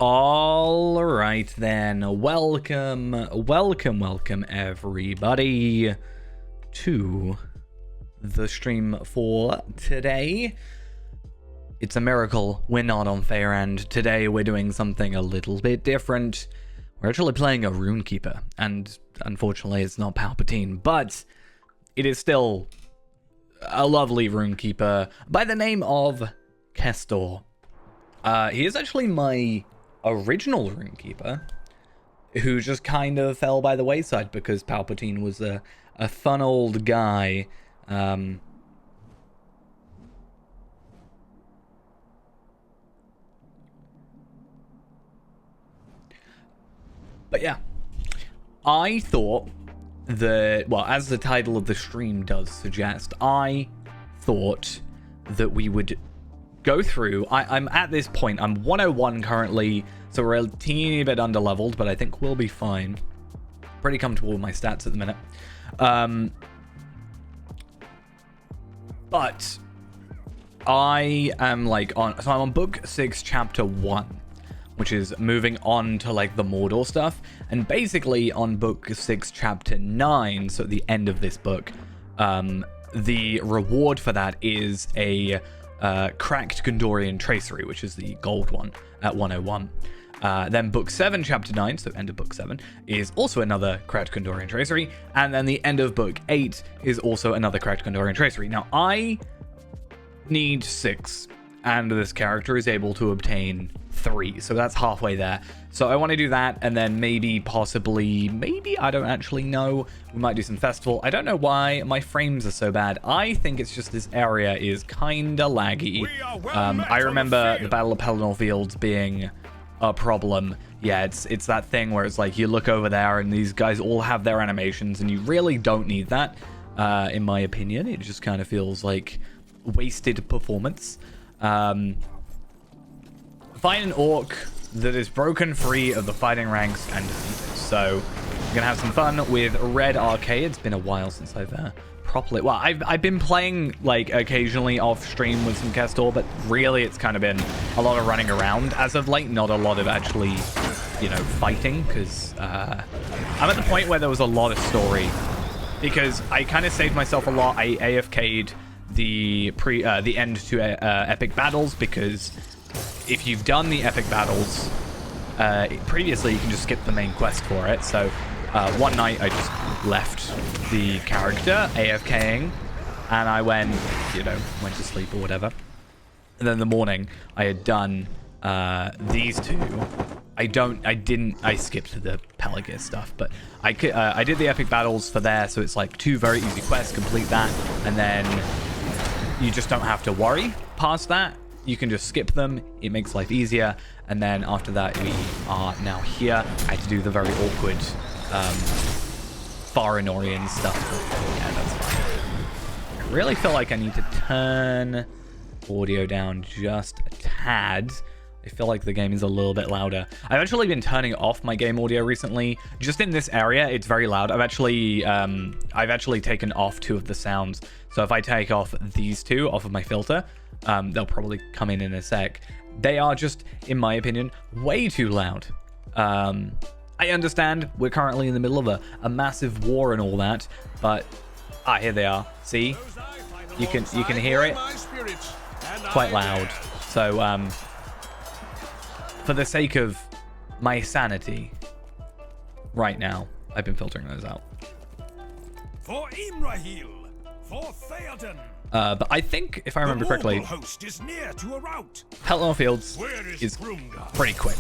All right then, welcome everybody to the stream for today. It's a miracle we're not on Fairend. Today we're doing something a little bit different. We're actually playing a Runekeeper, and unfortunately it's not Palpatine, but it is still a lovely Runekeeper by the name of Kestor. He is actually my original Runekeeper, who just kind of fell by the wayside because Palpatine was a fun old guy. But yeah, I thought that, well, as the title of the stream does suggest, I thought that we would go through. I'm at this point, I'm 101 currently, so we're a teeny bit underleveled, but I think we'll be fine. Pretty comfortable with my stats at the minute. But I am like I'm on book 6 chapter 1, which is moving on to like the Mordor stuff, and basically on book 6 chapter 9, so at the end of this book, the reward for that is a cracked Gondorian Tracery, which is the gold one at 101. Then book 7 chapter 9, so end of book 7, is also another cracked Gondorian Tracery, and then the end of book 8 is also another cracked Gondorian Tracery. Now I need 6, and this character is able to obtain 3, so that's halfway there. So I want to do that, and then maybe I don't actually know, we might do some festival. I don't know why my frames are so bad. I think it's just this area is kinda laggy. I remember the Battle of Pelennor Fields being a problem. Yeah, it's that thing where it's like you look over there and these guys all have their animations, and you really don't need that, in my opinion. It just kind of feels like wasted performance. Find an orc that is broken free of the fighting ranks and defeated. So we're gonna have some fun with Red Arcade. It's been a while since I've properly, well, I've been playing like occasionally off stream with some Kestor, but really it's kind of been a lot of running around as of late, not a lot of actually, you know, fighting, because I'm at the point where there was a lot of story, because I kind of saved myself a lot. I AFK'd the end to epic battles, because if you've done the epic battles previously, you can just skip the main quest for it. So one night I just left the character AFKing, and I went to sleep or whatever. And then in the morning I had done these two. I skipped the Peлагir stuff, but I did the epic battles for there, so it's like 2 very easy quests. Complete that, and then you just don't have to worry past that. You can just skip them. It makes life easier. And then after that, we are now here. I had to do the very awkward Farinorian stuff. Yeah, that's fine. I really feel like I need to turn audio down just a tad. I feel like the game is a little bit louder. I've actually been turning off my game audio recently. Just in this area, it's very loud. I've actually taken off 2 of the sounds. So if I take off these 2 off of my filter, they'll probably come in a sec. They are just, in my opinion, way too loud. I understand we're currently in the middle of a massive war and all that, but here they are. See, you can hear it. Quite loud. So for the sake of my sanity, right now, I've been filtering those out. For Imrahil, for Theoden. But I think, if I remember correctly, Pelennor Fields is pretty quick.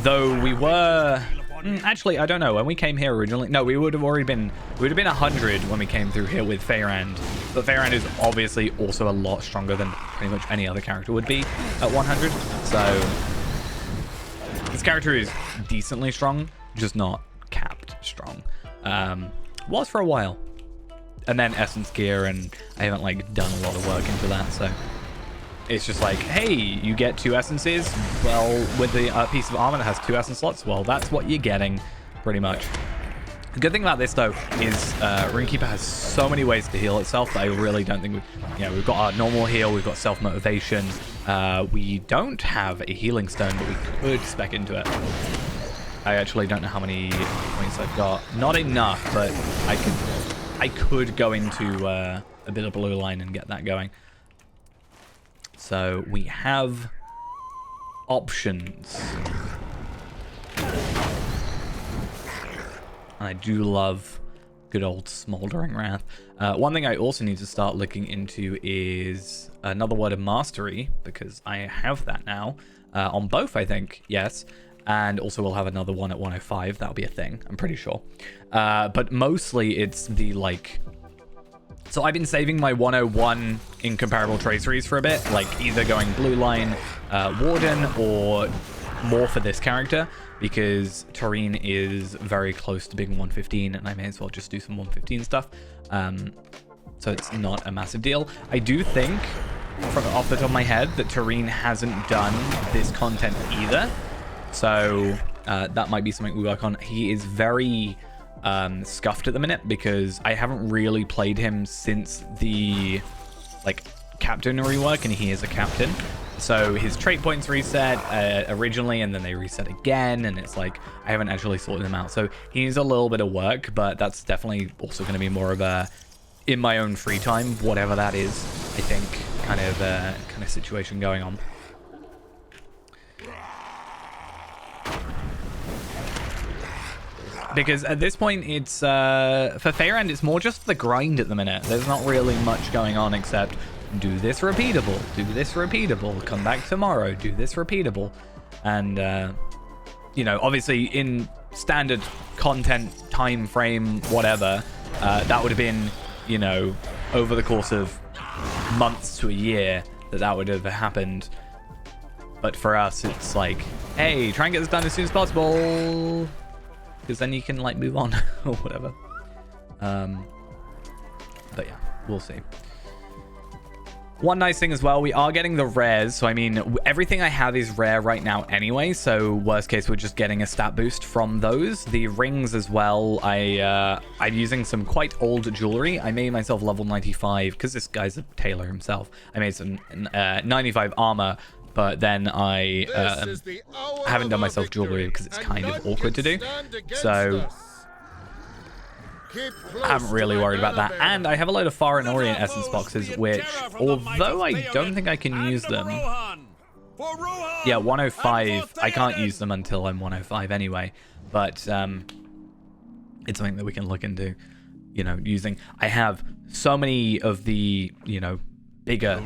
Though we were... actually, I don't know. When we came here originally... No, we would have been 100 when we came through here with Fairend. But Fairend is obviously also a lot stronger than pretty much any other character would be at 100. So this character is decently strong, just not capped strong. Was for a while. And then Essence Gear, and I haven't like done a lot of work into that, so it's just like, hey, you get 2 essences. Well, with the piece of armor that has 2 essence slots, well, that's what you're getting, pretty much. The good thing about this, though, is Runekeeper has so many ways to heal itself that I really don't think we've got our normal heal, we've got self-motivation. We don't have a healing stone, but we could spec into it. I actually don't know how many points I've got. Not enough, but I could go into a bit of blue line and get that going. So we have options. I do love good old Smoldering Wrath. One thing I also need to start looking into is another Word of Mastery, because I have that now. On both, I think, yes. And also we'll have another one at 105. That'll be a thing, I'm pretty sure. But mostly it's the, like... So I've been saving my 101 incomparable traceries for a bit, like either going Blue Line, Warden, or more for this character, because Tareen is very close to being 115, and I may as well just do some 115 stuff. So it's not a massive deal. I do think, from off the top of my head, that Tareen hasn't done this content either. So that might be something we work on. He is very scuffed at the minute because I haven't really played him since the captain rework, and he is a captain. So his trait points reset originally, and then they reset again, and it's like I haven't actually sorted him out. So he needs a little bit of work, but that's definitely also going to be more of a in my own free time, whatever that is. I think kind of situation going on. Because at this point, it's for Fairend, it's more just the grind at the minute. There's not really much going on except do this repeatable, come back tomorrow, do this repeatable. And, you know, obviously in standard content, time frame, whatever, that would have been, you know, over the course of months to a year that would have happened. But for us, it's like, hey, try and get this done as soon as possible, because then you can like move on or whatever. But yeah, we'll see. One nice thing as well, we are getting the rares. So I mean, everything I have is rare right now anyway. So worst case, we're just getting a stat boost from those. The rings as well. I'm using some quite old jewelry. I made myself level 95 because this guy's a tailor himself. I made some 95 armor. But then I haven't done myself jewelry because it's kind of awkward to do. So I haven't really worried about that. And I have a load of Far and Orient Essence boxes, which, although I don't think I can use them. Yeah, 105. I can't use them until I'm 105 anyway. But it's something that we can look into, you know, using. I have so many of the, you know, bigger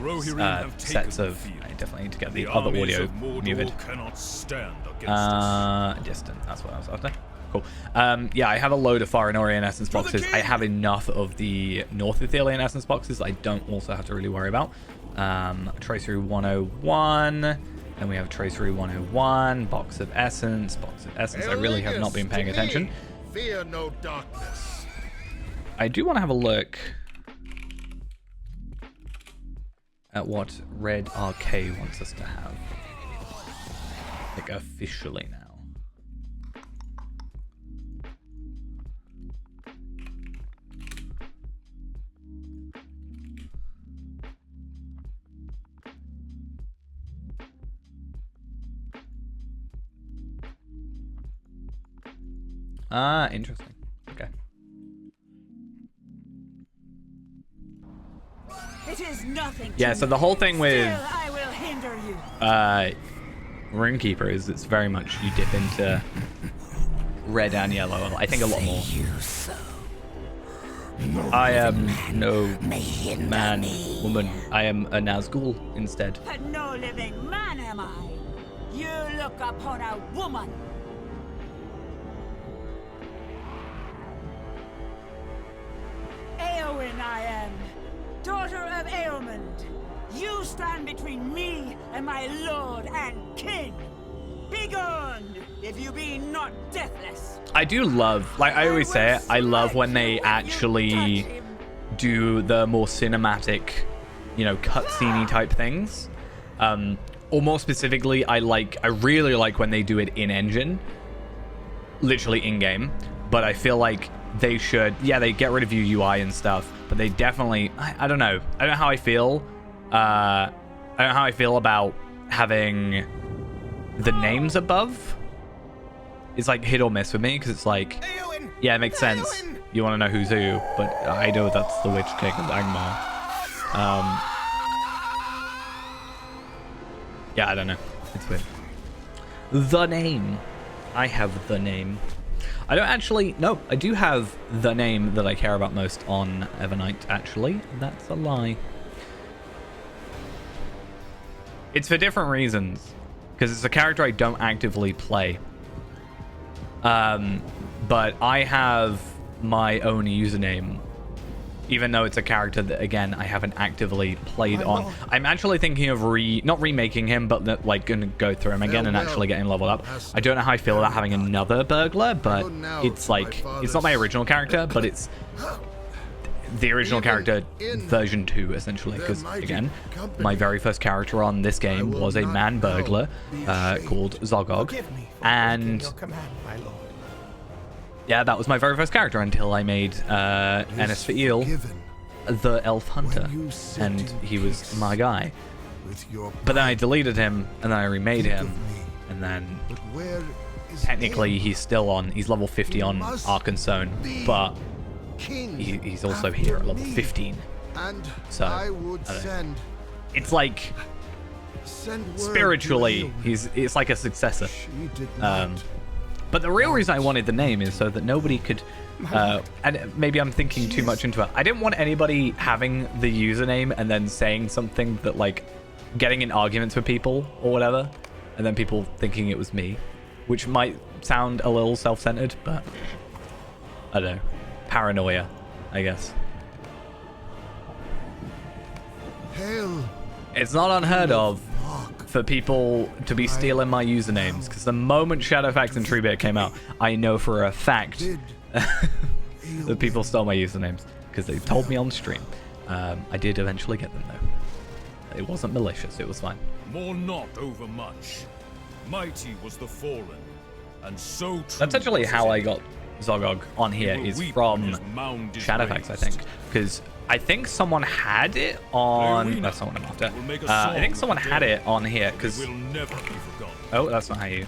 sets of... I definitely need to get the other audio muted. Distant, that's what I was after. Cool. Yeah, I have a load of Far and Orient Essence boxes. I have enough of the North Ithilien Essence boxes I don't also have to really worry about. Tracery 101. Then we have Tracery 101, box of Essence. I really have not been paying attention. Fear no darkness. I do want to have a look at what Red RK wants us to have. Like, officially now. Ah, interesting. Okay. It is nothing. Yeah, so the whole thing with I will hinder you. Runekeeper is it's very much you dip into red and yellow. I think a lot more. I am no man, woman. I am a Nazgul instead. But no living man am I. You look upon a woman. Eowyn I am, daughter of Eomund. You stand between me and my lord and king. Begone, if you be not deathless. I do love, like I always say it, I love when they actually do the more cinematic, you know, cutscene-y type things. Or more specifically, I really like when they do it in-engine. Literally in-game. But I feel like they should, yeah, they get rid of your UI and stuff, but they definitely, I don't know. I don't know how I feel. I don't know how I feel about having the names above. It's like hit or miss with me, because it's like, yeah, it makes sense. You want to know who's who, but I know that's the Witch King and Angmar. Yeah, I don't know. It's weird. The name. I have the name. I don't actually... No, I do have the name that I care about most on Evernight, actually. That's a lie. It's for different reasons. Because it's a character I don't actively play. But I have my own username. Even though it's a character that, again, I haven't actively played on. I'm actually thinking of not remaking him, but like going to go through him again and actually getting leveled up. I don't know how I feel about having another burglar, but it's like, it's not my original character, but it's the original character version 2, essentially. Because, again, my very first character on this game was a man burglar called Zogog. And yeah, that was my very first character until I made Ennis for Eel, the elf hunter, and he was my guy. But then I deleted him, and then I remade him, and then technically he's still on. He's level 50 on Arkansone, but he's also here at level 15. So I don't know. It's like spiritually, it's like a successor. But the real reason I wanted the name is so that nobody could, and maybe I'm thinking too much into it. I didn't want anybody having the username and then saying something that, like, getting in arguments with people or whatever, and then people thinking it was me, which might sound a little self-centered, but I don't know. Paranoia, I guess. It's not unheard of for people to be stealing my usernames, because the moment Shadowfax and Treebeard came out, I know for a fact that people stole my usernames, because they told me on stream. I did eventually get them, though. It wasn't malicious, it was fine. More not overmuch. Mighty was the fallen, and so that's actually how I got Zogog on here, is from Shadowfax, I think, because I think someone had it on... That's not what I'm after. I think someone had it on here, because... Oh, that's not how you...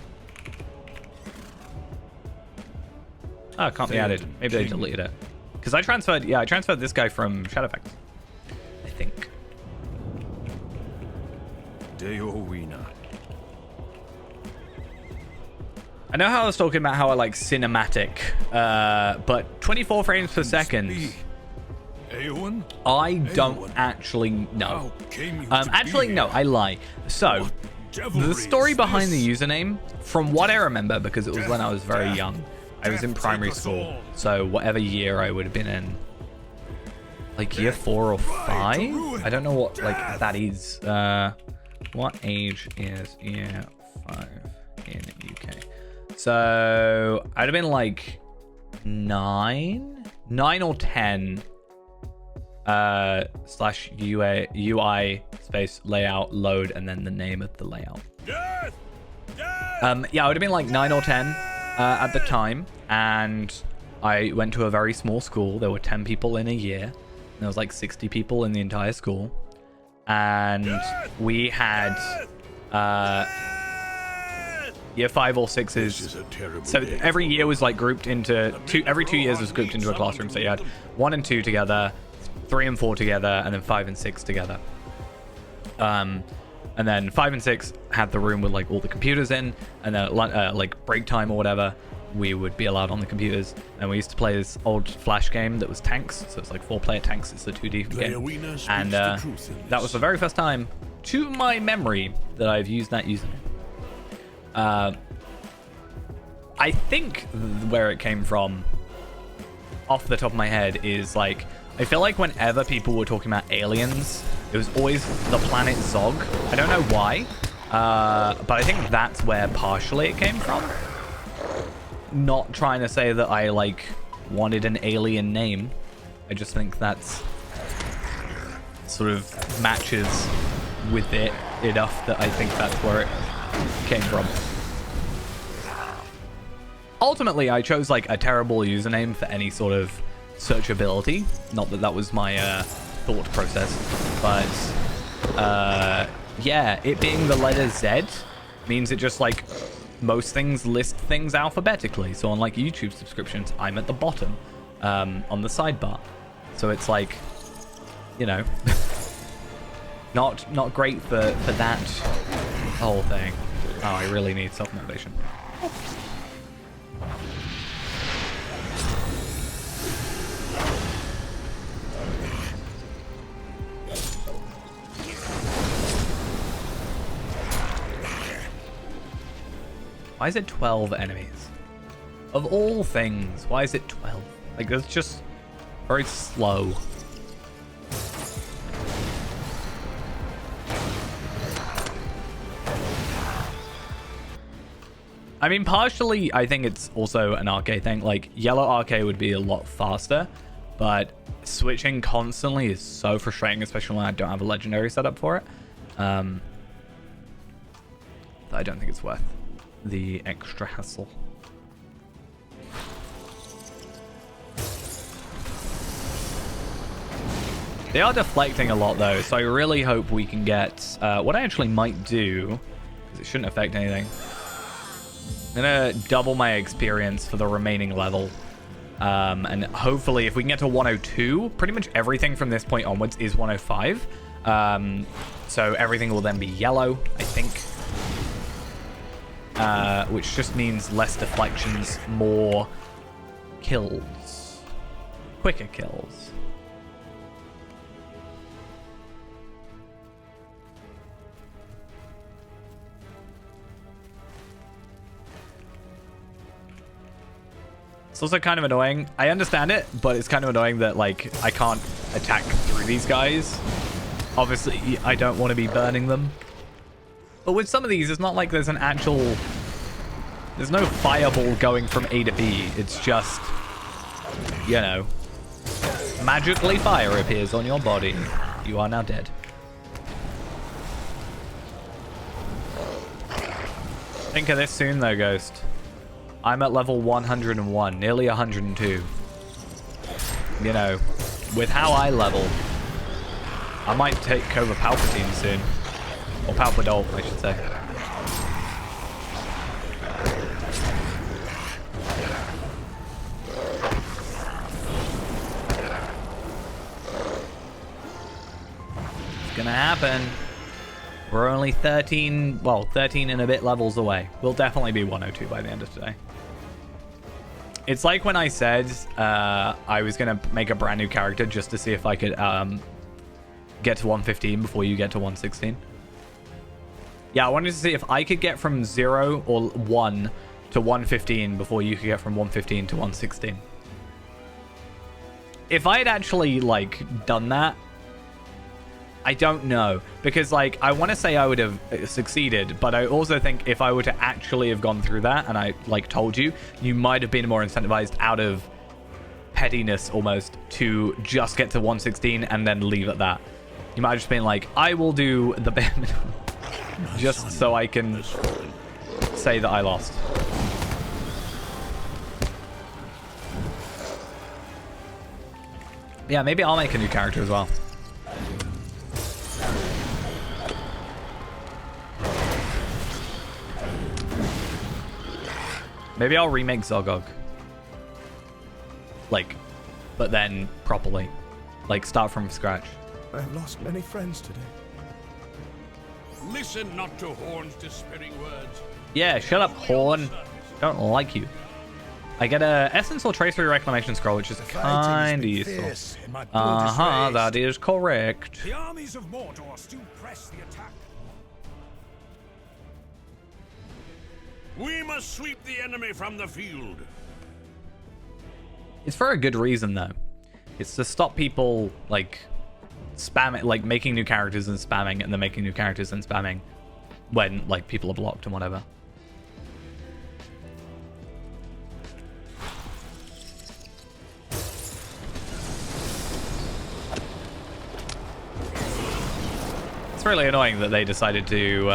Oh, it can't be added. Maybe they deleted it. Because I transferred... Yeah, I transferred this guy from Shadowfax, I think. I know how I was talking about how I like cinematic, but 24 frames per second... I don't actually know. Actually, no, I lie. So, the story behind the username, from what I remember, because it was when I was very young, I was in primary school, so whatever year I would have been in, like year 4 or 5? I don't know what, like, that is. What age is year 5 in UK? So, I'd have been like 9 or 10. Slash UI space layout load and then the name of the layout. Yeah, I would have been like 9 or 10 at the time, and I went to a very small school. There were 10 people in a year, and there was like 60 people in the entire school, and we had year 5 or 6s. So every year was like grouped into every 2 years was grouped into a classroom. So you had 1 and 2 together, 3 and 4 together, and then 5 and 6 together. And then 5 and 6 had the room with like all the computers in, and then like break time or whatever, we would be allowed on the computers. And we used to play this old Flash game that was tanks, so it's like 4-player tanks. It's a 2D game, and that was the very first time, to my memory, that I've used that username. I think where it came from, off the top of my head, is like, I feel like whenever people were talking about aliens, it was always the planet Zog. I don't know why, but I think that's where partially it came from. Not trying to say that I like wanted an alien name. I just think that's sort of matches with it enough that I think that's where it came from. ultimately, I chose like a terrible username for any sort of searchability. Not that that was my thought process, but yeah, it being the letter Z means it just like most things list things alphabetically. So on like YouTube subscriptions, I'm at the bottom on the sidebar. So it's like, you know, not great for that whole thing. Oh, I really need self-motivation. Why is it 12 enemies? Of all things, why is it 12? Like, it's just very slow. I mean, partially, I think it's also an arcade thing. Like, yellow arcade would be a lot faster, but switching constantly is so frustrating, especially when I don't have a legendary setup for it. I don't think it's worth the extra hassle. They are deflecting a lot though, so I really hope we can get what I actually might do, because it shouldn't affect anything. I'm gonna double my experience for the remaining level, and hopefully if we can get to 102, pretty much everything from this point onwards is 105, so everything will then be yellow, I think. Which just means less deflections, more kills. Quicker kills. It's also kind of annoying. I understand it, but it's kind of annoying that, like, I can't attack through these guys. Obviously, I don't want to be burning them. But with some of these, it's not like there's an actual... There's no fireball going from A to B. It's just, you know, magically fire appears on your body. You are now dead. Think of this soon, though, Ghost. I'm at level 101, nearly 102. You know, with how I level, I might take over Palpatine soon. Or Palpadol, I should say. It's gonna happen. We're only 13 and a bit levels away. We'll definitely be 102 by the end of today. It's like when I said I was gonna make a brand new character just to see if I could get to 115 before you get to 116. Yeah, I wanted to see if I could get from 0 or 1 to 115 before you could get from 115 to 116. If I had actually, like, done that, I don't know. Because, like, I want to say I would have succeeded, but I also think if I were to actually have gone through that and I, like, told you, you might have been more incentivized out of pettiness almost to just get to 116 and then leave at that. You might have just been like, I will do the bare minimum. Just so I can say that I lost. Yeah, maybe I'll make a new character as well. Maybe I'll remake Zogog. Like, but then properly. Like, start from scratch. I have lost many friends today. Listen not to Horn's despairing words. Yeah, shut up, Horn. Don't like you. I get a Essence or Tracery Reclamation Scroll, which is kind of useful. That is correct. The armies of Mordor still press the attack. We must sweep the enemy from the field. It's for a good reason, though. It's to stop people, like, spamming, like, making new characters and spamming, and then making new characters and spamming when, like, people are blocked and whatever. It's really annoying that they decided to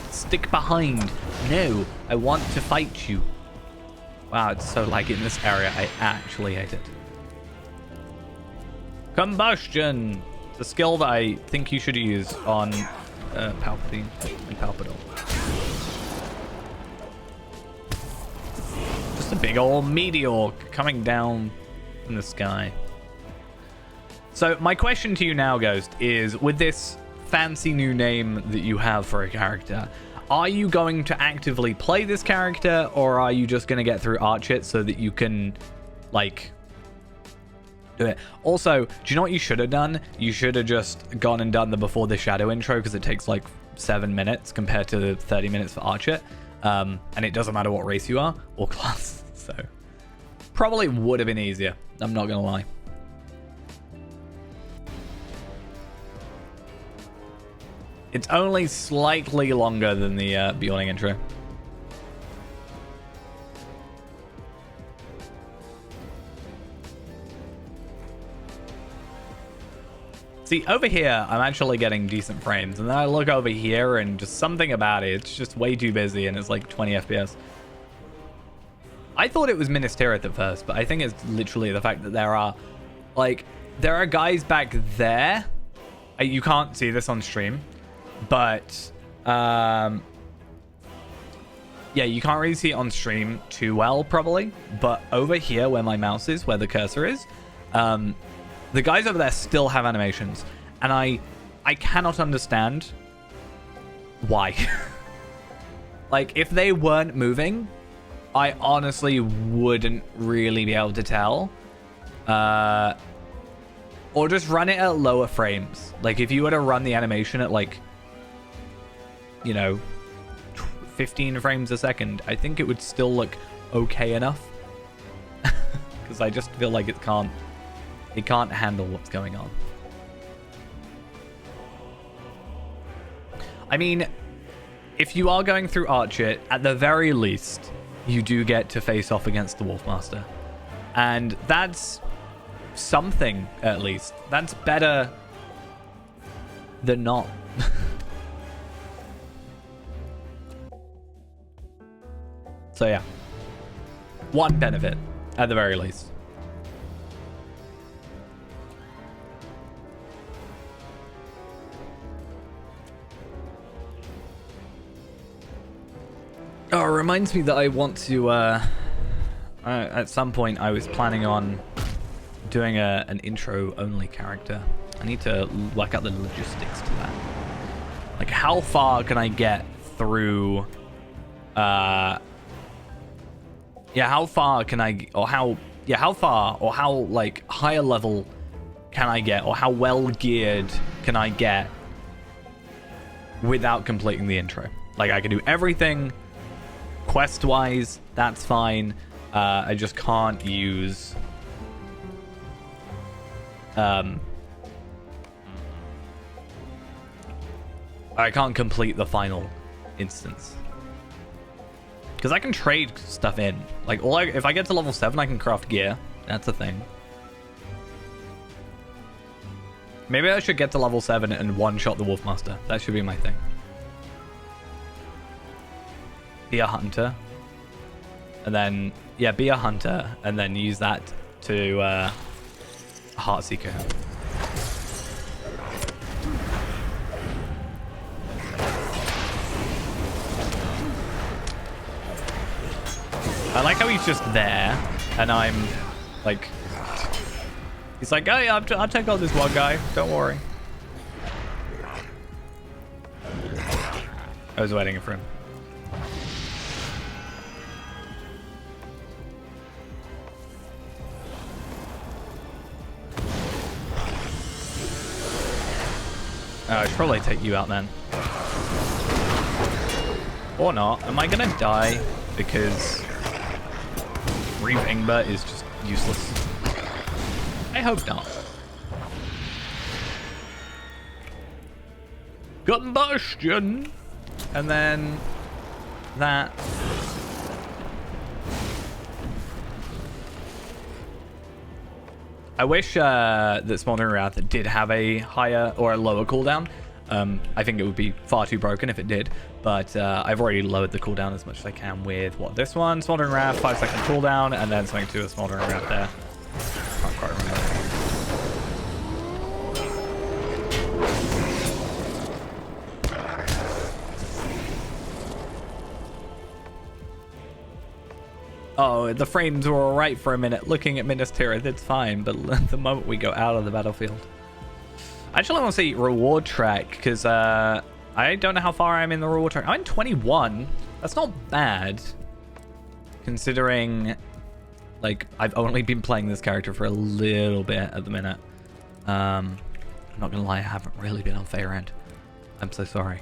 stick behind. No, I want to fight you. Wow, it's so laggy in this area. I actually hate it. Combustion! It's a skill that I think you should use on Palpatine and Palpador. Just a big old meteor coming down from the sky. So my question to you now, Ghost, is with this fancy new name that you have for a character, are you going to actively play this character, or are you just going to get through Arch it so that you can, like, do it? Also, do you know what you should have done? You should have just gone and done the Before the Shadow intro, because it takes like 7 minutes compared to 30 minutes for Arch it. And it doesn't matter what race you are or class. So probably would have been easier. I'm not going to lie. It's only slightly longer than the Beyonding intro. See, over here, I'm actually getting decent frames. And then I look over here and just something about it. It's just way too busy and it's like 20 FPS. I thought it was Minas Tirith at first, but I think it's literally the fact that there are guys back there. You can't see this on stream. But, yeah, you can't really see it on stream too well, probably. But over here, where my mouse is, where the cursor is, the guys over there still have animations. And I cannot understand why. Like, if they weren't moving, I honestly wouldn't really be able to tell. Or just run it at lower frames. Like, if you were to run the animation at, like, you know, 15 frames a second, I think it would still look okay enough. Because I just feel like it can't handle what's going on. I mean, if you are going through Arch it, at the very least, you do get to face off against the Wolfmaster. And that's something, at least. That's better than not. So yeah, one benefit at the very least. Oh, it reminds me that I want to, at some point I was planning on doing an intro only character. I need to work out the logistics to that. Like, how far can I get through, yeah, how far can I, or how far, or how, like, higher level can I get, or how well geared can I get without completing the intro? Like, I can do everything quest-wise, that's fine. I just can't use, I can't complete the final instance. Because I can trade stuff in. Like, if I get to level 7, I can craft gear. That's a thing. Maybe I should get to level 7 and one-shot the Wolfmaster. That should be my thing. Be a hunter. And then, yeah, be a hunter. And then use that to Heartseeker him. I like how he's just there, and I'm like, he's like, oh yeah, I'll take out this one guy, don't worry. I was waiting for him. Oh, I should probably take you out then. Or not. Am I gonna die because Reeve Ingber is just useless? I hope not. Combustion! And then that. I wish that Smoldering Wrath did have a higher or a lower cooldown. I think it would be far too broken if it did, but I've already lowered the cooldown as much as I can with this one, Smoldering Wrath, 5-second cooldown, and then something to a Smoldering Wrath there. Can't quite remember. Oh, the frames were alright for a minute. Looking at Minas Tirith, it's fine, but the moment we go out of the battlefield. Actually, I want to see reward track, because I don't know how far I'm in the reward track. I'm 21. That's not bad, considering, like, I've only been playing this character for a little bit at the minute. I'm not going to lie, I haven't really been on Fair End. I'm so sorry.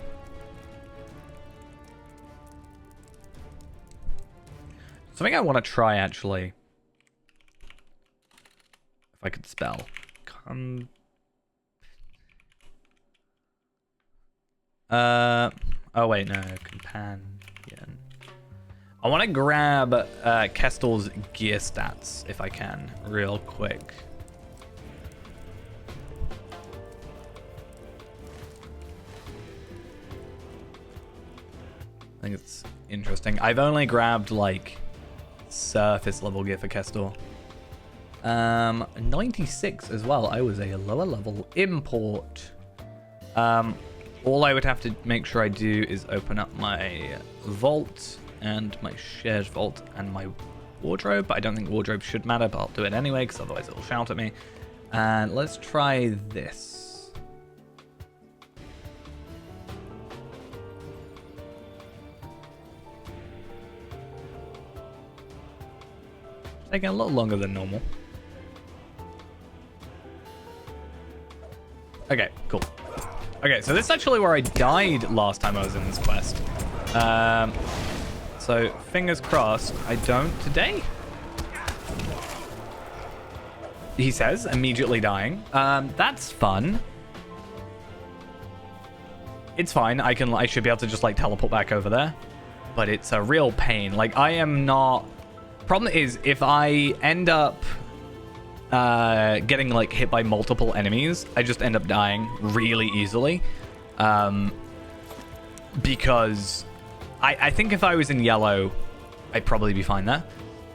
Something I want to try, actually. If I could spell. Oh wait, no, companion. I want to grab Kestel's gear stats, if I can, real quick. I think it's interesting. I've only grabbed, like, surface level gear for Kestel. 96 as well. I was a lower level import. All I would have to make sure I do is open up my vault and my shared vault and my wardrobe, but I don't think wardrobe should matter, but I'll do it anyway because otherwise it'll shout at me. And let's try this. Taking a little longer than normal. Okay, cool. Okay, so this is actually where I died last time I was in this quest. So fingers crossed I don't today. He says, immediately dying. That's fun. It's fine. I should be able to just like teleport back over there. But it's a real pain. Like I am not... Problem is, if I end up getting like hit by multiple enemies, I just end up dying really easily. Because I think if I was in yellow, I'd probably be fine there.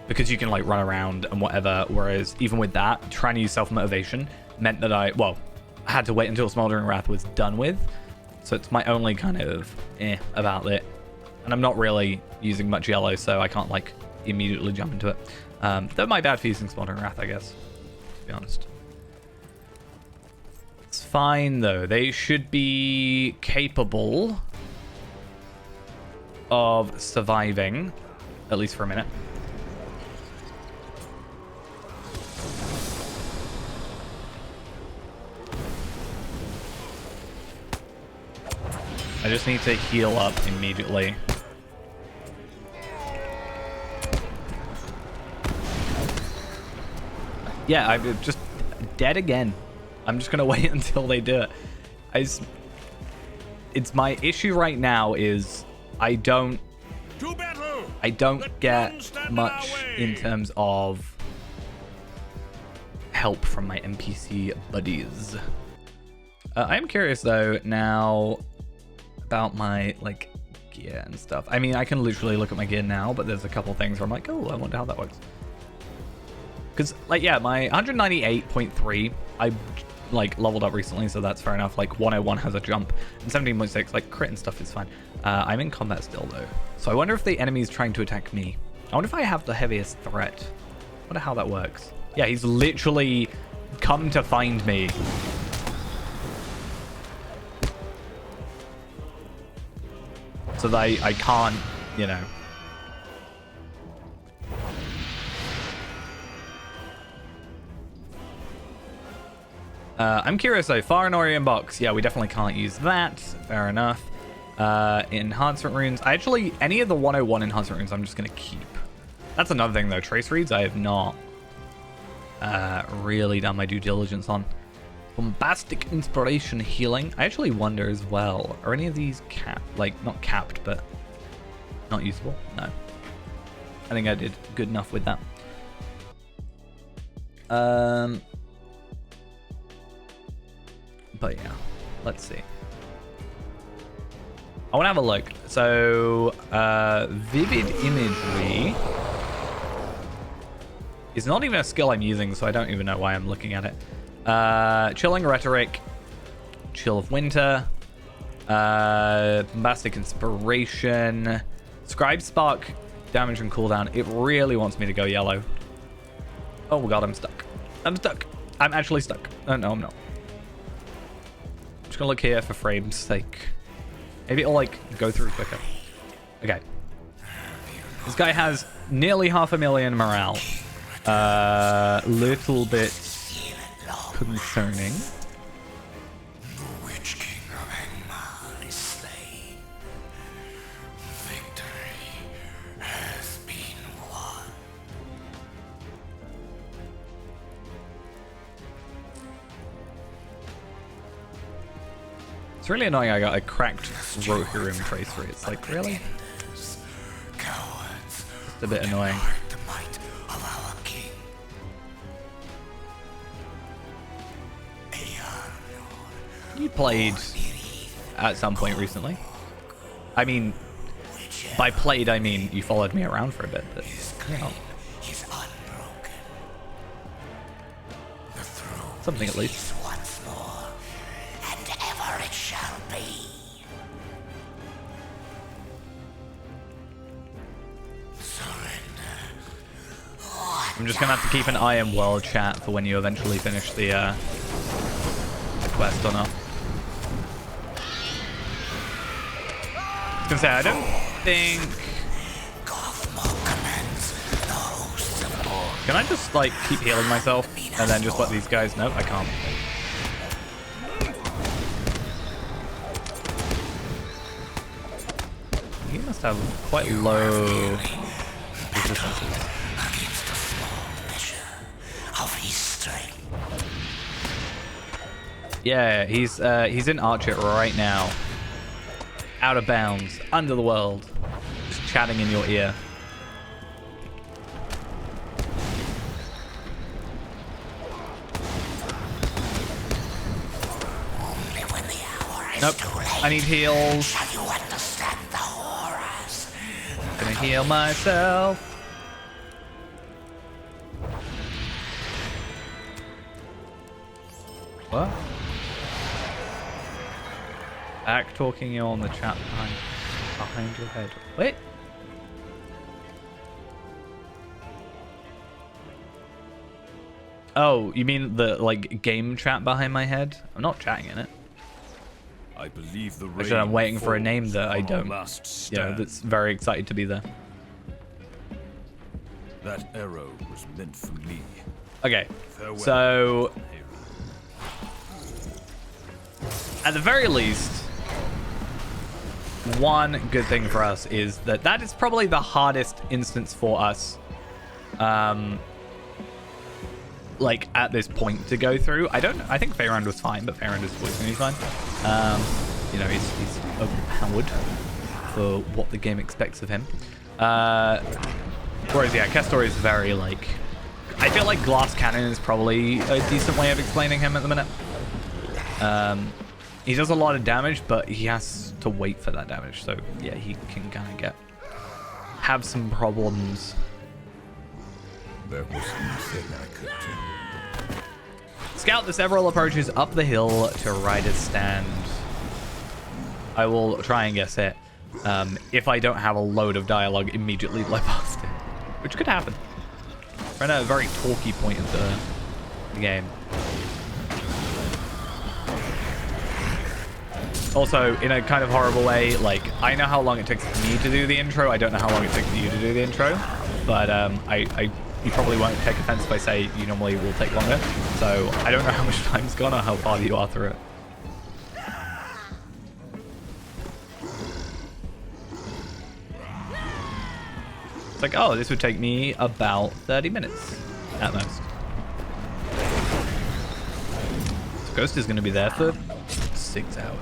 Because you can like run around and whatever. Whereas even with that, trying to use self-motivation meant that I had to wait until Smoldering Wrath was done with. So it's my only kind of about it. And I'm not really using much yellow, so I can't like immediately jump into it. They're my bad for using Smoldering Wrath, I guess, to be honest. It's fine though. They should be capable of surviving, at least for a minute. I just need to heal up immediately. Yeah, I'm just dead again. I'm just gonna wait until they do it. It's my issue right now is I don't get much in terms of help from my NPC buddies. I am curious though now about my like gear and stuff. I mean, I can literally look at my gear now, but there's a couple things where I'm like, oh, I wonder how that works. Because like, yeah, my 198.3, I like leveled up recently, so that's fair enough. Like 101 has a jump, and 17.6, like crit and stuff is fine. I'm in combat still though, so I wonder if the enemy is trying to attack me. I wonder if I have the heaviest threat. I wonder how that works. Yeah, he's literally come to find me. So that I can't, you know. I'm curious though, Farinorian box. Yeah, we definitely can't use that. Fair enough. Enhancement runes. Any of the 101 enhancement runes I'm just going to keep. That's another thing though. Trace reads I have not really done my due diligence on. Bombastic inspiration healing. I actually wonder as well, are any of these capped? Like, not capped, but not usable? No. I think I did good enough with that. But yeah, let's see. I want to have a look. So, vivid imagery is not even a skill I'm using, so I don't even know why I'm looking at it. Chilling rhetoric, chill of winter, bombastic inspiration, scribe spark, damage and cooldown. It really wants me to go yellow. Oh god, I'm stuck. I'm stuck. I'm actually stuck. Oh no, I'm not. I'm just gonna look here for frame's sake. Maybe it'll like go through quicker. Okay. This guy has nearly 500,000 morale. Little bit concerning. Which king of Angmar is slain? Victory has been won. It's really annoying. I got a cracked Rohirrim tracery. It's like, really? Cowards. It's a bit annoying. The might of our king. You played at some point recently. I mean, by played, I mean you followed me around for a bit, but you know, Is unbroken. The throne something at least. is once more, and ever it shall be. Surrender. I'm just gonna have to keep an eye on world chat for when you eventually finish the quest or not. I was gonna say, I don't think. Can I just like keep healing myself and then just let these guys know? I can't. He must have quite low resistances. Against a small measure of his strength. Yeah, he's in Archer right now. Out of bounds, under the world, just chatting in your ear. Only when the hour is Nope, too late I need heals. shall you understand the horrors. Gonna heal myself. What? Back talking you on the chat behind your head. Wait. Oh, you mean the like game chat behind my head? I'm not chatting in it. I believe the Actually, I'm rain waiting for a falls name that I on our don't. last Yeah, stand. that's very excited to be there. That arrow was meant for me. Okay, Farewell, so hero. at the very least, one good thing for us is that that is probably the hardest instance for us, like at this point to go through. I think Feyrand was fine, but Feyrand is always going to be fine. You know, he's overpowered for what the game expects of him. Whereas, yeah, Kestor is very, like... I feel like Glass Cannon is probably a decent way of explaining him at the minute. He does a lot of damage, but he has to wait for that damage. So, yeah, he can kind of have some problems. There was nothing I could do. Scout the several approaches up the hill to Rider's Stand. I will try and guess it. If I don't have a load of dialogue immediately blow past it. Which could happen. We're at a very talky point of the game. Also, in a kind of horrible way, like, I know how long it takes me to do the intro. I don't know how long it takes you to do the intro. But you probably won't take offense if I say you normally will take longer. So I don't know how much time's gone or how far you are through it. It's like, oh, this would take me about 30 minutes at most. So Ghost is going to be there for 6 hours.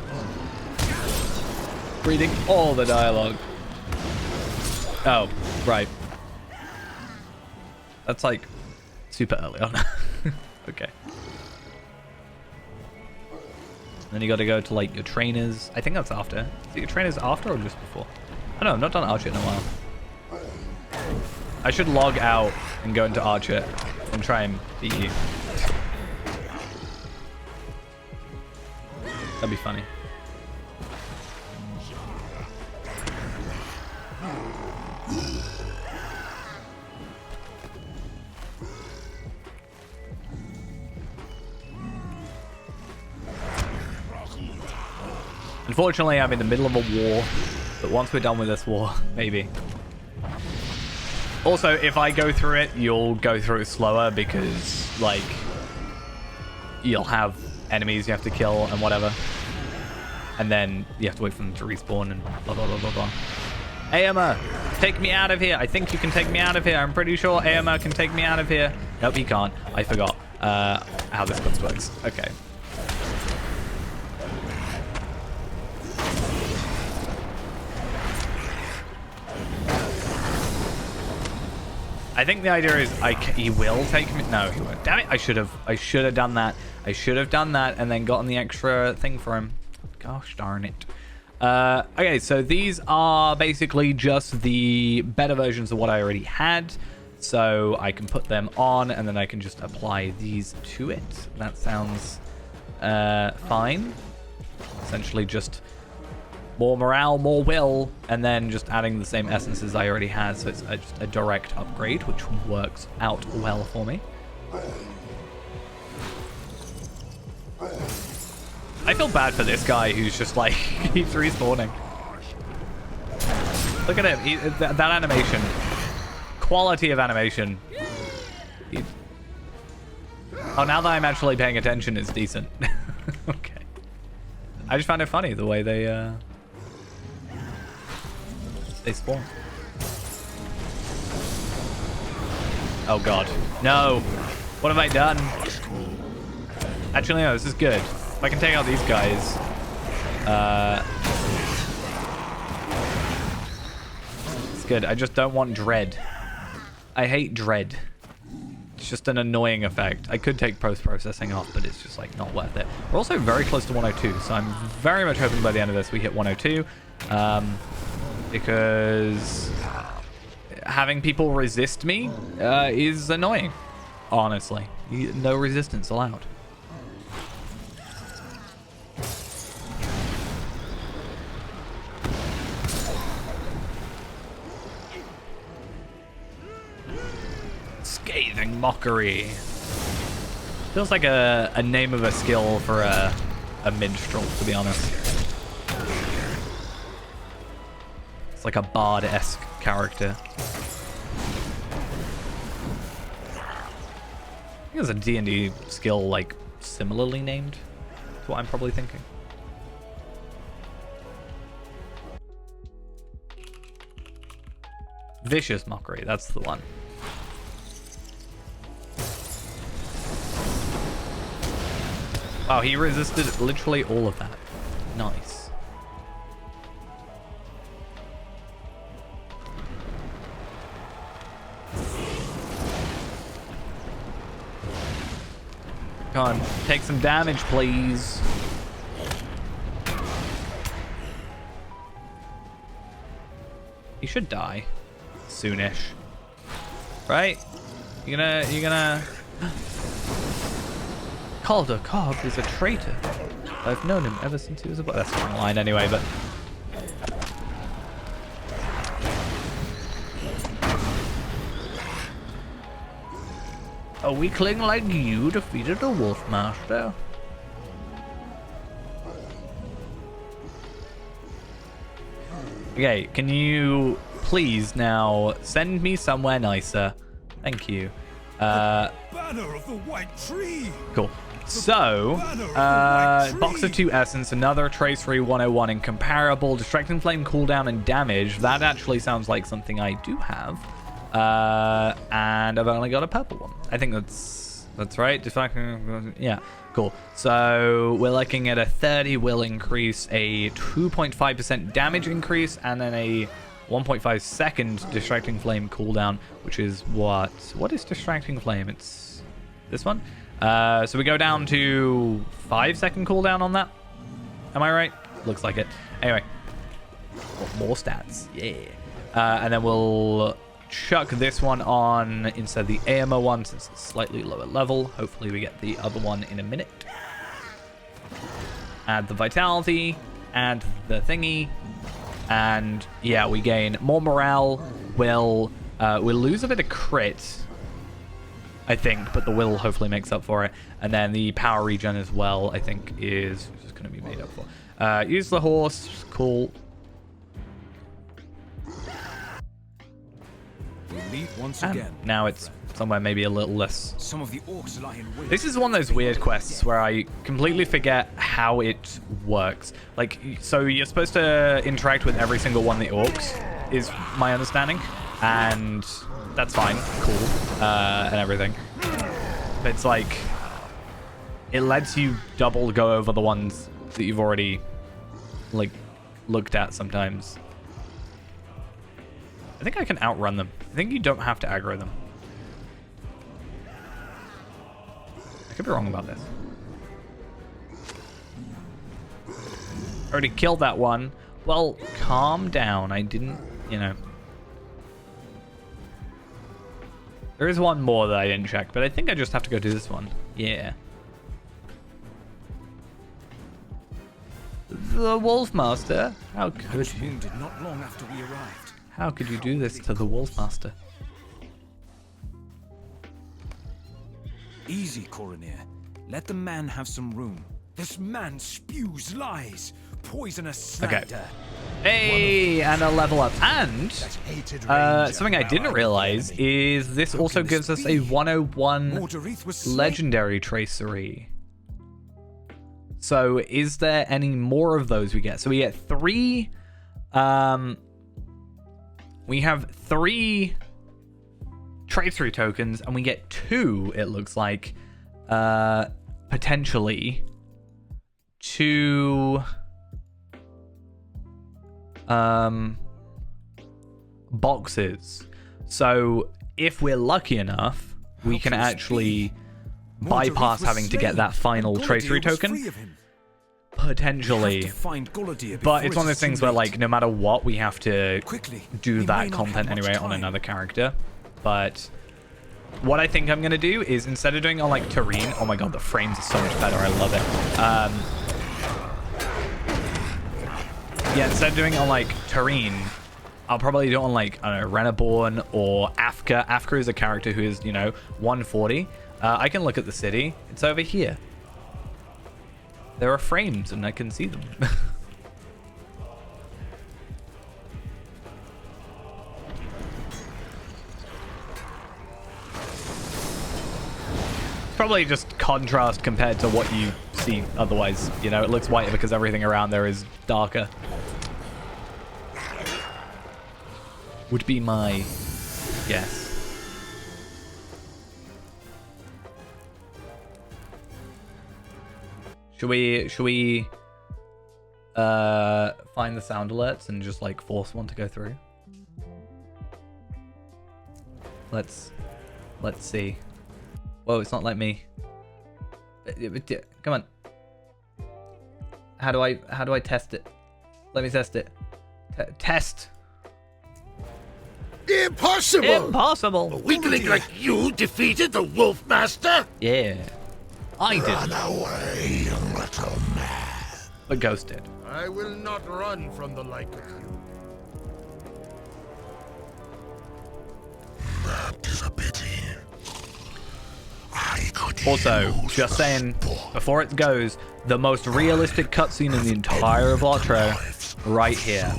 Reading all the dialogue. Oh, right. That's like super early on. Okay. Then you got to go to like your trainers. I think that's after. Is it your trainers after or just before? I don't know. I've not done Archer in a while. I should log out and go into Archer and try and beat you. That'd be funny. Unfortunately, I'm in the middle of a war, but once we're done with this war, maybe. Also, if I go through it, you'll go through it slower because, like, you'll have enemies you have to kill and whatever. And then you have to wait for them to respawn and blah, blah, blah, blah, blah. AMR, take me out of here. I think you can take me out of here. I'm pretty sure AMR can take me out of here. Nope, he can't. I forgot how this quest works. Okay. I think the idea is he will take me. No, he won't. Damn it! I should have done that. I should have done that and then gotten the extra thing for him. Gosh darn it. Okay, so these are basically just the better versions of what I already had. So I can put them on and then I can just apply these to it. That sounds fine. Essentially just more morale, more will, and then just adding the same essences I already had. So it's just a direct upgrade, which works out well for me. I feel bad for this guy who's just like, keeps respawning. Look at him, that animation. Quality of animation. Oh, now that I'm actually paying attention, it's decent. Okay. I just found it funny the way they spawn. Oh god. No! What have I done? Actually, no, this is good. If I can take out these guys. It's good. I just don't want dread. I hate dread. It's just an annoying effect. I could take post-processing off, but it's just like not worth it. We're also very close to 102, so I'm very much hoping by the end of this we hit 102. Because having people resist me is annoying, honestly. No resistance allowed. Scathing mockery. Feels like a name of a skill for a minstrel, to be honest. It's like a bard-esque character. I think there's a D&D skill like similarly named. That's what I'm probably thinking. Vicious mockery, that's the one. Wow, he resisted literally all of that. Nice. Come on, take some damage, please. He should die soonish, right? You're gonna. Calder Cobb is a traitor. I've known him ever since he was a boy. That's the wrong line anyway, but. A weakling like you defeated a wolf master. Okay, can you please now send me somewhere nicer? Thank you. Banner of the White Tree. Cool. So, box of 2 essence, another Tracery 101 incomparable, distracting flame cooldown and damage. That actually sounds like something I do have. And I've only got a purple one. I think that's right. Distracting, yeah, cool. So we're looking at a 30 will increase, a 2.5% damage increase, and then a 1.5 second distracting flame cooldown, which is what is distracting flame? It's this one. So we go down to 5 second cooldown on that. Am I right? Looks like it. Anyway. More stats. Yeah. And then we'll chuck this one on instead of the AMO one since it's slightly lower level. Hopefully we get the other one in a minute. Add the vitality. Add the thingy. And yeah, we gain more morale. We'll lose a bit of crit, I think, but the will hopefully makes up for it. And then the power regen as well, I think, is just going to be made up for. Use the horse. Cool. We'll meet once again. Now it's somewhere maybe a little less. Some of the orcs lie in wait. This is one of those weird quests where I completely forget how it works. Like, so you're supposed to interact with every single one of the orcs, is my understanding. And that's fine. Cool. And everything. But it's like, it lets you double go over the ones that you've already, like, looked at sometimes. I think I can outrun them. I think you don't have to aggro them. I could be wrong about this. Already killed that one. Well, calm down. I didn't, you know. There is one more that I didn't check, but I think I just have to go do this one. Yeah. The Wolfmaster? How could you? Wounded not long after we arrived. How could you do this to the Wolfmaster? Easy, Coroner. Let the man have some room. This man spews lies, poisonous slander. Okay. Hey, and a level up. And something I didn't realize is this also gives us a 101 Legendary Tracery. So is there any more of those we get? So we get 3. We have 3 Tracery tokens, and we get 2, it looks like, potentially, 2 boxes. So if we're lucky enough, we can actually bypass having to get that final Tracery token. Potentially. But it's one of those things where, like, no matter what, we have to do that content anyway on another character. But what I think I'm going to do is, instead of doing it on, like, Tareen... Oh my god, the frames are so much better. I love it. Yeah, instead of doing it on, like, Tareen, I'll probably do it on, like, I don't know, Renaborn or Afka. Afka is a character who is, you know, 140. I can look at the city. It's over here. There are frames, and I can see them. Probably just contrast compared to what you see otherwise. You know, it looks whiter because everything around there is darker. Would be my guess. Should we find the sound alerts and just, like, force one to go through? Let's see. Whoa, it's not like me. Come on. How do I test it? Let me test it. Test. Impossible! Impossible! A weakling like you defeated the Wolfmaster? Yeah. I Run did. away, little man. But Ghost did. I will not run from the like of you. That is a pity. I could Also, use just the saying, sport. before it goes, the most realistic cutscene in the entire outro, right here.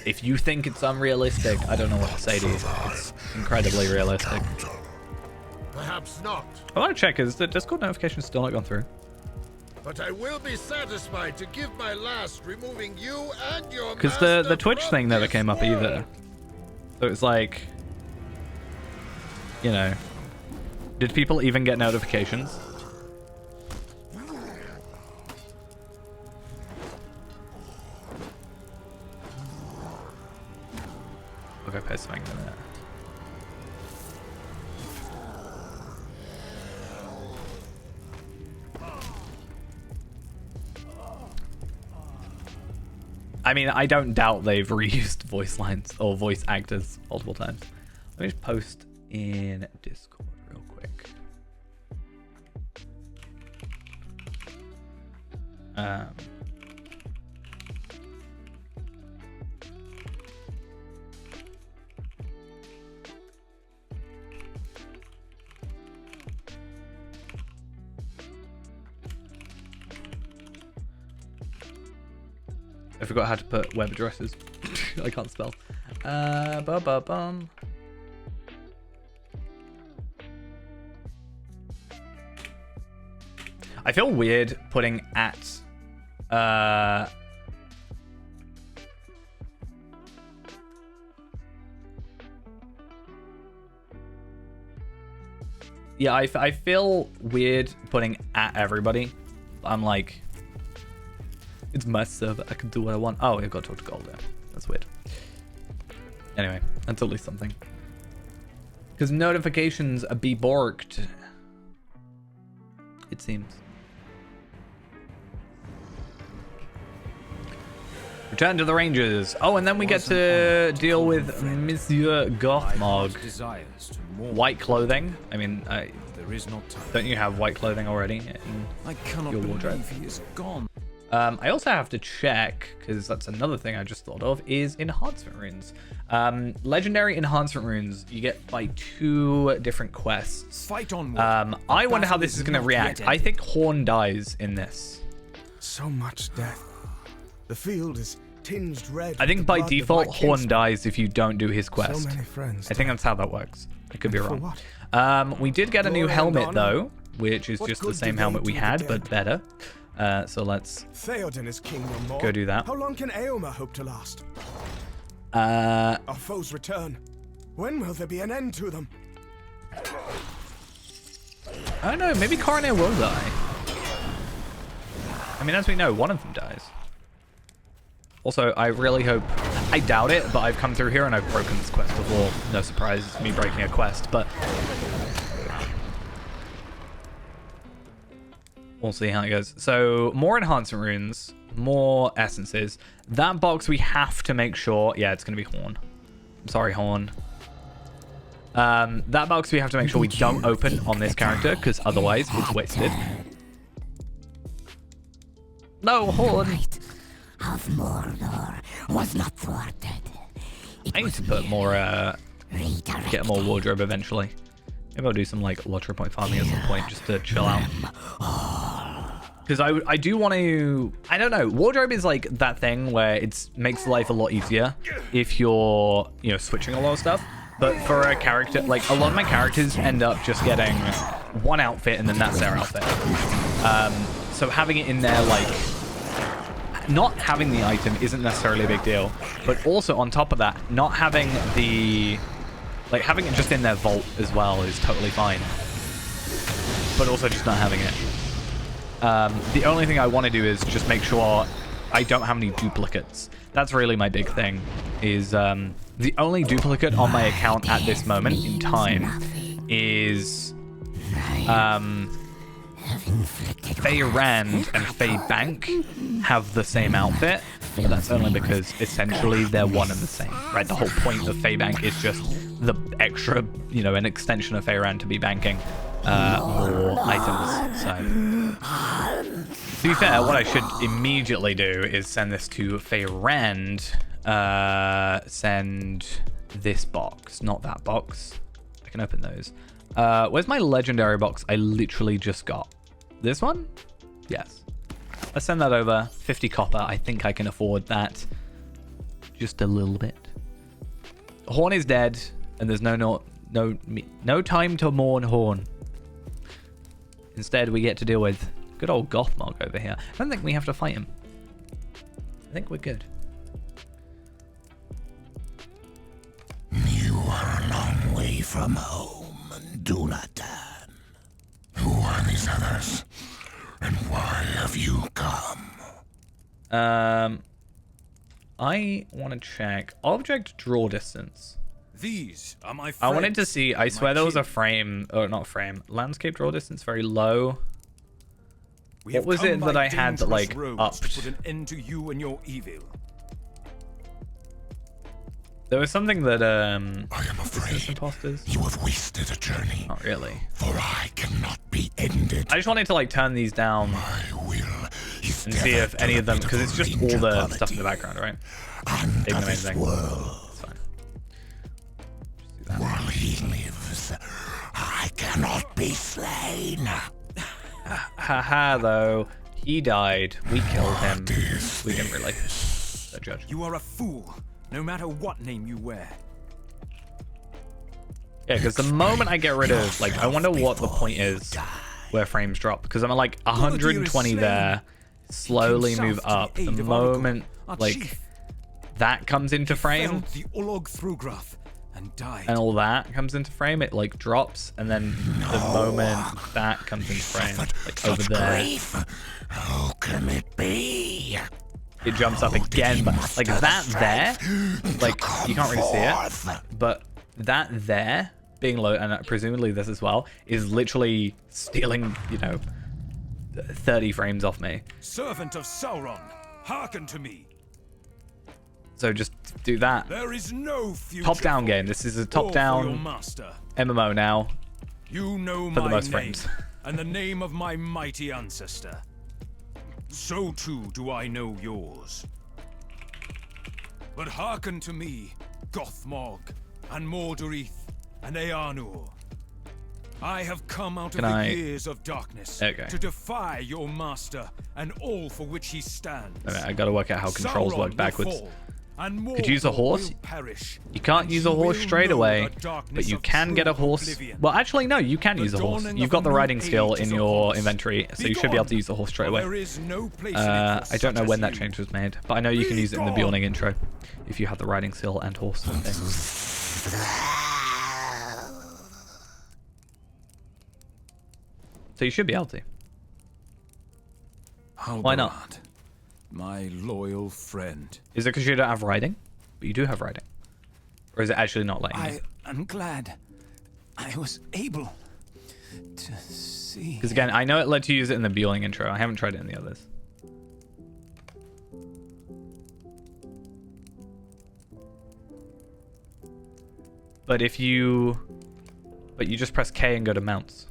If you think it's unrealistic, I don't know what to say to you. It's incredibly realistic. Perhaps not, I want to check, is the Discord notification still not gone through? but I will be satisfied to give my last, removing you and your Because master the Twitch from thing never this came up world. either. So it's like, you know, did people even get notifications? Okay, paste something in there. I mean, I don't doubt they've reused voice lines or voice actors multiple times. Let me just post in Discord real quick. I forgot how to put web addresses. I can't spell. Bum. I feel weird putting at. Yeah, I feel weird putting at everybody. I'm like, it's my server. I can do what I want. Oh, I've got to talk to Gold there. That's weird. Anyway, that's at least something. Because notifications are be borked. It seems. Return to the Rangers. Oh, and then we get to deal with Monsieur Gothmog. White clothing. I mean, there is no time. Don't you have white clothing already in I cannot your wardrobe? believe he is gone. I also have to check, because that's another thing I just thought of, is enhancement runes. Legendary enhancement runes you get by 2 different quests. Fight on. I wonder how this is going to react. I think Horn dies in this. So much death. The field is tinged red. I think by default, Horn dies if you don't do his quest. So many friends. I think that's how that works. I could be For wrong. what? We did get a new Glory and helmet, honor? though, which is What just the good same do they helmet we do the had, dead? but better. So let's Theoden is king no more. go do that. How long can Aomer hope to last? Uh, Our foes return. When will there be an end to them? I don't know. Maybe Coroner will die. I mean, as we know, one of them dies. Also, I really hope... I doubt it, but I've come through here and I've broken this quest before. No surprise, it's me breaking a quest, but... we'll see how it goes. So, more enhancement runes, more essences. That box we have to make sure... Yeah, it's going to be Horn. I'm sorry, Horn. That box we have to make sure we don't open on this character, because otherwise it's wasted. No, Horn! Of Mordor was not thwarted. I need to put more, get more wardrobe eventually. Maybe I'll do some, like, lottery point farming at some point just to chill out. Because I do want to... I don't know. Wardrobe is, like, that thing where it makes life a lot easier if you're, you know, switching a lot of stuff. But for a character... Like, a lot of my characters end up just getting one outfit and then that's their outfit. So having it in there, like... Not having the item isn't necessarily a big deal, but also on top of that, not having the... Like, having it just in their vault as well is totally fine. But also just not having it. The only thing I want to do is just make sure I don't have any duplicates. That's really my big thing, is the only duplicate on my account at this moment in time is... Faye Rand and Faye Bank have the same outfit, but that's only because essentially they're one and the same, right? The whole point of Faye Bank is just the extra, you know, an extension of Faye Rand to be banking more items. So, to be fair, what I should immediately do is send this to Faye Rand, send this box, not that box. I can open those. Where's my legendary box I literally just got? This one? Yes. Let's send that over. 50 copper. I think I can afford that. Just a little bit. Horn is dead, and there's no time to mourn Horn. Instead, we get to deal with good old Gothmog over here. I don't think we have to fight him. I think we're good. You are a long way from home, Dunadan. Who are these others? And why have you come? I want to check object draw distance. These are my friends. I wanted to see. I swear there was a kin. frame, or not frame. Landscape draw distance very low. We What have was come it that by I had that, dangerous like, roads upped? to put an end to you and your evil. There was something that I am afraid imposters. you have wasted a journey, Not really. for I cannot be ended. I just wanted to like turn these down My will is and see if any of them, because it's just all the stuff in the background, right? Under Even the main this thing. world, It's fine. Just do that. while he lives, I cannot be slain. Haha, though. He died. We killed him. What is We didn't really. this? The judge. You are a fool, no matter what name you wear. Yeah, because the moment I get rid of, like, I wonder what the point is where frames drop. Because I'm at like 120 there, slowly move up. The moment, like, that comes into frame, Felled the Ulog Thrugrath and died. and all that comes into frame, it like drops, and then the moment that comes into frame, like over Such there, grief. How can it be? it jumps up again. But like that there, like you can't really see it, but that there being low, and presumably this as well, is literally stealing, you know, 30 frames off me. Servant of Sauron, hearken to me. So just do that. There is no future. Top-down for game. you This is a or for top-down your master. MMO now. You know For the my most name frames. and the name of my mighty ancestor. So too do I know yours. But hearken to me, Gothmog, and Mordorith, and Earnur. I have come out of Can I- the years of darkness Okay. to defy your master and all for which he stands. Okay, I gotta work out how controls Sauron work will backwards. fall, and Could you use a Mordor horse? will perish, You can't and use a he horse will straight know away, the darkness but you of can get a true horse. oblivion. Well, actually, no, you can The use a horse. dawning You've of got the a new riding skill age in is your upon us. inventory, so Be you should be able to gone, use the horse straight for away. there is no place in it for I don't know such when as that you. change was made, but I know you can Be use it in the gone. Bjorning intro if you have the riding skill and horse thing. So you should be able to. Why not? Halbrand, my loyal friend. Is it because you don't have riding? But you do have riding. Or is it actually not letting you? I am glad I was able to see. Because again, I know it lets you use it in the Bjorning intro. I haven't tried it in the others. But if you... But you just press K and go to mounts.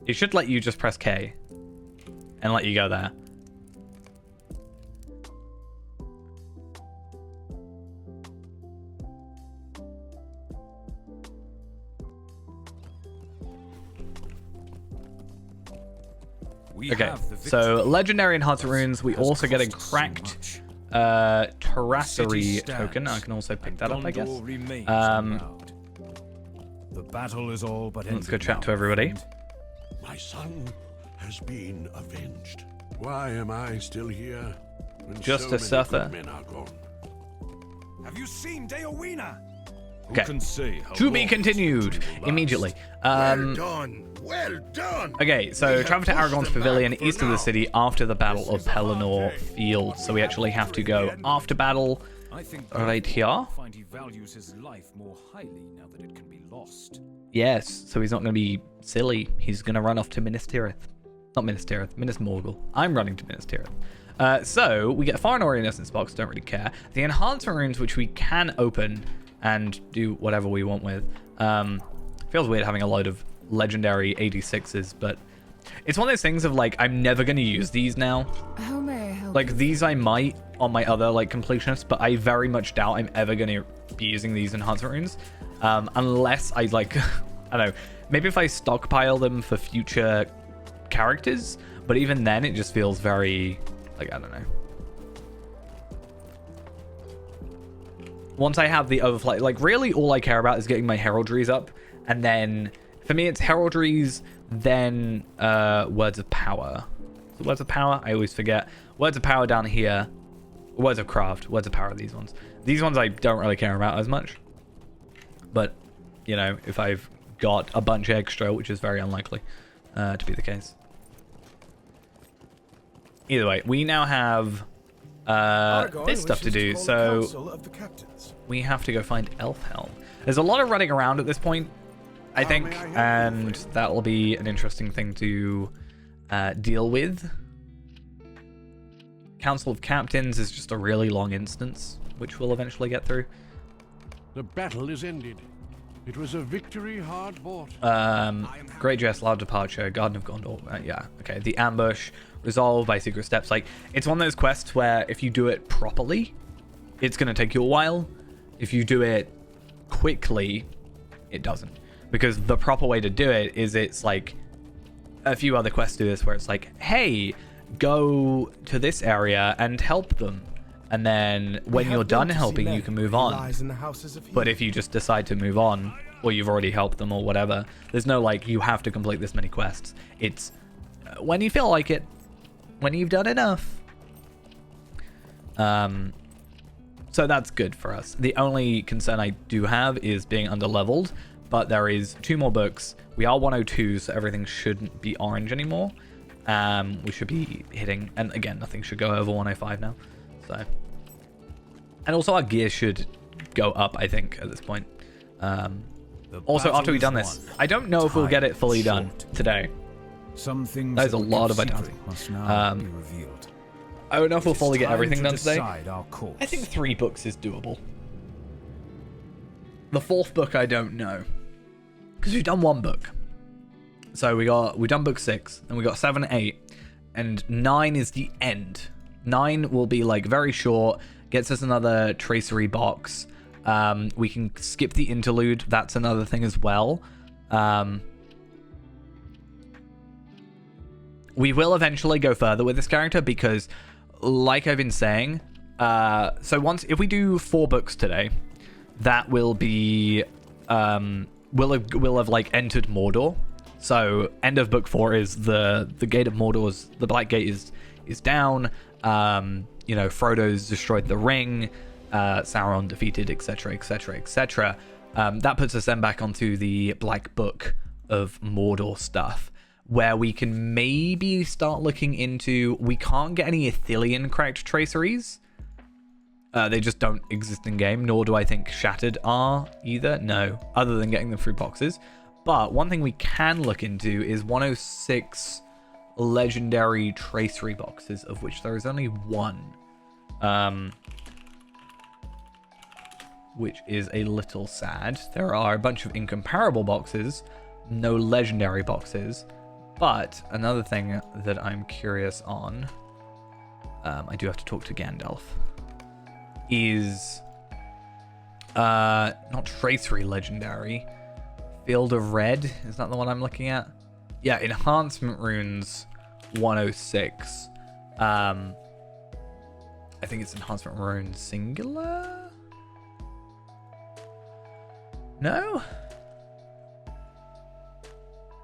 It should let you just press K and let you go there. We Okay, have the so victory. legendary enhancer runes. We Has also get a cost so cracked much. Tracery City token. I stands, can also pick and that up, I guess. Gondor remains Um, unbowed. The battle is all but Let's go ended chat now, to everybody. friend. My son has been avenged. Why am I still here? When Just so a many suffer. good men are gone? Have you seen Deowina? Okay. Who can say how To be long continued this battle will immediately. Well done. Well done. Okay, so We travel to have pushed Aragorn's them Pavilion, back for east of the now. city, after the Battle This of is a hard Pelennor day. Field. So we actually have to go after battle I think right Gothmog here. will find he values his life more highly now that it can be lost. Yes, so he's not going to be silly. He's going to run off to Minas Tirith. Not Minas Tirith, Minas Morgul. I'm running to Minas Tirith. So we get a Foreign Orient Essence box, don't really care. The Enhancement runes, which we can open and do whatever we want with. Feels weird having a load of legendary 86s, but it's one of those things of like, I'm never going to use these now. How may I help Like you? these I might on my other like completionists, but I very much doubt I'm ever going to be using these enhancement runes. Unless I like, I don't know, maybe if I stockpile them for future characters, but even then it just feels very, like, I don't know. Once I have the overflight, like really all I care about is getting my heraldries up, and then for me it's heraldries, then words of power. So words of power, I always forget. Words of power down here. Words of craft. Words of power are these ones. These ones I don't really care about as much. But, you know, if I've got a bunch extra, which is very unlikely to be the case. Either way, we now have this stuff to do, so we have to go find Elfhelm. There's a lot of running around at this point, I think, and that will be an interesting thing to deal with. Council of Captains is just a really long instance, which we'll eventually get through. The battle is ended. It was a victory hard bought. Great Jest, Loud Departure, Garden of Gondor. Yeah, okay. The Ambush, Resolve by Secret Steps. Like, it's one of those quests where if you do it properly, it's going to take you a while. If you do it quickly, it doesn't. Because the proper way to do it is it's like a few other quests do this where it's like, hey, go to this area and help them. And then when you're done helping, you can move on. But if you just decide to move on, or you've already helped them or whatever, there's no like, you have to complete this many quests. It's when you feel like it, when you've done enough. So that's good for us. The only concern I do have is being underleveled, but there is 2 more books. We are 102, so everything shouldn't be orange anymore. We should be hitting, and again, nothing should go over 105 now. So, and also our gear should go up, I think, at this point. Also, after we've done this, I don't know if we'll get it fully done today. Some things That is a lot of items. must now be revealed. I don't know if we'll fully get everything done today. Our course. I think 3 books is doable. The 4th book, I don't know, because we've done 1 book. So we've done book 6, and we got 7, 8, and 9 is the end. 9 will be like very short, gets us another tracery box. We can skip the interlude. That's another thing as well. We will eventually go further with this character because, like I've been saying, so if we do 4 books today, that will be we'll have like entered Mordor. So end of book 4 is the gate of Mordor. The Black Gate is down. You know, Frodo's destroyed the ring, Sauron defeated, etc, etc, etc. That puts us then back onto the Black Book of Mordor stuff, where we can maybe start looking into, we can't get any Ithilien cracked traceries. They just don't exist in game, nor do I think Shattered are either. No, other than getting them through boxes. But one thing we can look into is 106 Legendary Tracery boxes, of which there is only 1. Which is a little sad. There are a bunch of incomparable boxes, no legendary boxes. But another thing that I'm curious on, I do have to talk to Gandalf, is not Tracery Legendary. Field of Red, is that the one I'm looking at? Yeah, Enhancement Runes 106. I think it's Enhancement Runes singular? No?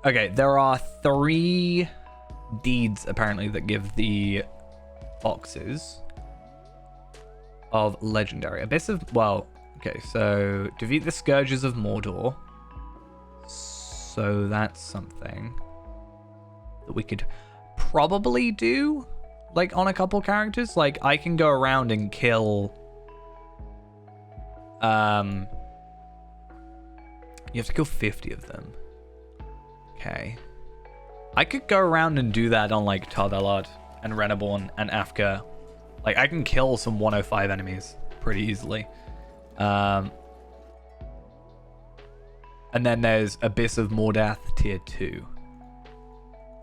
Okay, there are 3 deeds apparently that give the boxes of Legendary. Abyss of, well, okay, so defeat the Scourges of Mordor. So that's something that we could probably do, like, on a couple characters. Like, I can go around and kill... You have to kill 50 of them. Okay. I could go around and do that on, like, Tar-Dalad and Reneborn and Afka. Like, I can kill some 105 enemies pretty easily. And then there's Abyss of Mordath tier 2.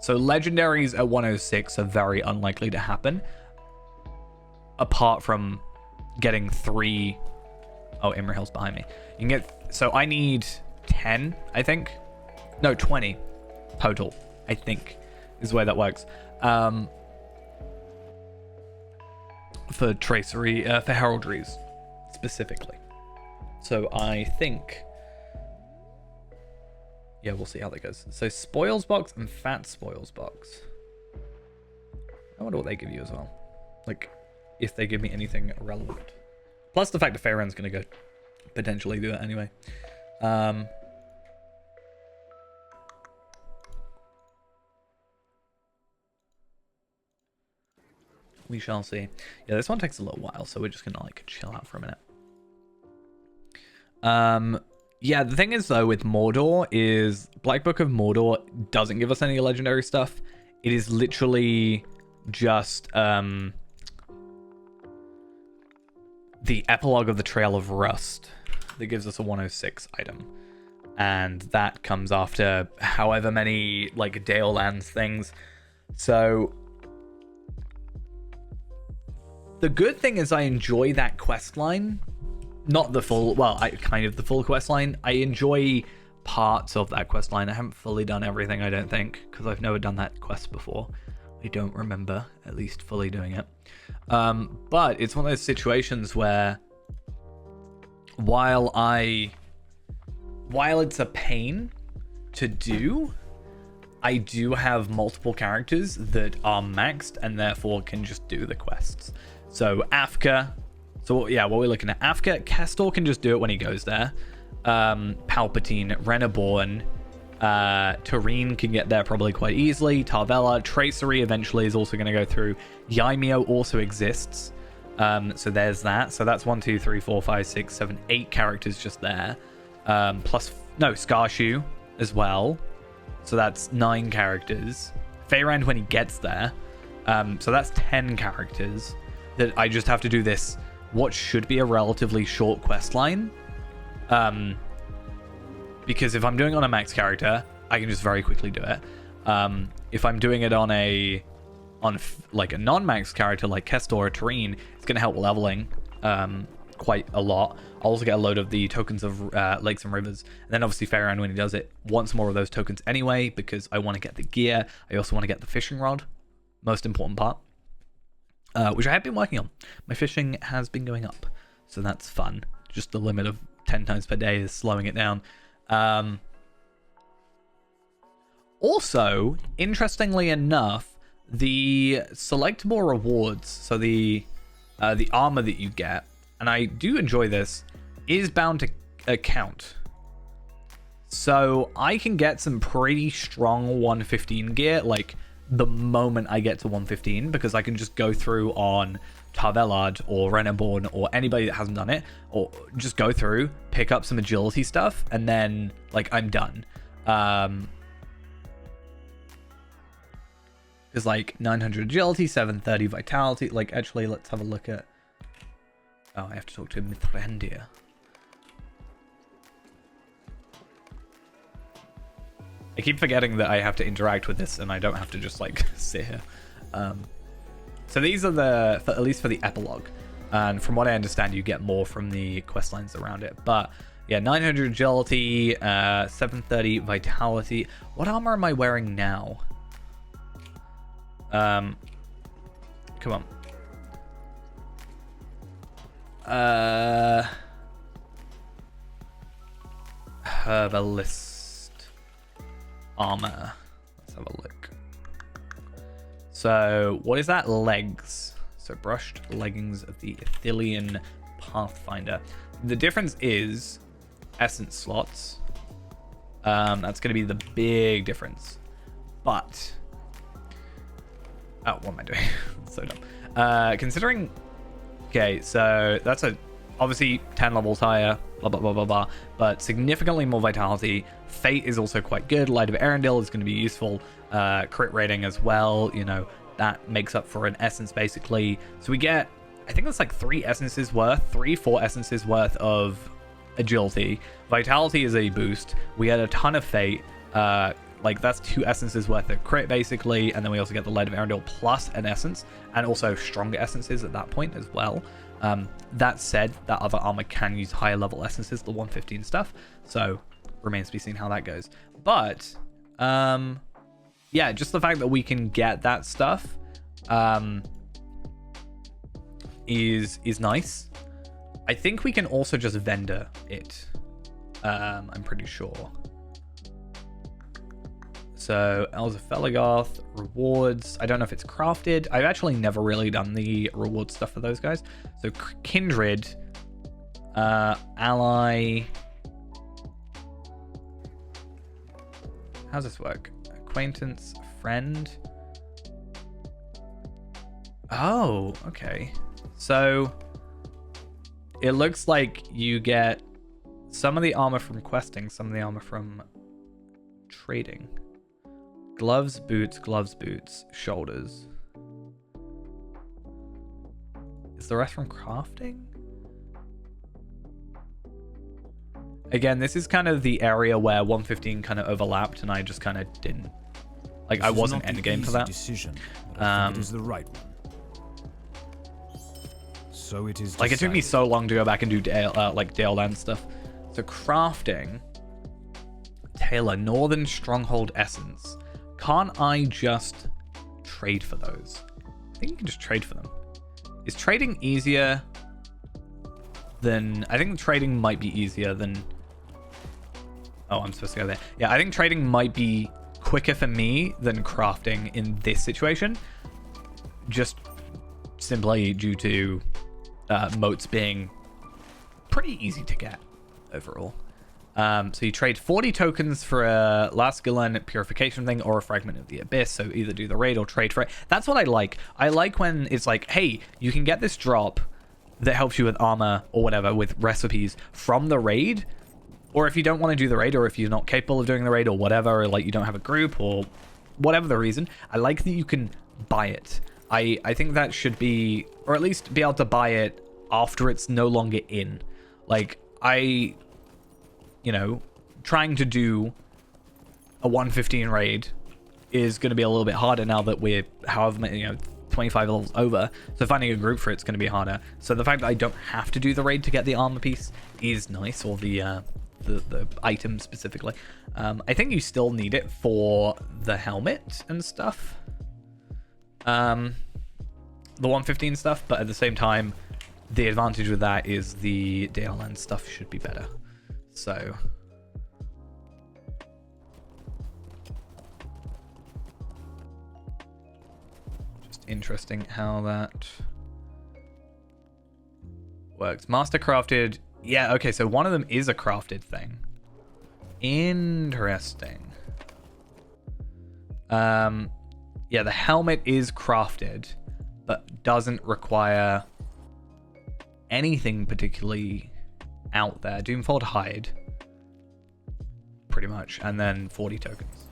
So legendaries at 106 are very unlikely to happen. Apart from getting 3... Oh, Imrahil's behind me. You can get... So I need 10, I think. No, 20 total, I think, is the way that works. For tracery, for heraldries, specifically. So I think... Yeah, we'll see how that goes. So Spoils box and Fat Spoils box. I wonder what they give you as well. Like, if they give me anything relevant. Plus the fact that Faerun's going to go potentially do it anyway. We shall see. Yeah, this one takes a little while, so we're just going to, like, chill out for a minute. Yeah, the thing is, though, with Mordor is Black Book of Mordor doesn't give us any legendary stuff. It is literally just the epilogue of the Trail of Rust that gives us a 106 item. And that comes after however many, like, Dale Lands things. So the good thing is I enjoy that quest line. Not the full, well, kind of the full quest line. I enjoy parts of that quest line. I haven't fully done everything, I don't think, because I've never done that quest before. I don't remember, at least, fully doing it. But it's one of those situations where while it's a pain to do, I do have multiple characters that are maxed and therefore can just do the quests. So Afka, so yeah, what we're looking at, Afka, Kestor can just do it when he goes there. Palpatine, Reneborn, Tareen can get there probably quite easily. Tarvella, Tracery eventually is also going to go through. Yaimio also exists. So there's that. So that's 1, 2, 3, 4, 5, 6, 7, 8 characters just there. Scarshoe as well. So that's 9 characters. Feyrand when he gets there. So that's 10 characters that I just have to do this, what should be a relatively short quest line. Because if I'm doing it on a max character, I can just very quickly do it. If I'm doing it on like a non-max character like Kestor or Tareen, it's going to help leveling quite a lot. I'll also get a load of the tokens of lakes and rivers. And then obviously Feyrand, when he does it, wants more of those tokens anyway, because I want to get the gear. I also want to get the fishing rod, most important part, which I have been working on. My fishing has been going up, so that's fun. Just the limit of 10 times per day is slowing it down. Also, interestingly enough, the selectable rewards, so the armor that you get, and I do enjoy this, is bound to count. So I can get some pretty strong 115 gear, like the moment I get to 115, because I can just go through on Tarvelard or Reneborn or anybody that hasn't done it, or just go through, pick up some agility stuff, and then like I'm done. Because like 900 agility, 730 vitality. Like actually, let's have a look at. Oh, I have to talk to Mithrandir. I keep forgetting that I have to interact with this and I don't have to just like sit here. So these are at least for the epilogue. And from what I understand, you get more from the quest lines around it. But yeah, 900 agility, 730 vitality. What armor am I wearing now? Come on. Herbalist armor. Let's have a look. So what is that? Legs. So brushed leggings of the Ithilien Pathfinder. The difference is essence slots. That's going to be the big difference. But oh, what am I doing? So dumb. Considering, okay, so that's obviously 10 levels higher, blah blah blah blah blah, but significantly more vitality. Fate is also quite good. Light of Erendil is going to be useful. Crit rating as well, you know, that makes up for an essence basically. So we get, I think that's like 4 essences worth of agility. Vitality is a boost. We get a ton of fate. Like that's 2 essences worth of crit basically, and then we also get the Light of Erendil plus an essence, and also stronger essences at that point as well. That said, that other armor can use higher level essences, the 115 stuff, so remains to be seen how that goes. But yeah, just the fact that we can get that stuff is nice. I think we can also just vendor it. I'm pretty sure. So Elves of Felagoth, rewards. I don't know if it's crafted. I've actually never really done the reward stuff for those guys. So Kindred, ally. How's this work? Acquaintance, friend. Oh, okay. So it looks like you get some of the armor from questing, some of the armor from trading. Gloves, boots, shoulders. Is the rest from crafting? Again, this is kind of the area where 115 kind of overlapped, and I just kind of didn't. Like, I wasn't endgame for that. Decision, but I think it is the right one. So it is. Like, it took me so long to go back and do Dale Land stuff. So crafting, Taylor, Northern Stronghold Essence. Can't I just trade for those? I think you can just trade for them. Is trading easier than... I think trading might be easier than... Oh, I'm supposed to go there. Yeah, I think trading might be quicker for me than crafting in this situation. Just simply due to moats being pretty easy to get overall. So you trade 40 tokens for a Lascalan purification thing or a fragment of the abyss. So either do the raid or trade for it. That's what I like. I like when it's like, hey, you can get this drop that helps you with armor or whatever with recipes from the raid. Or if you don't want to do the raid, or if you're not capable of doing the raid or whatever, or like you don't have a group or whatever the reason, I like that you can buy it. I think that should be, or at least be able to buy it after it's no longer in. Like, you know, trying to do a 115 raid is going to be a little bit harder now that we're however many, 25 levels over. So finding a group for it's going to be harder. So the fact that I don't have to do the raid to get the armor piece is nice, or the item specifically. I think you still need it for the helmet and stuff. The 115 stuff, but at the same time, the advantage with that is the Dale Land stuff should be better. So just interesting how that works. Master crafted. Yeah, okay, so one of them is a crafted thing. Interesting. Yeah, the helmet is crafted, but doesn't require anything particularly out there. Doomfold hide, pretty much, and then 40 tokens.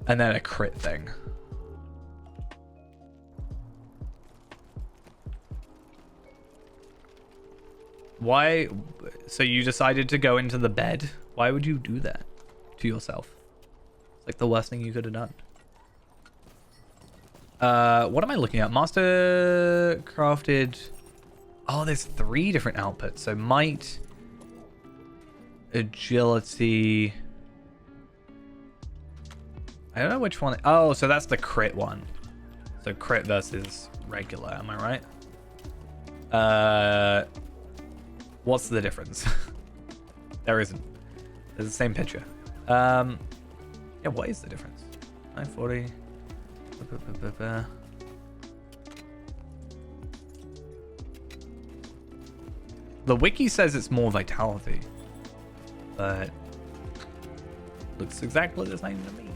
And then a crit thing. Why? So you decided to go into the bed? Why would you do that to yourself? It's like the worst thing you could have done. What am I looking at? Master crafted. Oh, there's 3 different outputs. So might, agility. I don't know which one. Oh, so that's the crit one. So crit versus regular. Am I right? What's the difference? There isn't. There's the same picture. Yeah, what is the difference? 940. The wiki says it's more vitality, but looks exactly the same to me.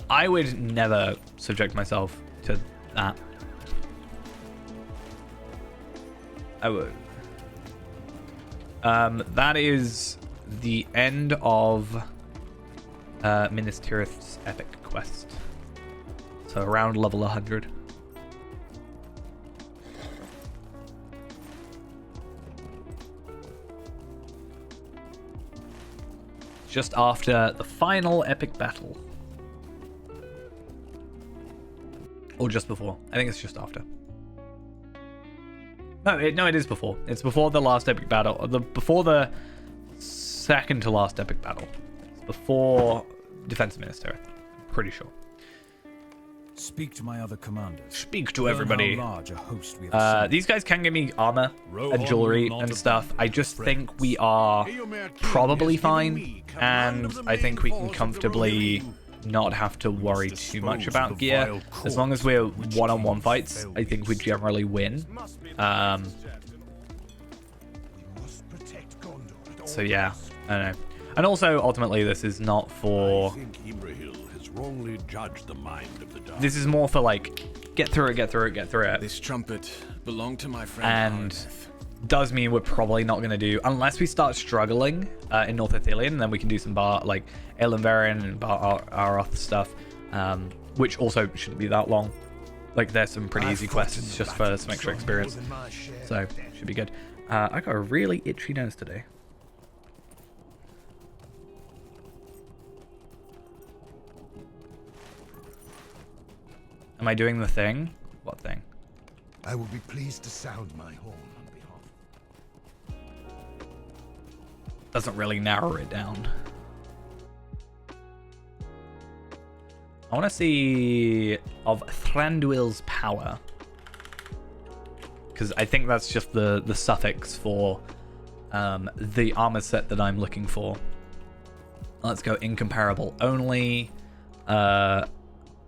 I would never subject myself to that. I would. That is the end of Minas Tirith's epic quest. So around level 100. Just after the final epic battle. Or just before. I think it's just after. No, it is before. It's before the last epic battle. Before the second to last epic battle. It's before Defense Minister. I'm pretty sure. Speak to my other commanders. Speak to everybody. How large a host we have these guys can give me armor and jewelry and stuff. I just think we are probably fine. And I think we can comfortably not have to worry too much about gear. As long as we're one-on-one fights, I think we generally win. So yeah, I don't know. And also, ultimately, this is not for... wrongly judged the mind of the dark. This is more for, like, get through it. This trumpet belonged to my friend. And does mean we're probably not going to do, unless we start struggling in North Ithilien, then we can do some like Elenvarian and Aroth stuff, which also shouldn't be that long. Like, there's some pretty easy quests just for some extra experience. So, should be good. I got a really itchy nose today. Am I doing the thing? What thing? I will be pleased to sound my horn on behalf. Doesn't really narrow it down. I want to see of Thranduil's power. Because I think that's just the suffix for the armor set that I'm looking for. Let's go incomparable only.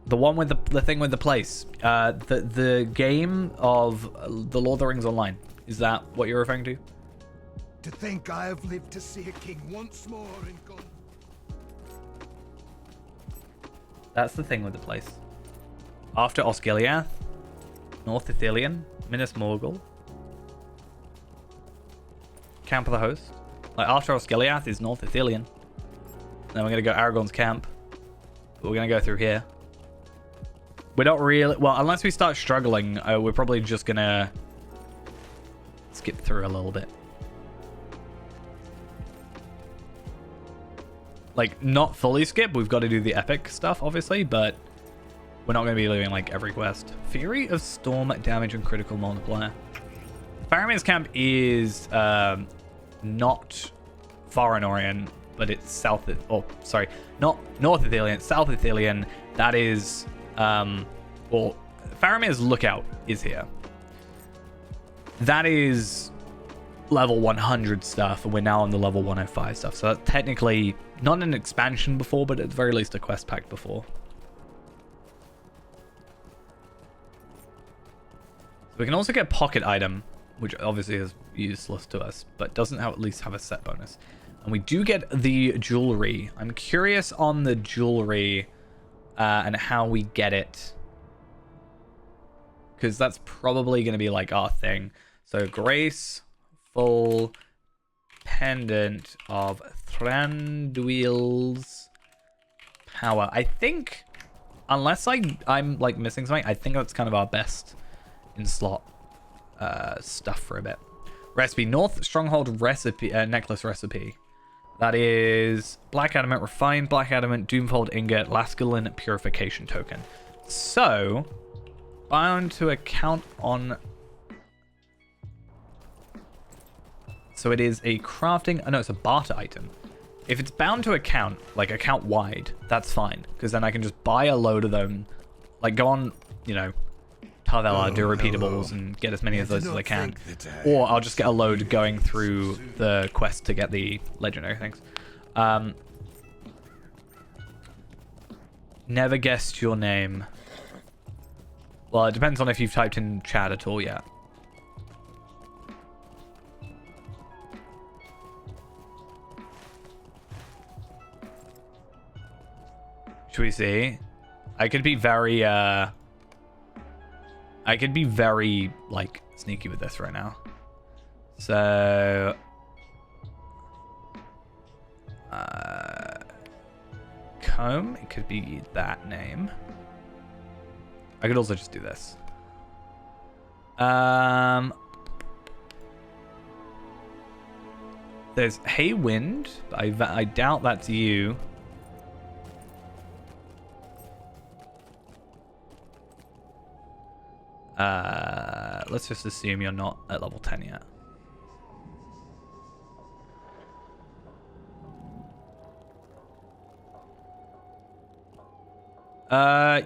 The one with the thing with the place. The game of the Lord of the Rings Online. Is that what you're referring to? To think I have lived to see a king once more in gold. That's the thing with the place. After Osgiliath, North Ithilien, Minas Morgul, Camp of the Host. Like after Osgiliath is North Ithilien. Then we're gonna go Aragorn's camp. We're gonna go through here. We're not really well unless we start struggling. We're probably just gonna skip through a little bit. Like, not fully skip. We've got to do the epic stuff, obviously, but we're not going to be doing, like, every quest. Fury of Storm, damage and critical multiplier. Faramir's camp is not far in Orient, but it's south... Oh, sorry. Not North Ithilien, South Ithilien. That is... well, Faramir's lookout is here. That is level 100 stuff, and we're now on the level 105 stuff. So that's technically... not an expansion before, but at the very least a quest pack before. So we can also get pocket item, which obviously is useless to us, but doesn't at least have a set bonus. And we do get the jewelry. I'm curious on the jewelry and how we get it. Because that's probably going to be like our thing. So Grace, full... pendant of Thranduil's power. I think, unless I'm like missing something, I think that's kind of our best in slot stuff for a bit. Recipe: North Stronghold recipe, necklace recipe. That is black adamant, refined black adamant, doomfold ingot, lascalin purification token. So bound to account on. So it is a crafting... oh, no, it's a barter item. If it's bound to account, like account wide, that's fine. Because then I can just buy a load of them. Like go on, you know, Tarvela, do repeatables, and get as many of those as I can. Or I'll just get a load going through the quest to get the legendary things. Never guessed your name. Well, it depends on if you've typed in chat at all yet. Should we see? I could be very, like, sneaky with this right now. So... Comb? It could be that name. I could also just do this. There's Haywind. I doubt that's you. Let's just assume you're not at level 10 yet.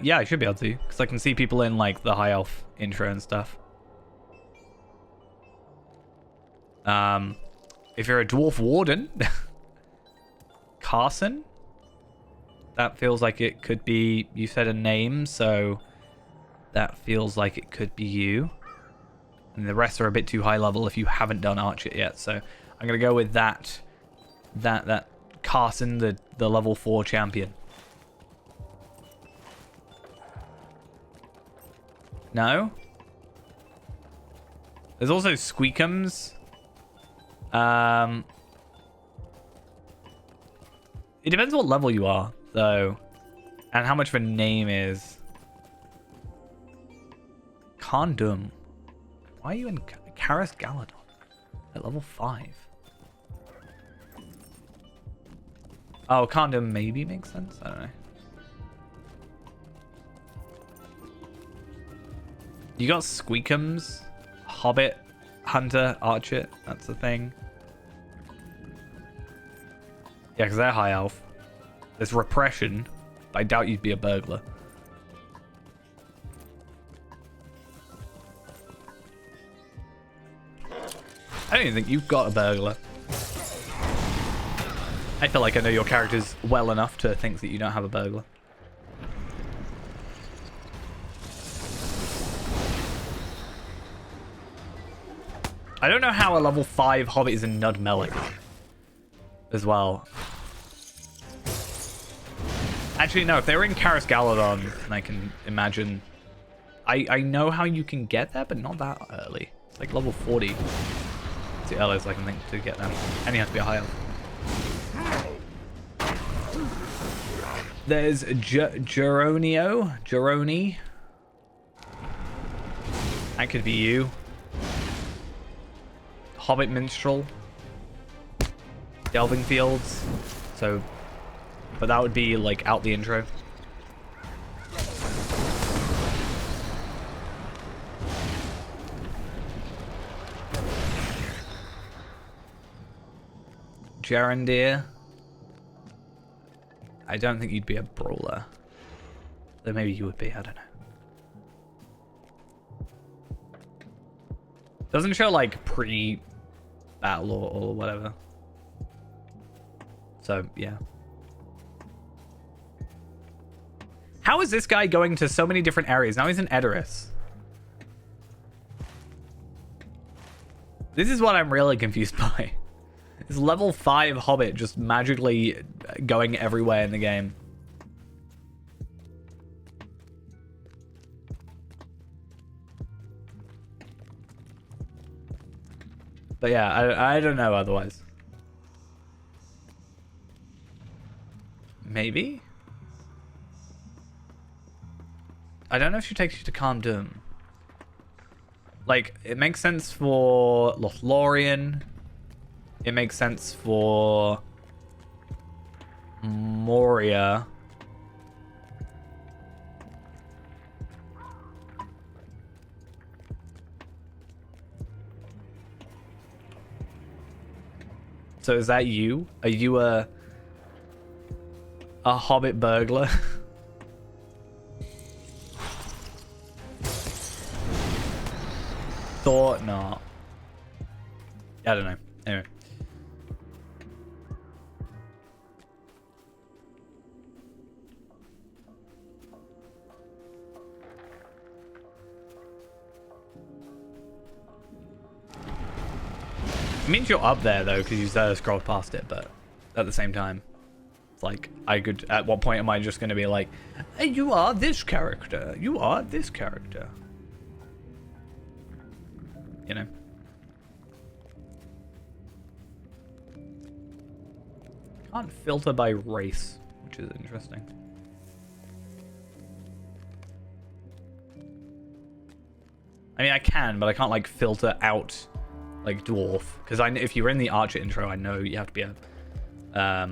Yeah, I should be able to, because I can see people in like the high elf intro and stuff. If you're a dwarf warden, Carson, that feels like it could be. You said a name, so that feels like it could be you. And the rest are a bit too high level if you haven't done Archer yet. So I'm gonna go with that Carson, the level 4 champion. No? There's also Squeakums. It depends what level you are, though. And how much of a name is. Kandum. Why are you in Karis Galadon? At level 5. Oh, condom maybe makes sense. I don't know. You got Squeakums, Hobbit, Hunter, Archer. That's the thing. Yeah, because they're high elf. There's Repression. But I doubt you'd be a burglar. I don't even think you've got a burglar. I feel like I know your characters well enough to think that you don't have a burglar. I don't know how a level 5 Hobbit is in Nudmelic as well. Actually, no, if they were in Karis Galadon, then I can imagine. I know how you can get there, but not that early. It's like level 40. It's the earliest I can think to get them. And you have to be a high elf. There's Jeroni. That could be you. Hobbit Minstrel. Delving Fields. So, but that would be like out the intro. Jarendir. I don't think you'd be a brawler. Though maybe you would be, I don't know. Doesn't show like pre-battle or whatever. So, yeah. How is this guy going to so many different areas? Now he's in Edoras. This is what I'm really confused by. This level 5 Hobbit just magically going everywhere in the game. But yeah, I don't know otherwise. Maybe? I don't know if she takes you to Calm Doom. Like, it makes sense for Lothlorien. It makes sense for Moria. So is that you? Are you a Hobbit burglar? Thought not. I don't know. Anyway. It means you're up there though, because you scrolled past it, but at the same time, it's like, I could, at what point am I just going to be like, hey, you are this character, you are this character. You know? Can't filter by race, which is interesting. I mean, I can, but I can't like filter out like dwarf, because if you're in the Archer intro, I know you have to be a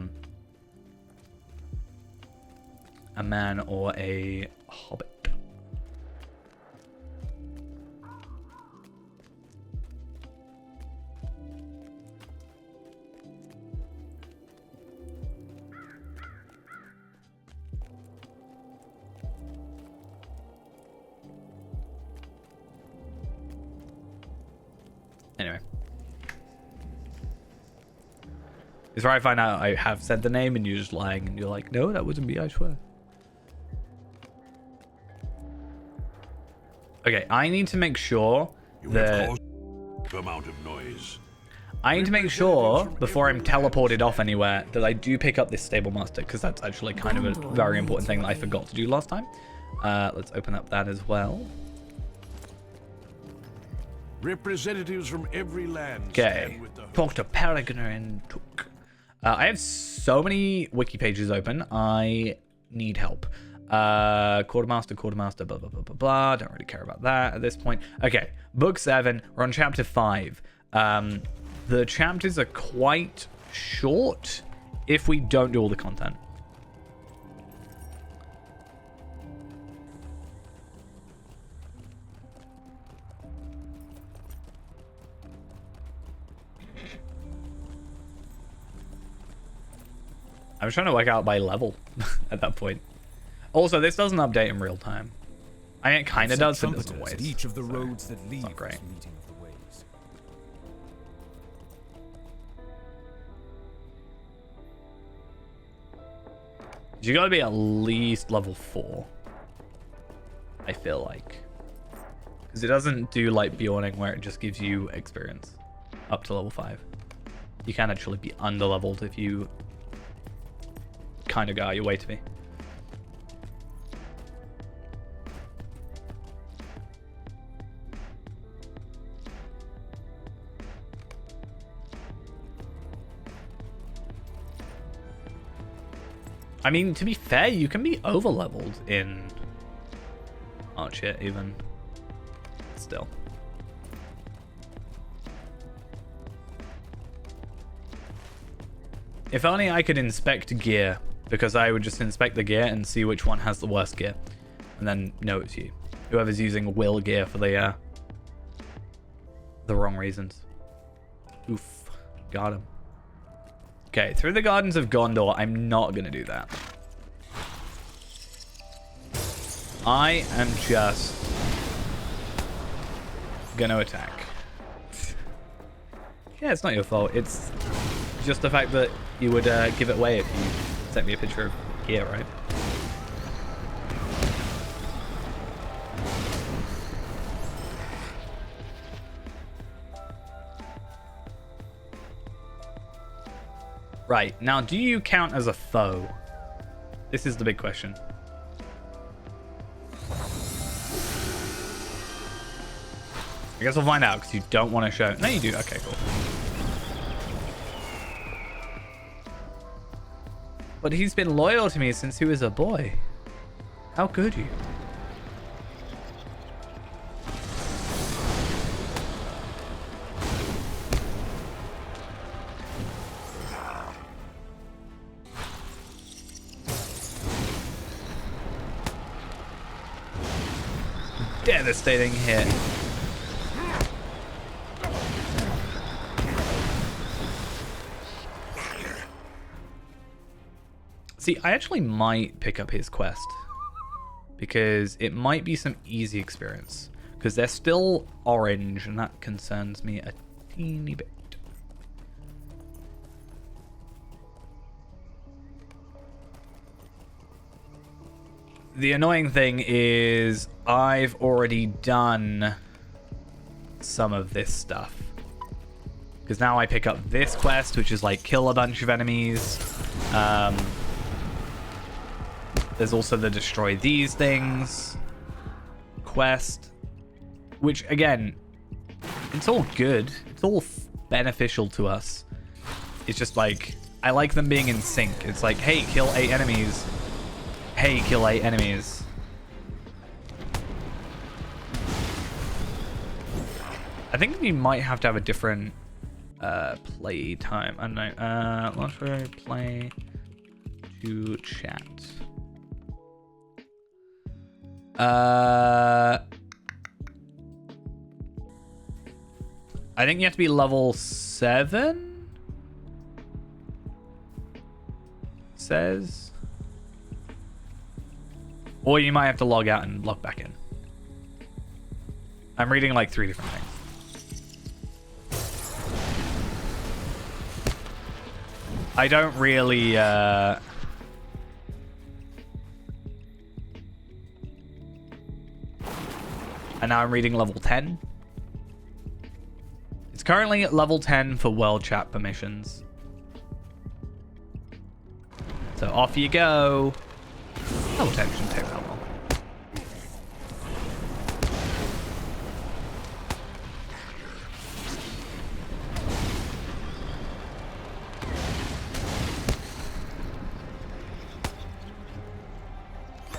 man or a hobbit. Anyway. It's where I find out I have said the name and you're just lying and you're like, no, that wasn't me, I swear. Okay, I need to make sure that... amount of noise. I need to make sure, before I'm teleported off anywhere, that I do pick up this Stable Master, because that's actually kind of a very important thing that I forgot to do last time. Let's open up that as well. Representatives from every land. Okay, talk to Paragoner and Took. I have so many wiki pages open. I need help. Quartermaster, blah, blah, blah, blah, blah. Don't really care about that at this point. Okay, book 7. We're on chapter 5. the chapters are quite short if we don't do all the content. I was trying to work out by level at that point. Also, this doesn't update in real time. I mean, it kind of does, but it doesn't always. At each of the roads that lead not great. to meeting of the ways. You gotta be at least level 4. I feel like. Because it doesn't do like Bjorning where it just gives you experience up to level 5. You can actually be under leveled if you kind of go out your way to be. I mean, to be fair, you can be over-leveled in Archer, even. Still. If only I could inspect gear, because I would just inspect the gear and see which one has the worst gear. And then know it's you. Whoever's using will gear for the wrong reasons. Oof. Got him. Okay, through the Gardens of Gondor, I'm not going to do that. I am just going to attack. Yeah, it's not your fault. It's just the fact that you would give it away if you sent me a picture of gear, right? Right, now do you count as a foe? This is the big question. I guess we'll find out because you don't want to show. No, you do. Okay, cool. But he's been loyal to me since he was a boy. How could you? Devastating hit. See, I actually might pick up his quest because it might be some easy experience because they're still orange and that concerns me a teeny bit. The annoying thing is I've already done some of this stuff. Because now I pick up this quest, which is like kill a bunch of enemies. There's also the destroy these things quest. Which, again, it's all good. It's all beneficial to us. It's just like, I like them being in sync. It's like, hey, kill 8 enemies. Hey, kill 8 enemies. I think you might have to have a different play time. I don't know. Launch play to chat. I think you have to be level 7. Says. Or you might have to log out and log back in. I'm reading like 3 different things. I don't really... And now I'm reading level 10. It's currently at level 10 for world chat permissions. So off you go. Level 10 shouldn't take that long.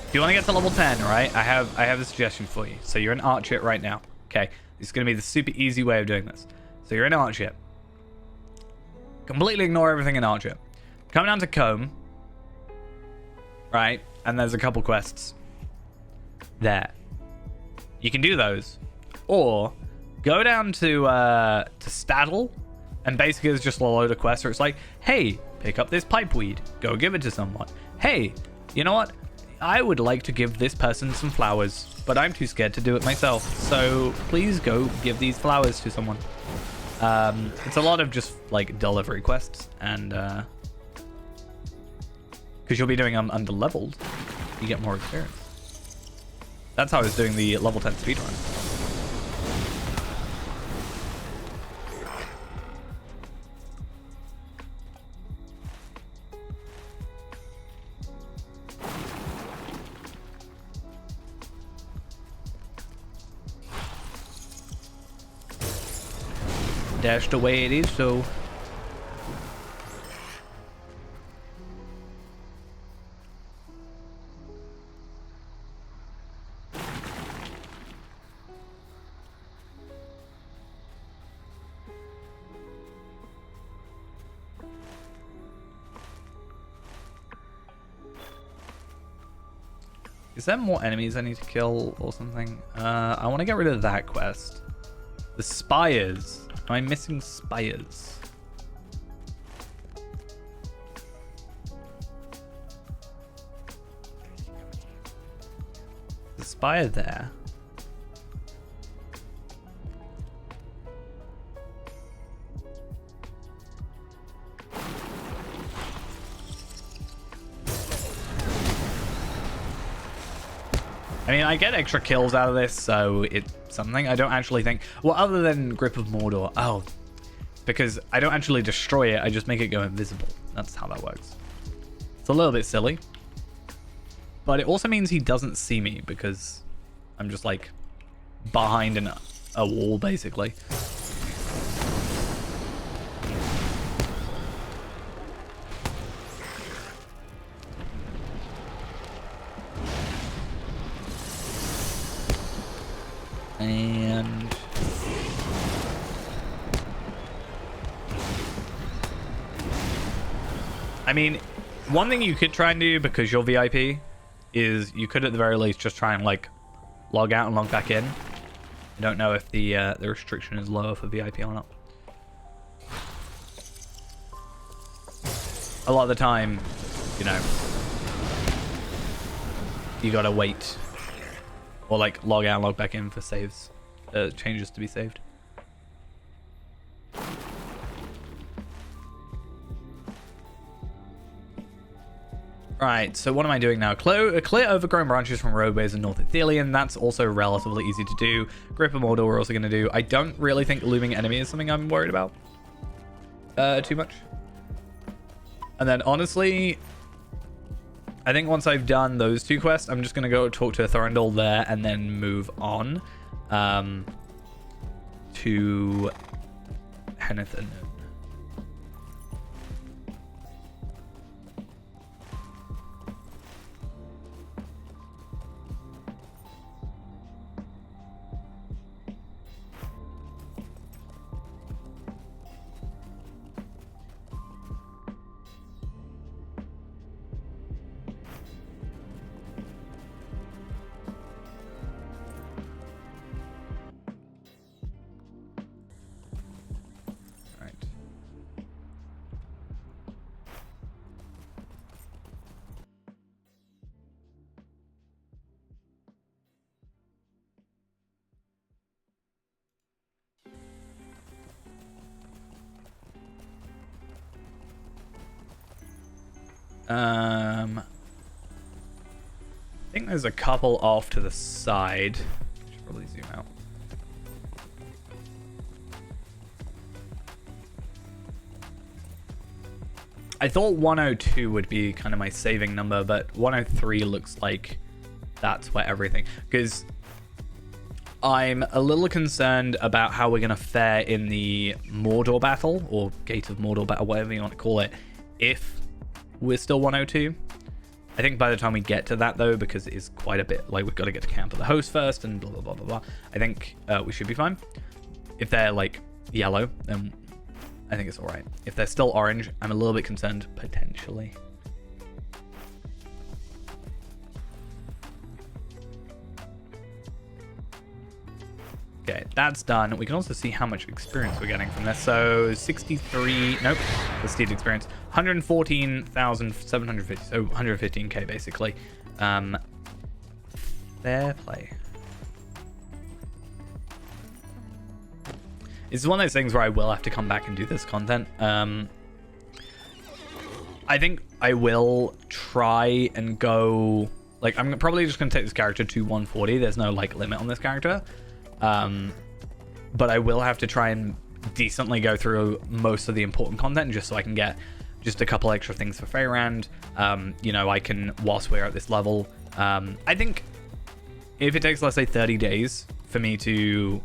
If you want to get to level 10, right? I have a suggestion for you. So you're in Archit right now. Okay. This is going to be the super easy way of doing this. So you're in Archit. completely ignore everything in Archer. Come down to Combe, right? And there's a couple quests there. You can do those, or go down to Staddle, and basically it's just a load of quests where it's like, hey, pick up this pipeweed, go give it to someone. Hey, you know what? I would like to give this person some flowers, but I'm too scared to do it myself. So please go give these flowers to someone. It's a lot of just like delivery quests, and because you'll be doing them under leveled, you get more experience. That's how I was doing the level 10 speedrun. That's the way it is, so is there more enemies I need to kill or something? I want to get rid of that quest. The spires. Am I missing spires? The spire there. I mean, I get extra kills out of this, so it's something. I don't actually think... Well, other than Grip of Mordor. Oh, because I don't actually destroy it. I just make it go invisible. That's how that works. It's a little bit silly. But it also means he doesn't see me because I'm just, like, behind a wall, basically. And I mean, one thing you could try and do, because you're VIP, is you could at the very least just try and like log out and log back in. I don't know if the restriction is lower for VIP or not. A lot of the time, you know, you gotta wait. Or like log out and log back in for saves, changes to be saved. Right, so what am I doing now? Clear overgrown branches from roadways in North Ithilien. That's also relatively easy to do. Grip of Mordor we're also going to do. I don't really think looming enemy is something I'm worried about too much. And then honestly, I think once I've done those two quests, I'm just going to go talk to Thorindel there and then move on to Henithan. I think there's a couple off to the side. Should probably zoom out. I thought 102 would be kind of my saving number, but 103 looks like that's where everything... Because I'm a little concerned about how we're going to fare in the Mordor battle, or Gate of Mordor battle, whatever you want to call it, if we're still 102. I think by the time we get to that, though, because it is quite a bit, like, we've got to get to Camp of the Host first and blah, blah, blah, blah, blah. I think we should be fine. If they're, like, yellow, then I think it's all right. If they're still orange, I'm a little bit concerned, potentially. Okay, that's done. We can also see how much experience we're getting from this. So 63, nope, the steed experience, 114,750, so 115k basically. Fair play. This is one of those things where I will have to come back and do this content. I think I will try and go, like, I'm probably just going to take this character to 140. There's no, like, limit on this character. But I will have to try and decently go through most of the important content just so I can get just a couple extra things for Feyrand. You know, I can, whilst we're at this level, I think if it takes, let's say, 30 days for me to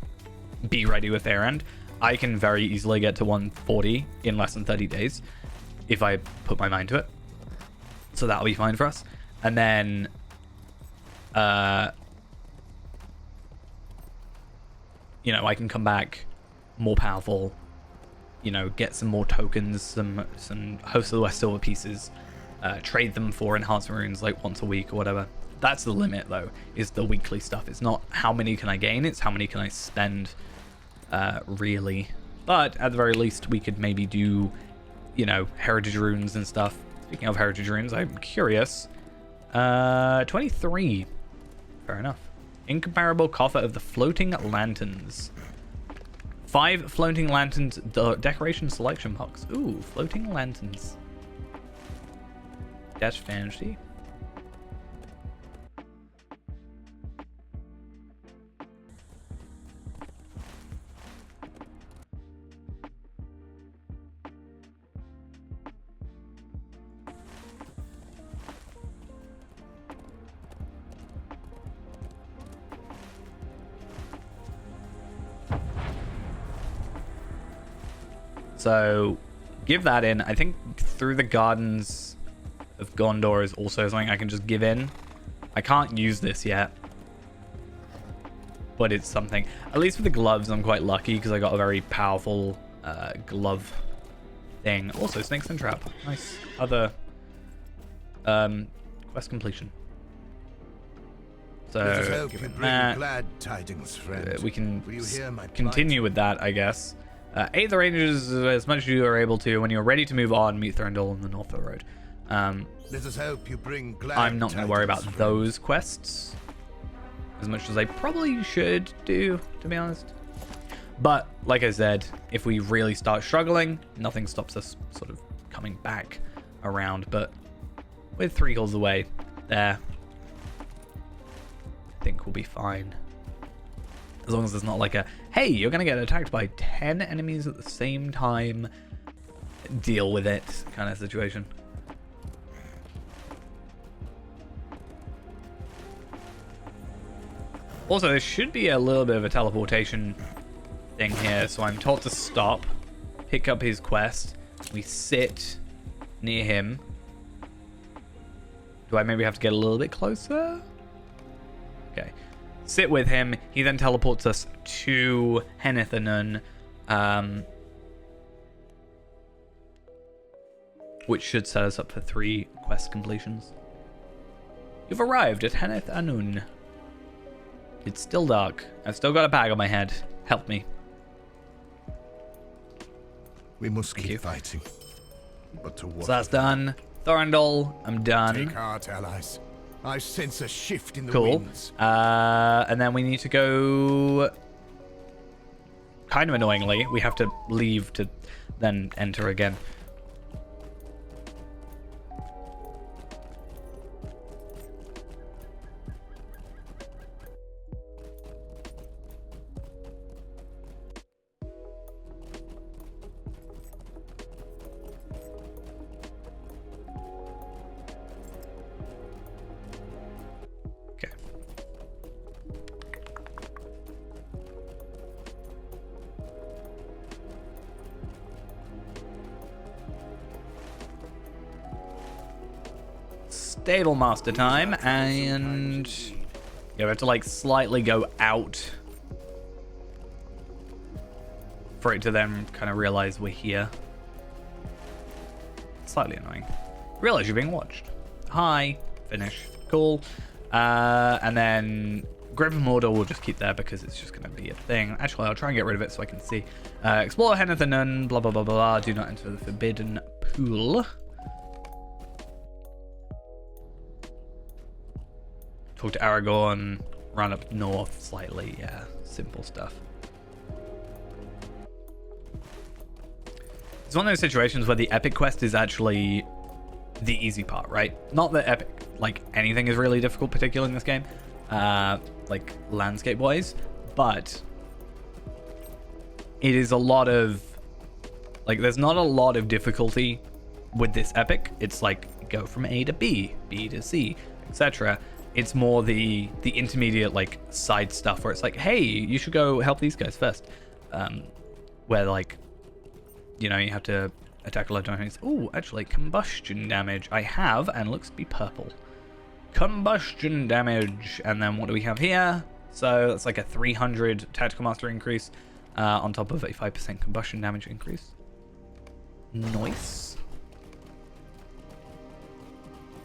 be ready with Feyrand, I can very easily get to 140 in less than 30 days if I put my mind to it. So that'll be fine for us. And then you know, I can come back more powerful, you know, get some more tokens, some Host of the West silver pieces, trade them for enhancement runes like once a week or whatever. That's the limit, though, is the weekly stuff. It's not how many can I gain, it's how many can I spend, really. But at the very least, we could maybe do, you know, heritage runes and stuff. Speaking of heritage runes, I'm curious. 23. Fair enough. Incomparable coffer of the floating lanterns. 5 floating lanterns, decoration selection box. Ooh, floating lanterns. That's fancy. So, give that in. I think through the Gardens of Gondor is also something I can just give in. I can't use this yet, but it's something. At least with the gloves, I'm quite lucky because I got a very powerful glove thing. Also, Snakes and Trap. Nice. Other quest completion. So, given that, glad tidings, friend. we can Will you hear my continue with that, I guess. Aid the Rangers as much as you are able to. When you're ready to move on, meet Thurndal on the Norfolk Road. Let us help you bring glad I'm not going to worry about tidings, those quests as much as I probably should do, to be honest. But, like I said, if we really start struggling, nothing stops us sort of coming back around. But with 3 kills away there, I think we'll be fine. As long as it's not like a, hey, you're going to get attacked by 10 enemies at the same time, deal with it kind of situation. Also, there should be a little bit of a teleportation thing here. So I'm told to stop, pick up his quest. We sit near him. Do I maybe have to get a little bit closer? Okay. Sit with him. He then teleports us to Henethanun, which should set us up for 3 quest completions. You've arrived at Henethanun. It's still dark. I've still got a bag on my head. Help me. We must keep fighting. But to what? So that's done. Thorndal, I'm done. Take heart, allies. I sense a shift in the Cool. winds. And then we need to go... Kind of annoyingly, we have to leave to then enter again. Stable master time, and yeah, we have to like slightly go out for it to then kind of realize we're here. Slightly annoying. Realize you're being watched. Hi. Finish. Cool. And then Grip of Mordor will just keep there because it's just going to be a thing. Actually, I'll try and get rid of it so I can see. Explore Hen of the Nun, blah, blah, blah, blah. Do not enter the Forbidden Pool. Talk to Aragorn. Run up north slightly. Yeah, simple stuff. It's one of those situations where the epic quest is actually the easy part, right? Not that epic, like anything is really difficult, particularly in this game, like landscape wise, but it is a lot of, like, there's not a lot of difficulty with this epic. It's like go from A to B, B to C, etc. It's more the intermediate, like, side stuff where it's like, hey, you should go help these guys first, where, like, you know, you have to attack a lot of enemies. Oh, actually, combustion damage I have, and looks to be purple. Combustion damage. And then what do we have here? So that's like a 300 tactical master increase on top of a 5% combustion damage increase. Nice.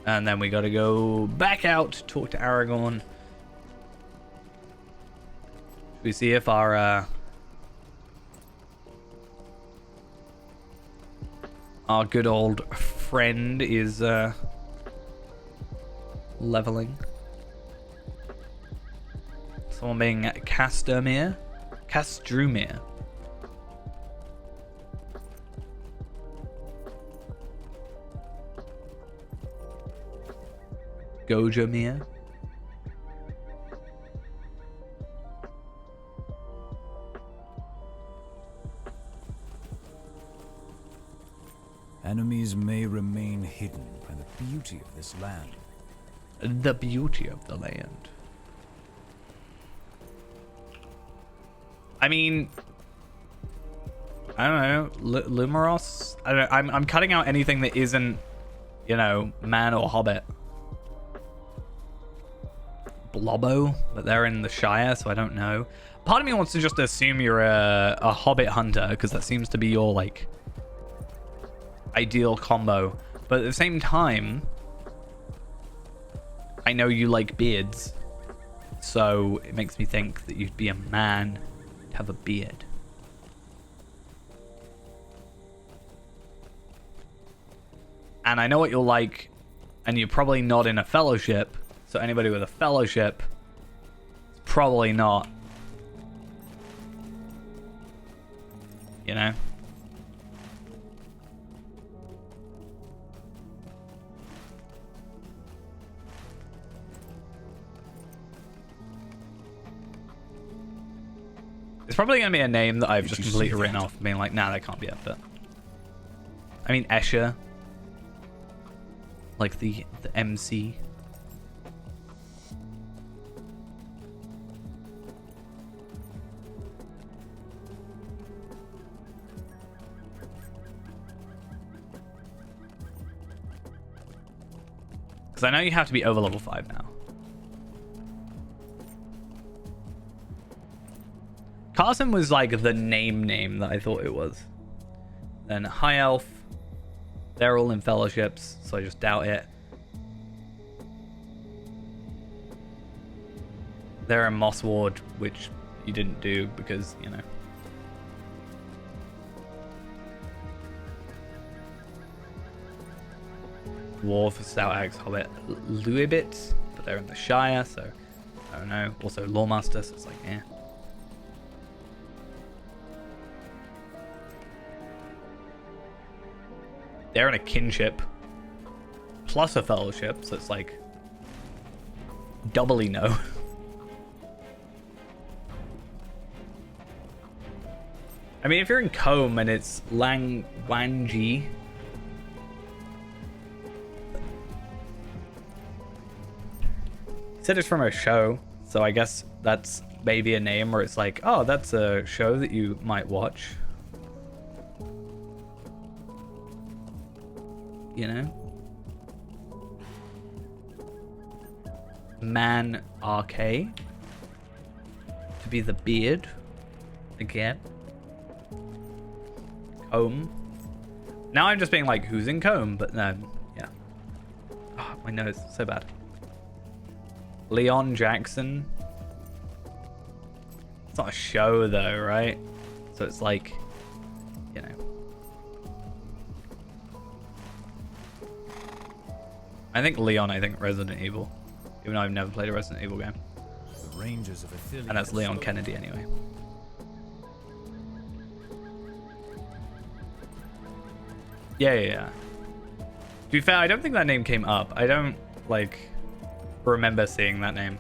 And then we got to go back out, talk to Aragorn. Should we see if our good old friend is leveling. Someone being Castrumir. Gojamir. Enemies may remain hidden by the beauty of this land. The beauty of the land. I mean, I don't know, Lumeros? I don't know, I'm cutting out anything that isn't, you know, man or hobbit. Blobbo, but they're in the Shire, so I don't know. Part of me wants to just assume you're a hobbit hunter, because that seems to be your, like, ideal combo. But at the same time, I know you like beards, so it makes me think that you'd be a man to have a beard. And I know what you're like, and you're probably not in a fellowship, so anybody with a fellowship is probably not, you know? It's probably going to be a name that I've just completely written off, being like, nah, that can't be it, but... I mean, Escher. Like the MC. Because I know you have to be over level 5 now. Carson was like the name that I thought it was. Then High Elf. They're all in fellowships, so I just doubt it. They're a Moss Ward, which you didn't do because, you know. Dwarf, Stout Axe, Hobbit, Luibit, but they're in the Shire, so I don't know. Also Lawmaster, so it's like, eh. They're in a kinship plus a fellowship, so it's like doubly no. I mean, if you're in Combe and it's Wanji, said it's from a show, so I guess that's maybe a name where it's like, oh, that's a show that you might watch. You know? Man RK. To be the beard. Again. Combe. Now I'm just being like, who's in Combe? But no, yeah. Oh, my nose, so bad. Leon Jackson. It's not a show though, right? So it's like, you know. I think Leon, I think Resident Evil. Even though I've never played a Resident Evil game. The Rangers of Athelia. And that's Leon Kennedy anyway. Yeah. To be fair, I don't think that name came up. I don't, like, remember seeing that name.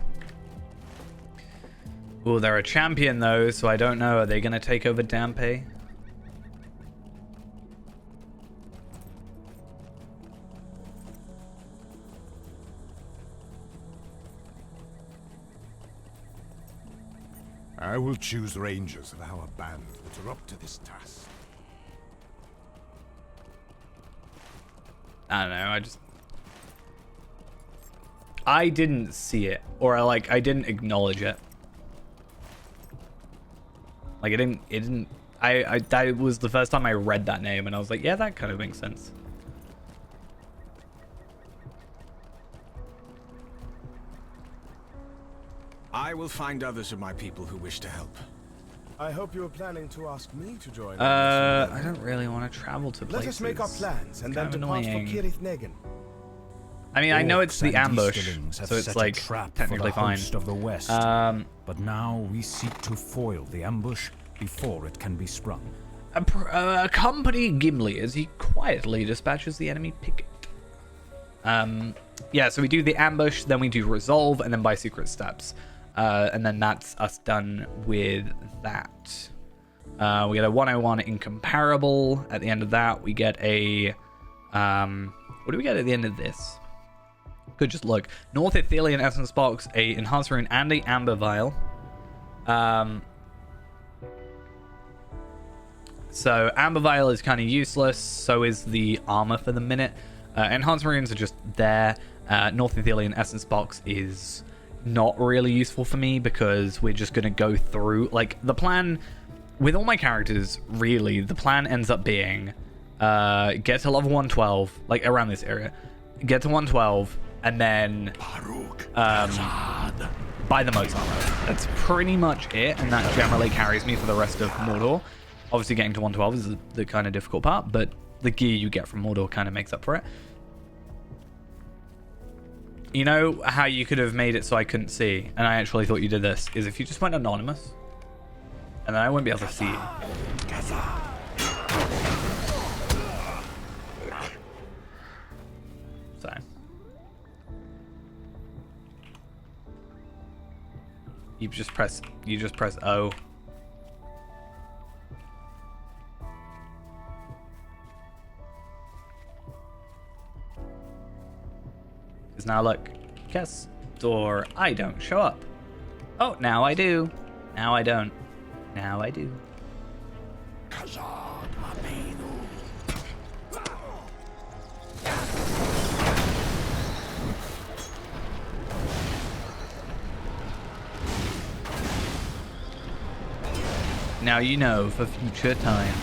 Oh, they're a champion, though, so I don't know. Are they going to take over Dampe? I will choose rangers of our band that are up to this task. I don't know, I didn't see it, or like I didn't acknowledge it. Like that was the first time I read that name and I was like, yeah, that kind of makes sense. I will find others of my people who wish to help. I hope you are planning to ask me to join. I don't really want to travel to places. Let us make our plans and then Kind of depart for annoying. Kirith Negan. I mean, I know it's the Orcs and ambush, Easterlings have so it's set a like trap technically for the fine. host of the West. But now we seek to foil the ambush before it can be sprung. Accompany Gimli as he quietly dispatches the enemy picket. Yeah, so we do the ambush, then we do resolve, and then buy secret steps. And then that's us done with that. We get a 101 incomparable. At the end of that, we get a... what do we get at the end of this? Could just look. North Ithilian Essence Box, a Enhanced Rune, and a Amber Vial. So Amber Vial is kind of useless. So is the armor for the minute. Enhanced Runes are just there. North Ithilian Essence Box is not really useful for me because we're just going to go through... Like, the plan... With all my characters, really, the plan ends up being... get to level 112, like around this area. Get to 112, and then buy the most armor. That's pretty much it, and that generally carries me for the rest of Mordor. Obviously, getting to 112 is the kind of difficult part, but the gear you get from Mordor kind of makes up for it. You know how you could have made it so I couldn't see, and I actually thought you did this, is if you just went anonymous, and then I wouldn't be able to see you. So. You just press O. Because now look, guess or I don't show up. Oh, now I do. Now I don't. Now I do. Now you know for future times.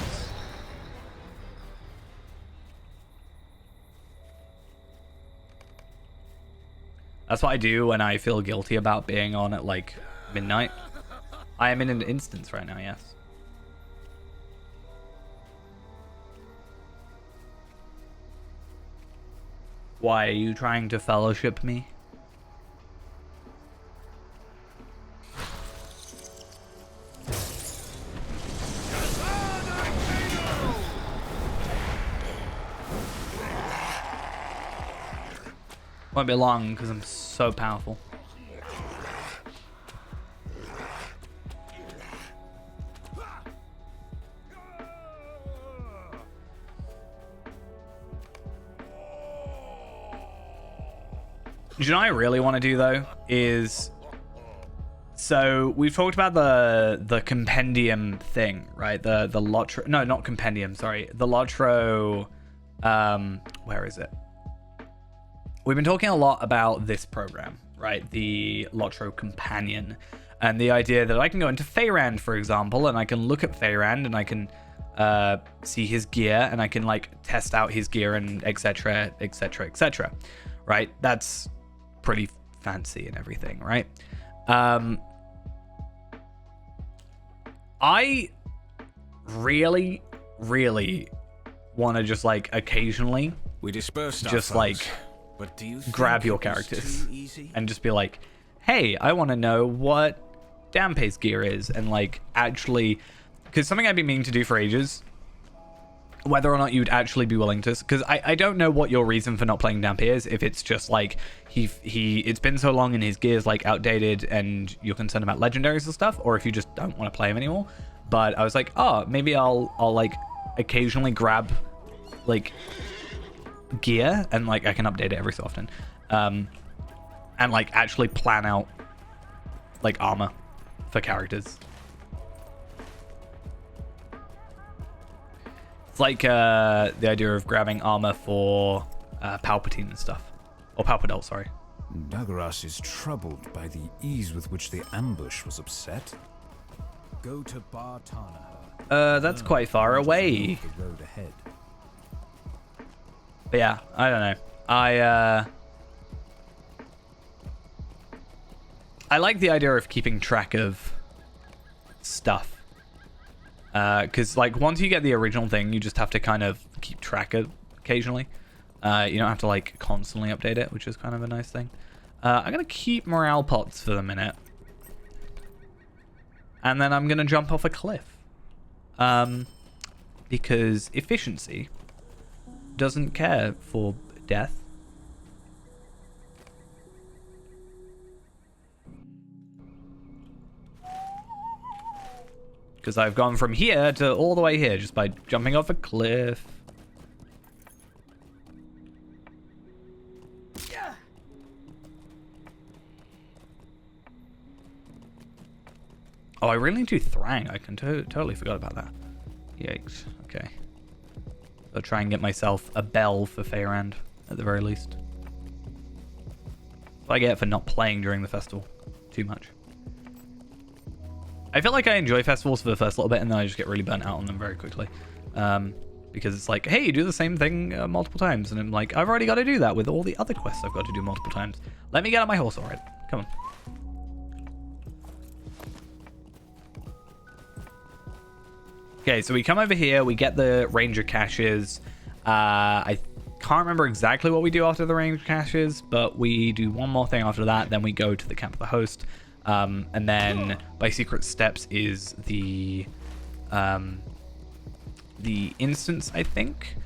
That's what I do when I feel guilty about being on at like midnight. I am in an instance right now, yes. Why are you trying to fellowship me? Won't be long because I'm so powerful. You know what I really want to do though is, so we've talked about the compendium thing, right? The Lotro, no, not compendium, sorry, the Lotro, where is it? We've been talking a lot about this program, right? The Lotro Companion, and the idea that I can go into Faerand, for example, and I can look at Faerand and I can see his gear, and I can like test out his gear and etc, etc, etc. Right? That's pretty fancy and everything, right? I really want to just like occasionally We dispersed our just foes, like but do you grab think your it was characters too easy? and just be like, hey, I want to know what Dampé's gear is, and like actually, because something I've been meaning to do for ages, whether or not you'd actually be willing to, because I don't know what your reason for not playing Dampé is, if it's just like it's been so long and his gear's like outdated and you're concerned about legendaries and stuff, or if you just don't want to play him anymore. But I was like, oh, maybe I'll like occasionally grab like gear and like I can update it every so often, and like actually plan out like armor for characters. It's like the idea of grabbing armor for Palpatine and stuff, or Palpadol, sorry. Daggeras is troubled by the ease with which the ambush was upset. Go to Bar Tanaher. That's quite far away. The road ahead. But yeah, I don't know. I like the idea of keeping track of stuff. Because like once you get the original thing, you just have to kind of keep track of occasionally. You don't have to like constantly update it, which is kind of a nice thing. I'm gonna keep morale pots for the minute, and then I'm gonna jump off a cliff. Because efficiency doesn't care for death. Because I've gone from here to all the way here just by jumping off a cliff. Oh, I really need to Thrang. I can totally forgot about that. Yikes. Okay. I'll try and get myself a bell for Feyrand, at the very least. What I get for not playing during the festival too much. I feel like I enjoy festivals for the first little bit, and then I just get really burnt out on them very quickly. Because it's like, hey, do the same thing multiple times. And I'm like, I've already got to do that with all the other quests I've got to do multiple times. Let me get on my horse already. Come on. Okay, so we come over here, we get the Ranger caches. I can't remember exactly what we do after the Ranger caches, but we do one more thing after that, then we go to the Camp of the Host. And then by secret steps is the instance, I think.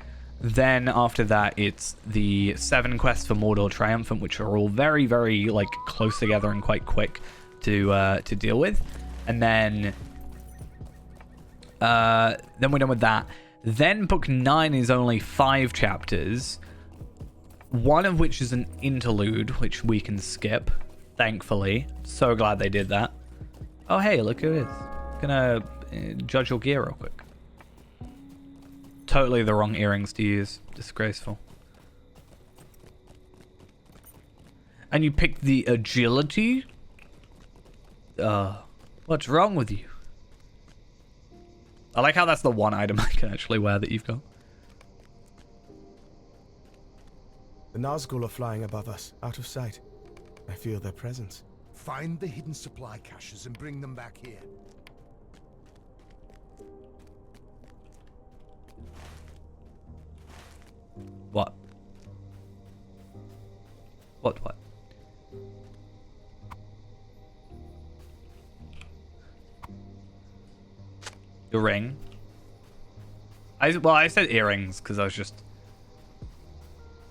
Then after that, it's the 7 quests for Mordor Triumphant, which are all very, very like close together and quite quick to deal with. And then we're done with that. Then book 9 is only 5 chapters, one of which is an interlude, which we can skip, thankfully. So glad they did that. Oh, hey, look who it is. Gonna judge your gear real quick. Totally the wrong earrings to use. Disgraceful. And you picked the agility? What's wrong with you? I like how that's the one item I can actually wear that you've got. The Nazgul are flying above us, out of sight. I feel their presence. Find the hidden supply caches and bring them back here. What? What? Your ring? I said earrings because I was just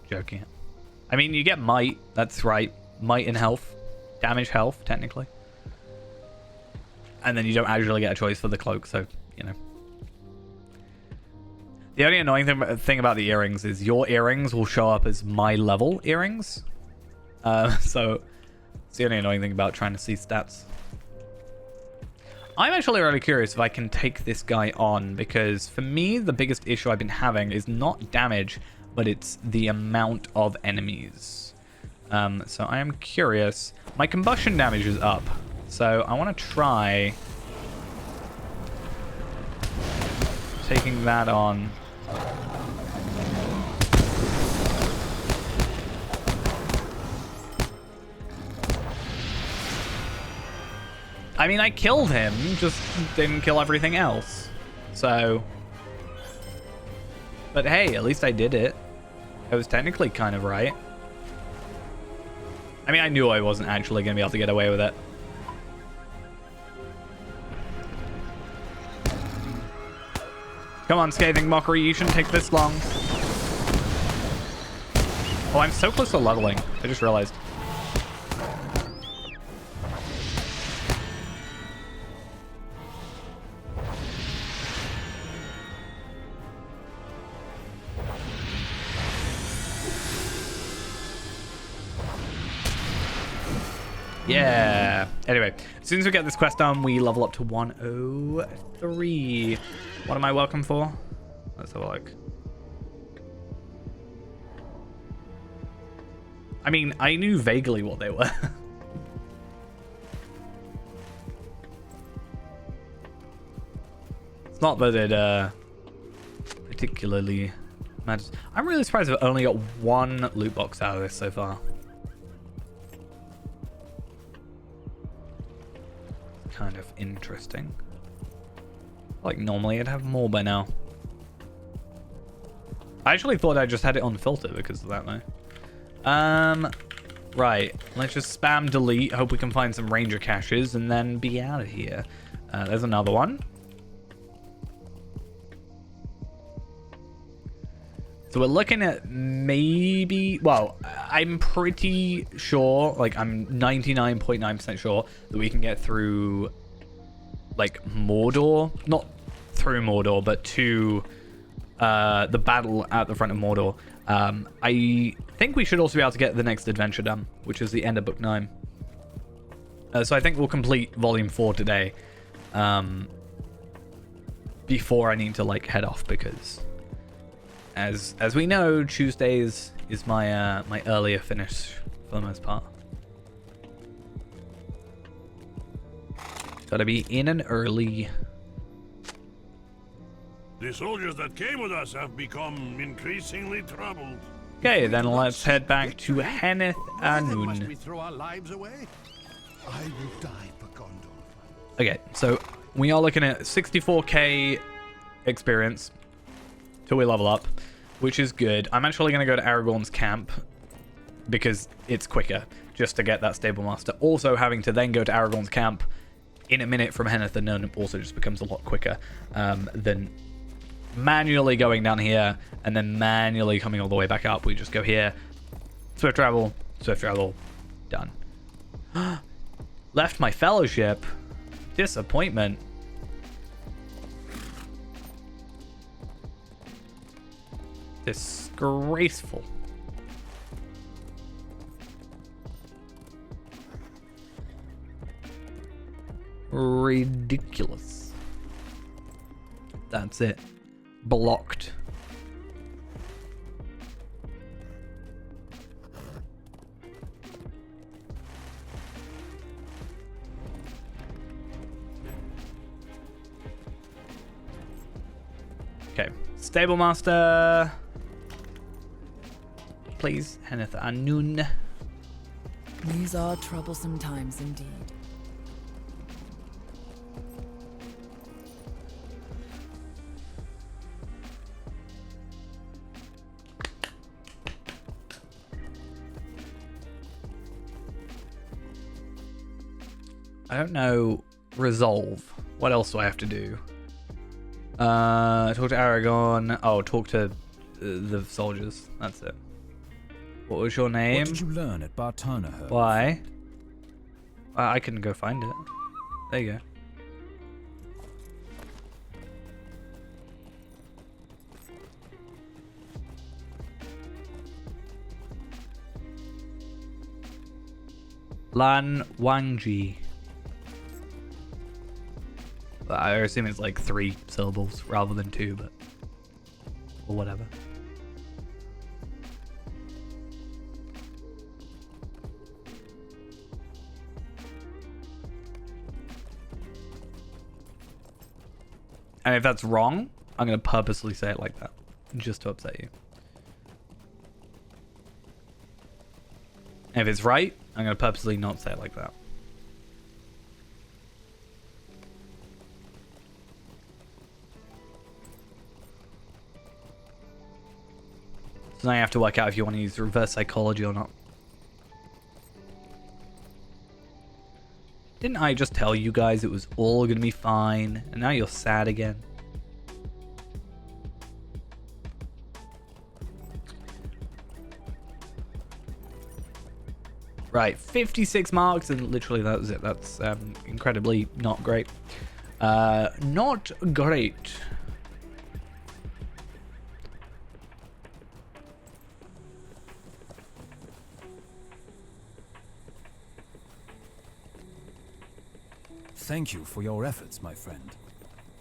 joking. I mean, you get might. That's right. Might and health. Damage health, technically. And then you don't actually get a choice for the cloak, so, you know. The only annoying thing about the earrings is your earrings will show up as my level earrings. So it's the only annoying thing about trying to see stats. I'm actually really curious if I can take this guy on, because for me, the biggest issue I've been having is not damage, but it's the amount of enemies. So I am curious. My combustion damage is up, so I want to try taking that on. I mean, I killed him, just didn't kill everything else. So... But hey, at least I did it. I was technically kind of right. I mean, I knew I wasn't actually going to be able to get away with it. Come on, Scathing Mockery, you shouldn't take this long. Oh, I'm so close to leveling. I just realized. Yeah. Anyway, as soon as we get this quest done, we level up to 103. What am I welcome for? Let's have a look. I mean, I knew vaguely what they were. It's not that it particularly matters. I'm really surprised I've only got one loot box out of this so far. Kind of interesting. Like normally I'd have more by now. I actually thought I just had it on filter because of that though. Right, let's just spam delete, hope we can find some ranger caches and then be out of here. There's another one. So we're looking at maybe, well, I'm pretty sure, like I'm 99.9% sure that we can get through like Mordor, not through Mordor, but to the battle at the front of Mordor. I think we should also be able to get the next adventure done, which is the end of Book 9. So I think we'll complete Volume 4 today before I need to like head off because as we know, Tuesdays is my my earlier finish for the most part. Gotta be in and early. The soldiers that came with us have become increasingly troubled. Okay, then let's head back to Henneth Must we Anun. throw our lives away? I will die for Gondor. Okay, so we are looking at 64k experience till we level up, which is good. I'm actually going to go to Aragorn's camp because it's quicker just to get that stable master. Also, having to then go to Aragorn's camp in a minute from Henneth Anun also just becomes a lot quicker than manually going down here and then manually coming all the way back up. We just go here, swift travel, done. Left my fellowship. Disappointment. Disgraceful. Ridiculous. That's it. Blocked. Okay. Stable master. Please, Henneth Anun. These are troublesome times indeed. I don't know. Resolve. What else do I have to do? Talk to Aragorn. Oh, talk to the soldiers. That's it. What was your name? What did you learn at Bartana? Why? I can go find it. There you go. Lan Wangji. I assume it's like 3 syllables rather than 2, but or whatever. And if that's wrong, I'm going to purposely say it like that, just to upset you. If it's right, I'm going to purposely not say it like that. So now you have to work out if you want to use reverse psychology or not. Didn't I just tell you guys it was all going to be fine, and now you're sad again? Right, 56 marks, and literally that was it. That's incredibly not great. Not great. Thank you for your efforts, my friend.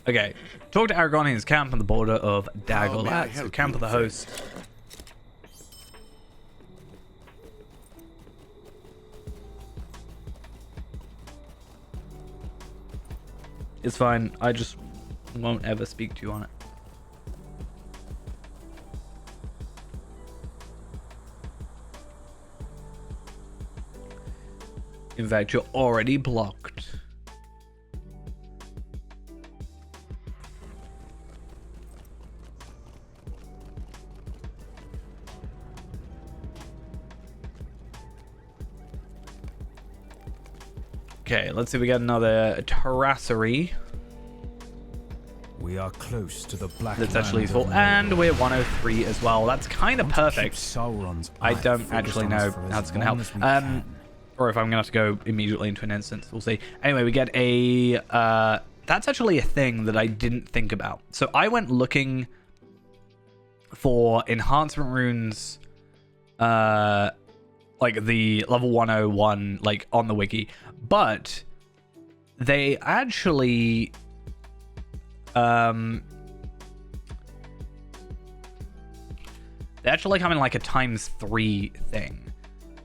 Okay, talk to Aragon in his camp on the border of How may I Dagolat, so help camp you, of the friend? host. It's fine, I just won't ever speak to you on it. In fact, you're already blocked. Okay, let's see if we get another Tracery. We are close to the Black That's actually Land useful. of And Mordor. we're 103 as well. That's kind of Want to keep perfect. Sauron's I eye don't focused actually on know us for how as it's going to long help. as we can. Or if I'm going to have to go immediately into an instance. We'll see. Anyway, we get a... that's actually a thing that I didn't think about. So I went looking for enhancement runes, like the level 101, like on the wiki. But they actually... they actually come in like a ×3 thing,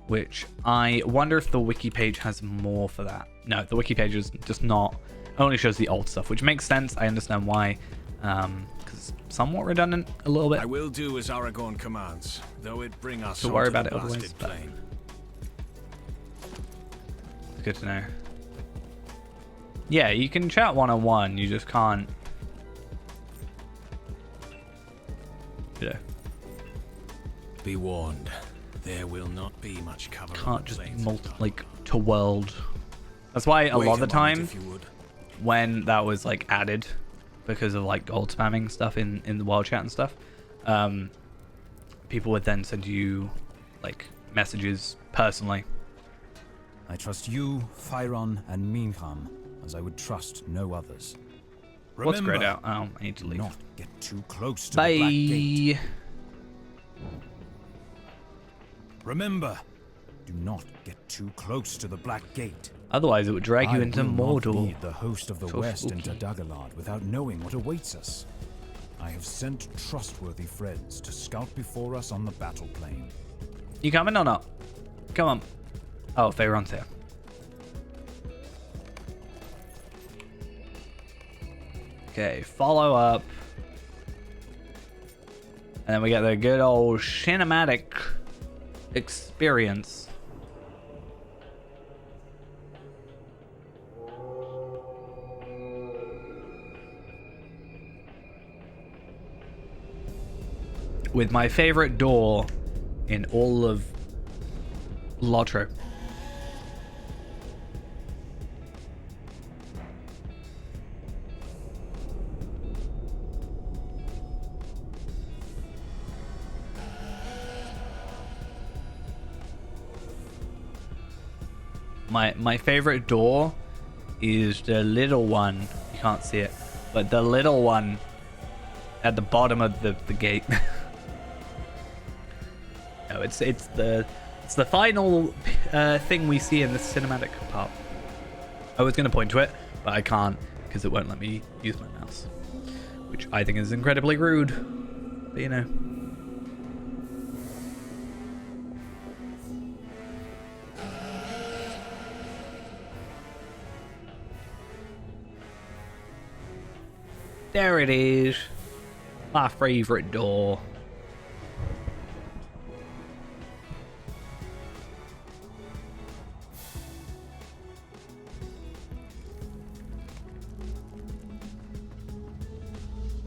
which I wonder if the wiki page has more for that. No, the wiki page is just not, only shows the old stuff, which makes sense. I understand why, because somewhat redundant a little bit. I will do as Aragorn commands, though it bring us Don't worry onto about the it otherwise, blasted but- plain. It's good to know. Yeah, you can chat one-on-one, you just can't, you know, Be warned, there will not be much cover. on can't the just be plains of like to world. That's why a Wait lot of the moment, time if you would. when that was like added because of like gold spamming stuff in the wild chat and stuff, people would then send you like messages personally. I trust you, Fyron, and Mingham, as I would trust no others. What's grayed Remember, out? Oh, I need to do leave. not get too close to the Black Gate. Bye. Remember, do not get too close to the Black Gate. Otherwise, it would drag you I into will not Mordor. lead the host of the So West into spooky. Daggerlad without knowing what awaits us. I have sent trustworthy friends to scout before us on the battle plain. You coming or not? Come on. Oh, Faerun's here. Okay, follow up. And then we get the good old cinematic experience. With my favorite door in all of Lotro. My favorite door is the little one. You can't see it, but the little one at the bottom of the gate. No, it's the final thing we see in the cinematic part. I was gonna point to it, but I can't because it won't let me use my mouse, which I think is incredibly rude. But you know. There it is. My favorite door.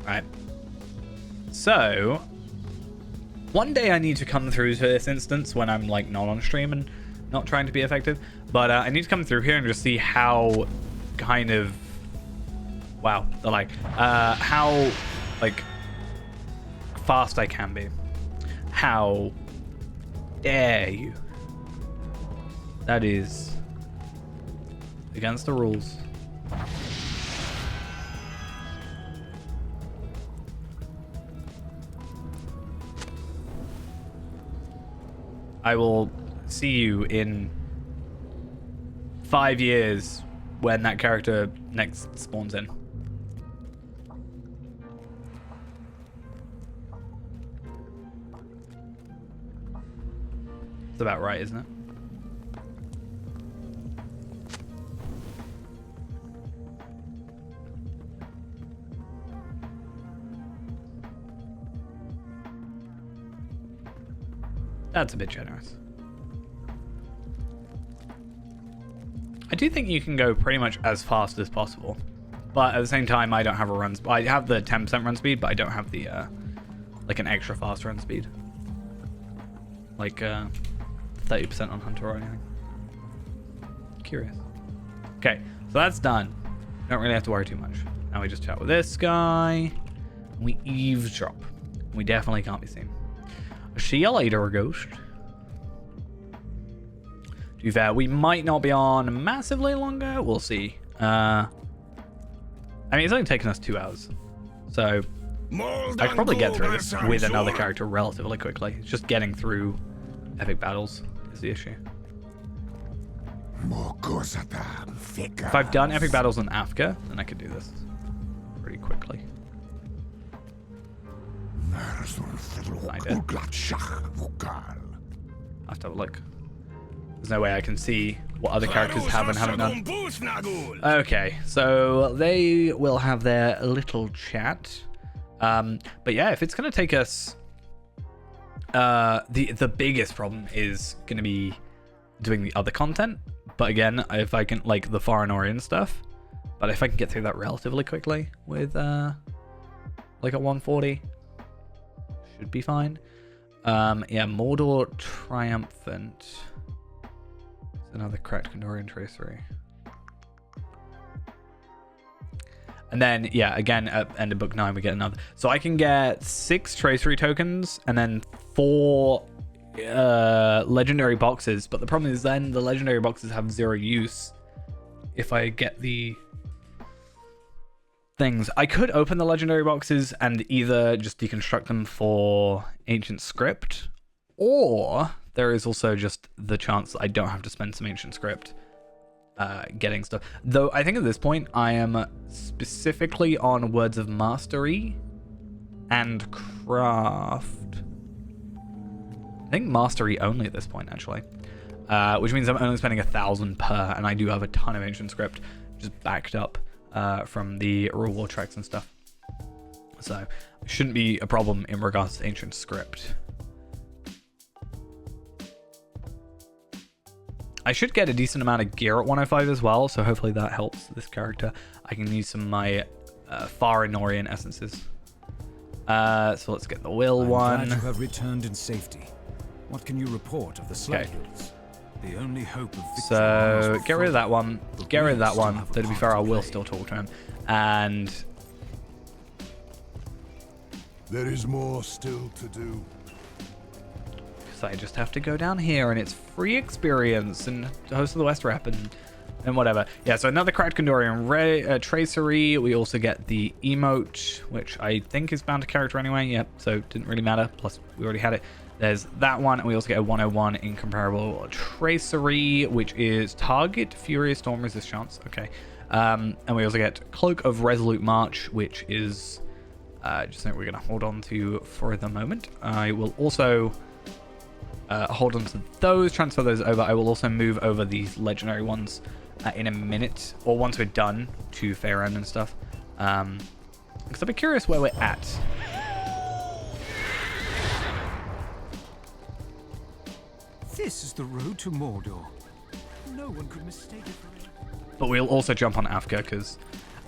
Right. So, one day I need to come through to this instance when I'm like not on stream and not trying to be effective, but I need to come through here and just see how kind of how like fast I can be. How dare you? That is against the rules. I will see you in 5 years when that character next spawns in. It's about right, isn't it? That's a bit generous. I do think you can go pretty much as fast as possible, but at the same time, I don't have a run. I have the 10% run speed, but I don't have the like an extra fast run speed, like 30% on Hunter or anything. Curious. Okay, so that's done. Don't really have to worry too much. Now we just chat with this guy. We eavesdrop. We definitely can't be seen. See you later, Ghost. To be fair, we might not be on massively longer. We'll see. I mean, it's only taken us 2 hours. So I could probably get through this with another character relatively quickly. It's just getting through epic battles is the issue. If I've done epic battles in Africa, then I could do this pretty quickly. Find it. I have to have a look. There's no way I can see what other characters have and haven't done. Okay, so they will have their little chat. But yeah, if it's going to take us... the biggest problem is going to be doing the other content. But again, if I can, like, the Foreign Orient stuff. But if I can get through that relatively quickly with, like, a 140... should be fine. Yeah, Mordor Triumphant. It's another cracked Legendary Tracery. And then, yeah, again, at end of book 9, we get another. So I can get 6 Tracery Tokens and then 4 Legendary Boxes. But the problem is then the Legendary Boxes have 0 use if I get the things. I could open the Legendary Boxes and either just deconstruct them for Ancient Script, or there is also just the chance that I don't have to spend some Ancient Script getting stuff. Though I think at this point I am specifically on Words of Mastery and Craft. I think Mastery only at this point, actually. Which means I'm only spending 1,000 per, and I do have a ton of Ancient Script just backed up from the reward tracks and stuff. So it shouldn't be a problem in regards to Ancient Script. I should get a decent amount of gear at 105 as well, so hopefully that helps this character. I can use some of my Foreign Orient essences. So let's get the Will one. I'm glad you have returned in safety. What can you report of the Sluggards? The only hope of victory. So get rid of that one. Get rid of that one. Though to be fair, I will still talk to him. And there is more still to do. So I just have to go down here, and it's free experience and Host of the West rep and whatever. Yeah, so another cracked Kandorian Tracery. We also get the emote, which I think is bound to character anyway. Yep, so it didn't really matter. Plus, we already had it. There's that one, and we also get a 101 incomparable Tracery, which is target Furious Storm resist chance. Okay. And we also get Cloak of Resolute March, which is just something we're going to hold on to for the moment. I will also hold on to those, transfer those over. I will also move over these legendary ones in a minute, or once we're done, to Faerun and stuff. Because I'll be curious where we're at This is the road to Mordor. No one could mistake it for it. But we'll also jump on Afka because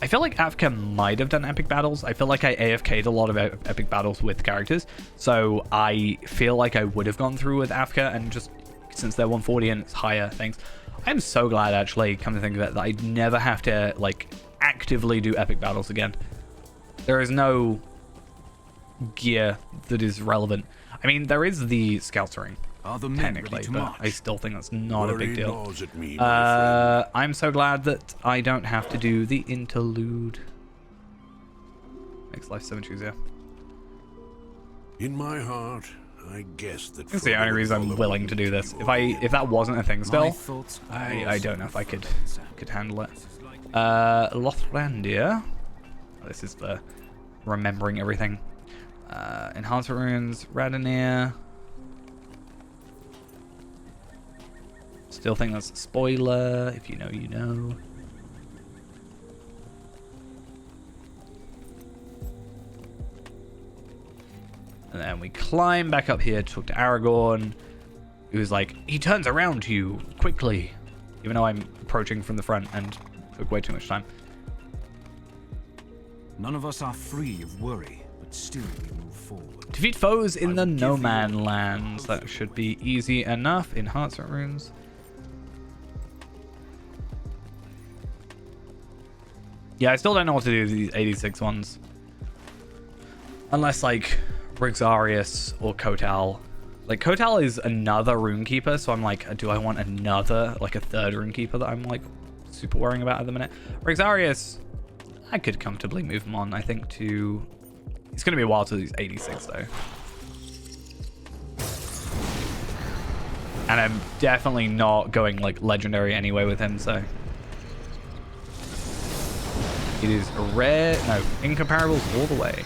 I feel like Afka might have done epic battles. I feel like I AFK'd a lot of epic battles with characters. So I feel like I would have gone through with Afka, and just since they're 140 and it's higher things. I'm so glad, actually, come to think of it, that I never have to, like, actively do epic battles again. There is no gear that is relevant. I mean, there is the Scouts ring, technically, but I still think that's not a big deal. I'm so glad that I don't have to do the interlude. Makes life so much easier. In my heart, I guess that. That's the only reason I'm willing to do this. If that wasn't a thing still, I don't know if I could handle it. Lothlandia. This is the remembering everything. Enhancement runes, Radonir. Still think that's a spoiler. If you know, you know. And then we climb back up here to talk to Aragorn, who's like, he turns around to you quickly, even though I'm approaching from the front and took way too much time. None of us are free of worry, but still we move forward. Defeat foes in the No Man Lands. That should be easy enough. Enhancement runes. Yeah, I still don't know what to do with these 86 ones. Unless, like, Rixarius or Kotal. Like, Kotal is another runekeeper, so I'm like, do I want another, like, a third runekeeper that I'm, like, super worrying about at the minute? Rixarius, I could comfortably move him on, I think, to... It's going to be a while till he's 86, though. And I'm definitely not going, like, legendary anyway with him, so... It is rare... No, incomparables all the way.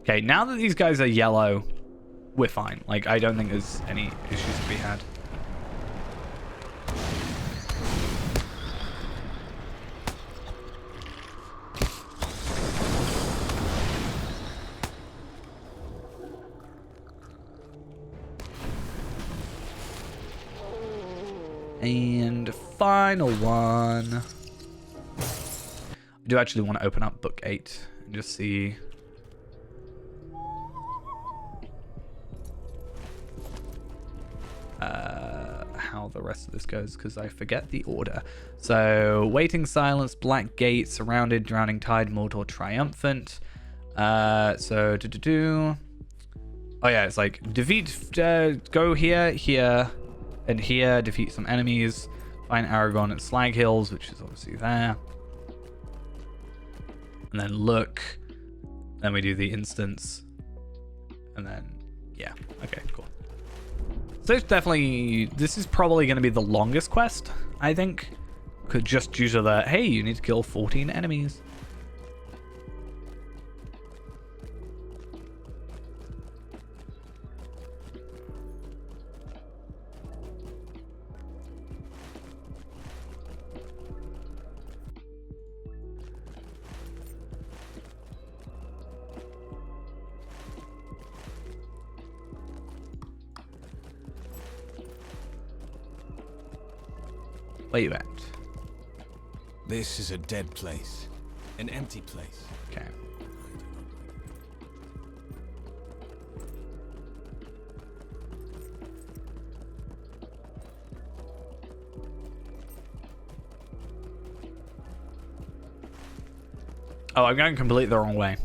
Okay, now that these guys are yellow, we're fine. Like, I don't think there's any issues to be had. And final one. I do actually want to open up book 8 and just see... how the rest of this goes, because I forget the order. So, Waiting Silence, Black Gate, Surrounded, Drowning Tide, Mordor Triumphant. Oh yeah, it's like, defeat, go here, here, and here, defeat some enemies, find Aragorn at Slag Hills, which is obviously there. And then look, then we do the instance, and then, yeah, okay, cool. So it's definitely, this is probably going to be the longest quest, I think. Just due to the, hey, you need to kill 14 enemies. Where you at? This is a dead place. An empty place. Okay. Oh, I'm going completely the wrong way.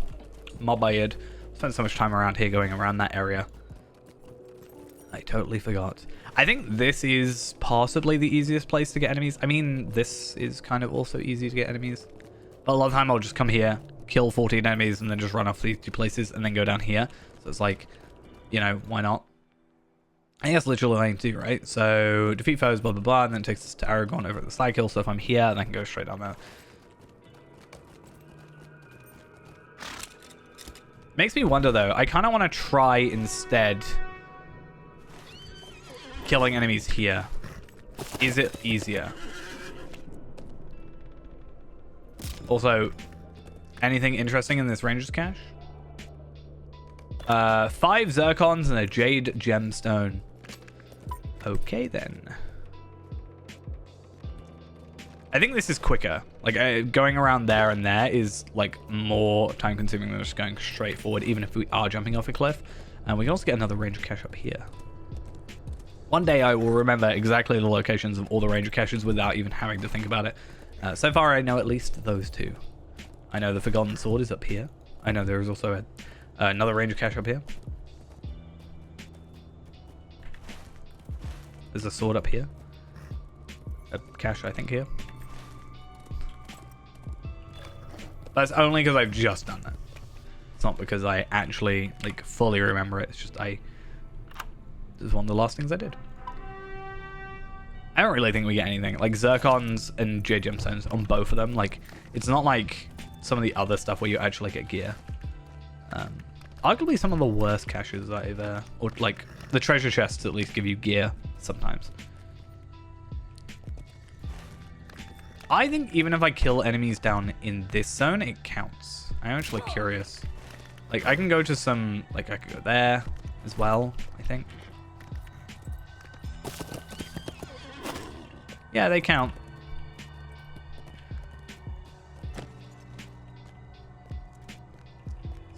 My bad. Spent so much time around here going around that area. I totally forgot. I think this is possibly the easiest place to get enemies. I mean, this is kind of also easy to get enemies. But a lot of the time I'll just come here, kill 14 enemies, and then just run off these two places, and then go down here. So it's like, you know, why not? I think that's literally lane 2, right? So, defeat foes, blah, blah, blah, and then it takes us to Aragorn over at the Slag Hill. So if I'm here, then I can go straight down there. Makes me wonder, though. I kind of want to try instead... killing enemies here. Is it easier? Also, anything interesting in this ranger's cache? 5 zircons and a jade gemstone. Okay, then. I think this is quicker. Like, going around there and there is, like, more time-consuming than just going straight forward, even if we are jumping off a cliff. And we can also get another ranger cache up here. One day I will remember exactly the locations of all the ranger caches without even having to think about it. So far, I know at least those 2. I know the Forgotten Sword is up here. I know there is also another ranger cache up here. There's a sword up here. A cache, I think, here. That's only because I've just done that. It's not because I actually, like, fully remember it. It's just this is one of the last things I did. I don't really think we get anything. Like, zircons and jade gemstones on both of them. Like, it's not like some of the other stuff where you actually get gear. Arguably some of the worst caches I've... or, like, the treasure chests at least give you gear sometimes. I think even if I kill enemies down in this zone, it counts. I'm actually curious. Like, I can go to some... Like, I could go there as well, I think. Yeah, they count.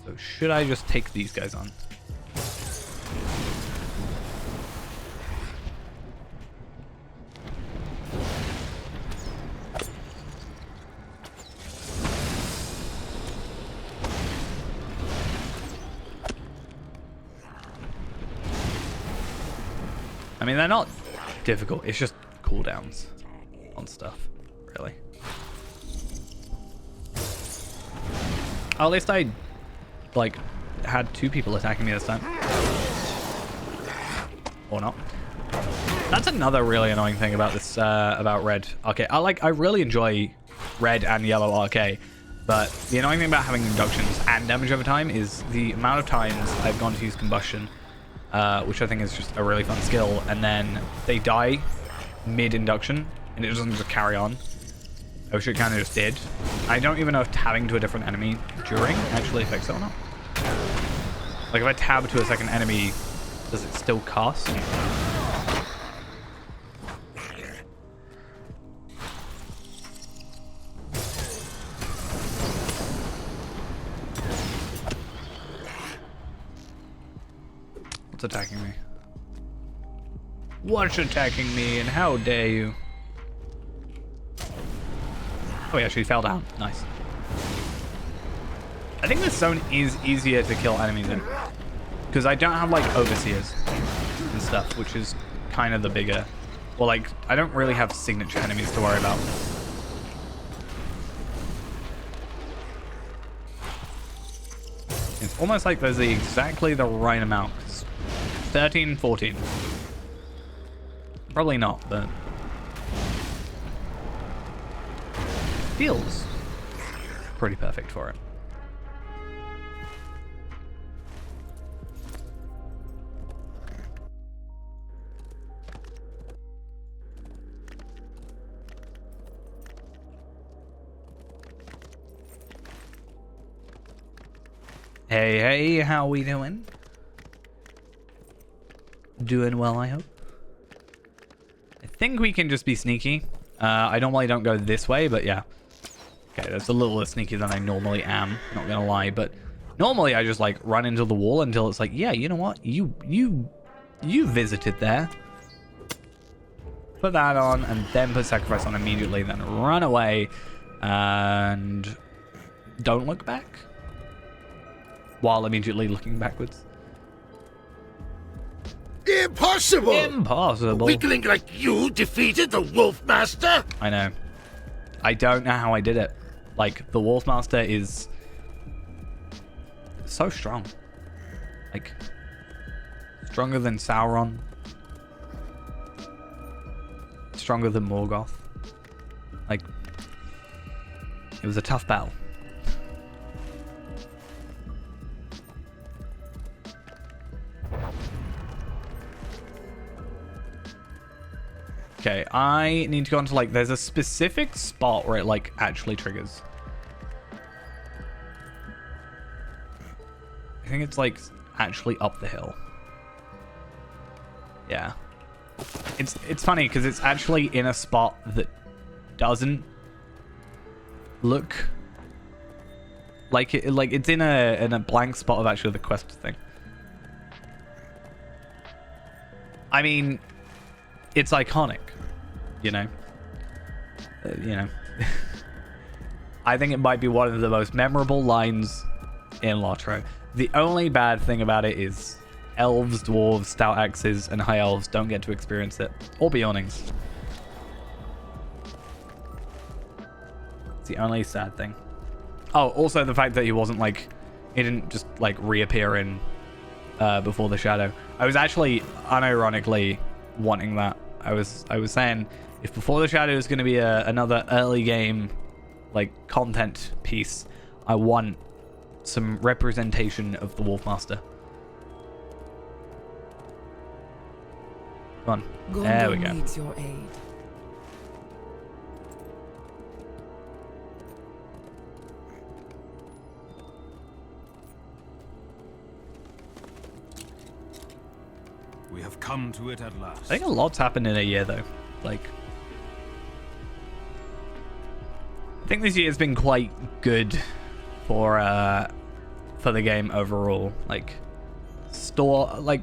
So should I just take these guys on? I mean, they're not difficult. It's just cooldowns on stuff, really. Oh, at least I, like, had 2 people attacking me this time. Or not. That's another really annoying thing about this, about Red RK. I really enjoy Red and Yellow RK, but the annoying thing about having inductions and damage over time is the amount of times I've gone to use combustion, which I think is just a really fun skill, and then they die mid-induction, and it doesn't just carry on. I wish it kind of just did. I don't even know if tabbing to a different enemy during actually affects it or not. Like, if I tab to a second enemy, does it still cast? What's attacking me? What's attacking me, and how dare you? Oh, yeah, she fell down. Nice. I think this zone is easier to kill enemies in, because I don't have, like, overseers and stuff, which is kind of the bigger... Well, like, I don't really have signature enemies to worry about. It's almost like there's exactly the right amount. 13, 14. Probably not, but... feels pretty perfect for it. Hey, hey, how we doing? Doing well, I hope. I think we can just be sneaky. I normally don't go this way, but yeah. Okay, that's a little less sneaky than I normally am, not gonna lie, but normally I just, like, run into the wall until it's like, yeah, you know what? You visited there. Put that on, and then put sacrifice on immediately, then run away, and don't look back, while immediately looking backwards. Impossible! Impossible. A weakling like you defeated the Wolf Master? I know. I don't know how I did it. Like, the Wolf Master is so strong. Like, stronger than Sauron. Stronger than Morgoth. Like, it was a tough battle. Okay, I need to go onto, like, there's a specific spot where it, like, actually triggers. I think it's like actually up the hill. Yeah. It's funny because it's actually in a spot that doesn't look like it. Like it's in a blank spot of actually the quest thing. I mean, it's iconic, you know. I think it might be one of the most memorable lines in Lotro. The only bad thing about it is elves, dwarves, stout axes, and high elves don't get to experience it. Or Beyondings. It's the only sad thing. Oh, also the fact that he wasn't like... He didn't just like reappear in Before the Shadow. I was actually unironically wanting that. I was saying if Before the Shadow is going to be another early game like content piece, I want some representation of the Wolfmaster. Come on. There we go. Needs your aid. We have come to it at last. I think a lot's happened in a year though. Like, I think this year has been quite good for the game overall. Like, store, like,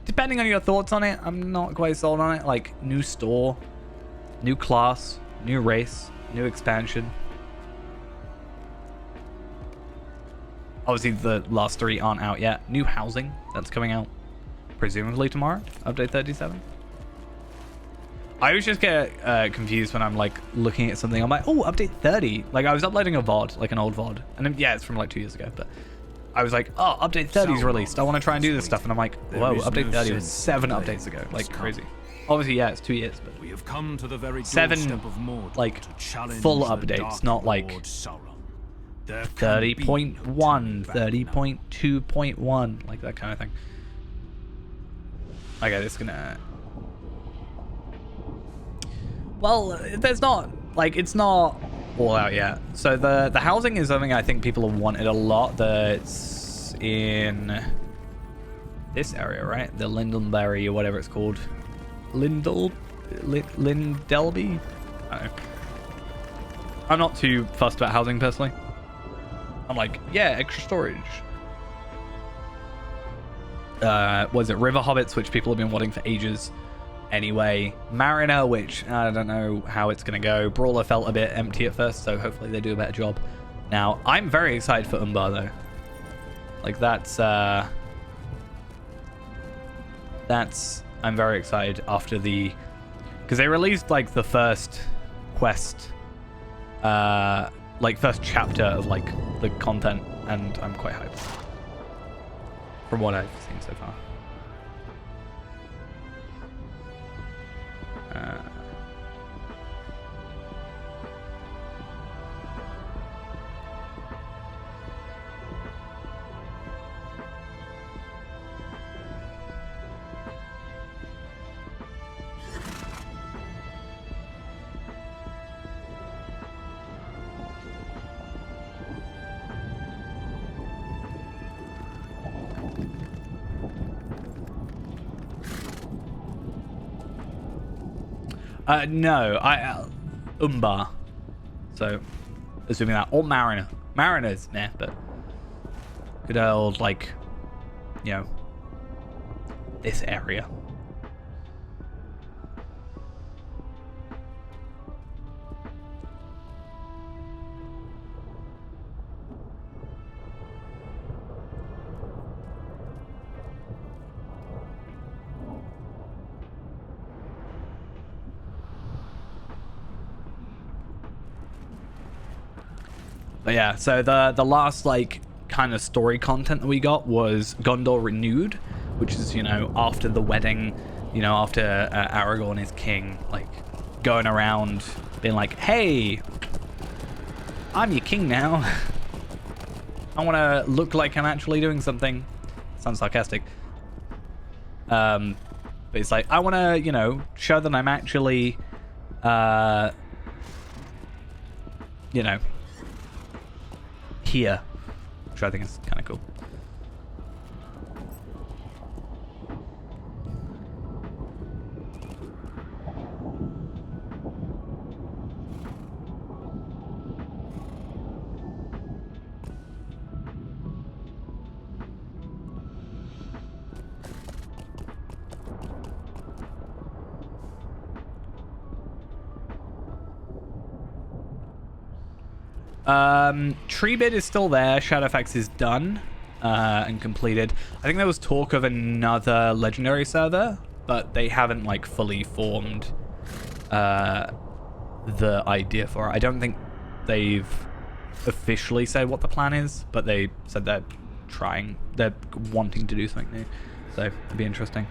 depending on your thoughts on it, I'm not quite sold on it. Like, new store, new class, new race, new expansion. Obviously, the last 3 aren't out yet. New housing, that's coming out presumably tomorrow. Update 37. I always just get confused when I'm like looking at something. I'm like, oh, update 30. Like I was uploading a VOD, like an old VOD. And then, yeah, it's from like 2 years ago. But I was like, oh, update 30 is released. I want to try and do this stuff. And I'm like, whoa, update 30 was 7 updates ago. Like crazy. Obviously, yeah, it's 2 years. But we have come to the very 7 of Mordor like to challenge full the updates, Dark not like Lord Sauron. There can 30.1, be no 30.2.1, like that kind of thing. Okay, this is gonna... Well, there's not, like, it's not all out yet. So the housing is something I think people have wanted a lot. That's in this area, right? The Lindenberry or whatever it's called. Lindelby? I don't know. I'm not too fussed about housing personally. I'm like, yeah, extra storage. Was it River Hobbits, which people have been wanting for ages anyway. Mariner, which I don't know how it's going to go. Brawler felt a bit empty at first, so hopefully they do a better job. Now, I'm very excited for Umbar, though. Like, I'm very excited after the... Because they released, like, the first quest, like, first chapter of, like, the content, and I'm quite hyped. From what I've seen so far. No, Umbar. So, assuming that, or Mariner. Mariner's meh, but good old, like, you know, this area. But yeah, so the last like kind of story content that we got was Gondor Renewed, which is, you know, after the wedding, you know, after Aragorn is king, like going around being like, hey, I'm your king now. I want to look like I'm actually doing something. Sounds sarcastic. But it's like, I want to, you know, show that I'm actually, you know, here, which I think is kind of cool. Tree Bid is still there. Shadowfax is done and completed. I think there was talk of another legendary server, but they haven't like fully formed the idea for it. I don't think they've officially said what the plan is, but they said they're wanting to do something new, so it'd be interesting.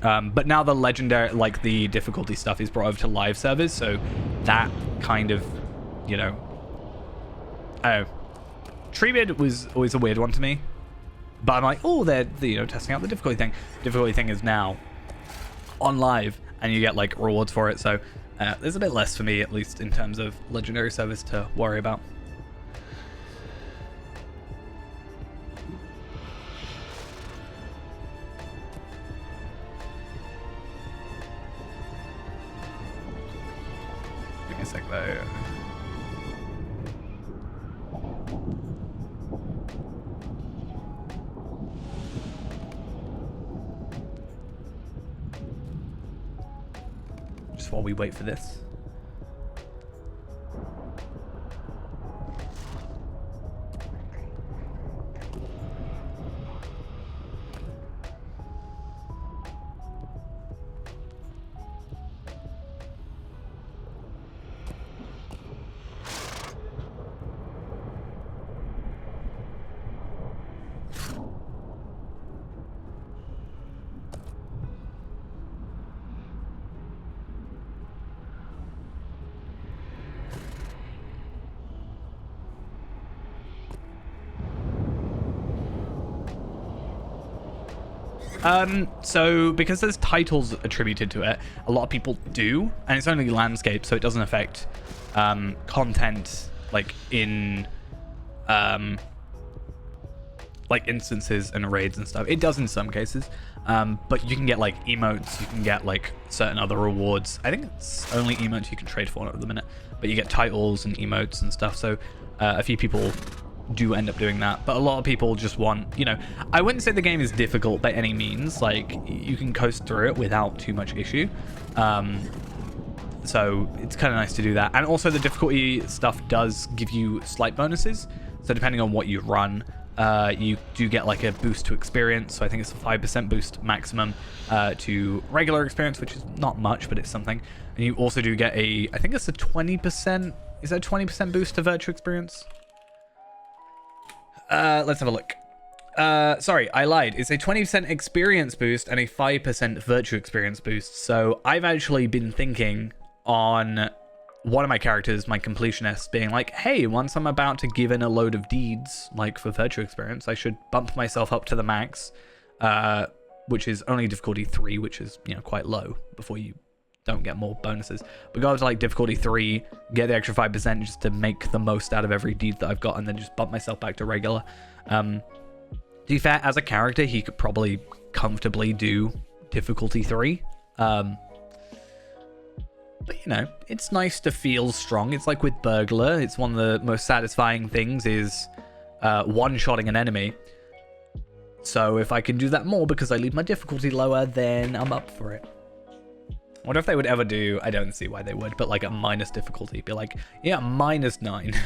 But now the legendary, like the difficulty stuff, is brought over to live servers, so that kind of, you know, Tree Bid was always a weird one to me, but I'm like, oh, they're you know, testing out the difficulty thing. Difficulty thing is now on live, and you get like rewards for it, so there's a bit less for me, at least in terms of legendary servers to worry about. Give me a sec though. Just while we wait for this. So because there's titles attributed to it, a lot of people do, and it's only landscape, so it doesn't affect content like in like instances and raids and stuff. It does in some cases, but you can get like emotes, you can get like certain other rewards. I think it's only emotes you can trade for at the minute, but you get titles and emotes and stuff, so a few people do end up doing that, but a lot of people just want, you know, I wouldn't say the game is difficult by any means. Like, you can coast through it without too much issue, so it's kind of nice to do that. And also the difficulty stuff does give you slight bonuses, so depending on what you run, you do get like a boost to experience. So I think it's a 5% boost maximum to regular experience, which is not much, but it's something. And you also do get I think it's a 20%, is that a 20% boost to virtue experience? Let's have a look. Sorry, I lied. It's a 20% experience boost and a 5% virtue experience boost. So I've actually been thinking on one of my characters, my completionist, being like, hey, once I'm about to give in a load of deeds, like for virtue experience, I should bump myself up to the max, which is only difficulty 3, which is, you know, quite low before you don't get more bonuses. But go up to like difficulty 3, get the extra 5% just to make the most out of every deed that I've got, and then just bump myself back to regular. To be fair, as a character, he could probably comfortably do difficulty 3. But you know, it's nice to feel strong. It's like with Burglar, it's one of the most satisfying things is one-shotting an enemy. So if I can do that more because I leave my difficulty lower, then I'm up for it. I wonder if they would ever do, I don't see why they would, but like a minus difficulty. Be like, yeah, -9.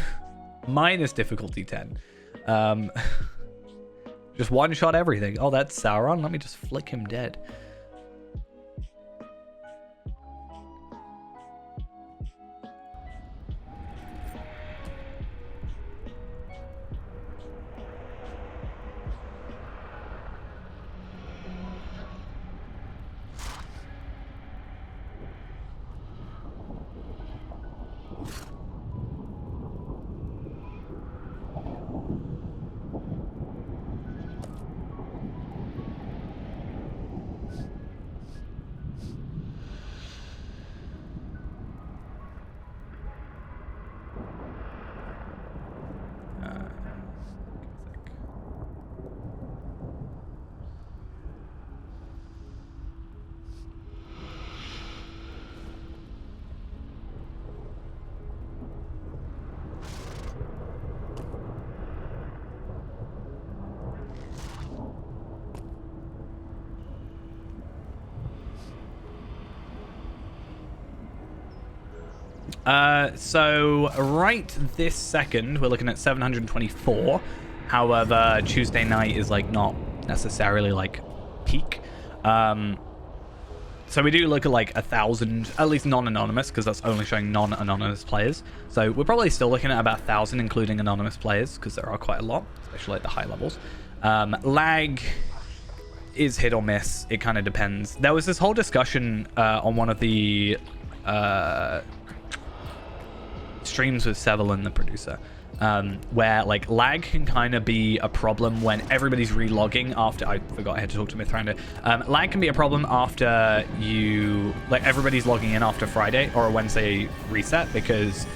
Minus difficulty 10. Just one-shot everything. Oh, that's Sauron. Let me just flick him dead. So right this second, we're looking at 724. However, Tuesday night is like not necessarily like peak. So we do look at like 1,000, at least non-anonymous, because that's only showing non-anonymous players. So we're probably still looking at about 1,000, including anonymous players, because there are quite a lot, especially at the high levels. Lag is hit or miss. It kind of depends. There was this whole discussion on one of the streams with Sevelin, the producer, where like lag can kind of be a problem when everybody's relogging after. I forgot I had to talk to Mythrander. Lag can be a problem after you, like, everybody's logging in after Friday or a Wednesday reset, because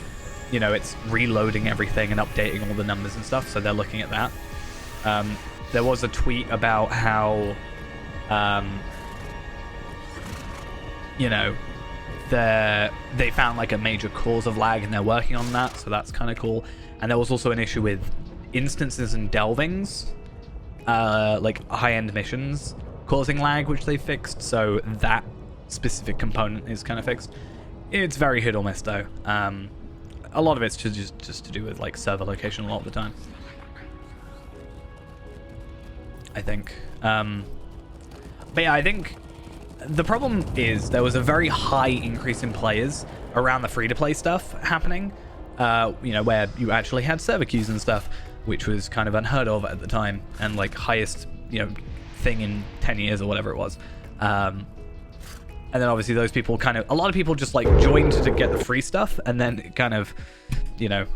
you know it's reloading everything and updating all the numbers and stuff, so they're looking at that. There was a tweet about how you know, they found like a major cause of lag and they're working on that, so that's kind of cool. And there was also an issue with instances and delvings, like high-end missions causing lag, which they fixed, so that specific component is kind of fixed. It's very hit or miss though. A lot of it's just to do with like server location a lot of the time, I think. But yeah, I think the problem is there was a very high increase in players around the free-to-play stuff happening, you know, where you actually had server queues and stuff, which was kind of unheard of at the time, and like highest, you know, thing in 10 years or whatever it was. And then obviously those people kind of, a lot of people just like joined to get the free stuff, and then it kind of, you know,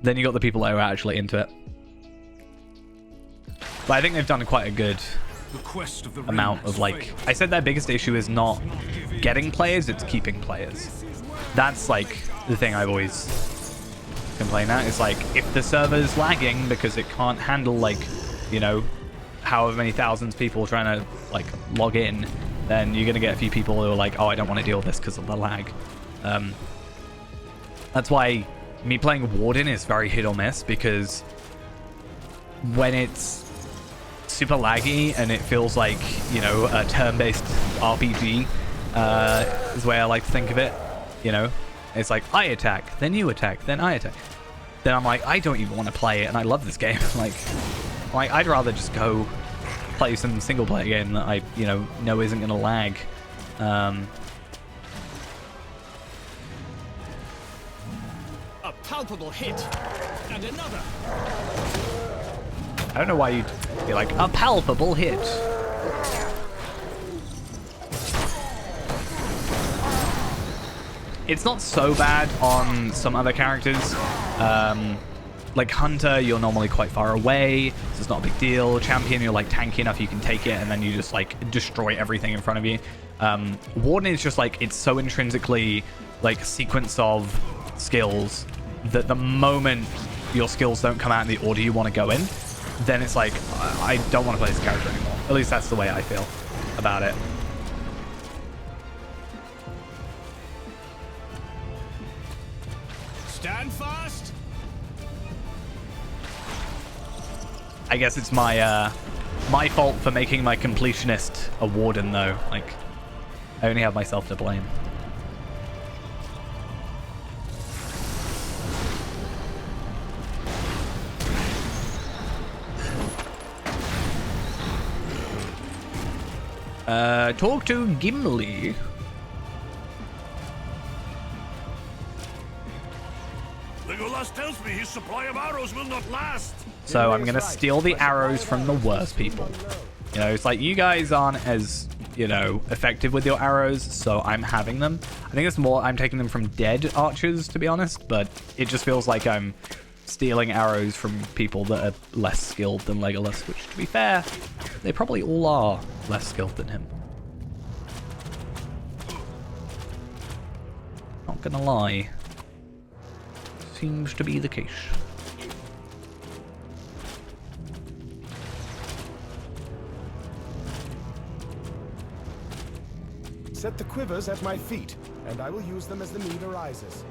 then you got the people that are actually into it. But I think they've done quite a good amount of, like, I said their biggest issue is not getting players, it's keeping players. That's like the thing I've always complained at. It's like, if the server's lagging because it can't handle, like, you know, however many thousands of people trying to like log in, then you're gonna get a few people who are like, oh, I don't want to deal with this because of the lag. That's why me playing Warden is very hit or miss, because when it's super laggy and it feels like, you know, a turn-based RPG is the way I like to think of it. You know, it's like I attack, then you attack, then I attack. Then I'm like, I don't even want to play it, and I love this game. like I'd rather just go play some single-player game that I, you know isn't gonna lag. A palpable hit, and another. I don't know why you'd be like, a palpable hit. It's not so bad on some other characters. Like Hunter, you're normally quite far away, so it's not a big deal. Champion, you're like tanky enough you can take it, and then you just like destroy everything in front of you. Warden is just like, it's so intrinsically like a sequence of skills that the moment your skills don't come out in the order you want to go in, then it's like, I don't want to play this character anymore. At least that's the way I feel about it. Stand fast. I guess it's my my fault for making my completionist a Warden, though. Like, I only have myself to blame. Talk to Gimli. Legolas tells me his supply of arrows will not last. So I'm gonna steal the arrows from the worst people. You know, it's like, you guys aren't as, you know, effective with your arrows, so I'm having them. I think it's more I'm taking them from dead archers, to be honest, but it just feels like I'm stealing arrows from people that are less skilled than Legolas, which, to be fair, they probably all are less skilled than him. Not gonna lie. Seems to be the case. Set the quivers at my feet, and I will use them as the need arises.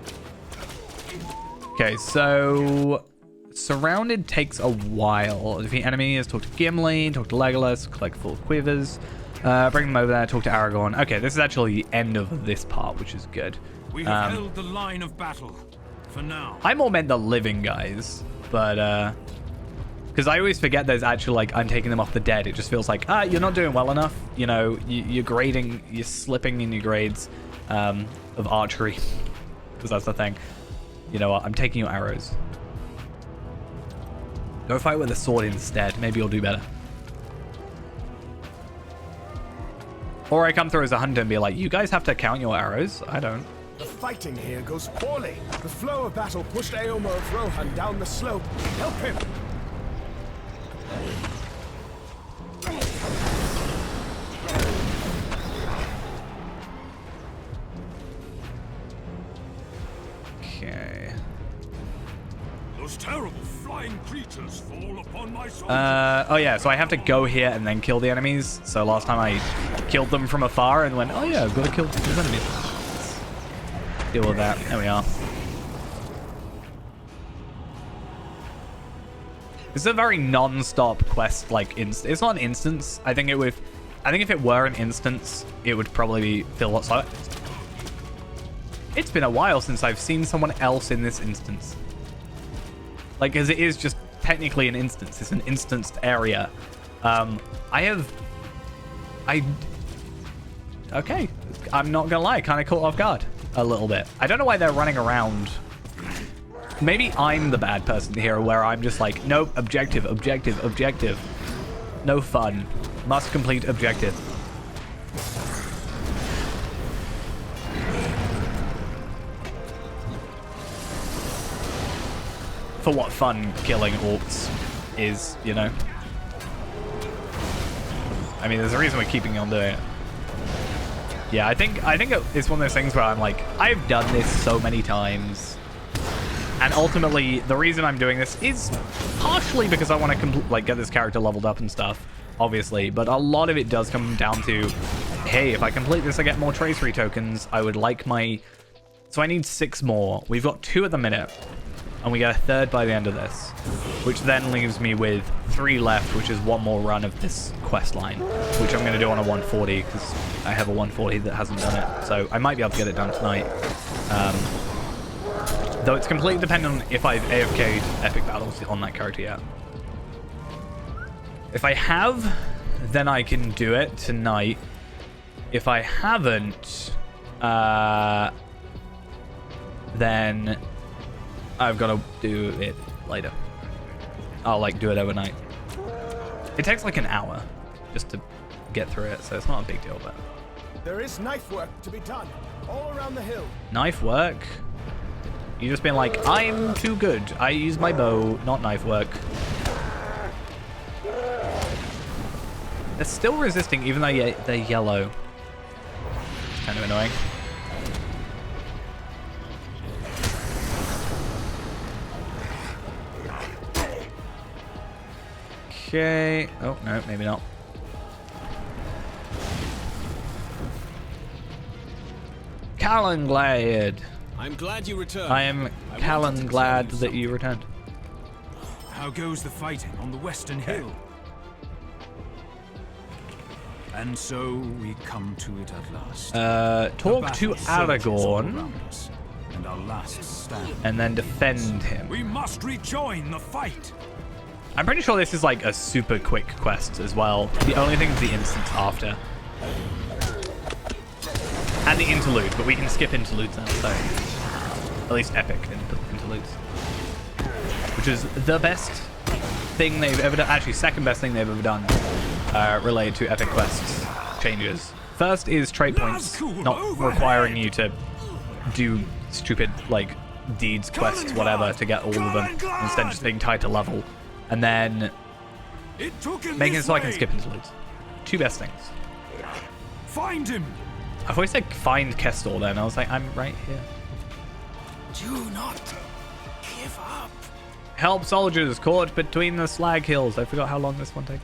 Okay, so surrounded takes a while. Defeat enemies, talk to Gimli, talk to Legolas, collect full quivers, bring them over there, talk to Aragorn. Okay, this is actually the end of this part, which is good. We have held the line of battle for now. I more meant the living guys, but because I always forget there's actually like I'm taking them off the dead. It just feels like you're not doing well enough. You know, you're grading, you're slipping in your grades of archery, because that's the thing. You know what? I'm taking your arrows. Go fight with a sword instead. Maybe you'll do better. Or I come through as a hunter and be like, you guys have to count your arrows. I don't. The fighting here goes poorly. The flow of battle pushed Aomer of Rohan down the slope. Help him! Okay. Those terrible flying creatures fall upon my soul. Oh yeah, so I have to go here and then kill the enemies. So last time I killed them from afar and went, oh yeah, I've got to kill these enemies. Let's deal with that. There we are. This is a very non-stop quest, like it's not an instance. I think if it were an instance, it would probably feel a lot slower. It's been a while since I've seen someone else in this instance. Like, because it is just technically an instance. It's an instanced area. Okay. I'm not gonna lie, kind of caught off guard a little bit. I don't know why they're running around. Maybe I'm the bad person here, where I'm just like, nope, objective, objective, objective. No fun. Must complete objective. For what fun killing orcs is, you know? I mean, there's a reason we're keeping on doing it. Yeah, I think it's one of those things where I'm like, I've done this so many times. And ultimately, the reason I'm doing this is partially because I want to get this character leveled up and stuff, obviously. But a lot of it does come down to, hey, if I complete this, I get more tracery tokens. I would like my... So I need 6 more. We've got 2 at the minute. And we get a 3rd by the end of this. Which then leaves me with 3 left, which is 1 more run of this quest line. Which I'm going to do on a 140, because I have a 140 that hasn't done it. So I might be able to get it done tonight. Though it's completely dependent on if I've AFK'd epic battles on that character yet. If I have, then I can do it tonight. If I haven't, then I've got to do it later. I'll like do it overnight. It takes like an hour just to get through it, so it's not a big deal, but... There is knife work to be done all around the hill. Knife work? You just been like, I'm too good. I use my bow, not knife work. They're still resisting, even though they're yellow. It's kind of annoying. Okay. Oh, no, maybe not. Callanglad. I'm glad you returned. I am Callanglad that you returned. How goes the fighting on the Western Hill? And so we come to it at last. Talk to Aragorn. And our last stand. And then defend him. We must rejoin the fight. I'm pretty sure this is like a super quick quest as well. The only thing is the instance after. And the interlude, but we can skip interludes now, so... At least epic interludes. Which is the best thing they've ever done. Actually, second best thing they've ever done related to epic quests changes. First is trait points, not requiring you to do stupid, like, deeds, quests, whatever, to get all of them. Instead just being tied to level. And then making it so I can skip interludes. 2 best things. Find him! I've always said find Kestor then. I was like, I'm right here. Do not give up. Help soldiers caught between the slag hills. I forgot how long this one takes.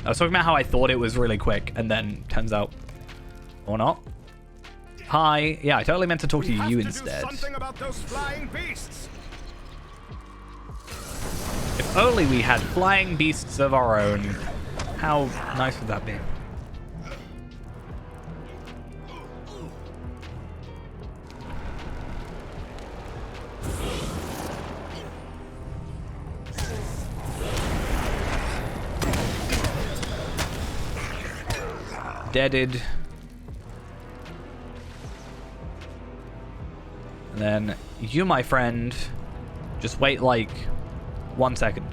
I was talking about how I thought it was really quick, and then turns out, or not. Hi. Yeah, I totally meant to talk to you instead. Do something about those flying beasts. If only we had flying beasts of our own. How nice would that be? deaded. And then you, my friend, just wait like 1 second.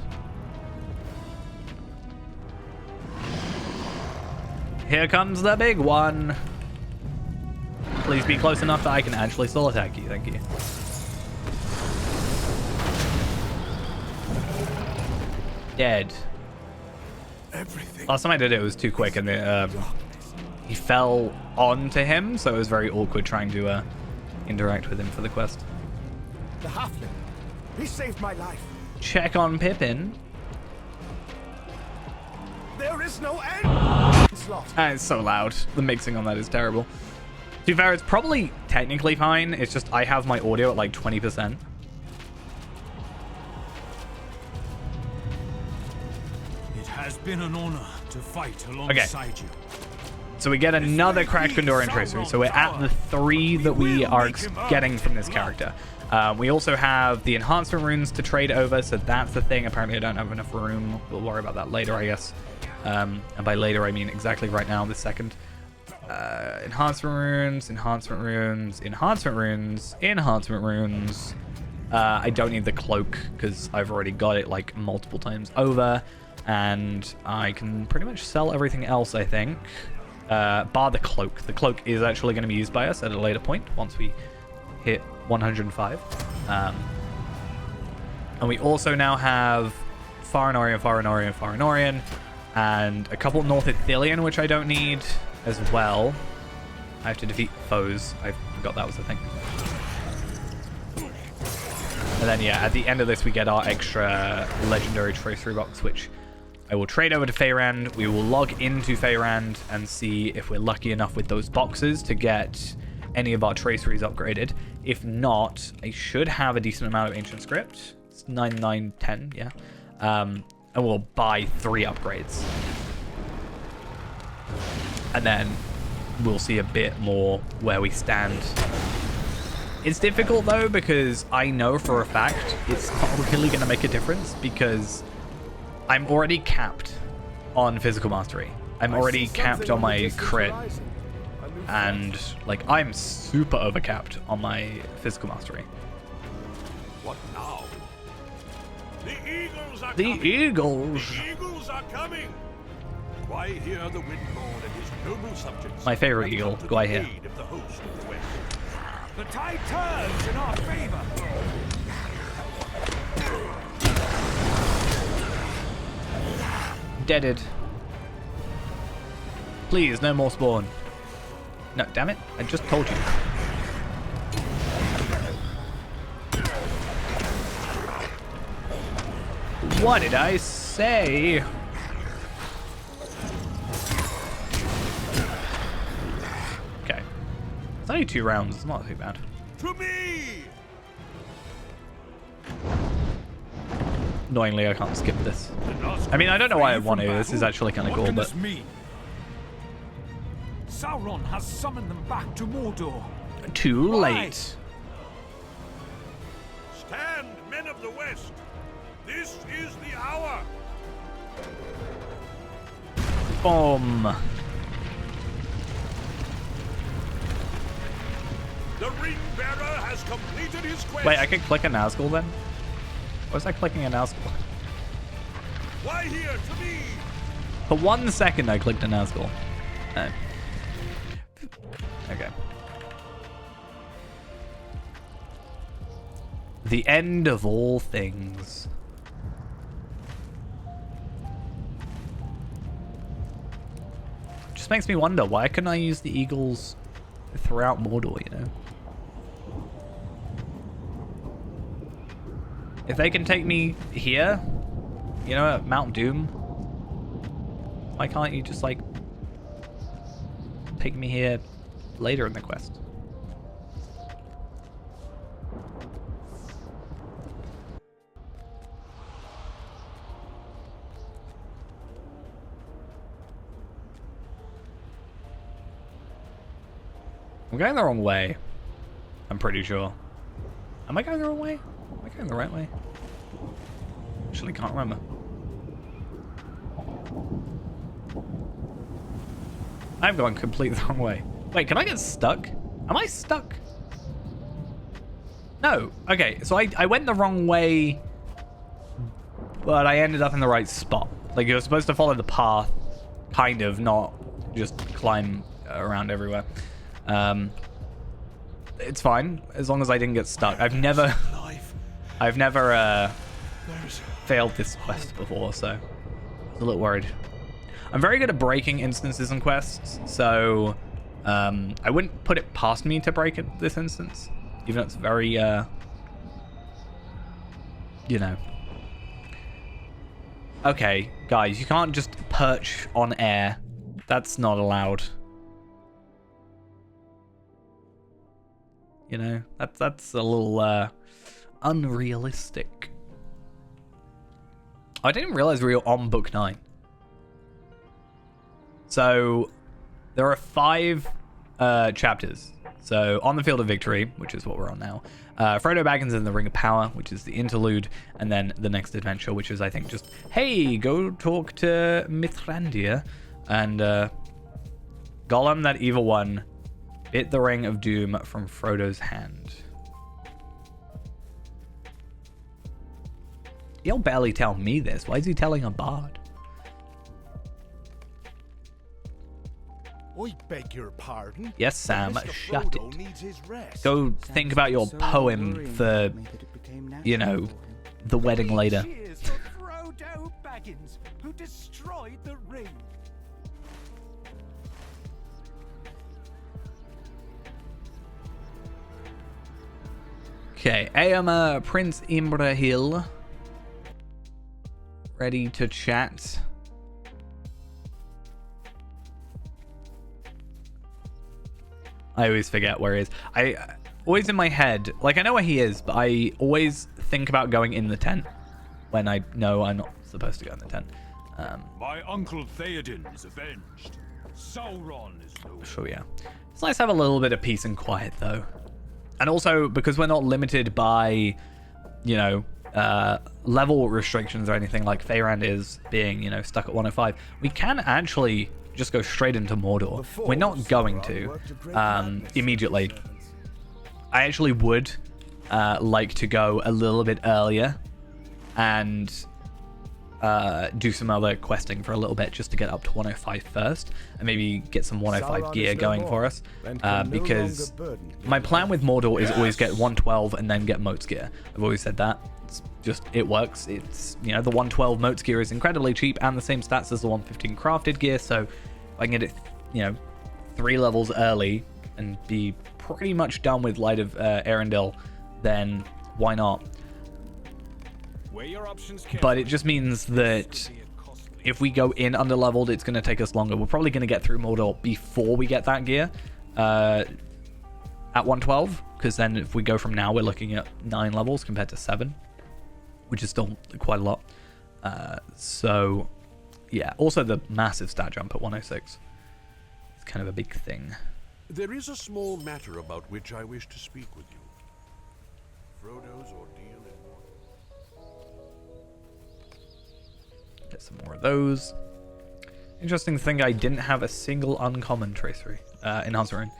Here comes the big one. Please be close enough that I can actually still attack you. Thank you. Dead. Last time I did it was too quick, and he fell onto him, so it was very awkward trying to interact with him for the quest. The halfling. He saved my life. Check on Pippin. There is no end. It's so loud. The mixing on that is terrible. To be fair, it's probably technically fine. It's just I have my audio at like 20%. It has been an honor to fight alongside you. So we get another cracked Gondorian tracery. So we're at the 3 that we are getting from this character. We also have the enhancement runes to trade over, so that's the thing. Apparently I don't have enough room. We'll worry about that later, I guess. And by later I mean exactly right now, this second. Enhancement runes, enhancement runes, enhancement runes, enhancement runes. I don't need the cloak because I've already got it like multiple times over. And I can pretty much sell everything else, I think. Bar the cloak. The cloak is actually going to be used by us at a later point once we hit 105. And we also now have Farinorian, and a couple North Ithilien, which I don't need as well. I have to defeat foes. I forgot that was the thing. And then, yeah, at the end of this, we get our extra Legendary Tracery box, which I will trade over to Feyrand. We will log into Feyrand and see if we're lucky enough with those boxes to get any of our traceries upgraded. If not, I should have a decent amount of ancient script. It's 9, 9, 10, yeah. And we'll buy 3 upgrades. And then we'll see a bit more where we stand. It's difficult though, because I know for a fact it's not really going to make a difference, because I'm already capped on physical mastery. I'm already capped on my crit. And like I'm super overcapped on my physical mastery. What now? The eagles are The coming. eagles. The eagles are coming. Gwaihir the Windlord and his noble subjects. My favorite eagle, Gwaihir. Of the host of the west. The tide turns in our favor. Deaded. Please, no more spawn. No, damn it. I just told you. What did I say? Okay. It's only 2 rounds. It's not too bad. To me! Annoyingly, I can't skip this. I mean, I don't know why I want to. This is actually kind of cool, but... Sauron has summoned them back to Mordor. Too late. Stand, men of the west. This is the hour. Boom. The ring bearer has completed his quest. Wait, I can click a Nazgul then? Or was I clicking a Nazgul? Why here to me? For 1 second, I clicked a Nazgul. No. Okay. The end of all things. Just makes me wonder, why couldn't I use the eagles throughout Mordor, you know? If they can take me here, you know, at Mount Doom, why can't you just, like, take me here later in the quest? I'm going the wrong way. I'm pretty sure. Am I going the wrong way? Am I going the right way? Actually, can't remember. I'm going completely the wrong way. Wait, can I get stuck? Am I stuck? No. Okay, so I went the wrong way, but I ended up in the right spot. Like, you're supposed to follow the path, kind of, not just climb around everywhere. It's fine, as long as I didn't get stuck. I've never failed this quest before, so I was a little worried. I'm very good at breaking instances and quests, so I wouldn't put it past me to break it this instance, even though it's very, you know. Okay, guys, you can't just perch on air. That's not allowed. You know, that's a little unrealistic. I didn't realize we were on book 9. So there are 5 chapters. So on the Field of Victory, which is what we're on now. Frodo Baggins in the Ring of Power, which is the interlude, and then the next adventure, which is, I think, just, hey, go talk to Mithrandir, and Gollum, that evil one, bit the Ring of Doom from Frodo's hand. He'll barely tell me this. Why is he telling a bard? I beg your pardon? Yes, Sam, Mr. shut Frodo it. needs his rest. Go think about your poem for, you know, the wedding later. Cheers for Frodo Baggins, who destroyed the ring. Okay, Eomer, Prince Imrahil, ready to chat. I always forget where he is. I always in my head, like I know where he is, but I always think about going in the tent when I know I'm not supposed to go in the tent. My uncle Theoden is avenged. Sauron is no. Sure, yeah. It's nice to have a little bit of peace and quiet, though. And also, because we're not limited by, you know, level restrictions or anything like Faerand is being, you know, stuck at 105, we can actually just go straight into Mordor. We're not going to immediately. I actually would like to go a little bit earlier and do some other questing for a little bit just to get up to 105 first and maybe get some 105 gear going for us, because my plan with Mordor is always get 112 and then get Moat's gear. I've always said that. It's just, it works. It's, you know, the 112 Moat's gear is incredibly cheap and the same stats as the 115 crafted gear, so if I can get it, you know, 3 levels early and be pretty much done with Light of Arendelle, then why not? But it just means that if we go in under-leveled, it's going to take us longer. We're probably going to get through Mordor before we get that gear at 112, because then if we go from now, we're looking at 9 levels compared to 7, which is still quite a lot. So, yeah. Also, the massive stat jump at 106. It's kind of a big thing. There is a small matter about which I wish to speak with you. Frodo's ordeal in Get some more of those. Interesting thing, I didn't have a single uncommon tracery in Hazaroon.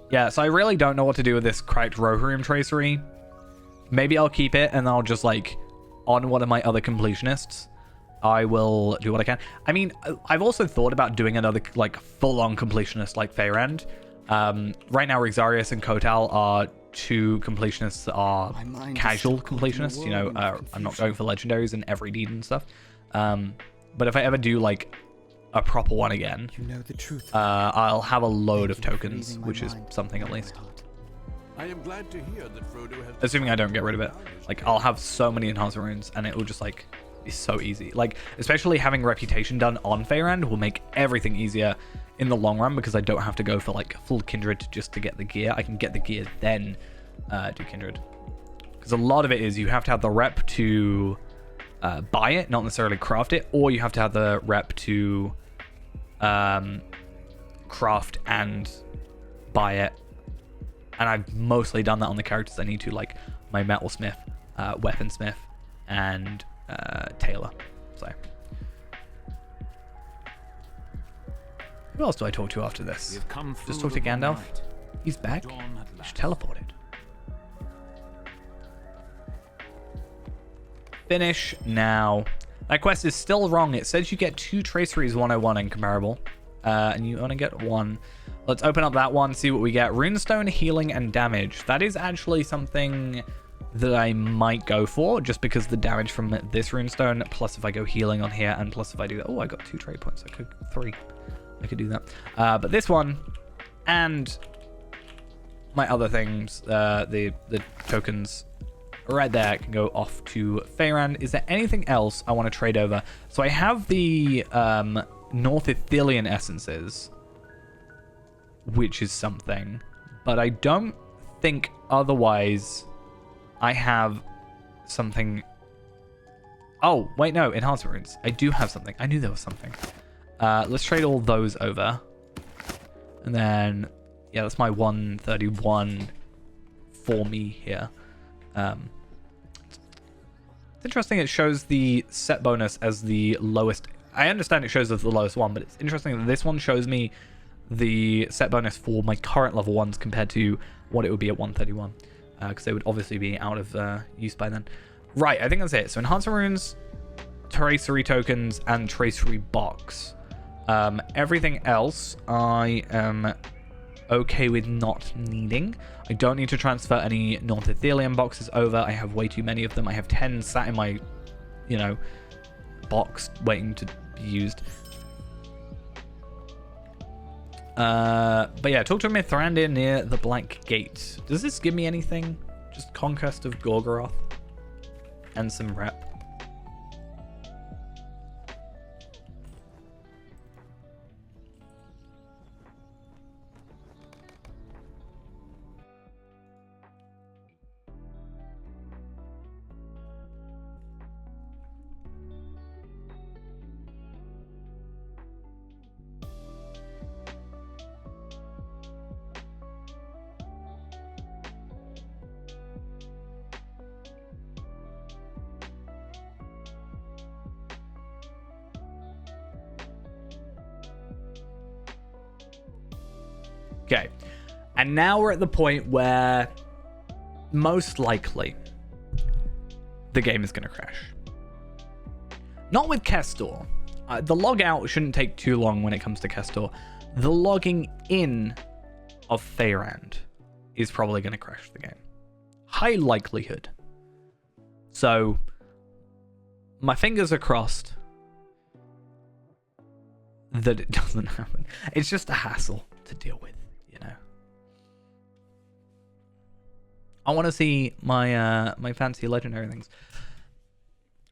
Yeah, so I really don't know what to do with this cracked Rohirrim tracery. Maybe I'll keep it and I'll just, like, on one of my other completionists, I will do what I can. I mean, I've also thought about doing another, like, full-on completionist like Faerand. Right now, Rixarius and Kotal are 2 completionists that are casual completionists. You know, I'm not going for legendaries and every deed and stuff. But if I ever do, like, a proper one again, you know the truth. I'll have a load of tokens, which is something at least. I am glad to hear that Frodo has, assuming I don't get rid of it. Like, I'll have so many enhancer runes and it will just, like, be so easy. Like, especially having reputation done on Faerand will make everything easier in the long run, because I don't have to go for, like, full kindred just to get the gear. I can get the gear, then do kindred. Because a lot of it is you have to have the rep to buy it, not necessarily craft it, or you have to have the rep to craft and buy it. And I've mostly done that on the characters I need to, like my metalsmith, weaponsmith, and tailor. So Who else do I talk to after this? We have come through Just talk to the long Gandalf? night. He's back? Dawn at He's last. teleported. Finish now. That quest is still wrong. It says you get 2 traceries 101 in comparable. And you only get 1. Let's open up that one, see what we get. Runestone, healing, and damage. That is actually something that I might go for, just because the damage from this runestone, plus if I go healing on here, and plus if I do that. Oh, I got 2 trade points. I could 3. I could do that. But this one, and my other things, the tokens right there can go off to Faerun. Is there anything else I want to trade over? So I have the North Ithilien essences, which is something, but I don't think otherwise I have something. Oh, wait, no, enhancement runes. I do have something. I knew there was something. Let's trade all those over. And then, yeah, that's my 131 for me here. It's interesting it shows the set bonus as the lowest. I understand it shows as the lowest one, but it's interesting that this one shows me the set bonus for my current level 1s compared to what it would be at 131. Because they would obviously be out of use by then. Right, I think that's it. So enhancement runes, tracery tokens, and tracery box. Everything else I am okay with not needing. I don't need to transfer any North Ithilien boxes over. I have way too many of them. I have 10 sat in my, box waiting to be used. But yeah, talk to Mithrandir near the Black Gate. Does this give me anything? Just Conquest of Gorgoroth and some rep. Okay, and now we're at the point where most likely the game is going to crash. Not with Kestor. The log out shouldn't take too long when it comes to Kestor. The logging in of Faerun is probably going to crash the game. High likelihood. So, my fingers are crossed that it doesn't happen. It's just a hassle to deal with. I want to see my my fancy legendary things,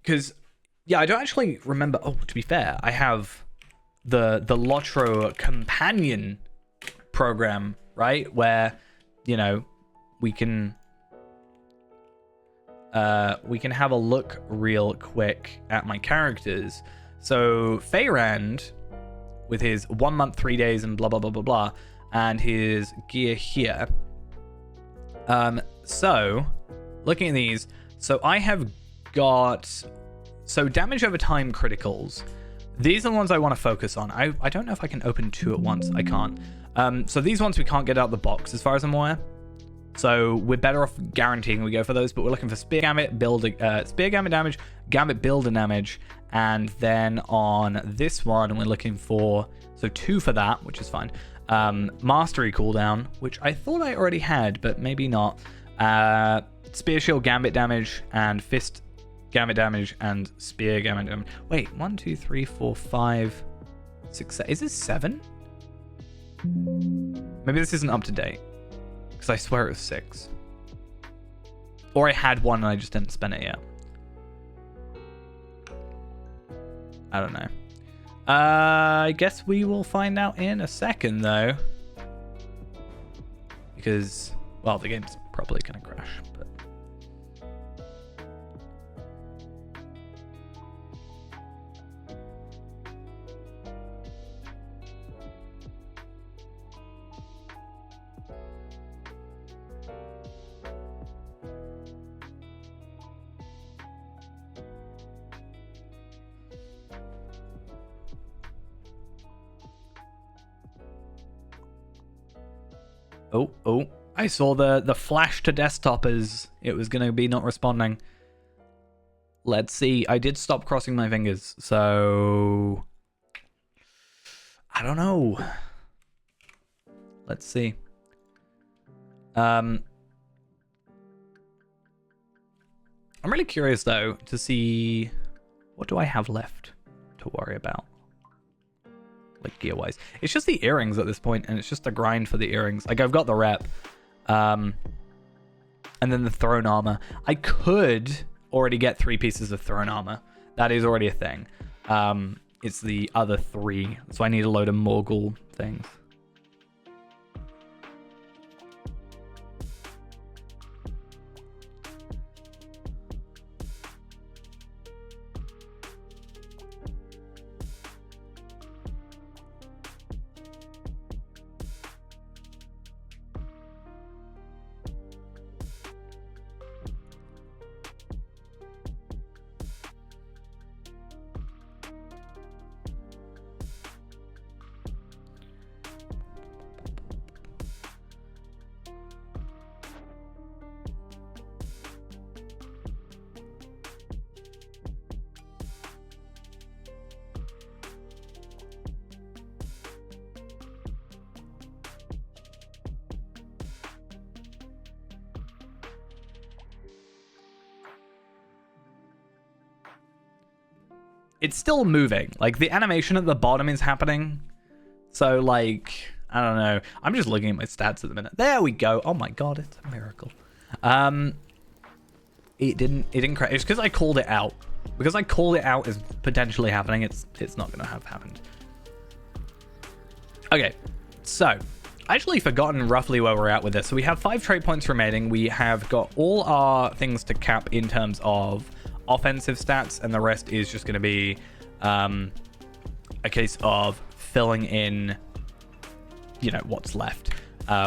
because yeah, I don't actually remember. Oh, to be fair, I have the Lotro companion program, right, where we can have a look real quick at my characters. So Faerun, with his 1 month, 3 days, and blah blah blah blah blah, and his gear here. So, looking at these, so I have got, damage over time criticals. These are the ones I want to focus on. I don't know if I can open 2 at once. I can't. So these ones we can't get out of the box as far as I'm aware. So we're better off guaranteeing we go for those, but we're looking for Spear Gambit, Spear Gambit damage, Gambit Builder damage, and then on this one we're looking for, 2 for that, which is fine. Mastery cooldown, which I thought I already had, but maybe not. Spear Shield Gambit damage, and Fist Gambit damage, and Spear Gambit damage. Wait, 1, 2, 3, 4, 5, 6, 7. Is this 7? Maybe this isn't up to date, because I swear it was 6. Or I had 1 and I just didn't spend it yet. I don't know. I guess we will find out in a second, though. Because, well, the game's probably going to crash. But Oh, I saw the flash to desktop as it was going to be not responding. Let's see. I did stop crossing my fingers, so I don't know. Let's see. I'm really curious though to see what do I have left to worry about. Like gear wise, it's just the earrings at this point, and it's just a grind for the earrings. Like I've got the rep, and then the throne armor. I could already get 3 pieces of throne armor. That is already a thing. It's the other 3, so I need a load of Morgul things. It's still moving. Like, the animation at the bottom is happening. So, like, I don't know. I'm just looking at my stats at the minute. There we go. Oh my god, it's a miracle. It didn't crash. It's because I called it out. Because I called it out as potentially happening, it's not going to have happened. Okay, so I actually forgotten roughly where we're at with this. So we have 5 trait points remaining. We have got all our things to cap in terms of offensive stats, and the rest is just going to be a case of filling in, you know, what's left,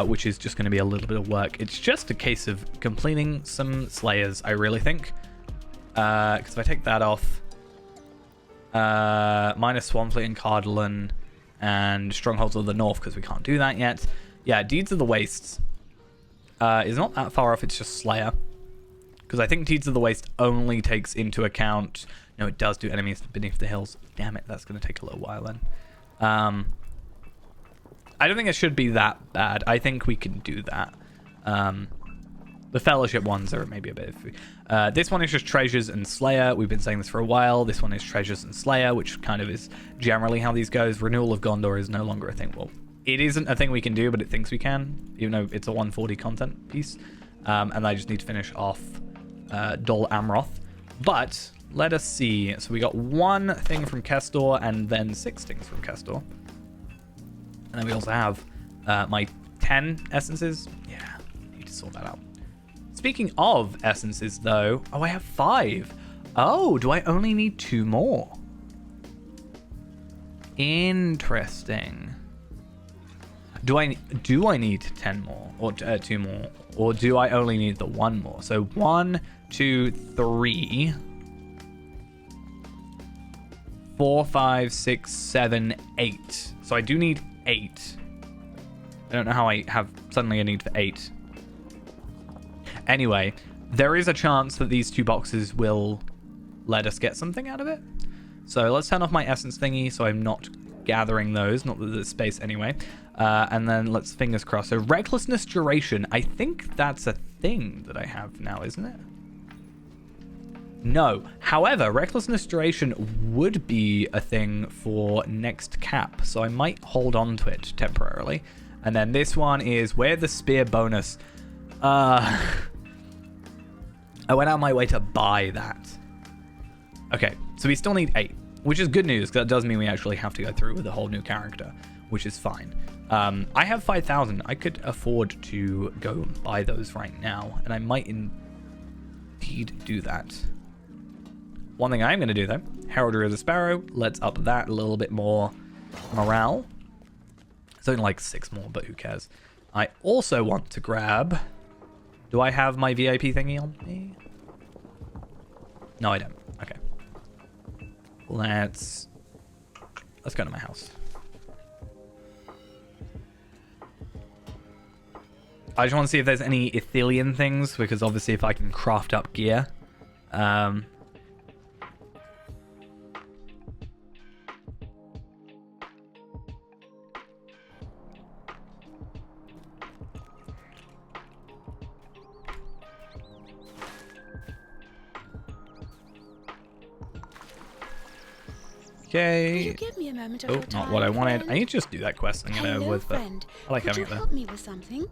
which is just going to be a little bit of work. It's just a case of completing some slayers, I really think, because if I take that off, minus Swampfleet and Cardolan and Strongholds of the North, because we can't do that yet. Yeah, Deeds of the Wastes is not that far off. It's just Slayer. Because I think Deeds of the Waste only takes into account... No, it does do enemies beneath the hills. Damn it, that's going to take a little while then. I don't think it should be that bad. I think we can do that. The Fellowship ones are maybe a bit iffy. This one is just Treasures and Slayer. We've been saying this for a while. This one is Treasures and Slayer, which kind of is generally how these goes. Renewal of Gondor is no longer a thing. Well, it isn't a thing we can do, but it thinks we can, even though it's a 140 content piece. And I just need to finish off Dol Amroth. But let us see. So we got 1 thing from Kestor and then 6 things from Kestor. And then we also have my 10 essences. Yeah, need to sort that out. Speaking of essences, though... Oh, I have 5. Oh, do I only need 2 more? Interesting. Do I need 10 more? Or 2 more? Or do I only need the 1 more? So 1, 2, 3... 4, 5, 6, 7, 8. So I do need 8. I don't know how I have suddenly a need for 8. Anyway, there is a chance that these 2 boxes will let us get something out of it. So let's turn off my essence thingy so I'm not gathering those. Not that there's space anyway. And then let's fingers crossed. So Recklessness Duration. I think that's a thing that I have now, isn't it? No. However, Recklessness Duration would be a thing for next cap, so I might hold on to it temporarily. And then this one is Wear the Spear bonus. I went out of my way to buy that. Okay, so we still need 8, which is good news, because that does mean we actually have to go through with a whole new character, which is fine. I have 5,000. I could afford to go buy those right now, and I might indeed do that. One thing I'm going to do, though, Heraldry of the Sparrow. Let's up that a little bit more morale. It's only like 6 more, but who cares? I also want to grab... Do I have my VIP thingy on me? No, I don't. Okay. Let's go to my house. I just want to see if there's any Ithilien things, because obviously if I can craft up gear. Okay. Give me a moment of Oh, your not time, what I wanted. friend? I need to just do that quest and get it over Hello, with, but friend. I like Could having you it there. help me with something?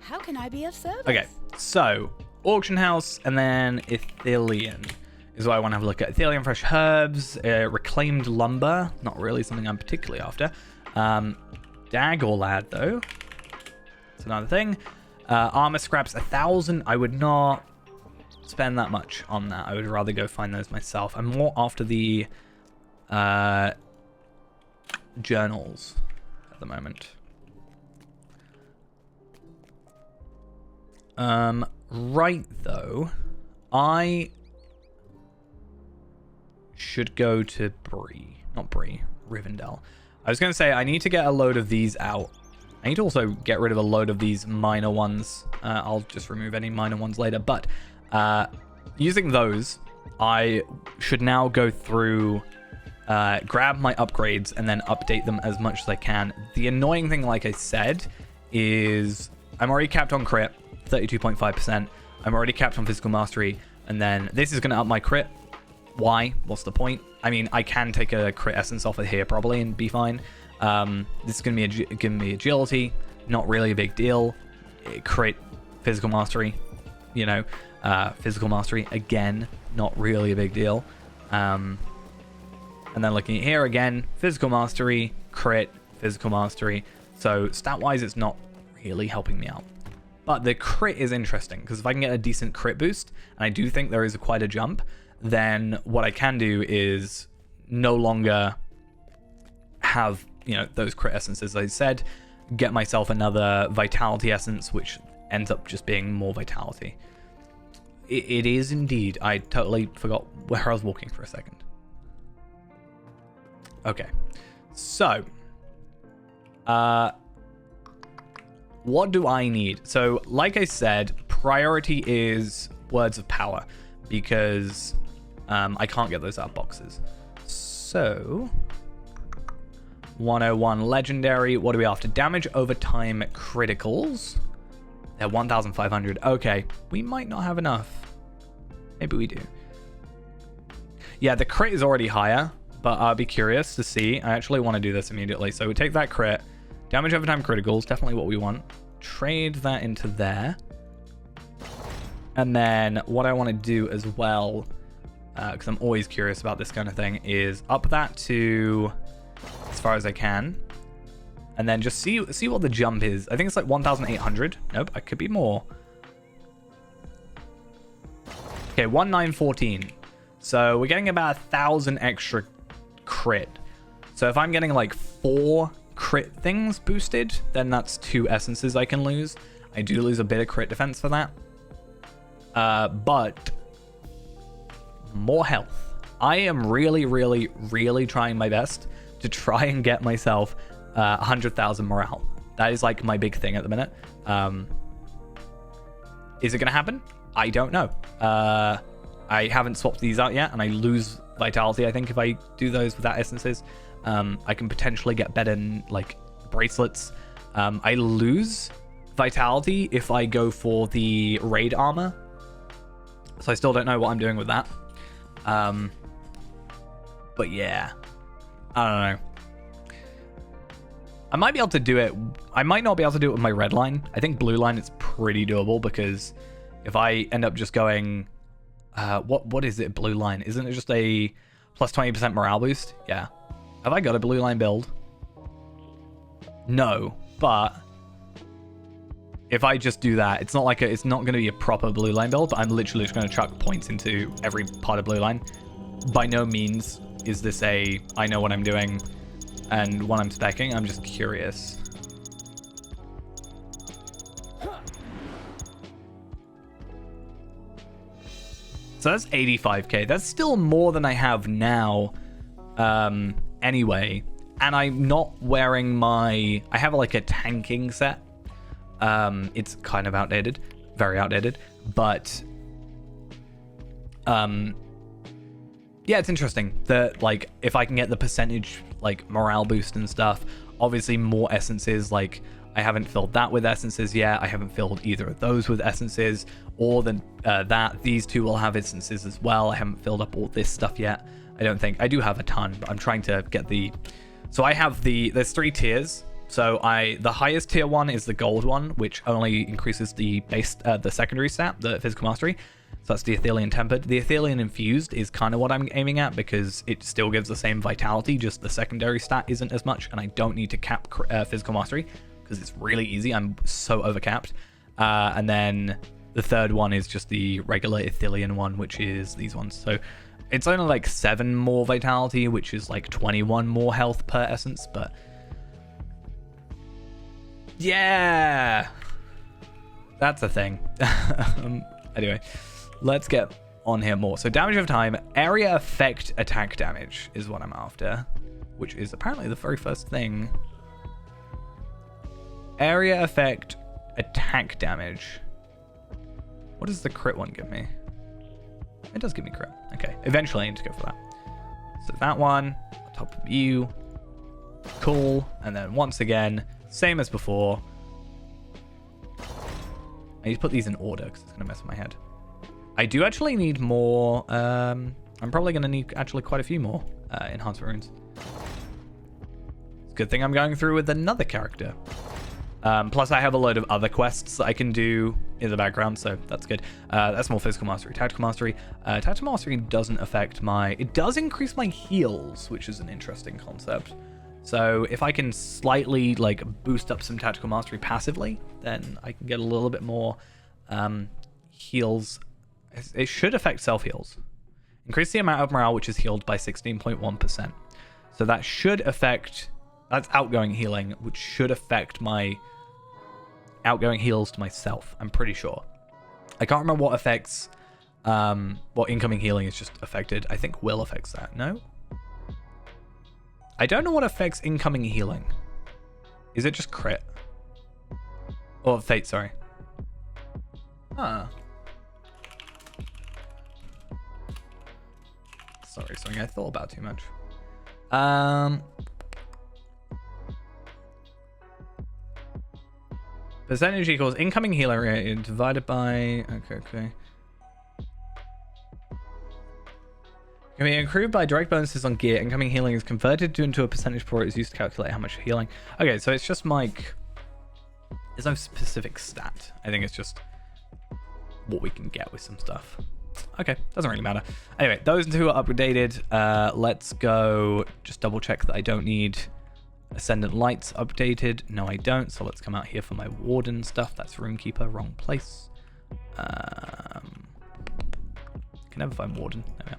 How can I be of service? Okay, so auction house and then Ithilien is what I want to have a look at. Ithilien fresh herbs, reclaimed lumber, not really something I'm particularly after. Dagger lad though, it's another thing. Armor scraps 1,000. I would not spend that much on that. I would rather go find those myself. I'm more after the journals at the moment. Right though, I should go to Rivendell. I was going to say I need to get a load of these out. I need to also get rid of a load of these minor ones. I'll just remove any minor ones later, but using those, I should now go through, grab my upgrades and then update them as much as I can. The annoying thing, like I said, is I'm already capped on crit, 32.5%. I'm already capped on physical mastery, and then this is going to up my crit. Why? What's the point? I mean, I can take a crit essence off of here probably and be fine. This is going to be give me agility, not really a big deal. Crit, physical mastery, you know, physical mastery again, not really a big deal. And then looking at here again, physical mastery, crit, physical mastery. So stat-wise, it's not really helping me out. But the crit is interesting, because if I can get a decent crit boost, and I do think there is quite a jump, then what I can do is no longer have, you know, those crit essences, as I said, get myself another vitality essence, which ends up just being more vitality. It is indeed. I totally forgot where I was walking for a second. Okay. So, what do I need? So, like I said, priority is words of power, because I can't get those out of boxes. So, 101 legendary. What are we after? Damage over time criticals. They're 1,500. Okay, we might not have enough. Maybe we do. Yeah, the crit is already higher, but I'll be curious to see. I actually want to do this immediately. So we take that crit. Damage over time criticals, definitely what we want. Trade that into there. And then what I want to do as well, because I'm always curious about this kind of thing, is up that to as far as I can. And then just see what the jump is. I think it's like 1,800. Nope, it could be more. Okay, 1,914. So we're getting about 1,000 extra crit. So if I'm getting like 4 crit things boosted, then that's 2 essences I can lose. I do lose a bit of crit defense for that. But more health. I am really, really, really trying my best to try and get myself 100,000 morale. That is like my big thing at the minute. Is it going to happen? I don't know. I haven't swapped these out yet, and I lose vitality, I think, if I do those without essences. I can potentially get better, like, bracelets. I lose vitality if I go for the raid armor. So I still don't know what I'm doing with that. But yeah. I don't know. I might be able to do it. I might not be able to do it with my red line. I think blue line is pretty doable, because if I end up just going... what is it, blue line? Isn't it just a plus 20% morale boost? Yeah. Have I got a blue line build? No, but if I just do that, it's not like it's not going to be a proper blue line build, but I'm literally just going to chuck points into every part of blue line. By no means is this a I know what I'm doing and what I'm specking. I'm just curious. So that's 85k. That's still more than I have now, anyway. And I'm not wearing my... I have like a tanking set, It's kind of outdated, very outdated, but yeah, it's interesting that like if I can get the percentage like morale boost and stuff, obviously more essences. Like I haven't filled that with essences yet. I haven't filled either of those with essences, or then these two will have essences as well. I haven't filled up all this stuff yet. I don't think. I do have a ton, but I'm trying to get the. So I have there's 3 tiers. So the highest tier one is the gold one, which only increases the the secondary stat, the physical mastery. So that's the Aethelian Tempered. The Aethelian Infused is kind of what I'm aiming at because it still gives the same vitality, just the secondary stat isn't as much, and I don't need to cap physical mastery because it's really easy. I'm so overcapped. And then the third one is just the regular Aethelian one, which is these ones. So it's only like 7 more vitality, which is like 21 more health per essence, but yeah, that's a thing. Anyway, let's get on here more. So damage over time, area effect attack damage is what I'm after, which is apparently the very first thing. Area effect attack damage. What does the crit one give me? It does give me crit. Okay, eventually I need to go for that. So that one, on top of you. Cool. And then once again, same as before. I need to put these in order because it's going to mess with my head. I do actually need more. I'm probably going to need actually quite a few more enhancement runes. It's a good thing I'm going through with another character. Plus, I have a load of other quests that I can do in the background, so that's good. That's more physical mastery. Tactical mastery. Tactical mastery doesn't affect my... It does increase my heals, which is an interesting concept. So if I can slightly like boost up some tactical mastery passively, then I can get a little bit more heals. It should affect self-heals. Increase the amount of morale which is healed by 16.1%. So that should affect... That's outgoing healing, which should affect my outgoing heals to myself. I'm pretty sure. I can't remember what affects... what incoming healing is just affected. I think will affects that. No? I don't know what affects incoming healing. Is it just crit? Or fate, sorry. Huh. Sorry, something I thought about too much. Percentage equals incoming healing rate divided by... Okay. Can be improved by direct bonuses on gear. Incoming healing is converted into a percentage before it is used to calculate how much healing. Okay, so it's just like... There's no specific stat. I think it's just what we can get with some stuff. Okay, doesn't really matter. Anyway, those two are updated. Let's go just double check that I don't need Ascendant Lights updated. No, I don't. So let's come out here for my Warden stuff. That's Runekeeper, wrong place. Can never find Warden. There we are.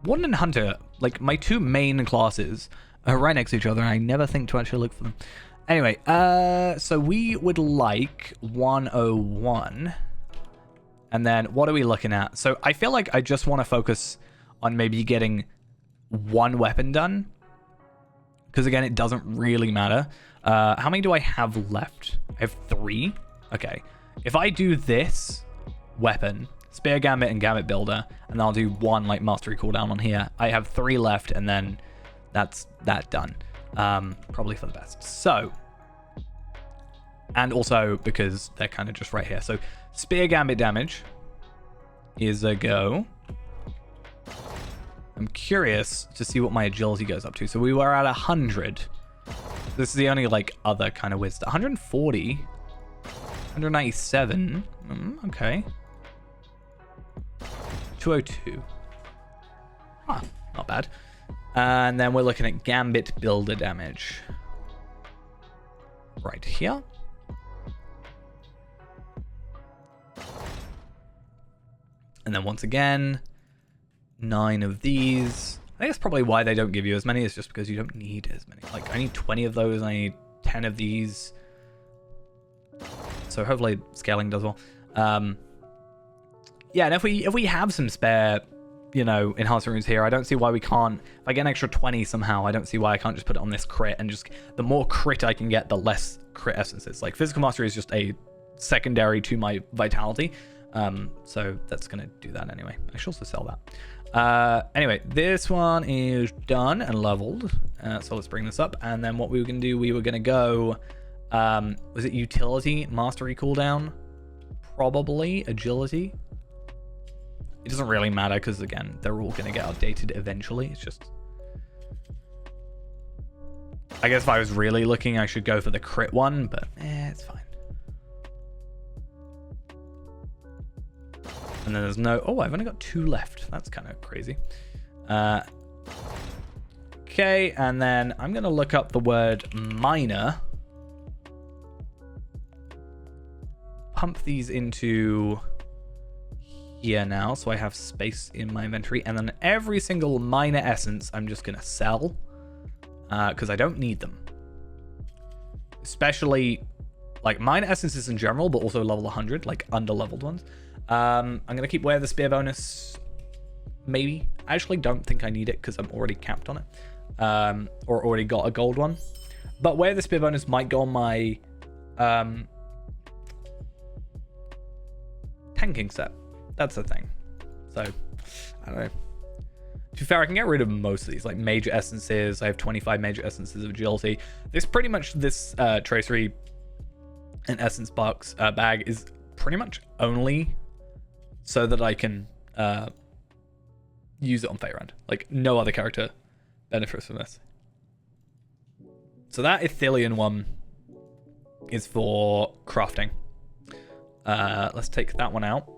Warden and Hunter, like my 2 main classes, are right next to each other, and I never think to actually look for them. Anyway, so we would like 101. And then what are we looking at? So I feel like I just want to focus on maybe getting 1 weapon done. Because again, it doesn't really matter. How many do I have left? I have 3. Okay. If I do this weapon... Spear Gambit and Gambit Builder, and I'll do 1 like mastery cooldown on here. I have 3 left, and then that's that done. Probably for the best. So, and also because they're kind of just right here. So Spear Gambit damage is a go. I'm curious to see what my agility goes up to. So we were at 100. This is the only like other kind of wisdom. 140, 197. Okay. 202. Huh, not bad. And then we're looking at Gambit Builder damage. Right here. And then once again, 9 of these. I think that's probably why they don't give you as many. It's just because you don't need as many. Like, I need 20 of those. I need 10 of these. So hopefully scaling does well. Yeah, and if we have some spare you know, enhancement runes here. I don't see why we can't. If I get an extra 20 somehow, I don't see why I can't just put it on this crit, and just the more crit I can get, the less crit essences. Like, physical mastery is just a secondary to my vitality. So that's gonna do that anyway. I should also sell that. Anyway, this one is done and leveled. So let's bring this up. And then what we were gonna do, we were gonna go, was it utility, mastery cooldown? Probably agility. It doesn't really matter because, again, they're all gonna get updated eventually. It's just, I guess if I was really looking, I should go for the crit one, but it's fine. And then there's no... Oh, I've only got 2 left. That's kind of crazy. Okay, and then I'm going to look up the word miner. Pump these into here now, so I have space in my inventory. And then every single miner essence, I'm just going to sell. Because I don't need them. Especially, like, miner essences in general, but also level 100, like, under-leveled ones. I'm going to keep Wear the Spear bonus, maybe. I actually don't think I need it because I'm already capped on it. Or already got a gold one. But Wear the Spear bonus might go on my tanking set. That's the thing. So, I don't know. To be fair, I can get rid of most of these, like major essences. I have 25 major essences of agility. This pretty much, this tracery and essence box bag is pretty much only so that I can use it on Faerun. Like, no other character benefits from this. So that Ithilien one is for crafting. Let's take that one out.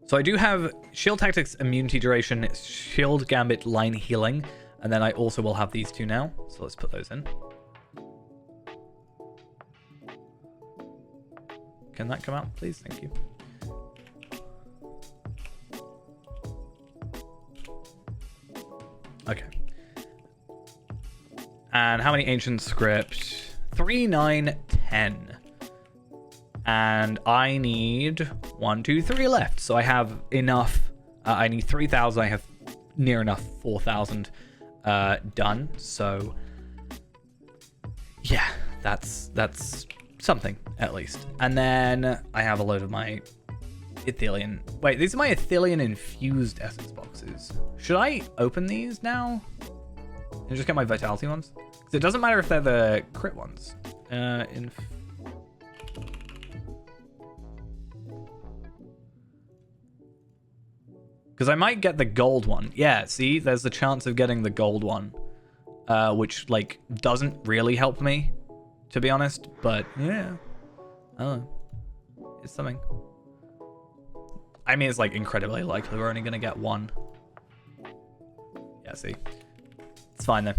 So I do have Shield Tactics Immunity Duration, Shield Gambit Line Healing, and then I also will have these 2 now. So let's put those in. Can that come out, please? Thank you. Okay. And how many Ancient Script? 3, 9, 10. And I need 1, 2, 3 left. So I have enough. I need 3,000. I have near enough 4,000 done. So yeah, that's something at least. And then I have a load of my Ithilien. Wait, these are my Ithilien infused essence boxes. Should I open these now and just get my vitality ones? Because it doesn't matter if they're the crit ones. Because I might get the gold one. Yeah, see, there's the chance of getting the gold one, which, like, doesn't really help me, to be honest. But yeah, I don't know. It's something. I mean, it's like incredibly likely we're only gonna get 1. Yeah, see, it's fine then.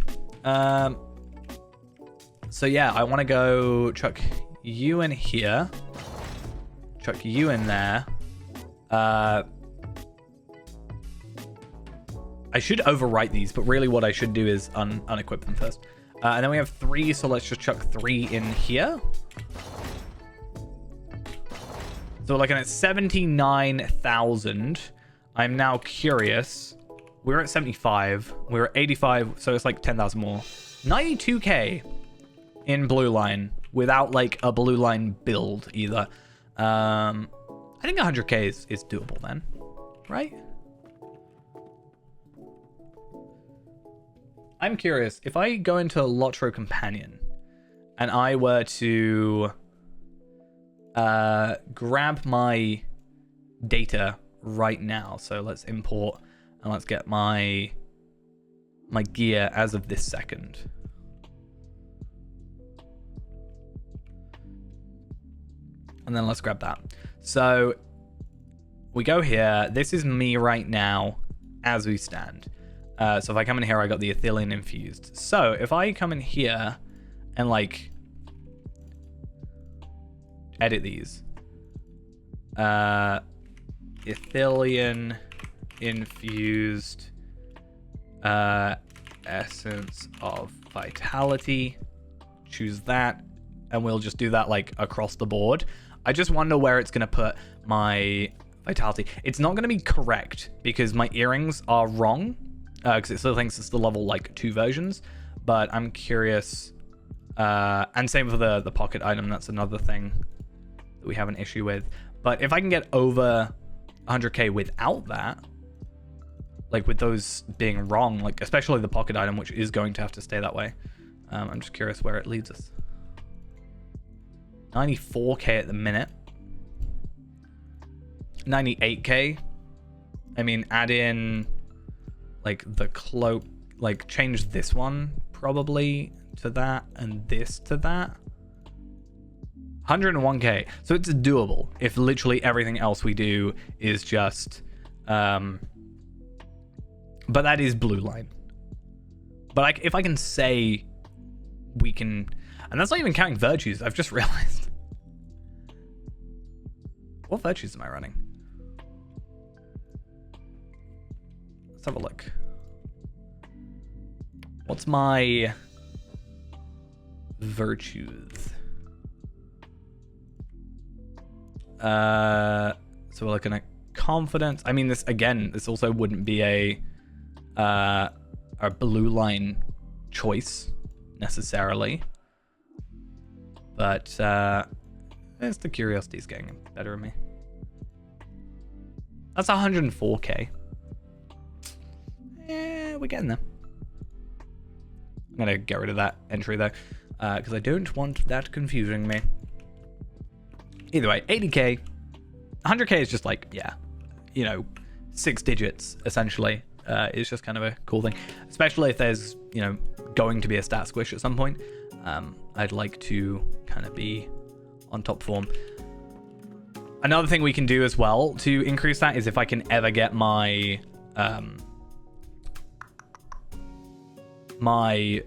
So yeah, I want to go chuck you in here, chuck you in there. I should overwrite these, but really what I should do is unequip them first. And then we have 3, so let's just chuck 3 in here. So we're looking at 79,000. I'm now curious. We're at 75. We're at 85, so it's like 10,000 more. 92k in blue line without like a blue line build either. I think 100k is doable then, right? I'm curious, if I go into Lotro Companion and I were to grab my data right now, so let's import and let's get my gear as of this second. And then let's grab that. So we go here. This is me right now as we stand. So if I come in here, I got the Ithilien infused. So if I come in here and like edit these, Ithilien infused essence of vitality, choose that, and we'll just do that like across the board. I just wonder where it's gonna put my vitality. It's not going to be correct because my earrings are wrong, because it still thinks it's the level like 2 versions, but I'm curious. And same for the pocket item. That's another thing that we have an issue with. But if I can get over 100k without that, like with those being wrong, like especially the pocket item, which is going to have to stay that way, I'm just curious where it leads us. 94k at the minute. 98k. I mean, add in like the cloak, like change this one probably to that and this to that. 101k. So it's doable if literally everything else we do is just but that is blue line. But if I can say we can, and that's not even counting virtues, I've just realized. What virtues am I running? Let's have a look. What's my virtues? So we're looking at confidence. I mean, this also wouldn't be a blue line choice necessarily, but it's the curiosity's getting better of me. That's 104k. Yeah, we're getting there. I'm gonna get rid of that entry though, because I don't want that confusing me. Either way, 80k. 100k is just like, yeah, 6 digits essentially. It's just kind of a cool thing, especially if there's going to be a stat squish at some point. I'd like to kind of be on top form. Another thing we can do as well to increase that is if I can ever get my my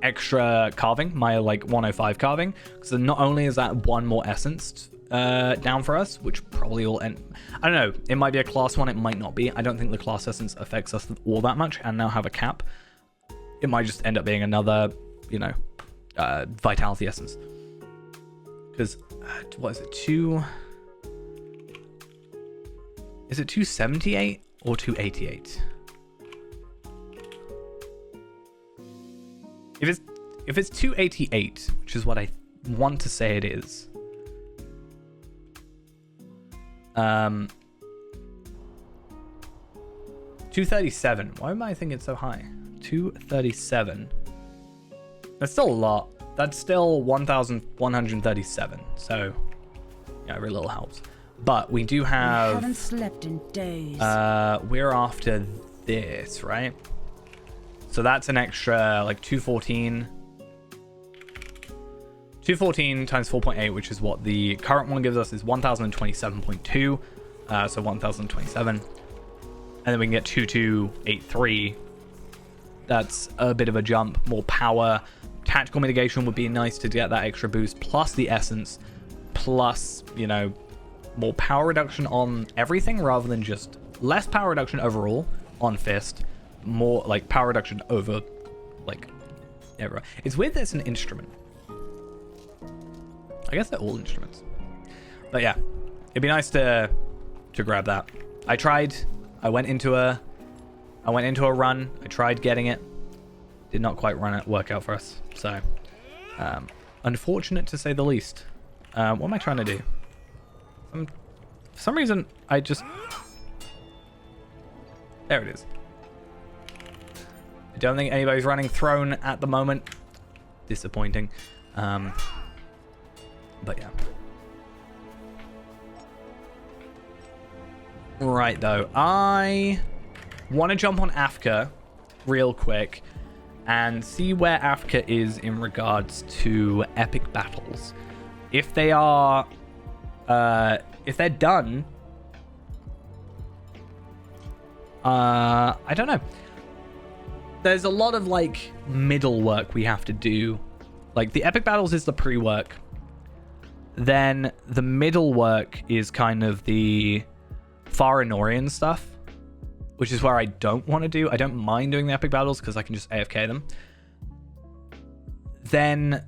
extra carving, my like 105 carving, because not only is that one more essence down for us, which probably will end, I don't know, it might be a class one, it might not be. I don't think the class essence affects us all that much, and now have a cap. It might just end up being another vitality essence, because what is it, is it 278 or 288? If it's 288, which is what I want to say it is, 237. Why am I thinking it's so high? 237. That's still a lot. That's still 1,137. So, yeah, every little helps. But we do have. I haven't slept in days. We're after this, right? So that's an extra like 214. 214 times 4.8, which is what the current one gives us, is 1,027.2. So 1,027. And then we can get 2283. That's a bit of a jump. More power. Tactical mitigation would be nice to get that extra boost, plus the essence, plus, more power reduction on everything rather than just less power reduction overall on fist, more like power reduction over like everywhere. It's weird that it's an instrument. I guess they're all instruments. But yeah, it'd be nice to grab that. I went into a run. I tried getting it. Did not quite work out for us. So, unfortunate to say the least. What am I trying to do? For some reason, I just... There it is. I don't think anybody's running throne at the moment. Disappointing. But yeah. Right, though. I want to jump on Africa real quick and see where Africa is in regards to epic battles. If they are... if they're done... I don't know. There's a lot of, like, middle work we have to do. Like, the epic battles is the pre-work. Then the middle work is kind of the Farinorian stuff, which is where I don't want to do. I don't mind doing the epic battles because I can just AFK them. Then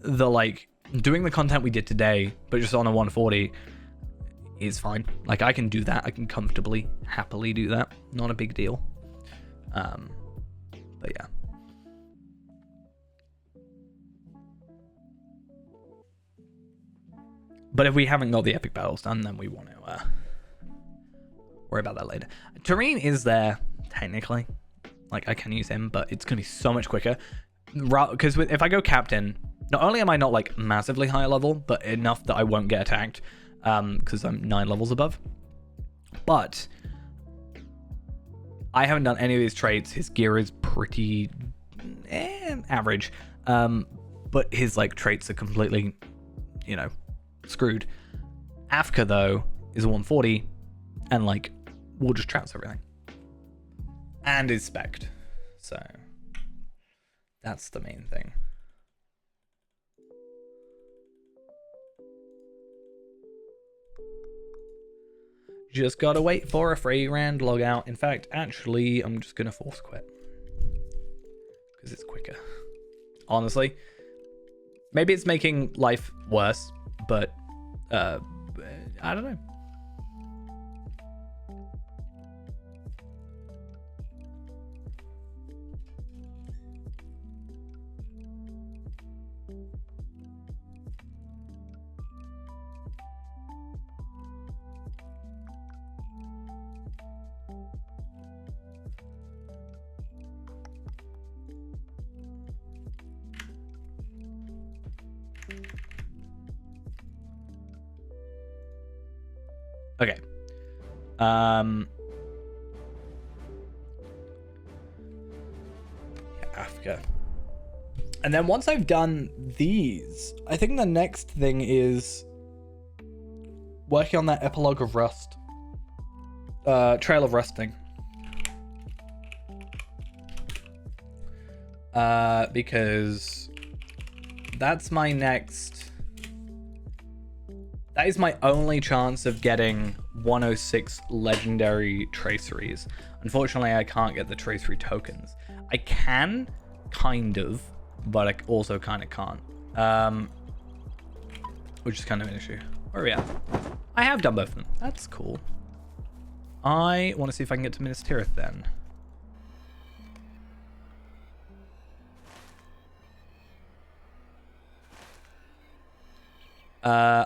the, like, doing the content we did today, but just on a 140, is fine. Like, I can do that. I can comfortably, happily do that. Not a big deal. But yeah. But if we haven't got the epic battles done, then we want to worry about that later. Tareen is there, technically. Like, I can use him, but it's going to be so much quicker. Because if I go captain, not only am I not, like, massively higher level, but enough that I won't get attacked, because I'm 9 levels above. But I haven't done any of these traits. His gear is pretty average. But his, like, traits are completely, you know, screwed. Afka, though, is a 140, and, like, will just trounce everything. And is spec'd. So that's the main thing. Just gotta wait for a free rand logout. In fact, actually, I'm just gonna force quit. Because it's quicker. Honestly. Maybe it's making life worse, but I don't know. Okay. Africa. And then once I've done these, I think the next thing is working on that Epilogue of Rust. Trail of Rust thing. Because that's my next... That is my only chance of getting 106 Legendary Traceries. Unfortunately, I can't get the Tracery Tokens. I can, kind of, but I also kind of can't. Which is kind of an issue. Where are we at? I have done both of them. That's cool. I want to see if I can get to Minas Tirith then.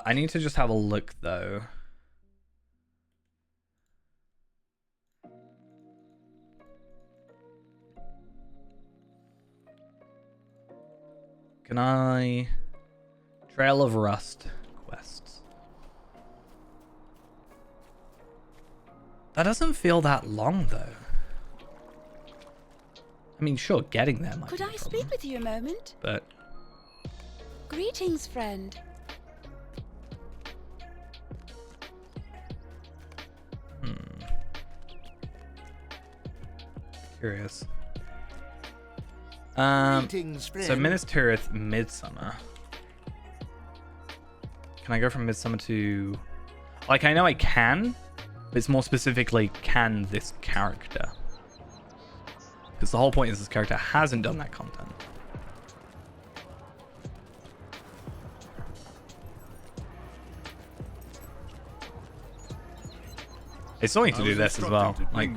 I need to just have a look, though. Can I... Trail of Rust quests. That doesn't feel that long, though. I mean, sure, getting there might be a problem. Could I speak with you a moment? But... Greetings, friend. Curious. Greetings, So friend. Minas Tirith, Midsummer. Can I go from Midsummer to... Like, I know I can, but it's more specifically, can this character? Because the whole point is this character hasn't done that content. They still need to do this as well. Like,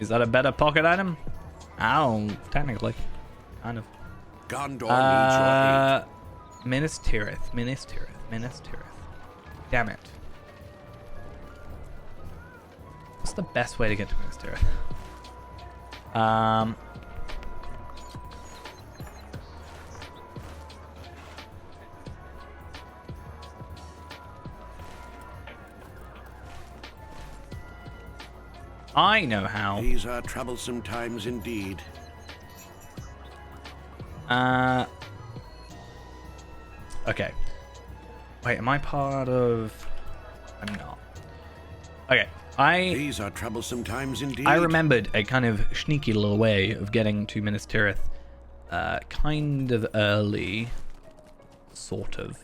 is that a better pocket item? Oh, technically. Kind of. Gondor needs your aid. Minas Tirith, Minas Tirith, Minas Tirith. Damn it. What's the best way to get to Minas Tirith? I know how. These are troublesome times indeed. Okay. Wait, am I part of... I'm not. Okay, These are troublesome times indeed. I remembered a kind of sneaky little way of getting to Minas Tirith. Kind of early. Sort of.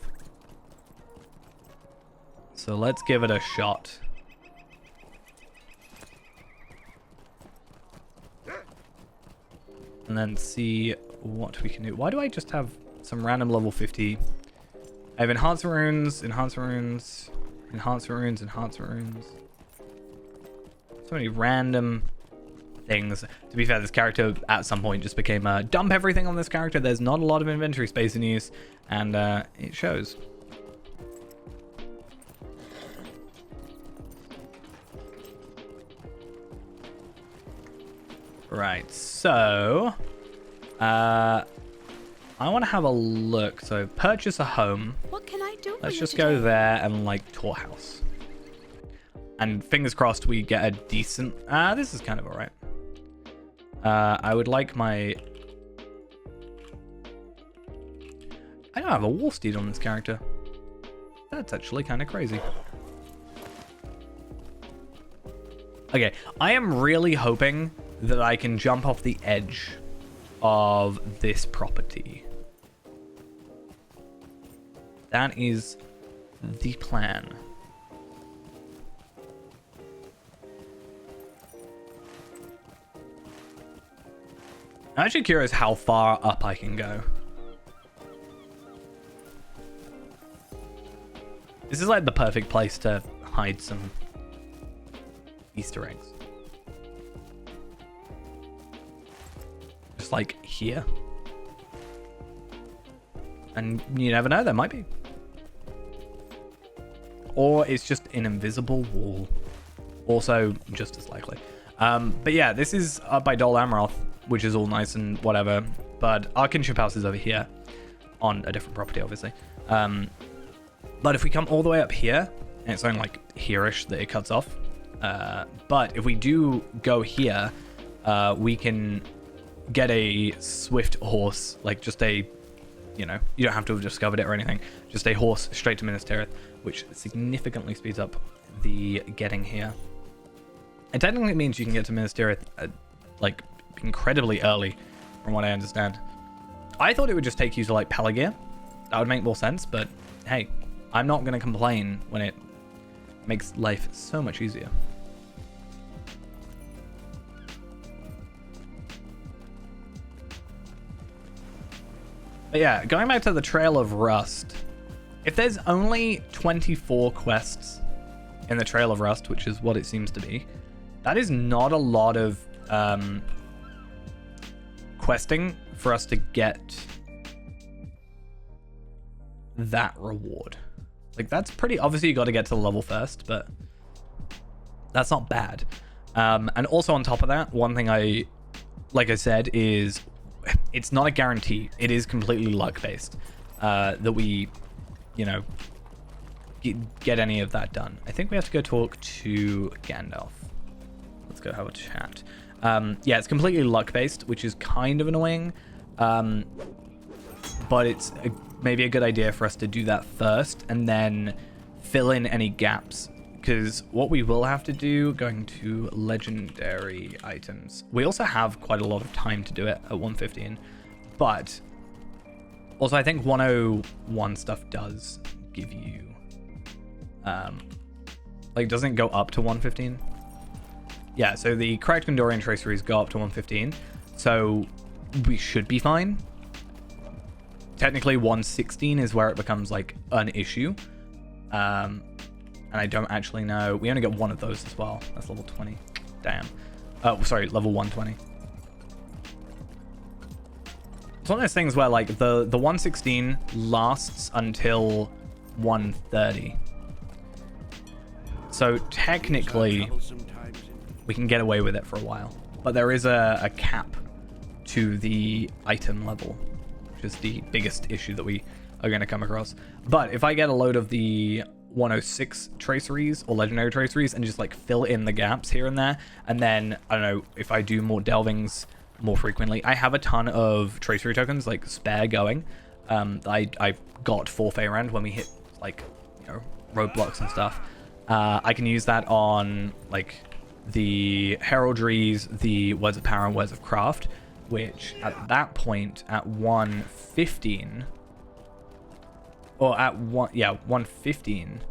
So let's give it a shot. And then see what we can do. Why do I just have some random level 50 I have enhancement runes, enhancement runes, enhancement runes, enhancement runes. So many random things. To be fair, this character at some point just became dump everything on this character. There's not a lot of inventory space in use, and it shows. Right, so I want to have a look. So purchase a home. What can I do for Let's you just today? go there and like tour house. And fingers crossed we get a decent... this is kind of alright. I would like my... I don't have a wall steed on this character. That's actually kind of crazy. Okay, I am really hoping that I can jump off the edge of this property. That is the plan. I'm actually curious how far up I can go. This is like the perfect place to hide some Easter eggs. Just like here. And you never know, there might be. Or it's just an invisible wall. Also, just as likely. But yeah, this is up by Dol Amroth, which is all nice and whatever. But our kinship house is over here. On a different property, obviously. But if we come all the way up here, and it's only like here-ish that it cuts off. But if we do go here, we can get a swift horse, like just a, you know, you don't have to have discovered it or anything, just a horse straight to Minas Tirith, which significantly speeds up the getting here. It technically means you can get to Minas Tirith like incredibly early, from what I understand. I thought it would just take you to like Pelagir. That would make more sense, but hey, I'm not going to complain when it makes life so much easier. But yeah, going back to the Trail of Rust, if there's only 24 quests in the Trail of Rust, which is what it seems to be, that is not a lot of questing for us to get that reward. Like, that's pretty... Obviously, you got to get to the level first, but that's not bad. And also on top of that, one thing like I said, is it's not a guarantee. It is completely luck-based that we, you know, get any of that done. I think we have to go talk to Gandalf. Let's go have a chat. Yeah, it's completely luck-based, which is kind of annoying. But it's maybe a good idea for us to do that first and then fill in any gaps. Because what we will have to do, going to legendary items, we also have quite a lot of time to do it at 115. But also I think 101 stuff does give you, like, doesn't it go up to 115? Yeah, so the correct Gondorian traceries go up to 115. So we should be fine. Technically 116 is where it becomes like an issue. And I don't actually know. We only get one of those as well. That's level 20. Damn. Oh, sorry, level 120. It's one of those things where like the 116 lasts until 130. So technically we can get away with it for a while. But there is a cap to the item level, which is the biggest issue that we are going to come across. But if I get a load of the 106 traceries or legendary traceries and just like fill in the gaps here and there, and then I don't know, if I do more delvings more frequently, I have a ton of tracery tokens like spare going. I got for Faerend when we hit like, you know, roadblocks and stuff. I can use that on like the heraldries, the words of power and words of craft, which at that point at 115 or at 115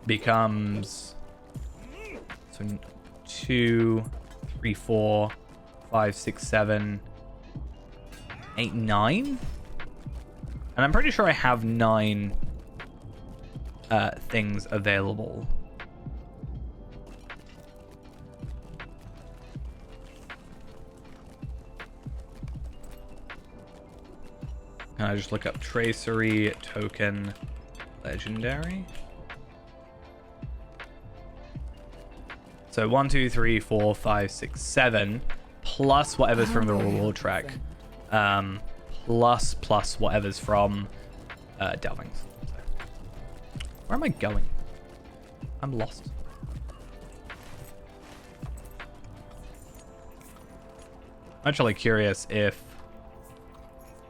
becomes so 2, 3, 4, 5, 6, 7, 8, 9. And I'm pretty sure I have 9 things available. Can I just look up Tracery Token Legendary? So 1, 2, 3, 4, 5, 6, 7, plus whatever's from the reward track. Plus whatever's from Delvings. So, where am I going? I'm lost. I'm actually curious if...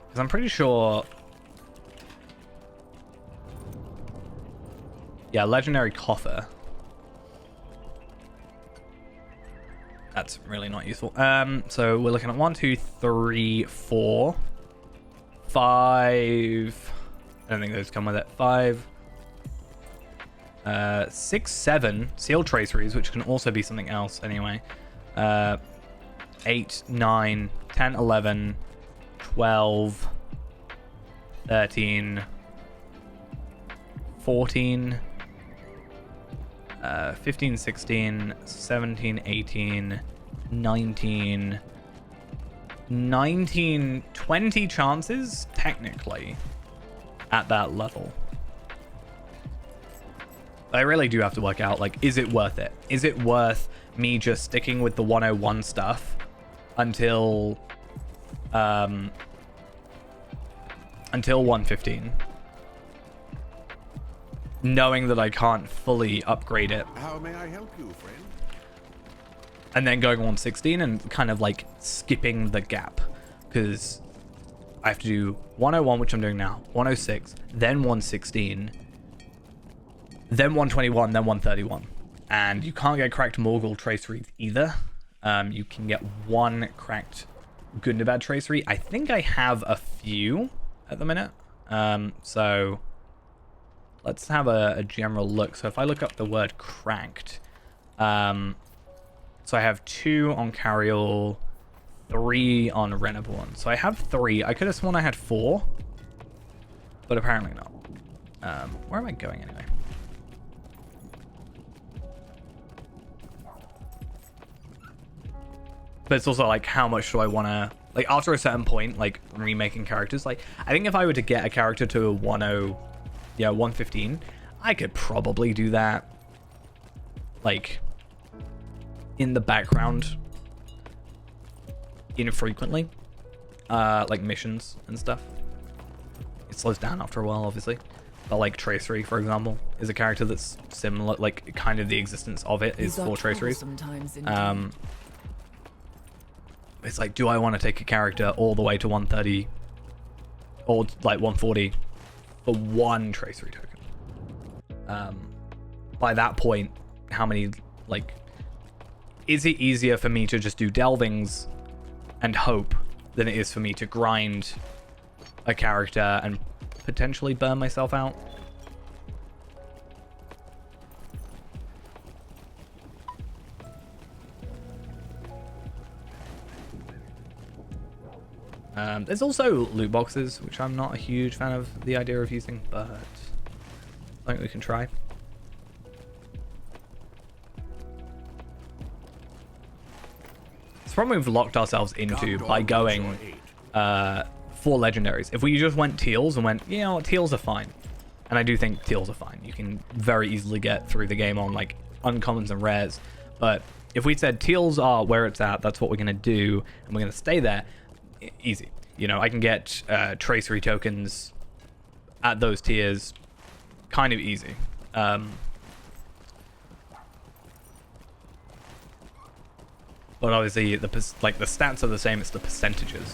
Because I'm pretty sure... Yeah, Legendary Coffer. That's really not useful. So we're looking at 1, 2, 3, 4, 5. I don't think those come with it. 5, 6, 7 sealed traceries, which can also be something else anyway. 8, 9, 10, 11, 12, 13, 14, 15, 16, 17, 18, 19, 20 chances, technically, at that level. But I really do have to work out, like, is it worth it? Is it worth me just sticking with the 101 stuff until 115? Knowing that I can't fully upgrade it. How may I help you, friend? And then going 116 and kind of like skipping the gap. Because I have to do 101, which I'm doing now, 106, then 116, then 121, then 131. And you can't get cracked Morgul tracery either. You can get 1 cracked Gundabad tracery. I think I have a few at the minute. So let's have a general look. So if I look up the word cracked, so I have 2 on Cariol, 3 on Renaborn. So I have 3. I could have sworn I had 4, but apparently not. Where am I going anyway? But it's also like, how much do I want to, like, after a certain point, like remaking characters, like I think if I were to get a character to a 115, I could probably do that like in the background infrequently, like missions and stuff. It slows down after a while, obviously, but like Tracery, for example, is a character that's similar, like kind of the existence of it is for Traceries. It's like, do I want to take a character all the way to 130 or like 140 for 1 Tracery token? By that point, how many, like, is it easier for me to just do delvings and hope than it is for me to grind a character and potentially burn myself out? There's also loot boxes, which I'm not a huge fan of the idea of using, but I think we can try. It's probably we've locked ourselves into by going for legendaries. If we just went teals and went, you know what, teals are fine. And I do think teals are fine. You can very easily get through the game on like uncommons and rares. But if we said teals are where it's at, that's what we're going to do, and we're going to stay there, easy. You know, I can get tracery tokens at those tiers kind of easy. But obviously, the stats are the same. It's the percentages,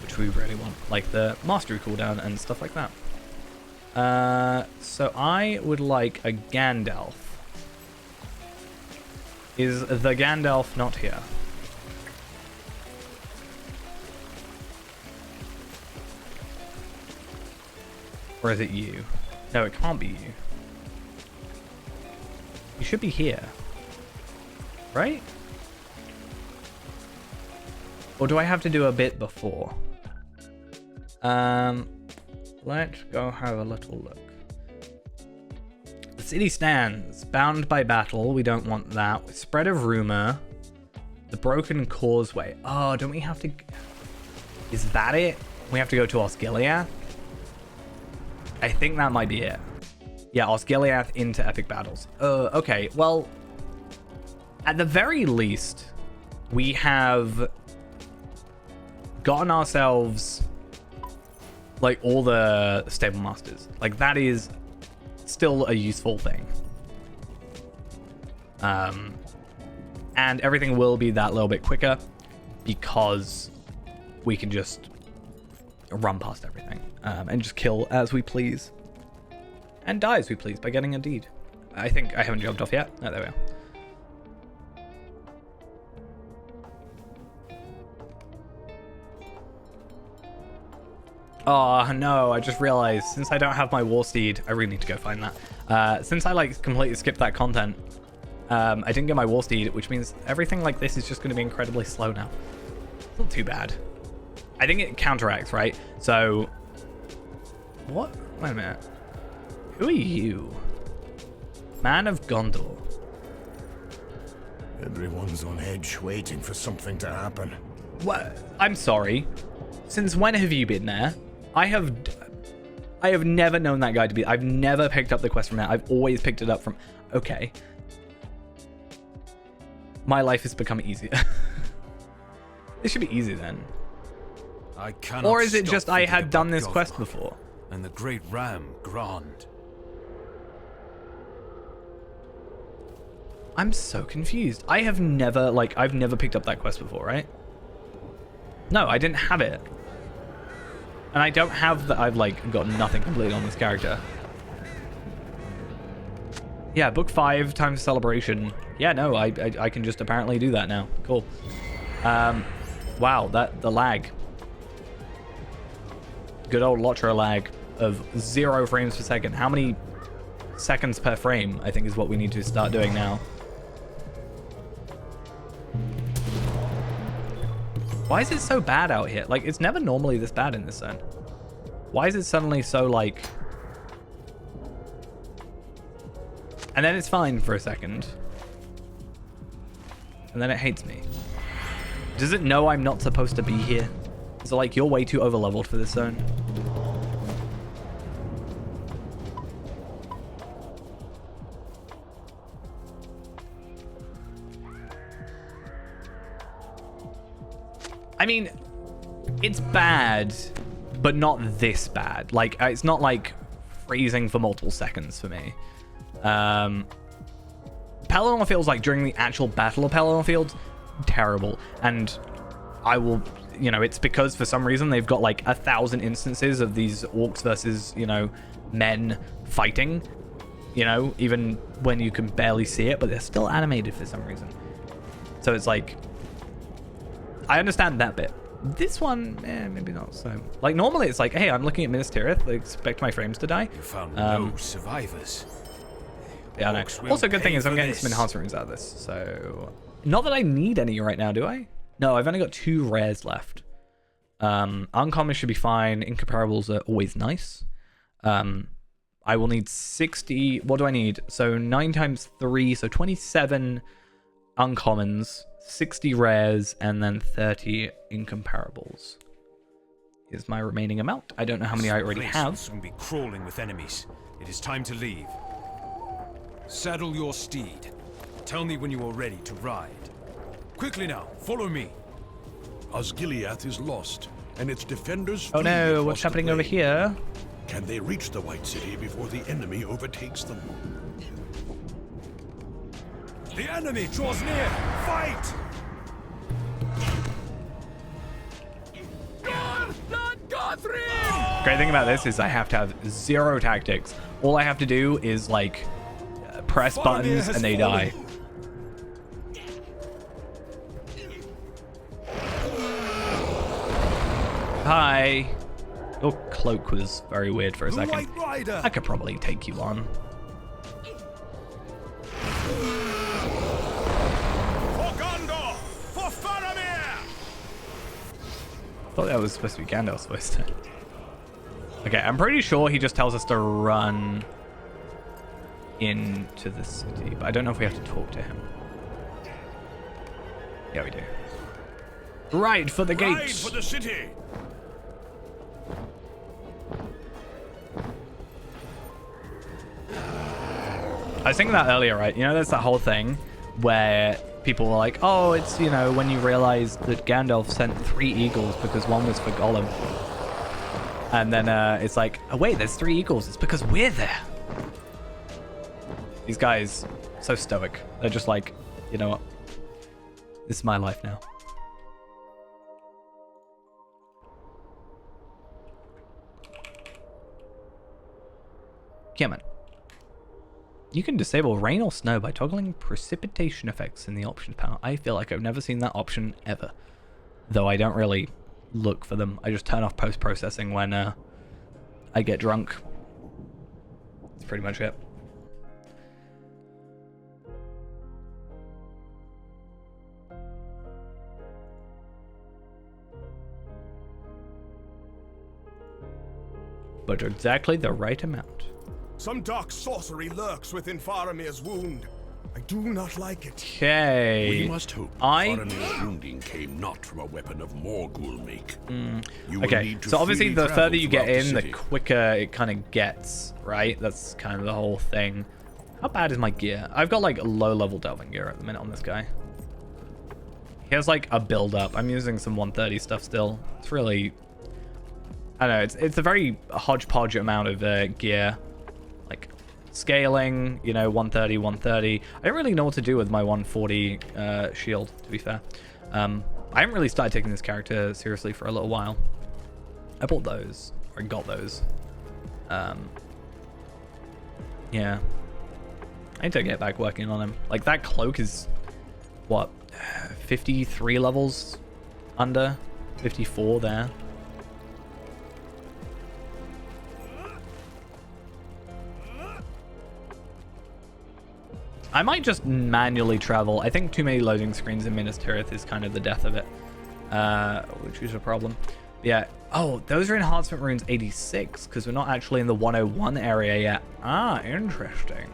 which we really want, like the mastery cooldown and stuff like that. So I would like a Gandalf. Is the Gandalf not here? Or is it you? No, it can't be you. You should be here. Right? Or do I have to do a bit before? Let's go have a little look. The city stands, bound by battle. We don't want that. Spread of rumor. The broken causeway. Oh, don't we have to... Is that it? We have to go to Osgiliath? I think that might be it. Yeah, Osgiliath into epic battles. Okay, well... At the very least, we have gotten ourselves like all the stable masters. Like that is still a useful thing. And everything will be that little bit quicker because we can just run past everything and just kill as we please and die as we please by getting a deed. I think I haven't jumped off yet. Oh, there we are. Oh no, I just realized since I don't have my war steed, I really need to go find that. Since I like completely skipped that content, I didn't get my war steed, which means everything like this is just going to be incredibly slow now. It's not too bad. I think it counteracts, right? So, what? Wait a minute. Who are you? Man of Gondor. Everyone's on edge, waiting for something to happen. What? I'm sorry. Since when have you been there? I have never known that guy to be... I've never picked up the quest from there. I've always picked it up from... Okay. My life has become easier. This should be easy then. I cannot. Or is it just I had done this quest before? And the great ram, Grand. I'm so confused. I've never picked up that quest before, right? No, I didn't have it. And I don't have that. I've like got nothing complete on this character. Yeah, book 5 times celebration. Yeah, no, I can just apparently do that now. Cool. Wow, the lag. Good old Lotra lag of 0 frames per second. How many seconds per frame, I think, is what we need to start doing now. Why is it so bad out here? Like, it's never normally this bad in this zone. Why is it suddenly so, like... And then it's fine for a second. And then it hates me. Does it know I'm not supposed to be here? Is it like, you're way too overleveled for this zone? I mean, it's bad, but not this bad. Like, it's not like freezing for multiple seconds for me. Pelennor feels like during the actual Battle of Pelennor Fields, terrible. And I will, you know, it's because for some reason they've got like 1,000 instances of these orcs versus, you know, men fighting. You know, even when you can barely see it, but they're still animated for some reason. So it's like... I understand that bit. This one, maybe not so. Like, normally it's like, hey, I'm looking at Minas Tirith. I expect my frames to die. You found no survivors. Yeah, I know. Also, good thing is I'm getting some enhancement runes out of this. So, not that I need any right now, do I? No, I've only got 2 rares left. Uncommon should be fine. Incomparables are always nice. I will need 60. What do I need? So 9 times 3, so 27 uncommons. 60 rares, and then 30 incomparables is my remaining amount. I don't know how many I already have. Will soon be crawling with enemies. It is time to leave. Saddle your steed. Tell me when you are ready to ride. Quickly now, follow me. Osgiliath is lost, and its defenders Oh no, what's happening over here? Can they reach the White City before the enemy overtakes them? The enemy draws near! Fight! Great thing about this is I have to have 0 tactics. All I have to do is like press buttons and they die. Hi. Your cloak was very weird for a second. I could probably take you on. I thought that was supposed to be Gandalf's voice. Okay, I'm pretty sure he just tells us to run into the city, but I don't know if we have to talk to him. Yeah, we do. Right for the Ride gates. for the city. I was thinking that earlier, right? You know, there's that whole thing where people were like, oh, it's, you know, when you realize that Gandalf sent 3 eagles because one was for Gollum. And then it's like, oh, wait, there's 3 eagles. It's because we're there. These guys, so stoic. They're just like, you know what? This is my life now. Come on. You can disable rain or snow by toggling precipitation effects in the options panel. I feel like I've never seen that option ever. Though I don't really look for them. I just turn off post-processing when I get drunk. That's pretty much it. But exactly the right amount. Some dark sorcery lurks within Faramir's wound. I do not like it. Okay. We must hope Faramir's wounding came not from a weapon of Morgul make. You will Okay, need to so obviously freely the travel further you get throughout in, the city. quicker it kind of gets, right? That's kind of the whole thing. How bad is my gear? I've got like low-level delving gear at the minute on this guy. He has like a build-up. I'm using some 130 stuff still. It's really... I don't know, it's a very hodgepodge amount of gear. Like, scaling, you know, 130, 130. I don't really know what to do with my 140 shield, to be fair. I haven't really started taking this character seriously for a little while. I bought those, or got those. Yeah. I need to get back working on him. Like, that cloak is, what, 53 levels under? 54 there. I might just manually travel. I think too many loading screens in Minas Tirith is kind of the death of it, which is a problem. Yeah. Oh, those are Enhancement Runes 86 because we're not actually in the 101 area yet. Ah, interesting.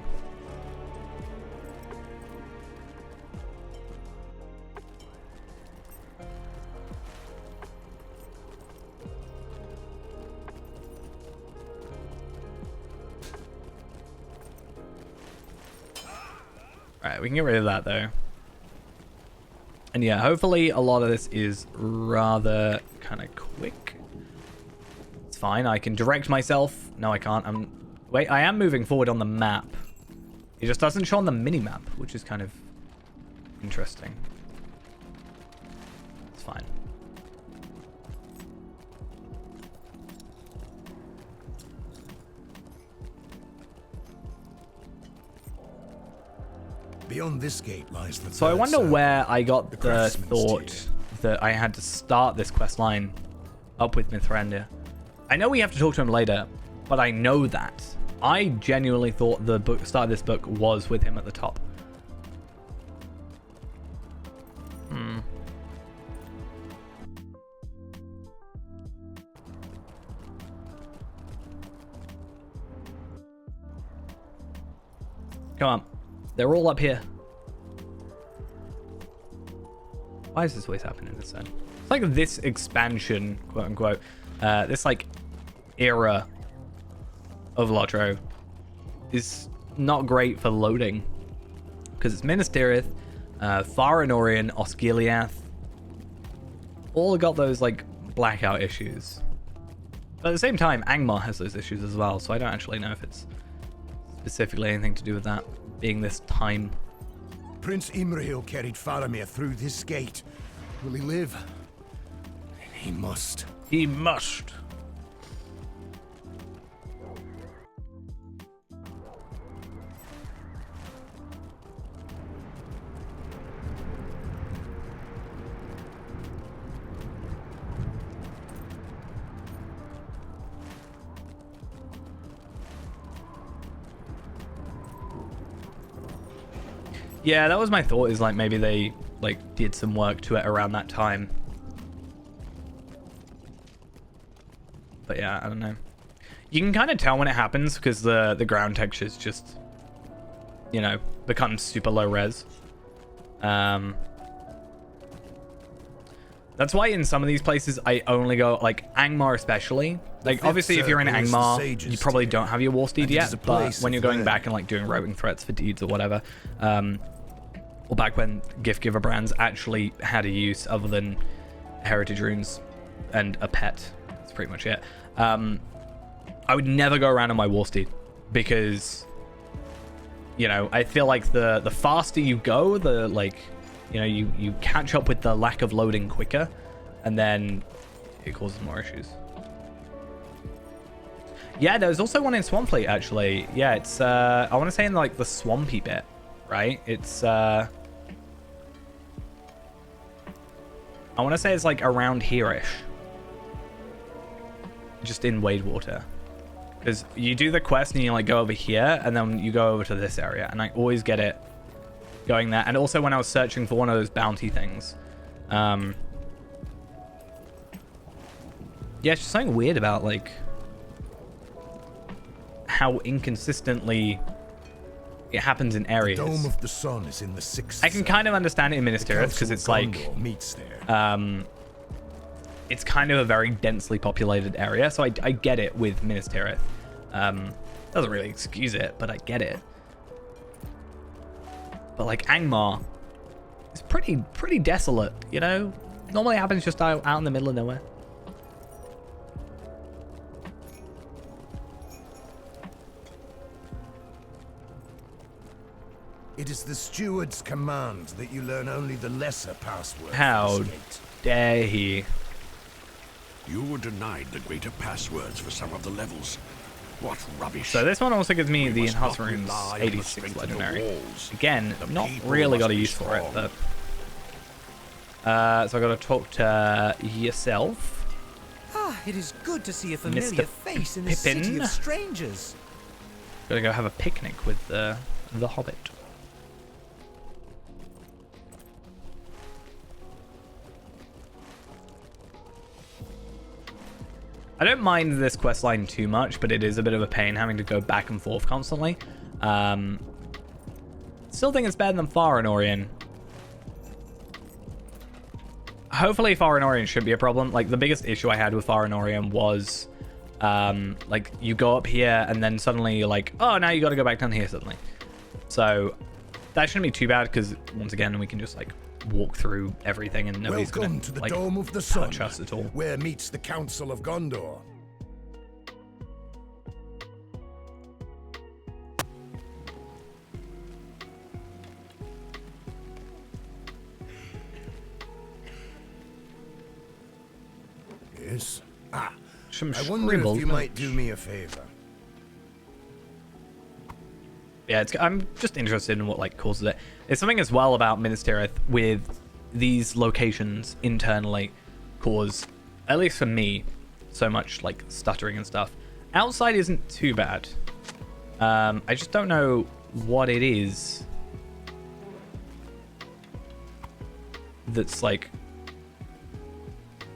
Alright, we can get rid of that though. And yeah, hopefully a lot of this is rather kind of quick. It's fine, I can direct myself. No, I can't. Wait, I am moving forward on the map. It just doesn't show on the mini-map, which is kind of interesting. It's fine. Beyond this gate lies the So I wonder where I got the craftsman's thought tier. that I had to start this quest line up with Mithrandir. I know we have to talk to him later, but I know that. I genuinely thought the start of this book was with him at the top. Come on. They're all up here. Why is this always happening this then? It's like this expansion, quote unquote, this like era of Lotro is not great for loading. Because it's Minas Tirith, Farinorian, Osgiliath, all got those like blackout issues. But at the same time, Angmar has those issues as well, so I don't actually know if it's specifically anything to do with that being this time. Prince Imrahil carried Faramir through this gate. Will he live? He must. He must. Yeah, that was my thought, is like maybe they like did some work to it around that time. But yeah, I don't know. You can kind of tell when it happens because the ground textures just, you know, become super low res. That's why in some of these places I only go, like Angmar especially. Like obviously if you're in Angmar, you probably don't have your war steed yet, but when you're going back and like doing roving threats for deeds or whatever, or back when gift giver brands actually had a use other than heritage runes and a pet, that's pretty much it. I would never go around on my war steed because, you know, I feel like the faster you go, the like, you know, you catch up with the lack of loading quicker, and then it causes more issues. Yeah, there's also one in Swampfleet actually. Yeah, it's I want to say in like the swampy bit, right? It's I want to say it's like around here-ish, just in Wadewater, because you do the quest and you like go over here and then you go over to this area, and I always get it going there. And also when I was searching for one of those bounty things, yeah, it's just something weird about like how inconsistently it happens in areas. The Dome of the Sun is in the 6th. I can kind of understand it in Minas Tirith because it's like meets there. It's kind of a very densely populated area, so I get it with Minas Tirith. Doesn't really excuse it, but I get it. But like Angmar is pretty desolate, you know? Normally happens just out in the middle of nowhere. It is the steward's command that you learn only the lesser password. How dare he? You were denied the greater passwords for some of the levels. What rubbish. So this one also gives me the Enhanced Runes 86 Legendary. Again, not really got a use for it, but... so I gotta talk to yourself. Ah, it is good to see a familiar Mr. face in this city of strangers. Gotta go have a picnic with the Hobbit. I don't mind this questline too much, but it is a bit of a pain having to go back and forth constantly. Still think it's better than Farinorian. Hopefully Farinorian shouldn't be a problem. Like, the biggest issue I had with Farinorian was, like, you go up here and then suddenly you're like, oh, now you gotta go back down here suddenly. So, that shouldn't be too bad, because, once again, we can just, like, walk through everything and nobody's gonna to the like Dome of the Sun, touch us at all. Where meets the Council of Gondor. Yes. Ah, I wonder if you might do me a favor. Yeah, I'm just interested in what like causes it. There's something as well about Minas Tirith with these locations internally cause, at least for me, so much like stuttering and stuff. Outside isn't too bad. I just don't know what it is that's like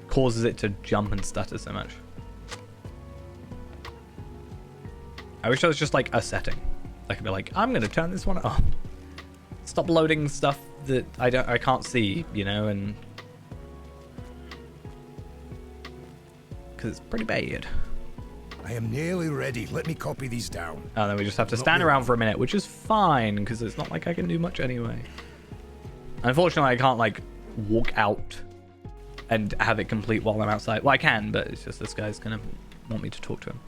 causes it to jump and stutter so much. I wish there was just like a setting. I could be like, I'm gonna turn this one off. Stop loading stuff that I can't see, you know, and because it's pretty bad. I am nearly ready. Let me copy these down. And then we just have to stand around for a minute, which is fine because it's not like I can do much anyway. Unfortunately, I can't like walk out and have it complete while I'm outside. Well, I can, but it's just this guy's gonna want me to talk to him.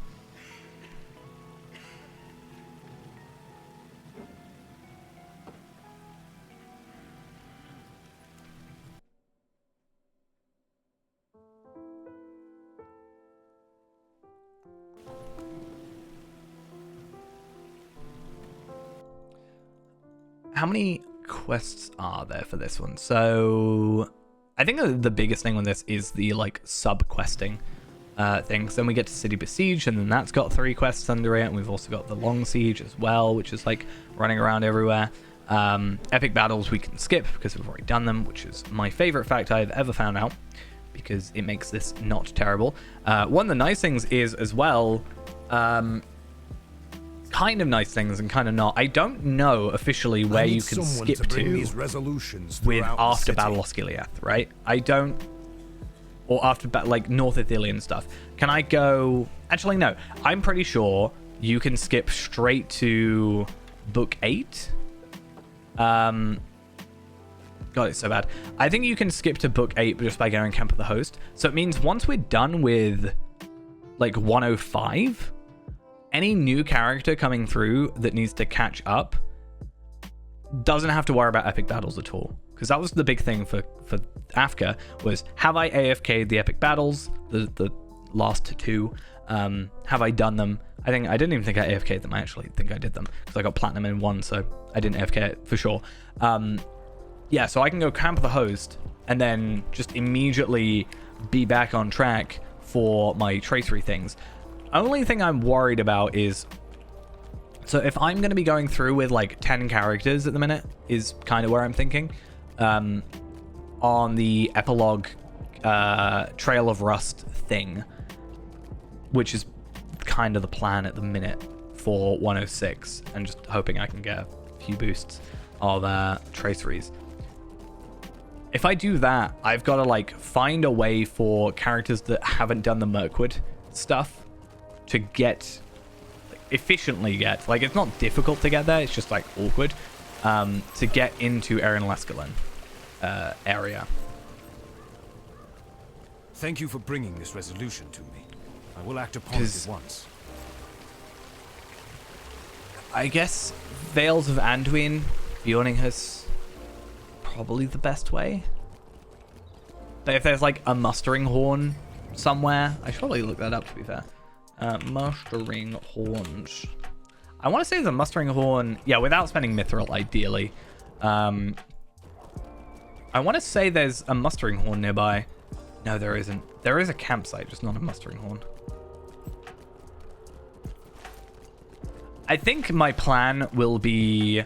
How many quests are there for this one? So I think the biggest thing on this is the like sub-questing things. Then we get to City Besiege, and then that's got 3 quests under it. And we've also got the Long Siege as well, which is like running around everywhere. Epic battles we can skip because we've already done them, which is my favorite fact I've ever found out because it makes this not terrible. One of the nice things is as well, kind of nice things and kind of not. I don't know officially where you can skip to these resolutions with throughout the after city. Battle Osgiliath, right? I don't, or after like North Ithilien stuff. Can I go? Actually, no. I'm pretty sure you can skip straight to Book 8. God, it's so bad. I think you can skip to Book 8 just by going Camp of the Host. So it means once we're done with like 105, any new character coming through that needs to catch up doesn't have to worry about epic battles at all. Because that was the big thing for Afka, was have I AFK'd the epic battles, the last two? Have I done them? I didn't even think I AFK'd them. I actually think I did them because I got platinum in one, so I didn't AFK it for sure. Yeah, so I can go Camp the Host and then just immediately be back on track for my tracery things. Only thing I'm worried about is, so if I'm going to be going through with like 10 characters at the minute is kind of where I'm thinking, on the epilogue Trail of Rust thing, which is kind of the plan at the minute for 106, and just hoping I can get a few boosts of traceries. If I do that, I've got to like find a way for characters that haven't done the Mirkwood stuff to get efficiently like, it's not difficult to get there, it's just like awkward to get into Erin Leskelin area. Thank you for bringing this resolution to me. I will act upon it at once. I guess Vales of Anduin, Bjorninghus, probably the best way. But if there's like a mustering horn somewhere, I should probably look that up to be fair. Mustering horns. I want to say there's a mustering horn, yeah, without spending mithril ideally. I want to say there's a mustering horn nearby. No, there isn't. There is a campsite, just not a mustering horn. I think my plan will be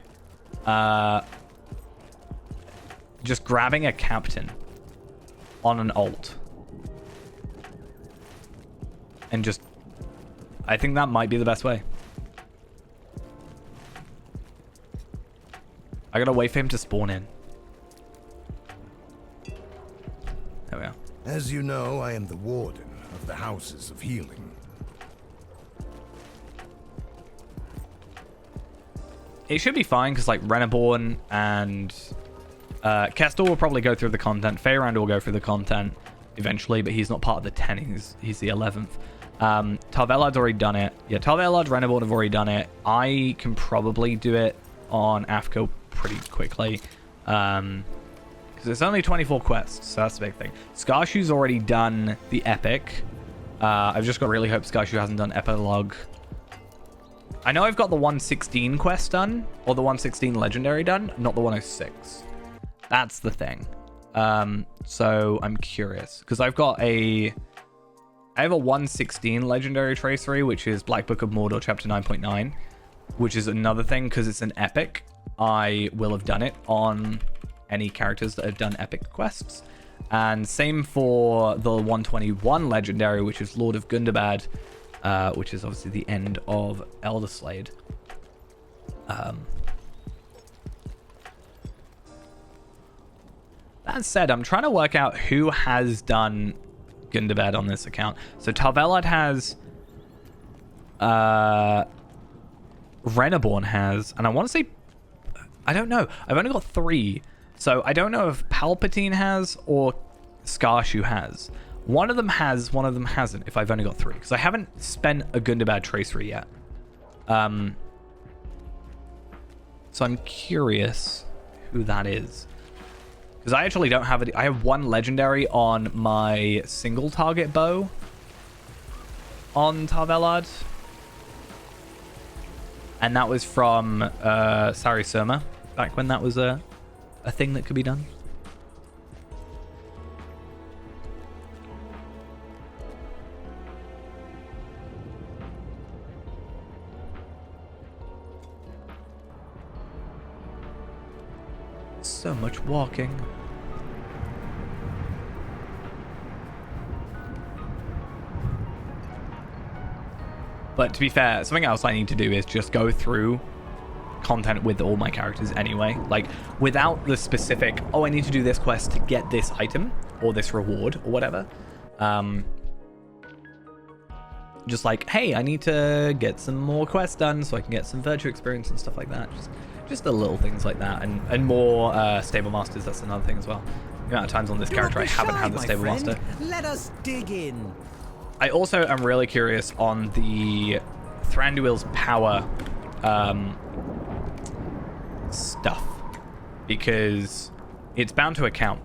just grabbing a captain on an alt. And just, I think that might be the best way. I gotta wait for him to spawn in. There we are. As you know, I am the warden of the Houses of Healing. It should be fine because like Reneborn and Kestel will probably go through the content. Feyrand will go through the content eventually, but he's not part of the 10. He's the 11th. Tarvelad's already done it. Yeah, Tarvelad, Reneborn have already done it. I can probably do it on Afko pretty quickly. Because it's only 24 quests, so that's the big thing. Skarshu's already done the epic. I've just got to really hope Skarshu hasn't done epilogue. I know I've got the 116 quest done, or the 116 legendary done, not the 106. That's the thing. So I'm curious, because I have a 116 legendary tracery, which is Black Book of Mordor chapter 9.9, which is another thing, because it's an epic. I will have done it on any characters that have done epic quests. And same for the 121 legendary, which is Lord of Gundabad, which is obviously the end of Elderslade. That said, I'm trying to work out who has done Gundabad on this account. So Tarvelad has, Reneborn has, and I want to say, I don't know. I've only got 3. So I don't know if Palpatine has or Skarshu has. One of them has, one of them hasn't, if I've only got 3. Because I haven't spent a Gundabad tracery yet. So I'm curious who that is. Because I actually don't have it. I have 1 legendary on my single target bow on Tarvelad. And that was from Sari Surma, back when that was a thing that could be done. So much walking. But to be fair, something else I need to do is just go through content with all my characters anyway. Like, without the specific, oh, I need to do this quest to get this item or this reward or whatever. Just like, hey, I need to get some more quests done so I can get some virtue experience and stuff like that. Just the little things like that. And more stable masters, that's another thing as well. The amount of times on this character I haven't had the stable master. Let us dig in. I also am really curious on the Thranduil's power stuff, because it's bound to account.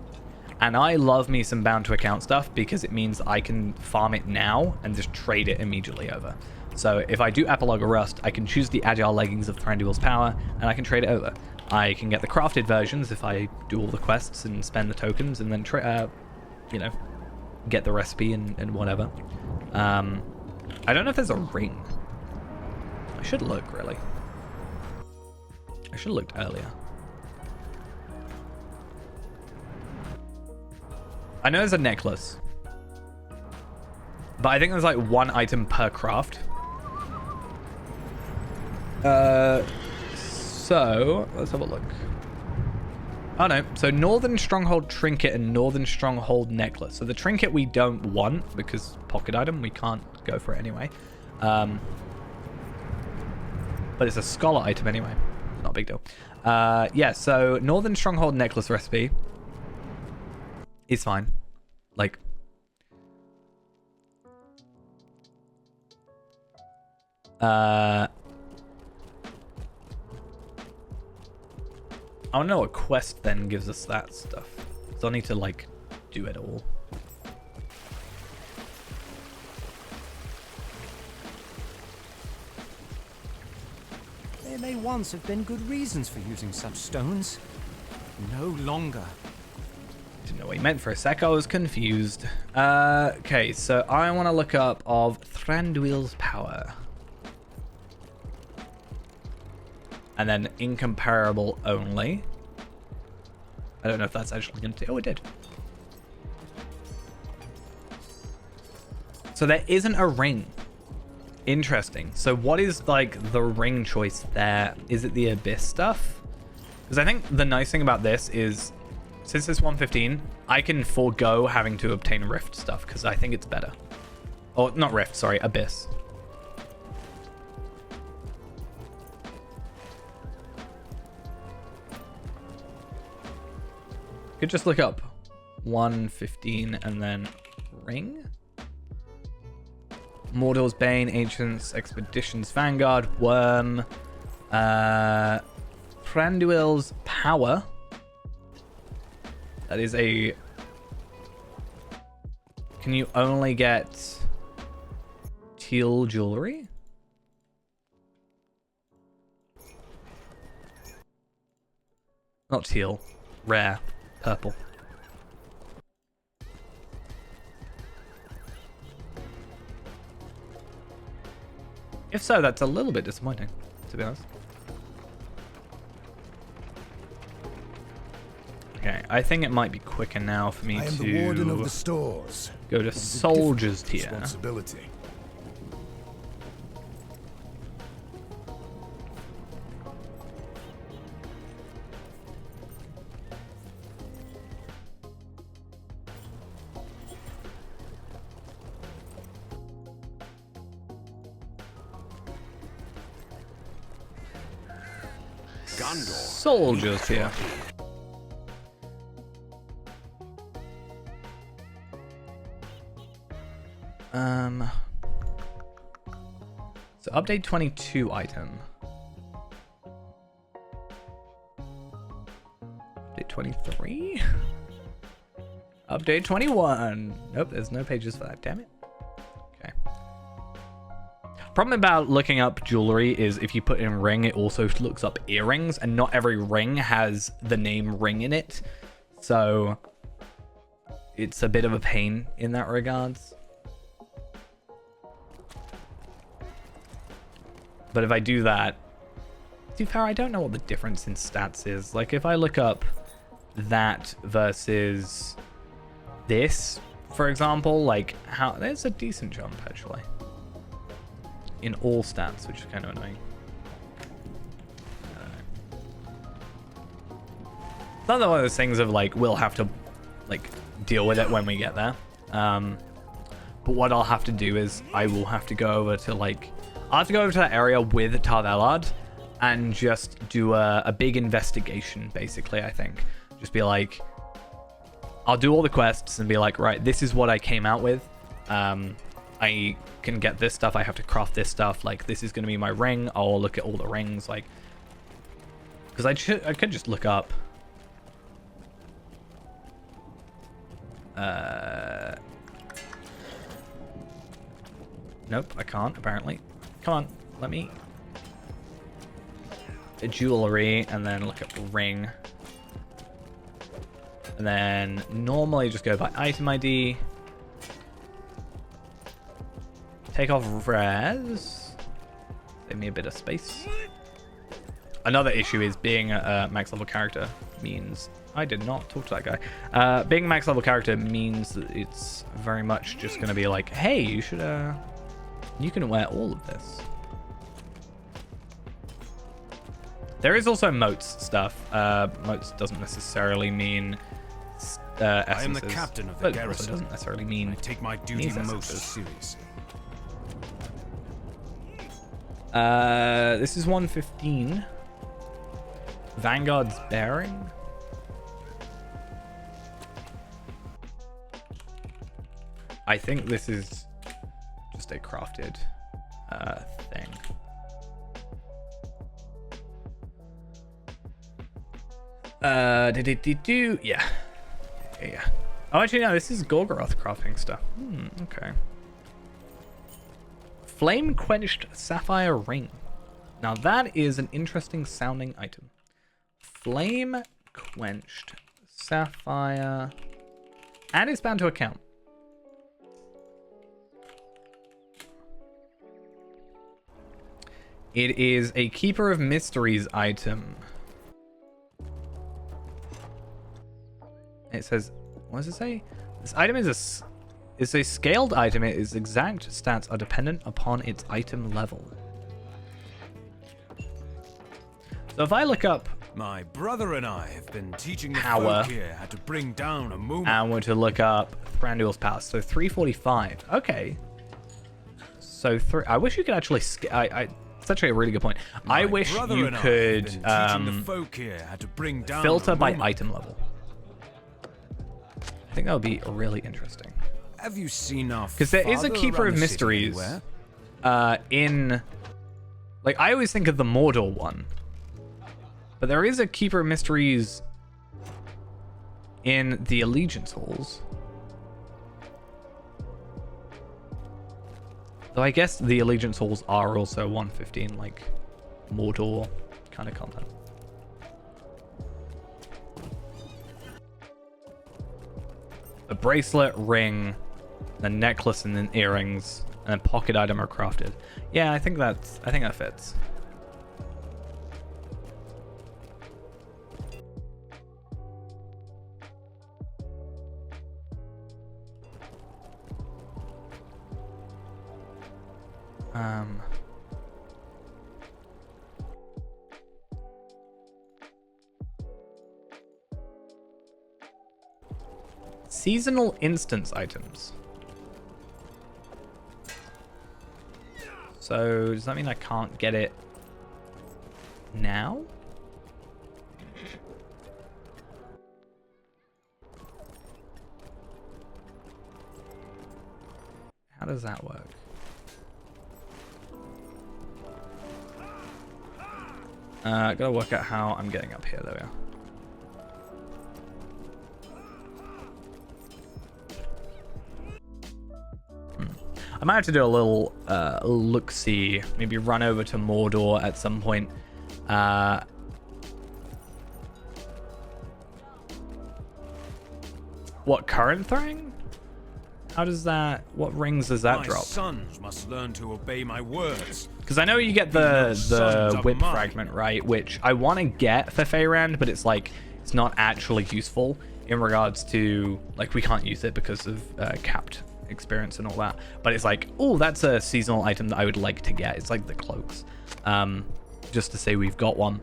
And I love me some bound to account stuff because it means I can farm it now and just trade it immediately over. So if I do Epilogue of Rust, I can choose the Agile Leggings of Thranduil's power and I can trade it over. I can get the crafted versions if I do all the quests and spend the tokens and then, you know, get the recipe and whatever. I don't know if there's a ring. I should look, really. I should have looked earlier. I know there's a necklace, but I think there's like one item per craft. So let's have a look. Oh no, so Northern Stronghold Trinket and Northern Stronghold Necklace. So the Trinket we don't want because pocket item, we can't go for it anyway. But it's a scholar item anyway. Not a big deal. Yeah, so Northern Stronghold Necklace recipe is fine. Like, I don't know what quest then gives us that stuff. So I need to like do it all. There may once have been good reasons for using such stones. No longer. Didn't know what he meant for a sec. I was confused. Okay, so I want to look up of Thranduil's power. And then incomparable only. I don't know if that's actually going to... Oh, it did. So there isn't a ring. Interesting. So what is like the ring choice there? Is it the Abyss stuff? Because I think the nice thing about this is, since it's 115, I can forego having to obtain Rift stuff because I think it's better. Oh, not Rift, sorry, Abyss. Could just look up 115 and then ring. Mordor's Bane, Ancients, Expeditions, Vanguard, Worm, Thranduil's Power. That is a... Can you only get teal jewelry? Not teal. Rare. Purple. If so, that's a little bit disappointing, to be honest. Okay, I think it might be quicker now for me to the warden of the stores. Go to Soldier's tier. Responsibility. Soldier's tier. So update 22 item. Update 23? Update 21. Nope, there's no pages for that, damn it. Okay. Problem about looking up jewelry is if you put in ring, it also looks up earrings, and not every ring has the name ring in it. So it's a bit of a pain in that regards. But if I do that, to be fair, I don't know what the difference in stats is. Like if I look up that versus this, for example, like how there's a decent jump actually. in all stats, which is kind of annoying. I don't know. It's not one of those things of like we'll have to like deal with it when we get there. But what I'll have to do is I will have to go over to like I'll have to go over to that area with Tarvelard and just do a big investigation, basically. I think just be like, I'll do all the quests and be like, right, this is what I came out with. I can get this stuff. I have to craft this stuff. Like, this is going to be my ring. I'll look at all the rings, like, because I could just look up. Nope, I can't, apparently. Come on, let me. A jewelry, and then look up ring. And then normally just go by item ID. Take off res. Save me a bit of space. Another issue is being a max level character means... I did not talk to that guy. Being a max level character means that it's very much just going to be like, hey, you should... you can wear all of this. There is also moats stuff. Moats doesn't necessarily mean essences. I am the captain of the garrison. Also doesn't necessarily mean... I take my duty most seriously. This is 115. Vanguard's bearing. I think this is just a crafted thing. Yeah. Yeah. Oh, actually, no, this is Gorgoroth crafting stuff. Okay. Flame quenched sapphire ring. Now that is an interesting sounding item. Flame quenched sapphire, and it's bound to account. It is a Keeper of Mysteries item. It says, what does it say? This item is a scaled item. Its exact stats are dependent upon its item level. So if I look up my brother and I have been teaching the power folk here how to bring down a moment. And we're to look up Thranduil's power. So 345. Okay. So I wish you could actually it's actually a really good point. I wish you could filter by item level. I think that would be really interesting. Have you seen our because there is a Keeper of Mysteries in, like, I always think of the Mordor one, but there is a Keeper of Mysteries in the Allegiance Halls. Though I guess the Allegiance Halls are also 115, like Mordor kind of content. A bracelet, ring, a necklace, and then earrings, and then pocket item are crafted. Yeah, I think that fits. Seasonal instance items. So does that mean I can't get it now? How does that work? Gotta work out how I'm getting up here. There we are. I might have to do a little look-see. Maybe run over to Mordor at some point. What, current throwing? How does that... What rings does that drop? My sons must learn to obey my words. Because I know you get the whip fragment, right? Which I want to get for Feyrand, but it's like, it's not actually useful in regards to, like, we can't use it because of capped experience and all that. But it's like, oh, that's a seasonal item that I would like to get. It's like the cloaks. Just to say we've got one.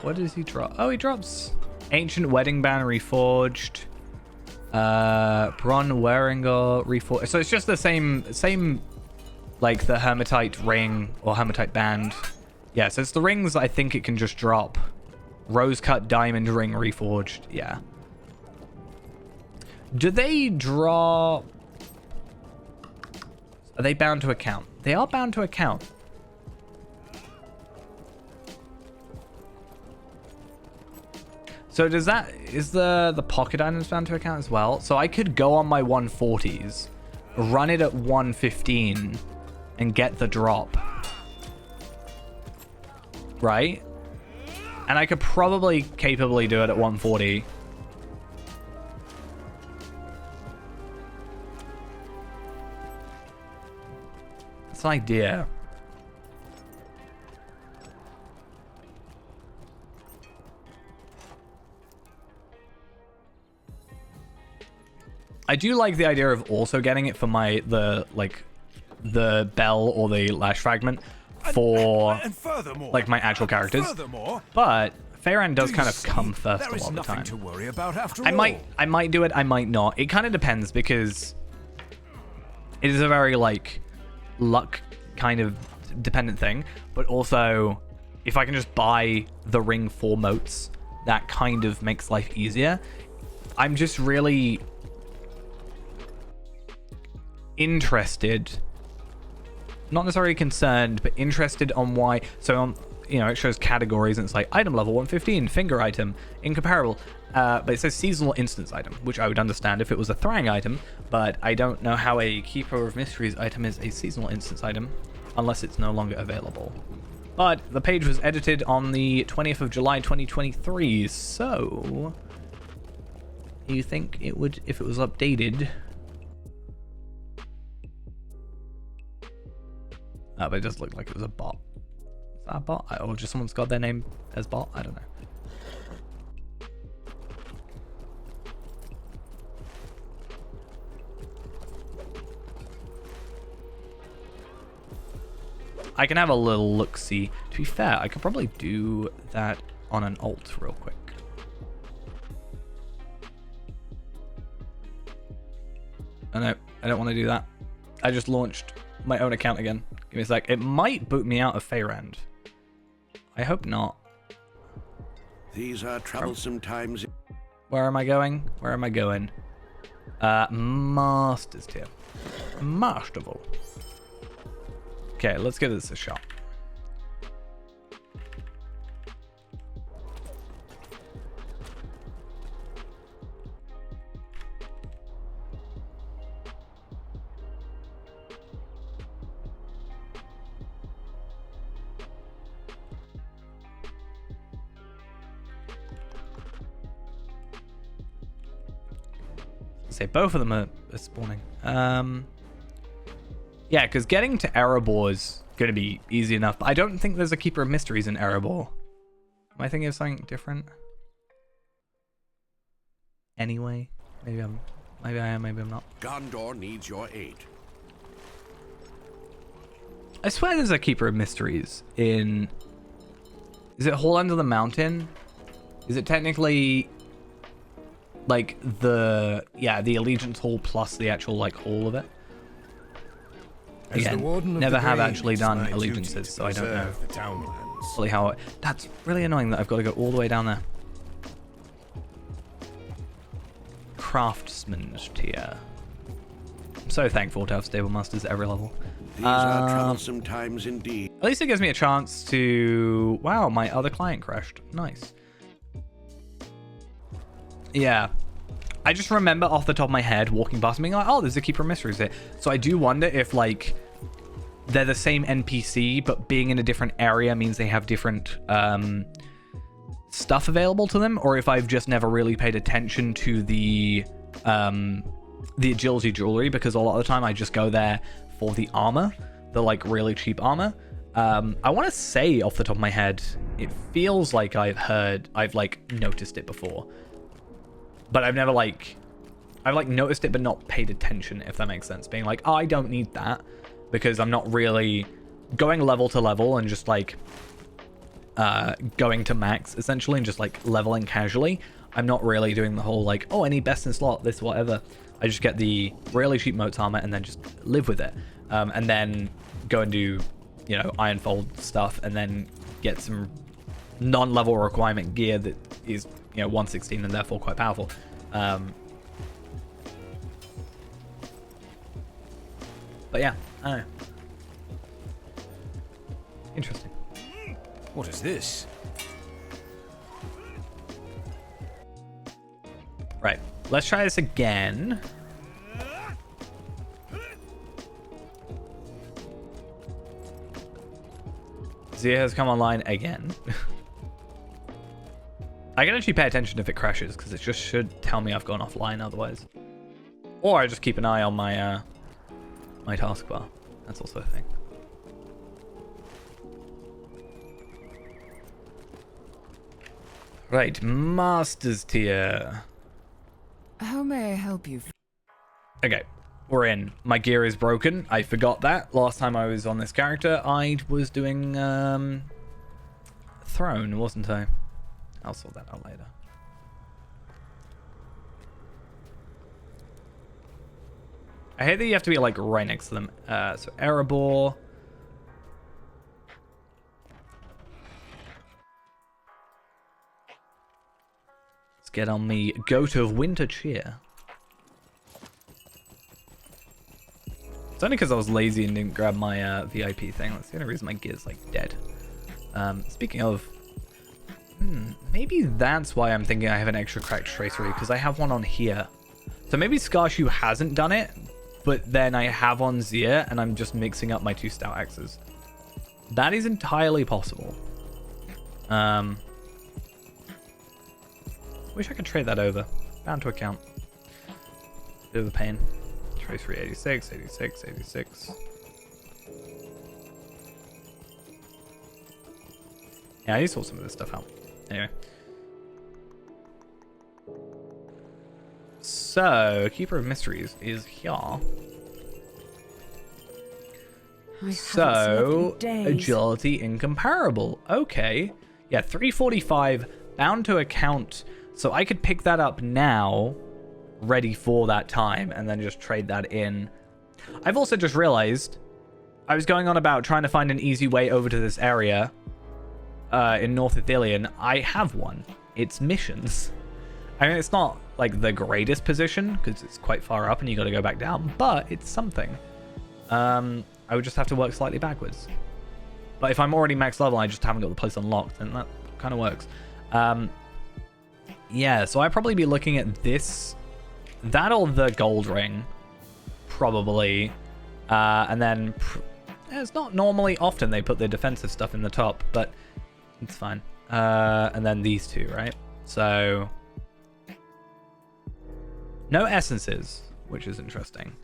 What does he drop? Oh, he drops Ancient Wedding Band Reforged. Bron Weringer Reforged. So it's just the same like the Hermitite ring or Hermitite band. Yeah, so it's the rings I think it can just drop. Rose Cut Diamond Ring Reforged. Yeah. Do they drop... Are they bound to account? They are bound to account. So does that... Is the pocket items bound to account as well? So I could go on my 140s, run it at 115, and get the drop. Right? And I could probably capably do it at 140. It's an idea. I do like the idea of also getting it for the bell or the lash fragment for like my actual characters. But Feyran does kind of come first a lot of the time. To worry about after I might do it, I might not. It kind of depends because it is a very like luck kind of dependent thing, but also if I can just buy the ring for motes, that kind of makes life easier. I'm just really interested, not necessarily concerned, but interested on why. So you know, it shows categories and it's like item level 115, finger item, incomparable, but it says seasonal instance item, which I would understand if it was a throwing item, but I don't know how a Keeper of Mysteries item is a seasonal instance item unless it's no longer available. But the page was edited on the 20th of July 2023, so you think it would, if it was updated. But it does look like it was a bot. Is that a bot? Or just someone's got their name as bot? I don't know. I can have a little look-see. To be fair, I could probably do that on an alt real quick. Oh no, I don't want to do that. I just launched my own account again. Give me a sec. It might boot me out of Feyrand. I hope not. These are troublesome times. Where am I going? Where am I going? Masters tier. Masterful. Okay, let's give this a shot. Say both of them are spawning. Yeah, because getting to Erebor is going to be easy enough, but I don't think there's a Keeper of Mysteries in Erebor. Am I thinking of something different? Anyway, maybe I am, maybe I'm not. Gondor needs your aid. I swear there's a Keeper of Mysteries in... Is it Hall Under the Mountain? Is it technically like the... Yeah, the Allegiance Hall plus the actual like hall of it? Again, never have actually done allegiances, so I don't know fully how it... That's really annoying that I've got to go all the way down there. Craftsman's tier. I'm so thankful to have stable masters at every level. These are troublesome times indeed. At least it gives me a chance to... Wow, my other client crashed. Nice. Yeah. I just remember off the top of my head walking past and being like, oh, there's a Keeper of Mysteries here. So I do wonder if, like, they're the same NPC, but being in a different area means they have different stuff available to them, or if I've just never really paid attention to the the agility jewelry, because a lot of the time I just go there for the armor, the like really cheap armor. I want to say off the top of my head, it feels like I've like noticed it before, but I've never I've like noticed it but not paid attention, if that makes sense. Being like, oh, I don't need that, because I'm not really going level to level and just like going to max essentially and just like leveling casually. I'm not really doing the whole like, oh, I need best in slot, this whatever. I just get the really cheap motes armor and then just live with it, and then go and do, you know, Ironfold stuff, and then get some non-level requirement gear that is, you know, 116 and therefore quite powerful. But yeah, I don't know. Interesting. What is this? Right, let's try this again. Zia has come online again. I can actually pay attention if it crashes, because it just should tell me I've gone offline otherwise. Or I just keep an eye on my my taskbar. That's also a thing. Right, Masters tier. How may I help you? Okay, we're in. My gear is broken. I forgot that. Last time I was on this character, I was doing Throne, wasn't I? I'll sort that out later. I hate that you have to be like right next to them. So Erebor. Let's get on the Goat of Winter Cheer. It's only because I was lazy and didn't grab my VIP thing. That's the only reason my gear's like dead. Speaking of, maybe that's why I'm thinking I have an extra cracked tracery, because I have one on here. So maybe Scarshoe hasn't done it, but then I have on Zia and I'm just mixing up my two stout axes. That is entirely possible. Wish I could trade that over. Bound to account. Bit of a pain. Tracery 86, 86, 86. Yeah, I need to sort some of this stuff out. Anyway. So, Keeper of Mysteries is here. So, agility incomparable. Okay. Yeah, 345, bound to account. So I could pick that up now, ready for that time, and then just trade that in. I've also just realized I was going on about trying to find an easy way over to this area in North Ithilien. I have one. It's missions. I mean, it's not like the greatest position because it's quite far up and you got to go back down, but it's something. I would just have to work slightly backwards. But if I'm already max level and I just haven't got the place unlocked, then that kind of works. Yeah, so I'd probably be looking at this, that or the gold ring, probably. And then it's not normally often they put their defensive stuff in the top, but it's fine. And then these two, right? So no essences, which is interesting.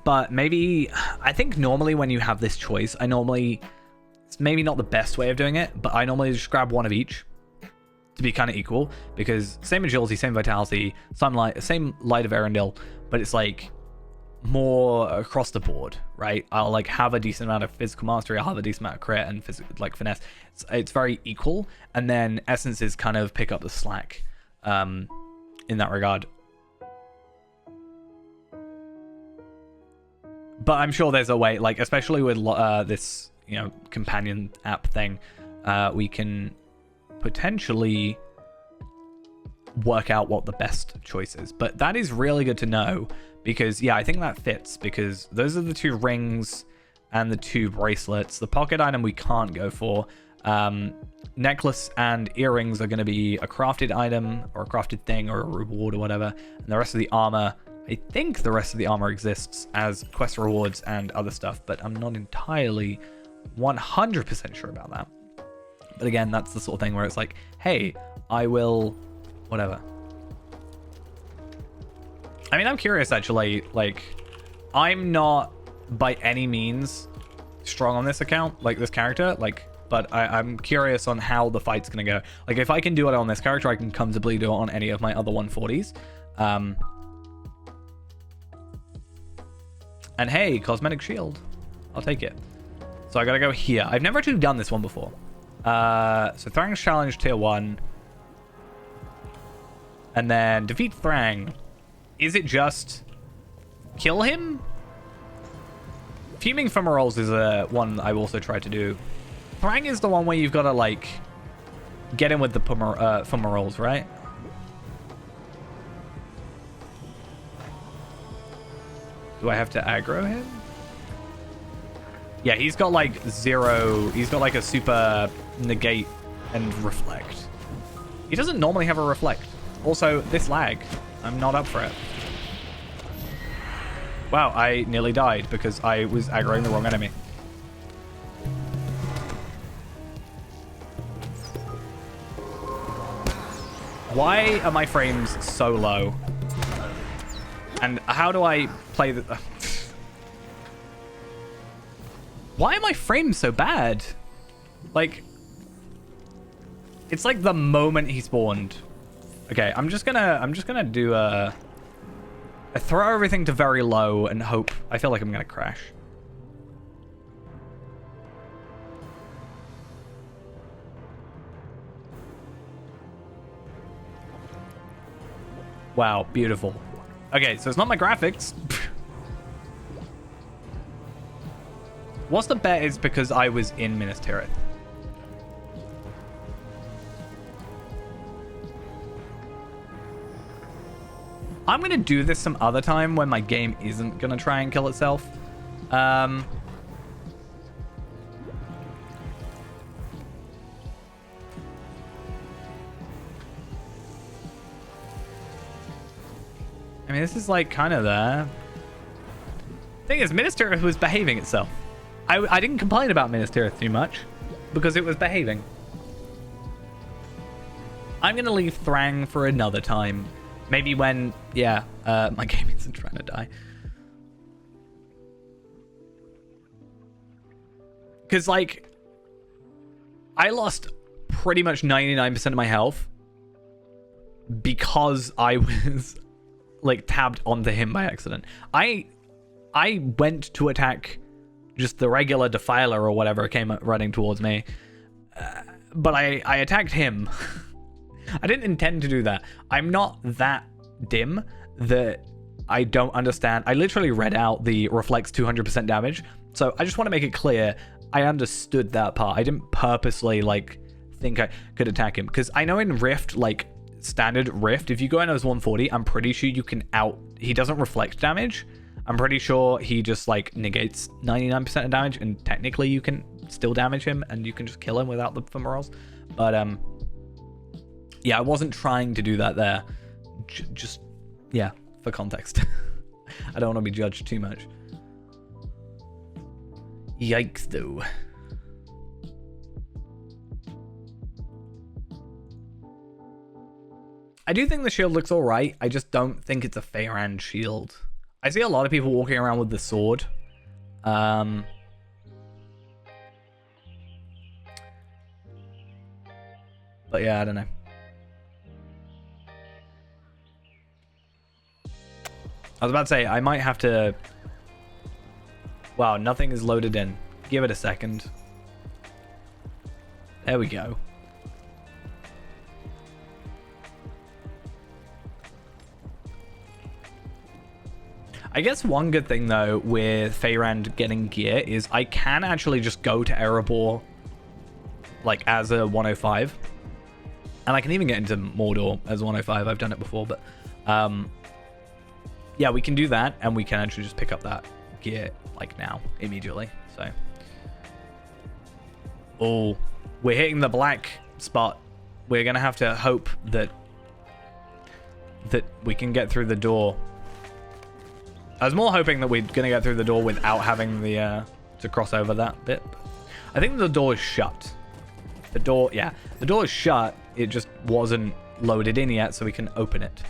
But maybe, I think normally when you have this choice, it's maybe not the best way of doing it, but I normally just grab one of each to be kind of equal, because same agility, same vitality, same light of Erendil, but it's like more across the board, right? I'll like have a decent amount of physical mastery, I'll have a decent amount of crit and like finesse. It's very equal, and then essences kind of pick up the slack in that regard. But I'm sure there's a way, like especially with this, you know, companion app thing, we can potentially work out what the best choice is. But that is really good to know, because yeah, I think that fits, because those are the two rings and the two bracelets. The pocket item we can't go for. Necklace and earrings are going to be a crafted item or a crafted thing or a reward or whatever, and the rest of the armor, I think the rest of the armor exists as quest rewards and other stuff, but I'm not entirely 100% sure about that. But again, that's the sort of thing where it's like, hey, I will, whatever. I mean, I'm curious, actually. Like, I'm not by any means strong on this account, like this character, like, but I'm curious on how the fight's gonna go. Like, if I can do it on this character, I can comfortably do it on any of my other 140s. And hey, cosmetic shield. I'll take it. So I gotta go here. I've never actually done this one before. So Thrang's challenge tier 1. And then defeat Thrang. Is it just kill him? Fuming Fumaroles is one I've also tried to do. Thrang is the one where you've got to, like, get in with the Fumaroles, right? Do I have to aggro him? Yeah, he's got, like, 0... He's got, like, a super negate and reflect. He doesn't normally have a reflect. Also, this lag. I'm not up for it. Wow, I nearly died because I was aggroing the wrong enemy. Why are my frames so low? And how do I play the... Why are my frames so bad? Like... It's like the moment he spawned. Okay, I'm just gonna do a... I throw everything to very low and hope. I feel like I'm gonna crash. Wow, beautiful. Okay, so it's not my graphics. What's the bet is because I was in Minas Tirith. I'm going to do this some other time when my game isn't going to try and kill itself. I mean, this is like kind of there. Thing is, Minas Tirith was behaving itself. I didn't complain about Minas Tirith too much because it was behaving. I'm going to leave Thrang for another time. Maybe when, yeah, my game isn't trying to die. Because, like, I lost pretty much 99% of my health because I was, like, tabbed onto him by accident. I went to attack just the regular Defiler or whatever came running towards me, but I attacked him. I didn't intend to do that. I'm not that dim that I don't understand. I literally read out the reflects 200% damage. So I just want to make it clear I understood that part. I didn't purposely, like, think I could attack him. Because I know in Rift, like, standard Rift, if you go in as 140, I'm pretty sure you can he doesn't reflect damage. I'm pretty sure he just, like, negates 99% of damage. And technically you can still damage him and you can just kill him without the Fumaroles. But, yeah, I wasn't trying to do that there. Just, yeah, for context. I don't want to be judged too much. Yikes, though. I do think the shield looks alright. I just don't think it's a Feyrand shield. I see a lot of people walking around with the sword. But yeah, I don't know. I was about to say, I might have to... Wow, nothing is loaded in. Give it a second. There we go. I guess one good thing, though, with Feyrand getting gear is I can actually just go to Erebor, like, as a 105. And I can even get into Mordor as a 105. I've done it before, but... yeah, we can do that, and we can actually just pick up that gear, like, now, immediately, so. Oh, we're hitting the black spot. We're gonna have to hope that we can get through the door. I was more hoping that we're gonna get through the door without having the, to cross over that bit. I think the door is shut. The door, yeah, the door is shut. It just wasn't loaded in yet, so we can open it,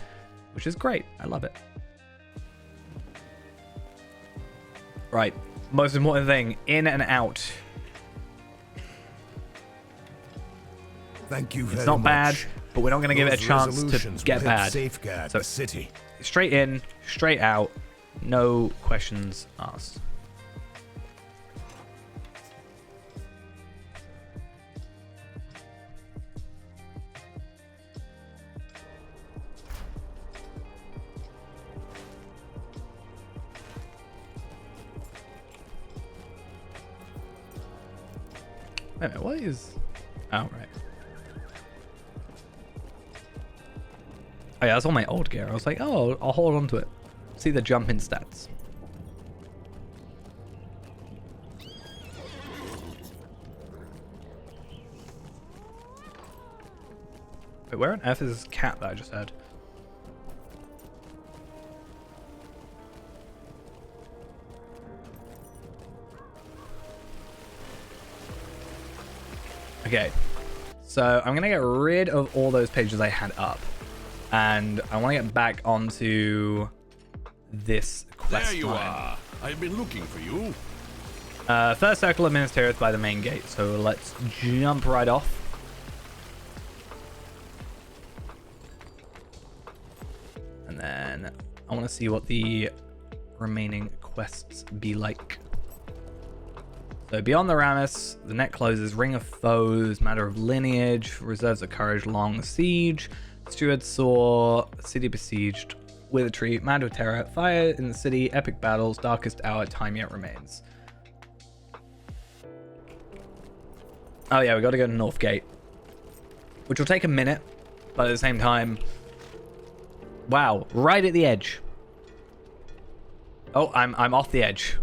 which is great. I love it. Right. Most important thing, in and out. Thank you very much. It's not bad, but we're not going to give it a Those chance to resolutions get will help bad. safeguard So the city. straight in, straight out, no questions asked. Wait a minute, what is... Oh, right. Oh yeah, that's all my old gear. I was like, oh, I'll hold on to it. See the jump in stats. Wait, where on earth is this cat that I just heard? Okay, so I'm gonna get rid of all those pages I had up, and I want to get back onto this quest. There you are. I've been looking for you. First circle of Minas Tirith by the main gate, so let's jump right off. And then I want to see what the remaining quests be like. So beyond the Ramis, the net closes, Ring of Foes, Matter of Lineage, Reserves of Courage, Long Siege, Steward Saw, City Besieged, Wither Tree, Mad with Terror, Fire in the City, Epic Battles, Darkest Hour, Time Yet Remains. Oh yeah, we got to go to North Gate, which will take a minute, but at the same time, wow, right at the edge. Oh, I'm off the edge.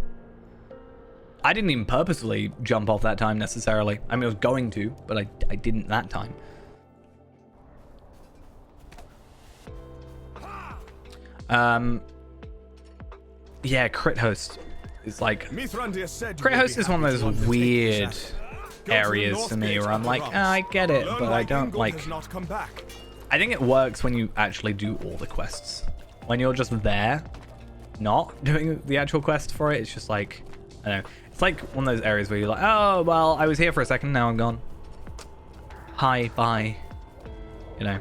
I didn't even purposely jump off that time necessarily. I mean, I was going to, but I didn't that time. Yeah, Crit Host is like... Crit Host is one of those weird areas for me where I'm like, oh, I get it, but I don't like... I think it works when you actually do all the quests. When you're just there, not doing the actual quest for it, it's just like, I don't know. It's like one of those areas where you're like, oh, well, I was here for a second, now I'm gone. Hi, bye. You know.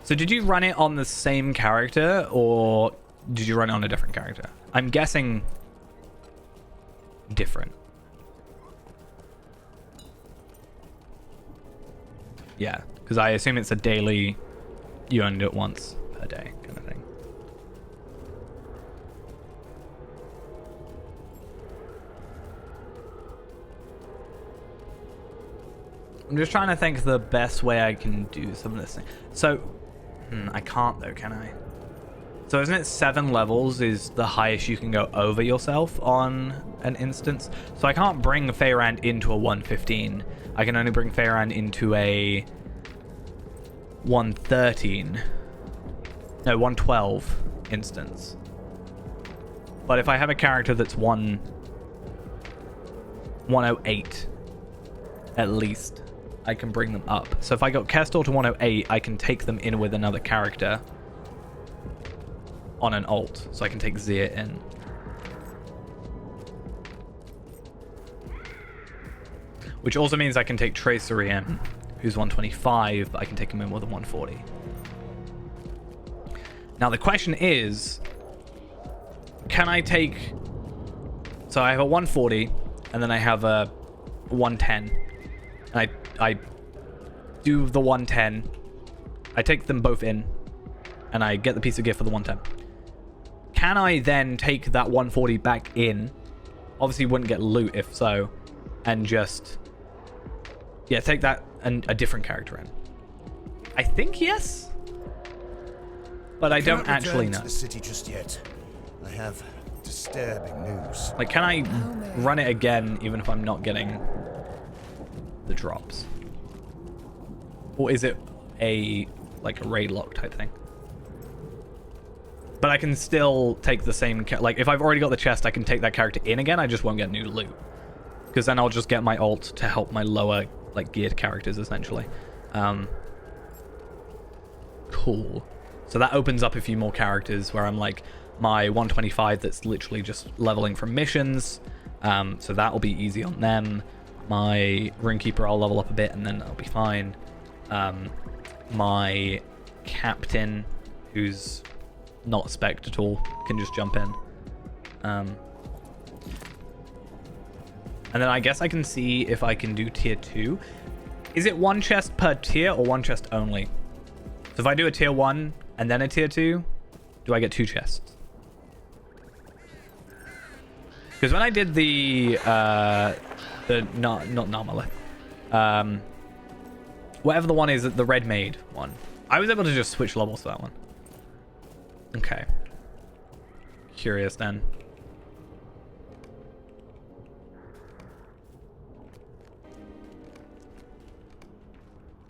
So did you run it on the same character, or did you run it on a different character? I'm guessing different. Yeah, because I assume it's a daily, you only do it once per day kind of thing. I'm just trying to think the best way I can do some of this thing. So, I can't though, can I? So isn't it 7 levels is the highest you can go over yourself on an instance? So I can't bring Feyrand into a 115. I can only bring Feyrand into a 113. No, 112 instance. But if I have a character that's 108, at least, I can bring them up. So if I got Kestor to 108, I can take them in with another character on an alt, so I can take Zir in. Which also means I can take Tracery in, who's 125, but I can take him in with a 140. Now the question is, can I take... So I have a 140, and then I have a 110. And I do the 110. I take them both in, and I get the piece of gift for the 110. Can I then take that 140 back in? Obviously, wouldn't get loot if so, and just take that and a different character in. I think yes, but I don't actually know. To the city just yet. I have disturbing news. Like, can I run it again even if I'm not getting the drops, or is it a like a raid lock type thing? But I can still take the same... Like, if I've already got the chest, I can take that character in again. I just won't get new loot. Because then I'll just get my ult to help my lower, like, geared characters, essentially. Cool. So that opens up a few more characters where I'm, like, my 125 that's literally just leveling from missions. So that'll be easy on them. My Runekeeper I'll level up a bit and then I'll be fine. My Captain, who's not spec'd at all, can just jump in. And then I guess I can see if I can do tier 2. Is it one chest per tier or one chest only? So if I do a tier 1 and then a tier 2, do I get 2 chests? Because when I did the not Narmalith, whatever the one is, the red maid one, I was able to just switch levels to that one. Okay. Curious then.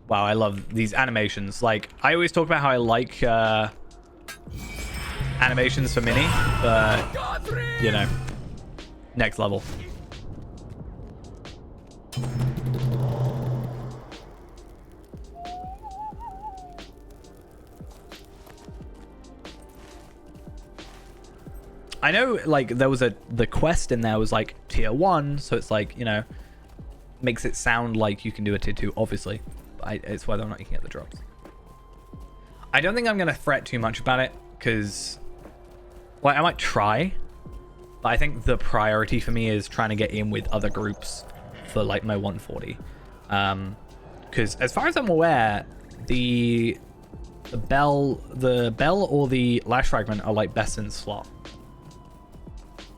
Wow, I love these animations. Like, I always talk about how I like animations for Mini, but, you know, next level. I know, like, there was the quest in there was, like, tier 1, so it's, like, you know, makes it sound like you can do a tier 2, obviously. But it's whether or not you can get the drops. I don't think I'm going to fret too much about it, because, well, I might try, but I think the priority for me is trying to get in with other groups for, like, my 140. Because as far as I'm aware, the bell or the lash fragment are, like, best in slot.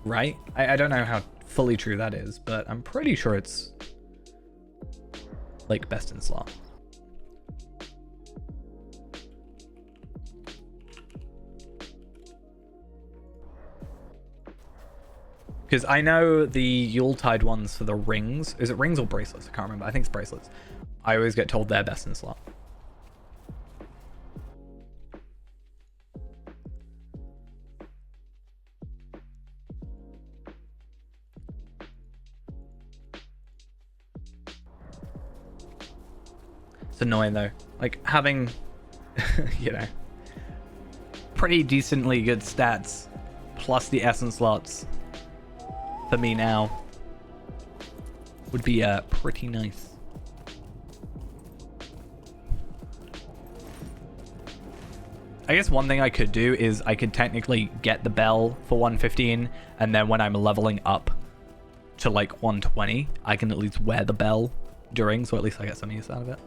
Right? I don't know how fully true that is, but I'm pretty sure it's, like, best in slot. Because I know the Yuletide ones for the rings. Is it rings or bracelets? I can't remember. I think it's bracelets. I always get told they're best in slot. It's annoying though. Like having, you know, pretty decently good stats plus the essence slots for me now would be pretty nice. I guess one thing I could do is I could technically get the bell for 115, and then when I'm leveling up to like 120, I can at least wear the bell during, so at least I get some use out of it.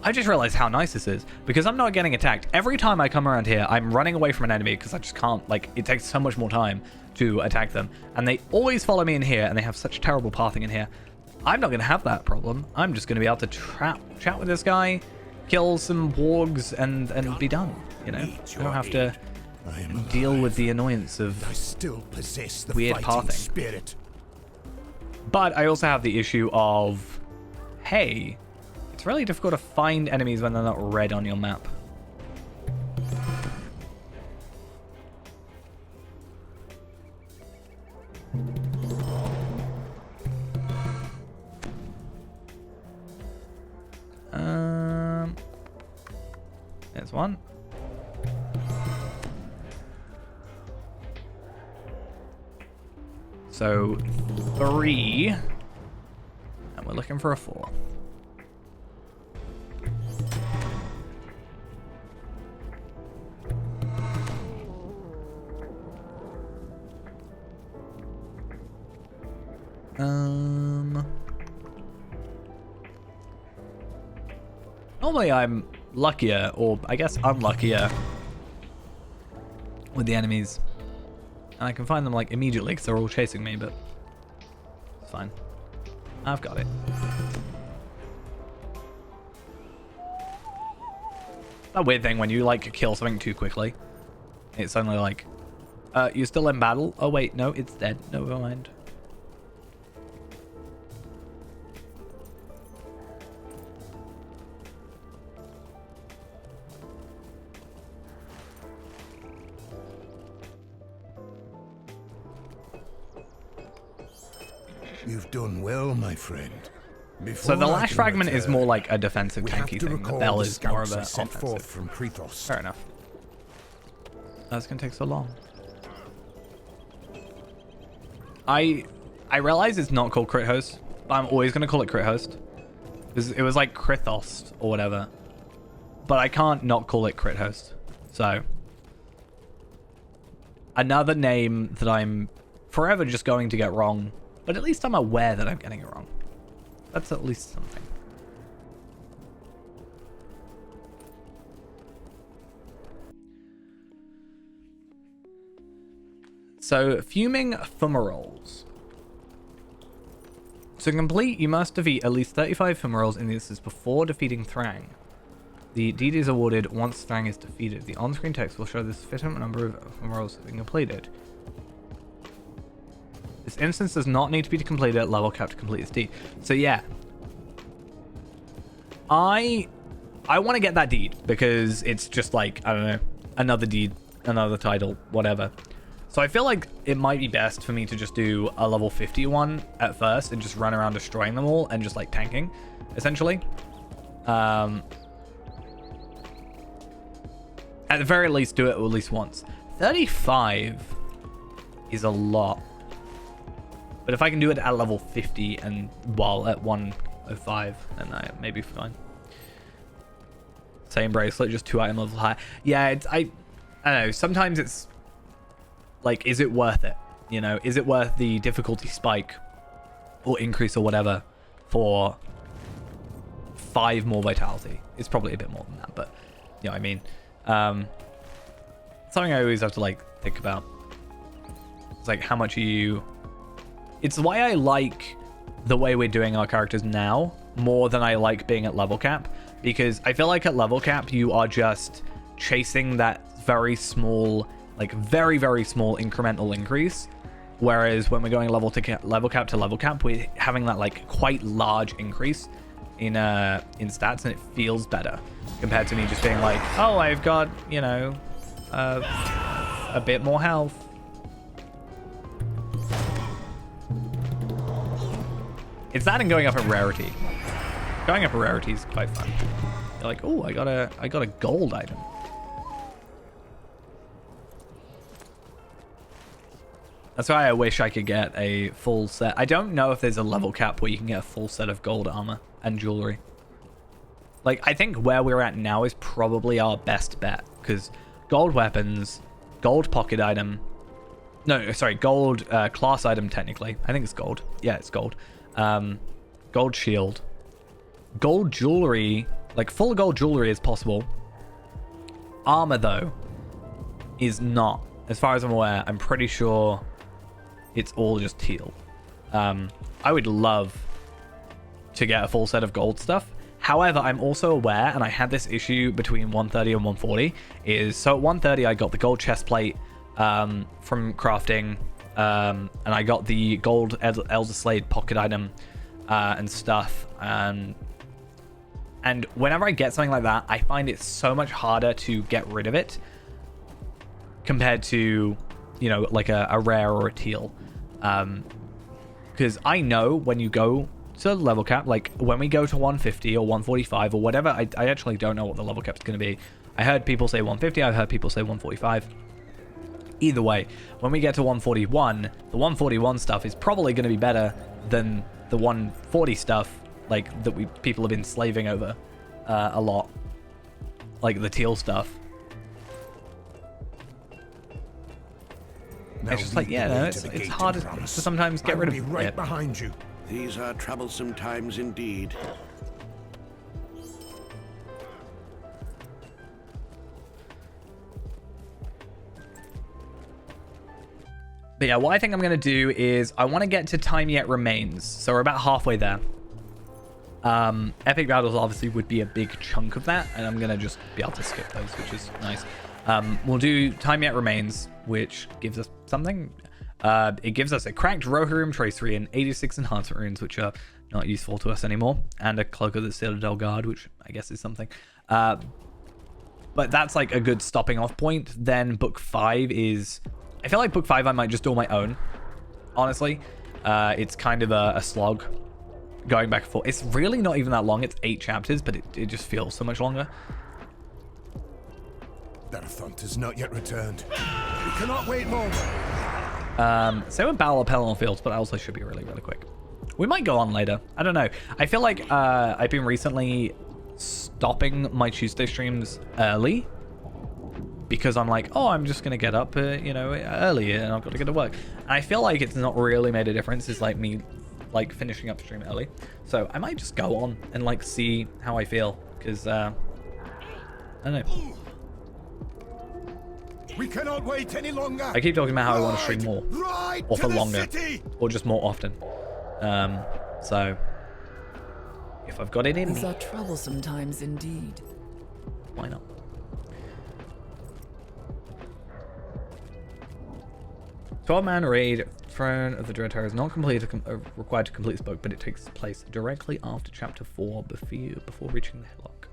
I just realized how nice this is, because I'm not getting attacked. Every time I come around here, I'm running away from an enemy because I just can't, like, it takes so much more time to attack them. And they always follow me in here, and they have such terrible pathing in here. I'm not going to have that problem. I'm just going to be able to chat with this guy, kill some wargs, and be done, you know? I don't have to deal with the annoyance of weird pathing. Spirit. But I also have the issue of, hey, it's really difficult to find enemies when they're not red on your map. There's one. So 3, and we're looking for a 4. Normally I'm luckier, or I guess unluckier, with the enemies. And I can find them like immediately because they're all chasing me, but it's fine. I've got it. That weird thing when you like kill something too quickly. It's suddenly like, you're still in battle? Oh wait, no, it's dead. Never mind. You've done well, my friend. So the Lash Fragment is more like a defensive we have tanky to thing. The recall Bell the is more of scouts a I sent forth offensive. from Krithos. Fair enough. That's gonna take so long. I realize it's not called Crit Host, but I'm always gonna call it Crit Host. Because it was like Krithos or whatever. But I can't not call it Crit Host. So another name that I'm forever just going to get wrong, but at least I'm aware that I'm getting it wrong. That's at least something. So, Fuming Fumaroles. To complete, you must defeat at least 35 Fumaroles in the instance before defeating Thrang. The deed is awarded once Thrang is defeated. The on-screen text will show the sufficient number of Fumaroles have been completed. This instance does not need to be completed at level cap to complete this deed. So yeah, I want to get that deed because it's just like, I don't know, another deed, another title, whatever. So I feel like it might be best for me to just do a level 50 one at first and just run around destroying them all and just like tanking, essentially. At the very least, do it at least once. 35 is a lot. But if I can do it at level 50 and while at 105, then I may be fine. Same bracelet, just 2 item levels higher. Yeah, it's, I don't know. Sometimes it's like, is it worth it? You know, is it worth the difficulty spike or increase or whatever for 5 more vitality? It's probably a bit more than that, but you know what I mean. Something I always have to like think about. It's like, how much are you... It's why I like the way we're doing our characters now more than I like being at level cap, because I feel like at level cap you are just chasing that very small, like very, very small incremental increase, whereas when we're going level cap to level cap, we're having that like quite large increase in stats, and it feels better compared to me just being like, oh, I've got, you know, a bit more health. It's that and going up in rarity. Going up in rarity is quite fun. You're like, oh, I got a gold item. That's why I wish I could get a full set. I don't know if there's a level cap where you can get a full set of gold armor and jewelry. Like, I think where we're at now is probably our best bet, because gold weapons, gold pocket item, no, sorry, gold class item technically. I think it's gold. Yeah, it's gold. Gold shield. Gold jewelry, like full gold jewelry is possible. Armor, though, is not. As far as I'm aware, I'm pretty sure it's all just teal. I would love to get a full set of gold stuff. However, I'm also aware, and I had this issue between 130 and 140, is so at 130 I got the gold chest plate from crafting, and I got the gold Elder Slade pocket item and stuff, and whenever I get something like that, I find it so much harder to get rid of it compared to, you know, like a rare or a teal, because I know when you go to level cap, like when we go to 150 or 145 or whatever, I actually don't know what the level cap is going to be. I heard people say 150, I've heard people say 145. Either way, when we get to 141, the 141 stuff is probably going to be better than the 140 stuff, like that people have been slaving over a lot, like the teal stuff. It's just like, yeah, no, it's hard to sometimes get rid of it. Right behind you. These are troublesome times indeed. But yeah, what I think I'm going to do is I want to get to Time Yet Remains. So we're about halfway there. Epic Battles obviously would be a big chunk of that, and I'm going to just be able to skip those, which is nice. We'll do Time Yet Remains, which gives us something. It gives us a cracked Rohirrim Tracery and 86 enhancement runes, which are not useful to us anymore, and a Cloak of the Citadel Guard, which I guess is something. But that's like a good stopping off point. Then Book 5 is... I feel like Book 5 I might just do on my own, honestly. It's kind of a slog going back and forth. It's really not even that long. It's 8 chapters, but it just feels so much longer. That affront has not yet returned. We cannot wait longer. Same with Battle of Pelennor Fields, but also should be really, really quick. We might go on later. I don't know. I feel like I've been recently stopping my Tuesday streams early because I'm like, oh, I'm just gonna get up, you know, early, and I've got to go to work. And I feel like it's not really made a difference. It's like me, like, finishing up stream early. So I might just go on and like see how I feel, because I don't know. We cannot wait any longer. I keep talking about how I want to stream more, or for longer, or just more often. So if I've got it in These me, are troublesome times indeed. why not? Man raid Throne of the Dread is not required to complete this book, but it takes place directly after chapter 4 before reaching the hillock.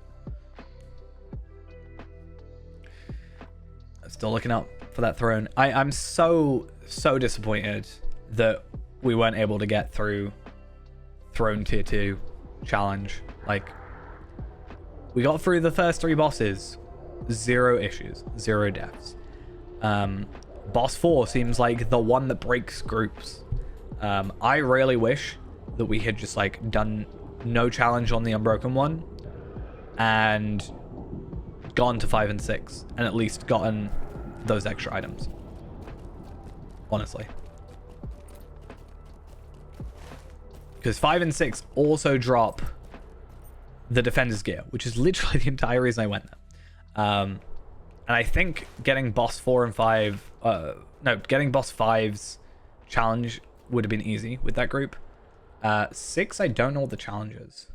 I'm still looking up for that throne. I'm so disappointed that we weren't able to get through Throne Tier 2 challenge. Like, we got through the first 3 bosses, 0 issues, 0 deaths. Boss 4 seems like the one that breaks groups. I really wish that we had just like done no challenge on the Unbroken one and gone to 5 and 6 and at least gotten those extra items. Honestly. Because 5 and 6 also drop the Defender's Gear, which is literally the entire reason I went there. And I think getting boss 4 and 5, getting boss 5's challenge would have been easy with that group. 6, I don't know what the challenge is.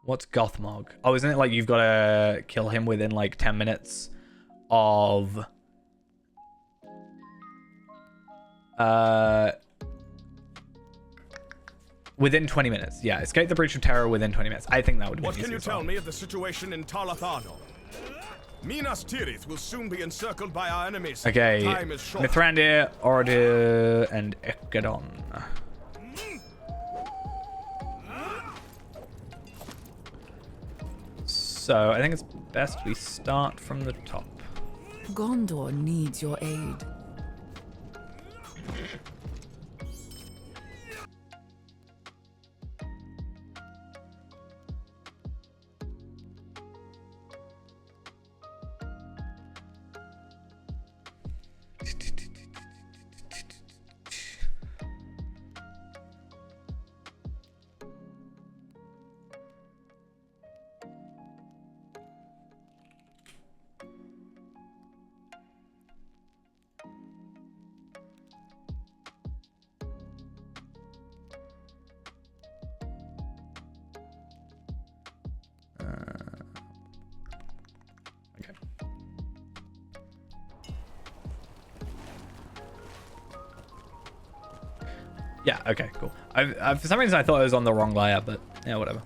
What's Gothmog? Oh, isn't it like you've got to kill him within like 10 minutes of... within 20 minutes. Yeah, escape the Breach of Terror within 20 minutes. I think that would have been easy. What can you tell me of the situation in Talathano? Minas Tirith will soon be encircled by our enemies. Okay, Time is short. Mithrandir, Oradir, and Ekadon. So I think it's best we start from the top. Gondor needs your aid. Yeah, okay, cool. For some reason I thought it was on the wrong layer, but yeah, whatever.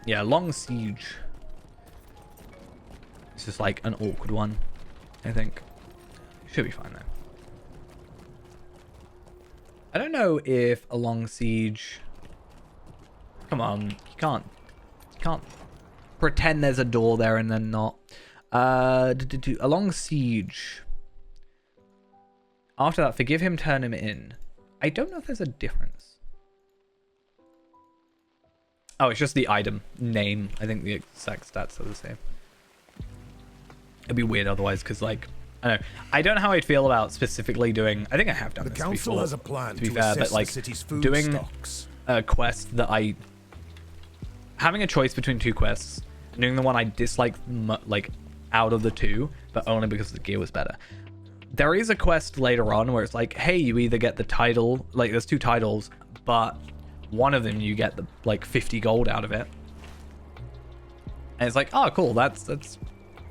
Yeah, Long Siege. It's just like an awkward one, I think. Should be fine though. I don't know if a Long Siege... Come on, you can't pretend there's a door there and then not. A Long Siege. After that, forgive him, turn him in. I don't know if there's a difference. Oh, it's just the item name. I think the exact stats are the same. It'd be weird otherwise, because like... I don't know how I'd feel about specifically doing... I think I have done this before. The council has a plan to be fair, but like doing a quest that I... Having a choice between 2 quests, doing the one I dislike like out of the 2, but only because the gear was better. There is a quest later on where it's like, hey, you either get the title, like there's 2 titles, but one of them you get the like 50 gold out of it. And it's like, oh cool, that's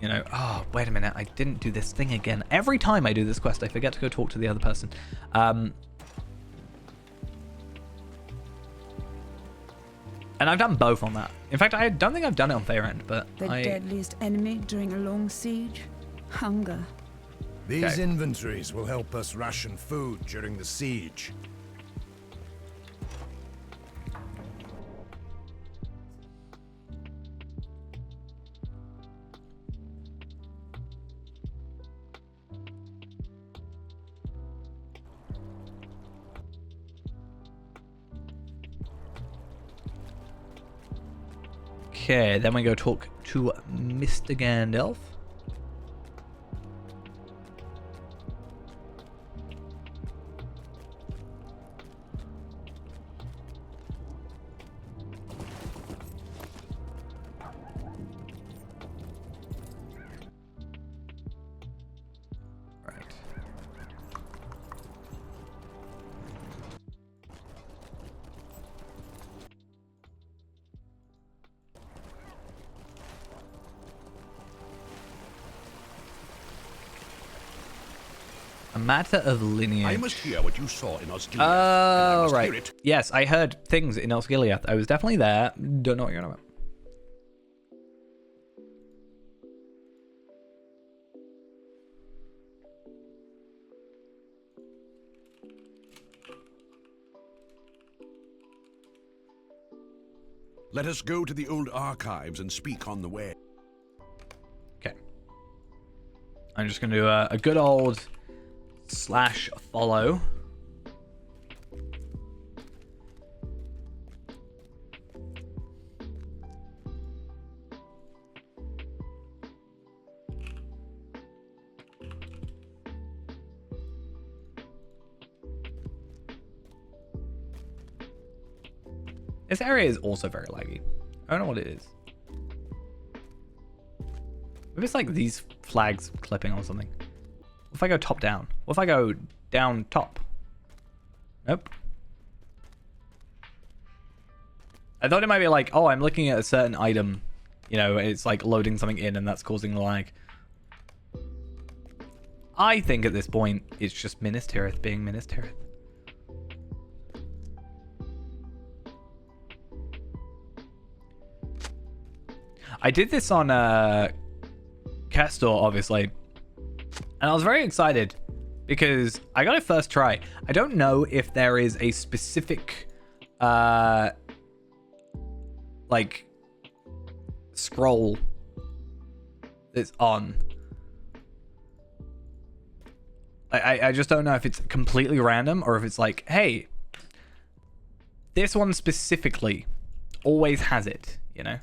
you know, oh, wait a minute, I didn't do this thing again. Every time I do this quest, I forget to go talk to the other person. And I've done both on that. In fact, I don't think I've done it on Faerend, but The deadliest enemy during a long siege? Hunger. These inventories will help us ration food during the siege. Okay, then we go talk to Mr. Gandalf. A matter of lineage. I must hear what you saw in Osgiliath. Oh, right. Yes, I heard things in Osgiliath. I was definitely there. Don't know what you're on about. Let us go to the old archives and speak on the way. Okay. I'm just going to do a good old /follow. This area is also very laggy. I don't know what it is. Maybe it's like these flags clipping or something. What if I go top down? What if I go down top? Nope. I thought it might be like, oh, I'm looking at a certain item. You know, it's like loading something in and that's causing the lag. I think at this point, it's just Minas Tirith being Minas Tirith. I did this on Castor, obviously, and I was very excited because I got it first try. I don't know if there is a specific like scroll that's on. I just don't know if it's completely random or if it's like, hey, this one specifically always has it, you know?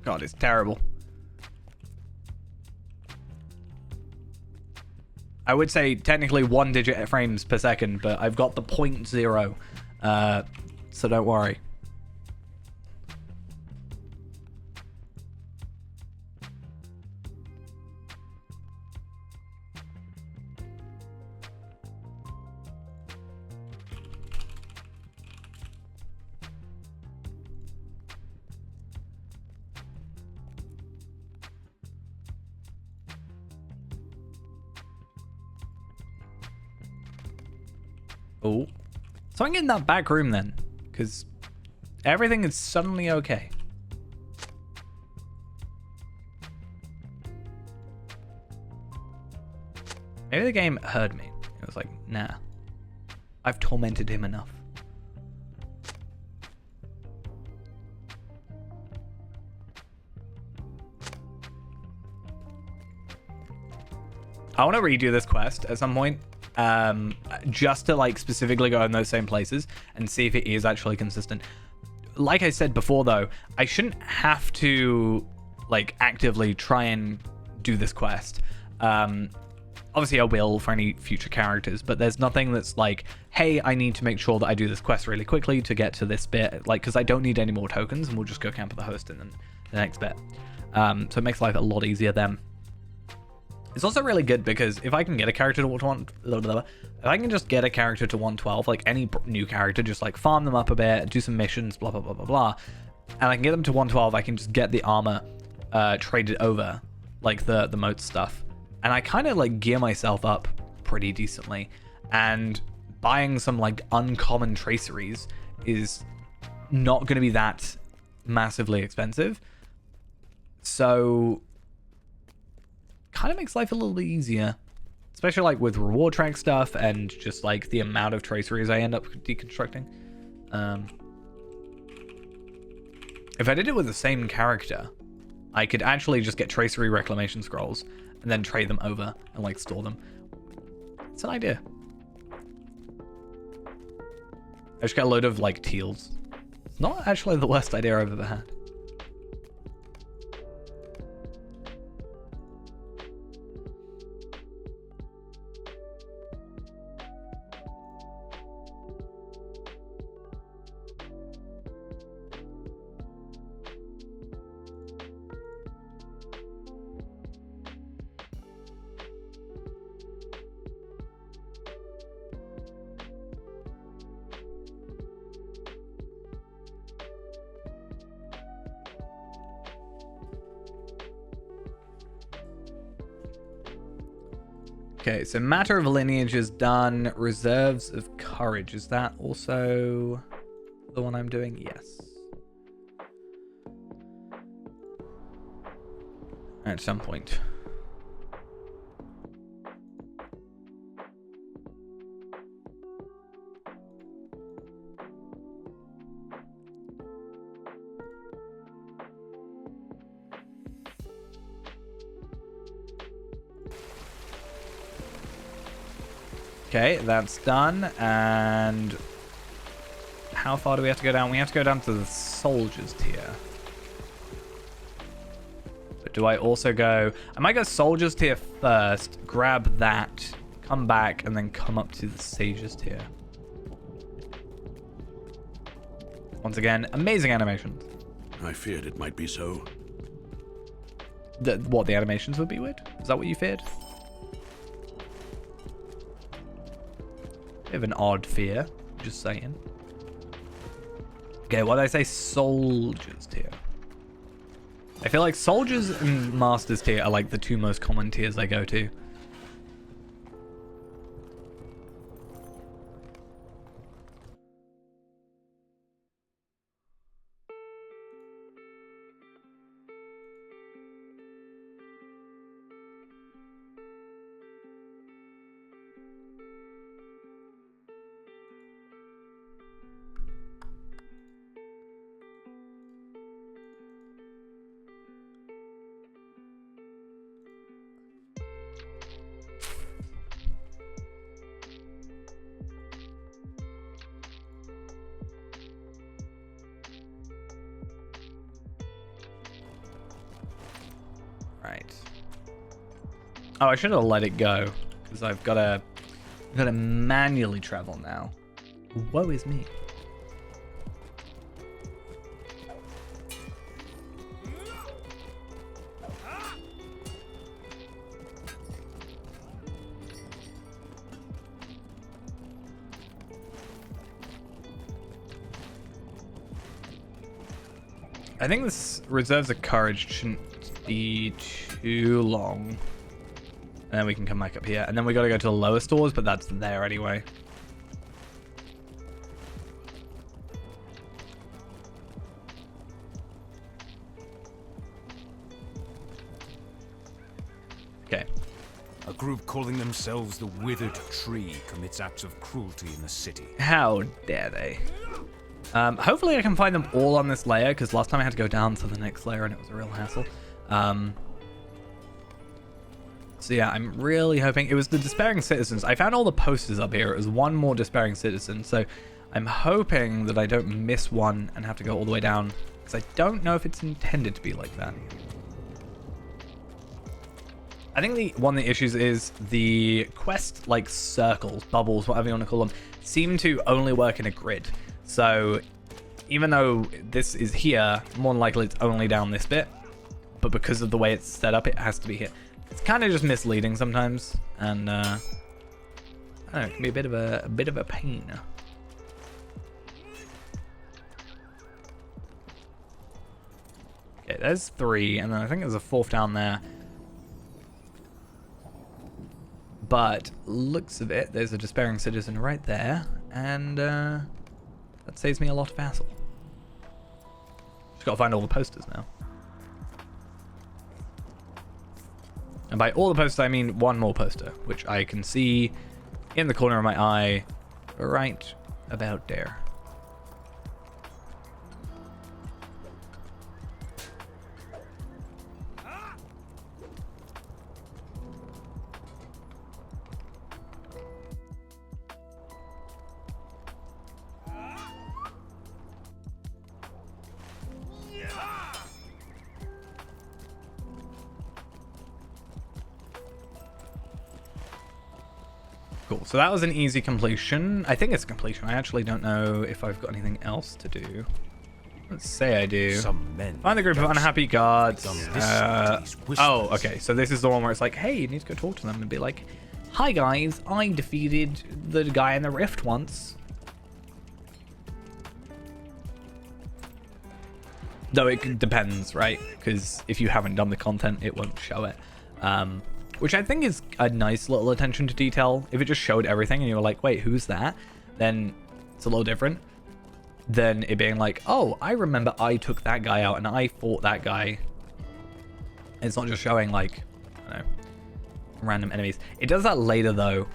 God, it's terrible. I would say technically 1 digit frames per second, but I've got the 0.0, so don't worry. Oh, so I'm in that back room then, because everything is suddenly okay. Maybe the game heard me. It was like, nah, I've tormented him enough. I want to redo this quest at some point. Just to like specifically go in those same places and see if it is actually consistent. Like I said before though, I shouldn't have to like actively try and do this quest. Obviously I will for any future characters, but there's nothing that's like, hey, I need to make sure that I do this quest really quickly to get to this bit, like, because I don't need any more tokens and we'll just go camp at the host in the next bit. So it makes life a lot easier then. It's also really good because if I can get a character to 112, if I can just get a character to 112, like any new character, just like farm them up a bit, do some missions, blah, blah, blah, blah, blah. and I can get them to 112, I can just get the armor traded over, like the moat stuff. And I kind of like gear myself up pretty decently. And buying some like uncommon traceries is not going to be that massively expensive. So kind of makes life a little bit easier. Especially like with reward track stuff and just like the amount of traceries I end up deconstructing. If I did it with the same character, I could actually just get tracery reclamation scrolls and then trade them over and like store them. It's an idea. I just got a load of like teals. It's not actually the worst idea I've ever had. Okay, so Matter of Lineage is done. Reserves of Courage. Is that also the one I'm doing? Yes. At some point. Okay, that's done. And how far do we have to go down? We have to go down to the soldiers tier. But do I also go... I might go soldiers tier first, grab that, come back, and then come up to the sages tier. Once again, amazing animations. I feared it might be so. What, the animations would be weird? Is that what you feared? Bit of an odd fear, just saying. Okay, what did I say? Soldiers tier. I feel like soldiers and masters tier are like the two most common tiers I go to. Right. Oh, I should have let it go because I've got to manually travel now. Woe is me. I think this reserves of courage shouldn't be too long. And then we can come back up here. And then we got to go to the lower stores, but that's there anyway. Okay. A group calling themselves the Withered Tree commits acts of cruelty in the city. How dare they? Hopefully I can find them all on this layer, because last time I had to go down to the next layer and it was a real hassle. So yeah, I'm really hoping... It was the Despairing Citizens. I found all the posters up here. It was one more Despairing Citizen, so I'm hoping that I don't miss one and have to go all the way down, because I don't know if it's intended to be like that. I think one of the issues is the quest, like, circles, bubbles, whatever you want to call them, seem to only work in a grid. So even though this is here, more than likely it's only down this bit, but because of the way it's set up, it has to be here. It's kind of just misleading sometimes, and I don't know, it can be a bit of a pain. Okay, there's 3, and then I think there's a 4th down there. But looks of it, there's a despairing citizen right there, and that saves me a lot of hassle. Just gotta find all the posters now. And by all the posters, I mean one more poster, which I can see in the corner of my eye, right about there. Cool, so that was an easy completion. I think it's a completion. I actually don't know if I've got anything else to do. Let's say I do. Some men Find the group of unhappy guards. Oh, okay, so this is the one where it's like, hey, you need to go talk to them and be like, hi guys, I defeated the guy in the rift once. Though it depends, right? Because if you haven't done the content, it won't show it. Which I think is a nice little attention to detail. If it just showed everything and you were like, wait, who's that? Then it's a little different than it being like, oh, I remember I took that guy out and I fought that guy. It's not just showing like, I don't know, random enemies. It does that later though.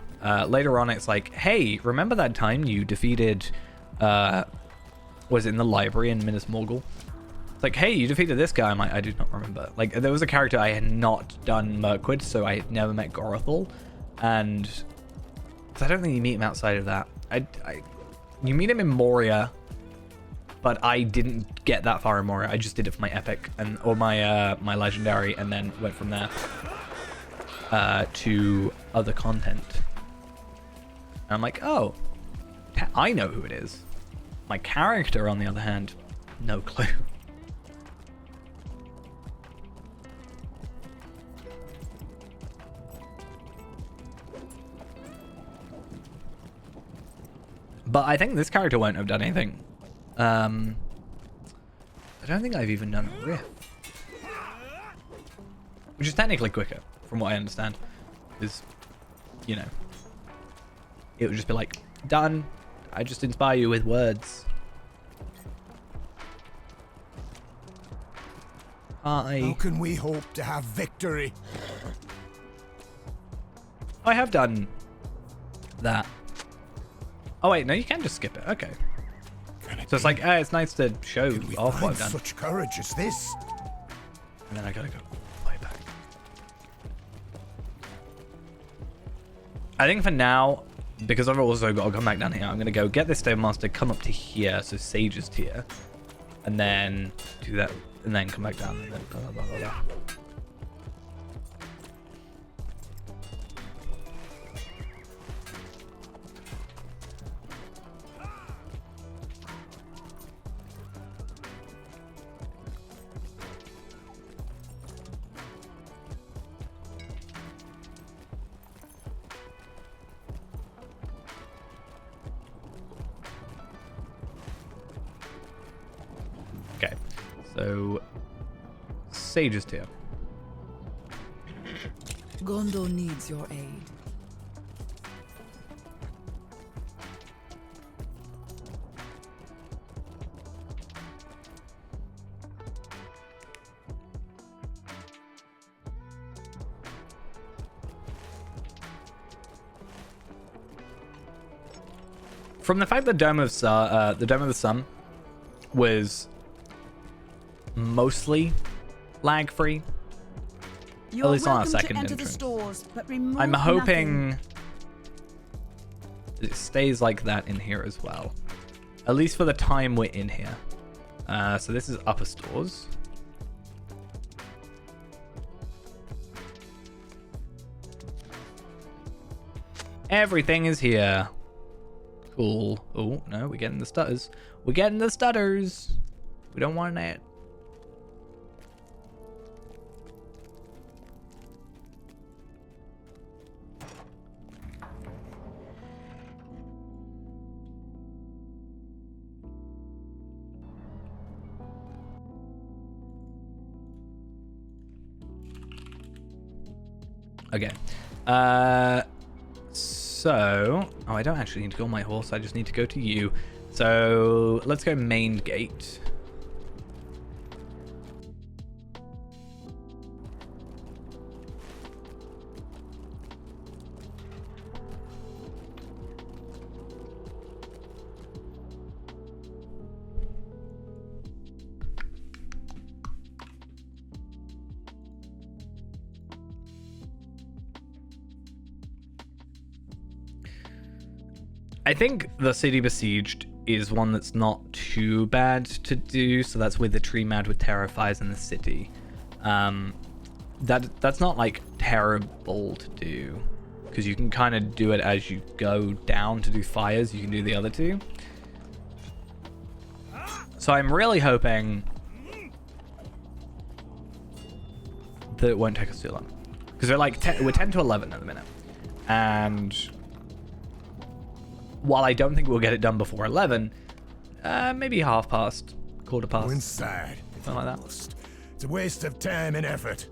Later on, it's like, hey, remember that time you defeated, was it in the library in Minas Morgul? It's like, hey, you defeated this guy. I'm like, I do not remember. Like, there was a character I had not done Mirkwood, so I had never met Gorothal. And so I don't think you meet him outside of that. You meet him in Moria, but I didn't get that far in Moria. I just did it for my epic or my my legendary, and then went from there to other content. And I'm like, oh, I know who it is. My character, on the other hand, no clue. But I think this character won't have done anything. I don't think I've even done a riff. Which is technically quicker, from what I understand. Because, you know, it would just be like, done. I just inspire you with words. How can we hope to have victory? I have done that. Oh wait, no, you can just skip it. Okay. So it's like, it's nice to show off what I've done. Such courage as this. And then I gotta go way back. I think for now, because I've also got to come back down here, I'm gonna go get this Stone Master, come up to here, so Sage's tier, and then do that, and then come back down, and then blah, blah, blah, blah. Okay, so Sage's tier. Gondor needs your aid. From the fact that the Dome of the Sun was mostly lag-free, at least on our second entrance, I'm hoping it stays like that in here as well, at least for the time we're in here. So this is upper stores. Everything is here. Cool. Oh, no, we're getting the stutters. We're getting the stutters. We don't want that. Okay. So... Oh, I don't actually need to go on my horse. I just need to go to you. So, let's go main gate. I think the City Besieged is one that's not too bad to do, so that's with the Tree Mad with Terror Fires in the city. That's not like terrible to do, because you can kind of do it as you go down to do fires. You can do the other two. So I'm really hoping that it won't take us too long, because we're 10 to 11 at the minute, and while I don't think we'll get it done before 11, maybe half past, quarter past. Go inside. Something like that. It's a waste of time and effort.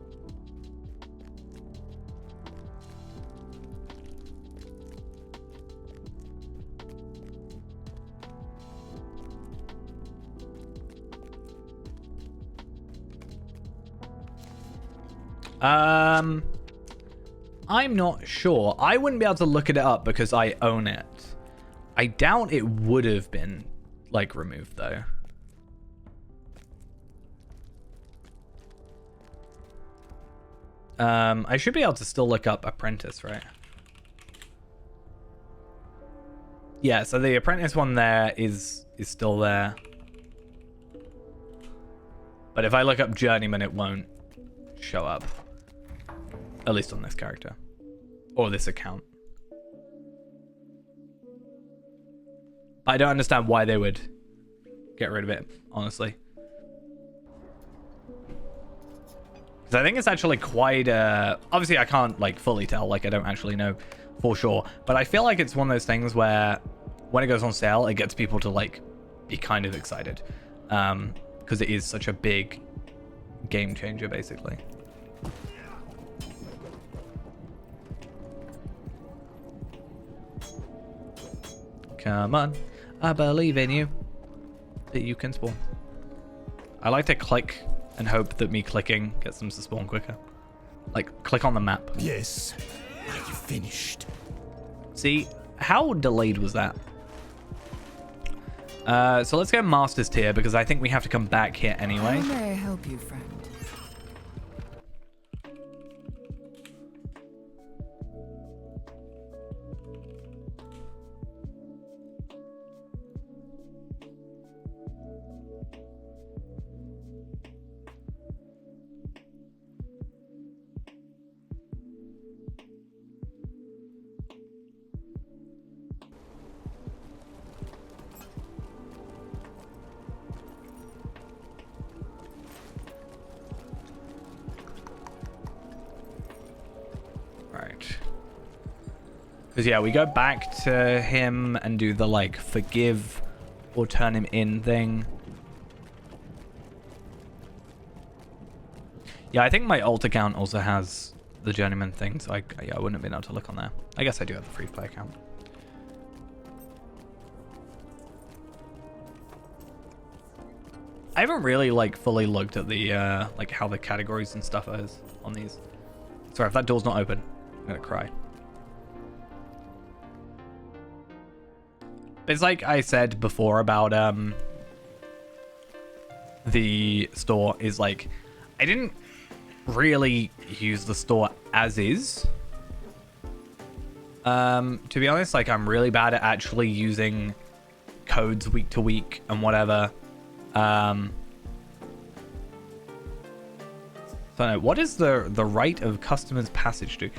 I'm not sure. I wouldn't be able to look it up because I own it. I doubt it would have been, like, removed, though. I should be able to still look up Apprentice, right? Yeah, so the Apprentice one there is still there. But if I look up Journeyman, it won't show up. At least on this character. Or this account. I don't understand why they would get rid of it, honestly. Because I think it's actually quite... obviously, I can't, like, fully tell. Like, I don't actually know for sure. But I feel like it's one of those things where when it goes on sale, it gets people to, like, be kind of excited. Because it is such a big game changer, basically. Come on. I believe in you. That you can spawn. I like to click and hope that me clicking gets them to spawn quicker. Like, click on the map. Yes. Are you finished? See, how delayed was that? So let's go Master's Tier, because I think we have to come back here anyway. How may I help you, friend? Because, yeah, we go back to him and do the, like, forgive or turn him in thing. Yeah, I think my alt account also has the Journeyman thing, so yeah, I wouldn't have been able to look on there. I guess I do have the free play account. I haven't really, like, fully looked at the, like, how the categories and stuff is on these. Sorry, if that door's not open, I'm gonna cry. It's like I said before about the store is like, I didn't really use the store as is. To be honest, like I'm really bad at actually using codes week to week and whatever. So what is the right of customers' passage to?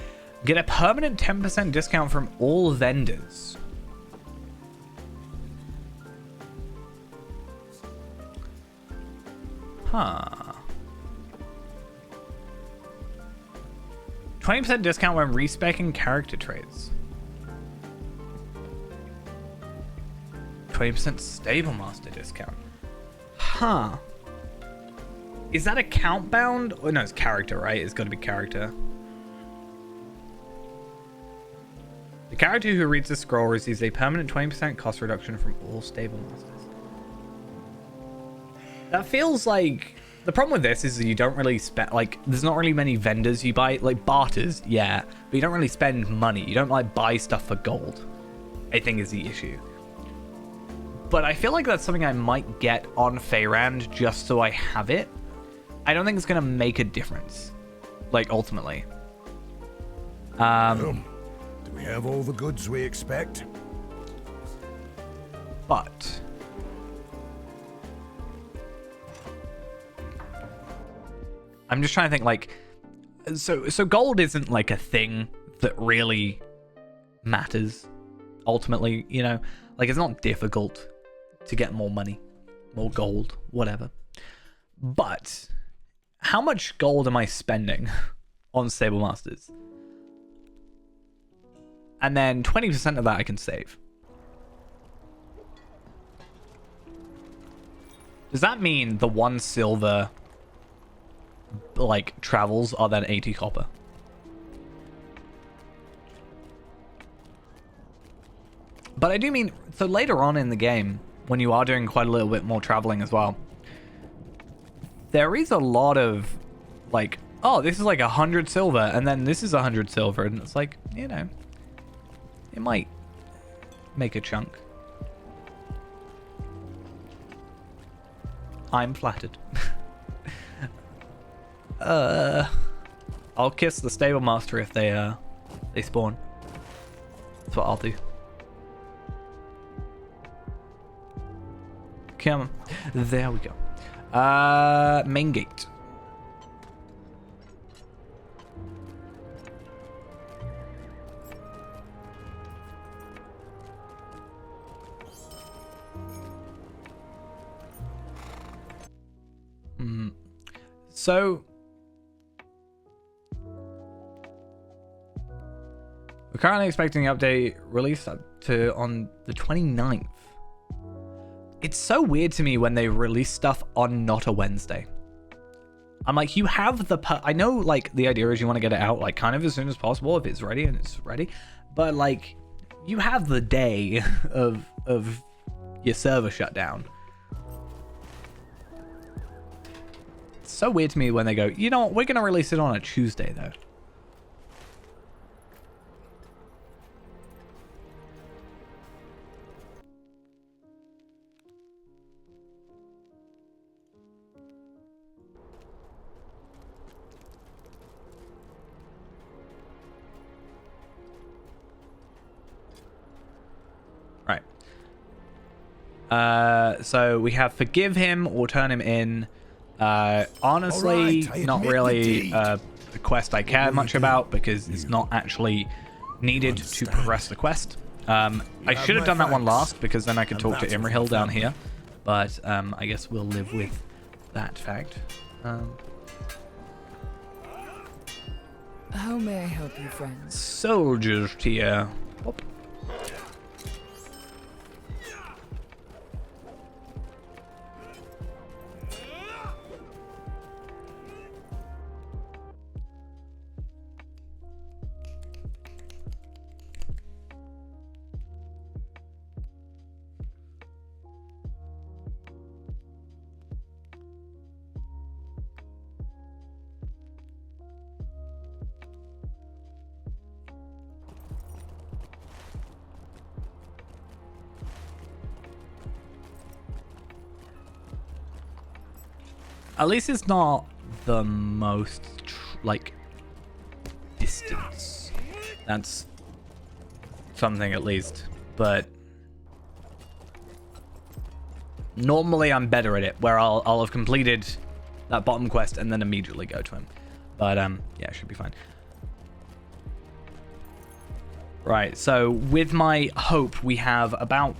Get a permanent 10% discount from all vendors. Huh. 20% discount when respeccing character traits. 20% stable master discount. Huh. Is that account bound? Oh, no, it's character, right? It's got to be character. character who reads the scroll receives a permanent 20% cost reduction from all stable masters. That feels like... The problem with this is that you don't really spend... Like, there's not really many vendors you buy. Like, barters, yeah. But you don't really spend money. You don't, like, buy stuff for gold, I think is the issue. But I feel like that's something I might get on Feyrand just so I have it. I don't think it's going to make a difference. Like, ultimately. Do we have all the goods we expect? But... I'm just trying to think, like... So gold isn't, like, a thing that really matters, ultimately, you know? Like, it's not difficult to get more money, more gold, whatever. But how much gold am I spending on Stable Masters? And then 20% of that I can save. Does that mean the 1 silver, like, travels are then 80 copper? But I do mean, so later on in the game, when you are doing quite a little bit more traveling as well, there is a lot of, like, oh, this is like 100 silver, and then this is 100 silver, and it's like, you know, it might make a chunk. I'm flattered. I'll kiss the stable master if they spawn. That's what I'll do. Come on. There we go. Main gate. So we're currently expecting the update release up to on the 29th. It's so weird to me when they release stuff on not a Wednesday. I'm like, you have the... I know, like, the idea is you want to get it out, like, kind of as soon as possible if it's ready and it's ready. But, like, you have the day of your server shutdown. It's so weird to me when they go, you know what, we're going to release it on a Tuesday, though. So we have forgive him or turn him in. Honestly, right, not really a quest I care much about because it's not actually needed to progress the quest. I should have done that one last because then I could talk to Imrahil down here. But I guess we'll live with that fact. How may I help you, friends? Soldiers tier. Whoop. At least it's not the most, like, distance. That's something at least. But normally I'm better at it, where I'll have completed that bottom quest and then immediately go to him. But yeah, it should be fine. Right, so with my hope, we have about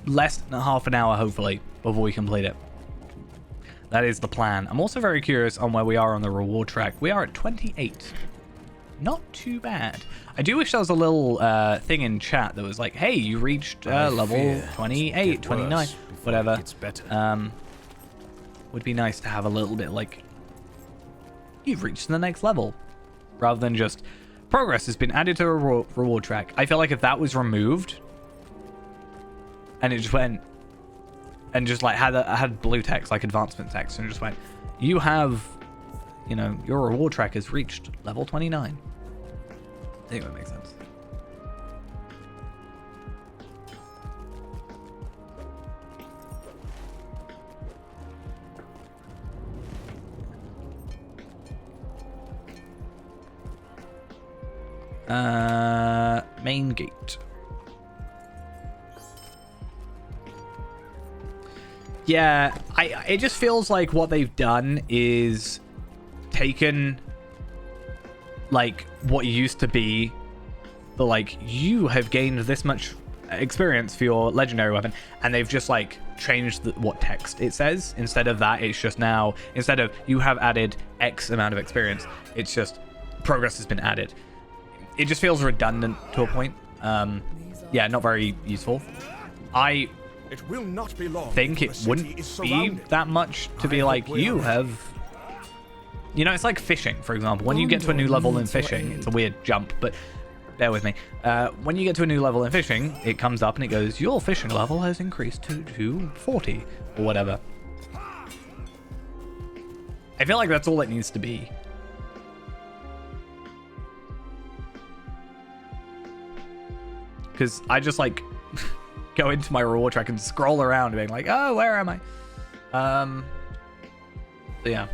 less than half an hour, hopefully, before we complete it. That is the plan. I'm also very curious on where we are on the reward track. We are at 28. Not too bad. I do wish there was a little thing in chat that was like, hey, you reached level 28, 29, whatever. It's better. Would be nice to have a little bit like, you've reached the next level. Rather than just Progress has been added to a reward track. I feel like if that was removed and it just went and just like had blue text, like advancement text, and it just went, you have, you know, your reward track has reached level 29. I think that makes sense. Main gate. Yeah, it just feels like what they've done is taken like what used to be the like you have gained this much experience for your legendary weapon, and they've just like changed what text it says. Instead of that, it's just now, instead of you have added X amount of experience, it's just progress has been added. It just feels redundant to a point. Yeah, not very useful. It will not be long. Think it wouldn't be that much to be like, you have, you know, it's like fishing, for example. When you get to a new level in fishing, it's a weird jump, but bear with me. When you get to a new level in fishing, it comes up and it goes, your fishing level has increased to 40 or whatever. I feel like that's all it needs to be. Because I just like go into my reward track and scroll around being like, oh, where am I? So yeah.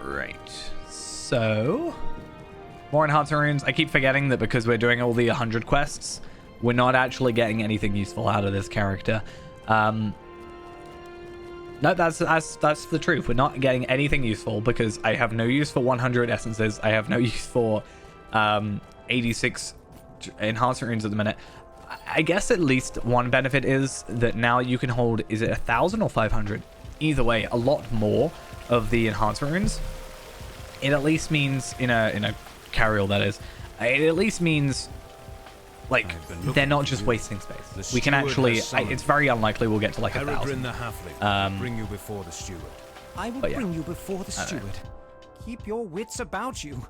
Right. So more enhancement runes. I keep forgetting that because we're doing all the 100 quests, we're not actually getting anything useful out of this character. No, that's the truth. We're not getting anything useful because I have no use for 100 essences. I have no use for 86 enhancement runes at the minute. I guess at least one benefit is that now you can hold, is it 1,000 or 500? Either way, a lot more of the enhancement runes. It at least means in a carriole, that is, it at least means like they're not just wasting space. We can actually, it's very unlikely we'll get to like 1,000. Bring you before the steward. I will bring you before the steward. Keep your wits about you.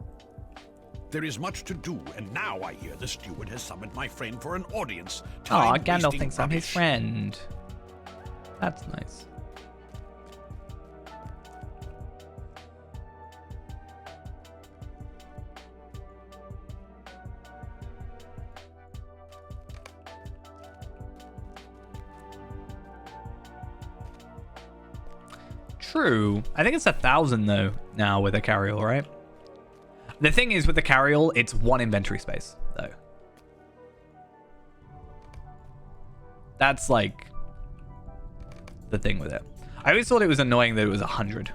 There is much to do, and now I hear the steward has summoned my friend for an audience. Aw, Gandalf thinks I'm his friend. That's nice. True. I think it's 1,000 though now with a carriole, right? The thing is with the carriole, it's one inventory space though. That's like the thing with it. I always thought it was annoying that it was 100.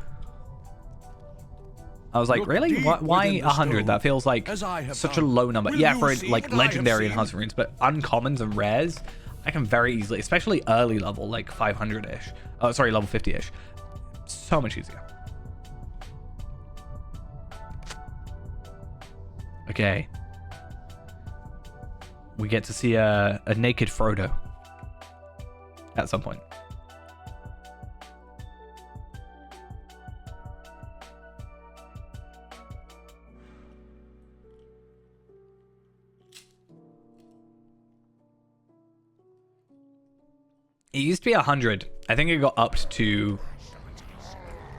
I was like, really? Why 100? That feels like such a low number. Yeah, for like legendary enhancement runes, but uncommons and rares, I can very easily, especially early level, like 500-ish. Oh, sorry, level 50-ish. So much easier. Okay. We get to see a naked Frodo at some point. It used to be 100. I think it got upped to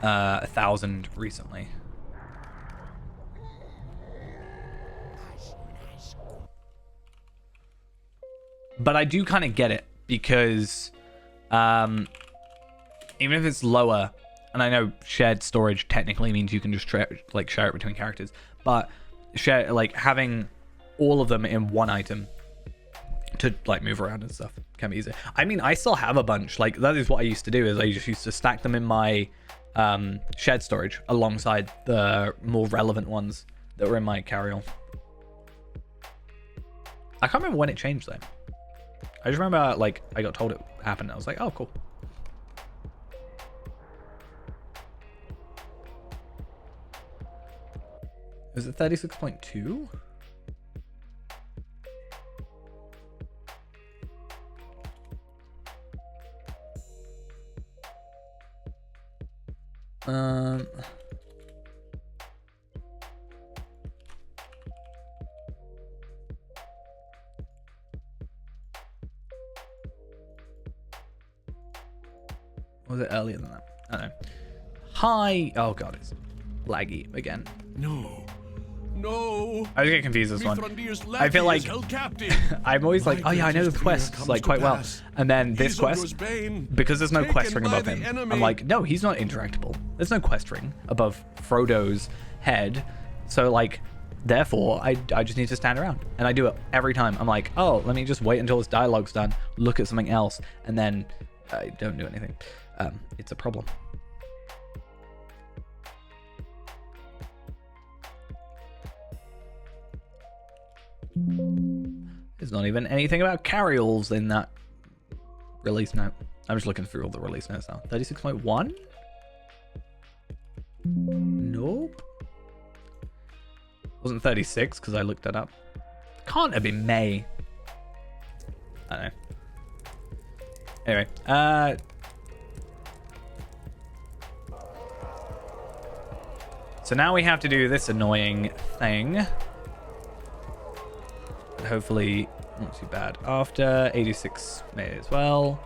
1,000 recently. But I do kind of get it because even if it's lower, and I know shared storage technically means you can just share it between characters, but share like having all of them in one item to like move around and stuff can be easier. I mean, I still have a bunch. Like that is what I used to do, is I just used to stack them in my shared storage alongside the more relevant ones that were in my carriole. I can't remember when it changed though. I just remember like I got told it happened. I was like, oh cool. It was is it 36.2? Was it earlier than that? I don't know. Hi. Oh god, it's laggy again. No. No. I was getting confused this one. I feel like I'm always like, oh yeah, I know the quests like quite well, and then this quest, because there's no quest ring above him, I'm like, no, he's not interactable. There's no quest ring above Frodo's head, so like, therefore, I just need to stand around, and I do it every time. I'm like, oh, let me just wait until this dialogue's done, look at something else, and then I don't do anything. It's a problem. There's not even anything about carryalls in that release note. I'm just looking through all the release notes now. 36.1? Nope. Wasn't 36 because I looked that up. Can't have been May. I don't know. Anyway, so now we have to do this annoying thing. But hopefully not too bad. After 86 may as well.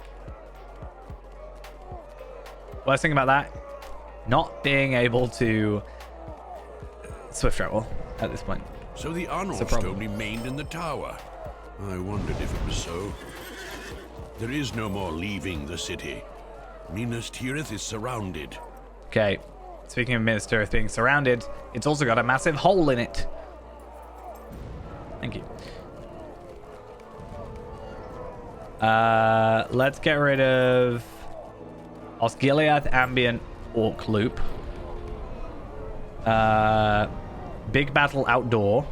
Worst thing about that, not being able to swift travel at this point. So the Honor Stone remained in the tower. I wondered if it was so. There is no more leaving the city. Minas Tirith is surrounded. Okay, speaking of Minas Tirith being surrounded, it's also got a massive hole in it. Thank you. Let's get rid of Osgiliath Ambient Orc Loop. Big Battle Outdoor.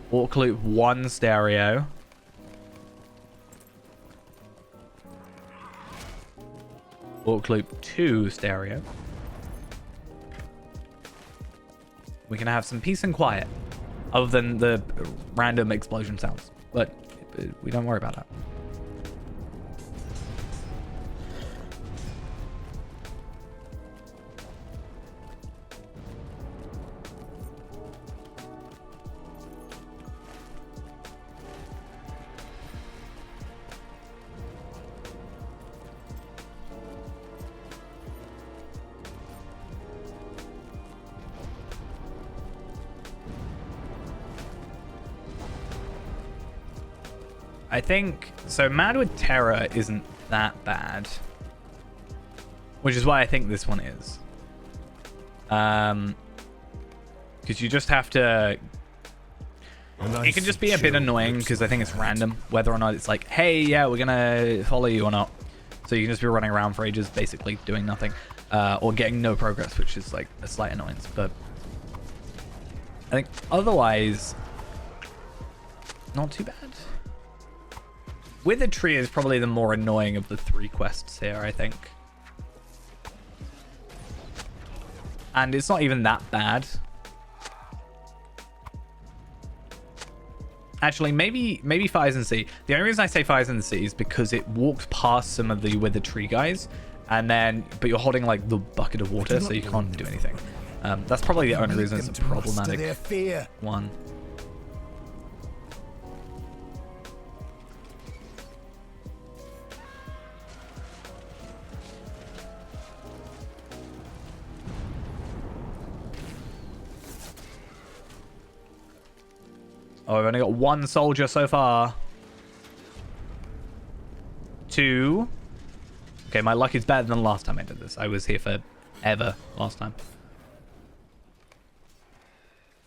Orc Loop 1 stereo. Orc Loop 2 stereo. We can have some peace and quiet, other than the random explosion sounds. But we don't worry about that. I think so. Mad with Terror isn't that bad, which is why I think this one is. Because you just have to. It can just be a bit annoying because I think it's random whether or not it's like, hey, yeah, we're gonna follow you or not. So you can just be running around for ages, basically doing nothing, or getting no progress, which is like a slight annoyance. But I think otherwise, not too bad. Wither Tree is probably the more annoying of the 3 quests here, I think. And it's not even that bad. Actually, maybe Fires in the Sea. The only reason I say Fires in the Sea is because it walks past some of the Wither Tree guys, and then, but you're holding like the bucket of water, so you can't do anything. That's probably the only reason it's a problematic one. Oh, I've only got 1 soldier so far. 2. Okay, my luck is better than last time I did this. I was here for ever last time.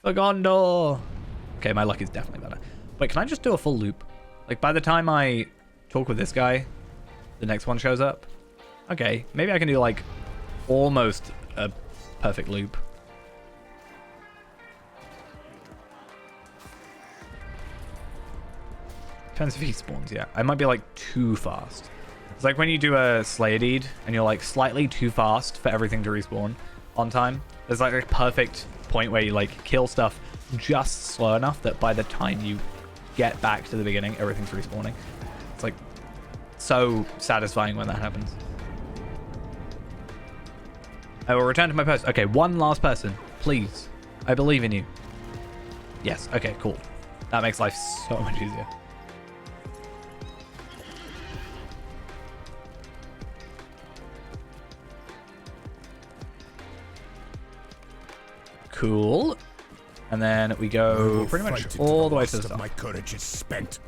For Gondor. Okay, my luck is definitely better. Wait, can I just do a full loop? Like, by the time I talk with this guy, the next one shows up? Okay, maybe I can do, like, almost a perfect loop. Depends if he spawns, yeah. I might be like too fast. It's like when you do a Slayer deed and you're like slightly too fast for everything to respawn on time. There's like a perfect point where you like kill stuff just slow enough that by the time you get back to the beginning, everything's respawning. It's like so satisfying when that happens. I will return to my post. Okay, one last person, please. I believe in you. Yes, okay, cool. That makes life so much easier. Cool. And then we go pretty much all the way to the top. My courage is spent.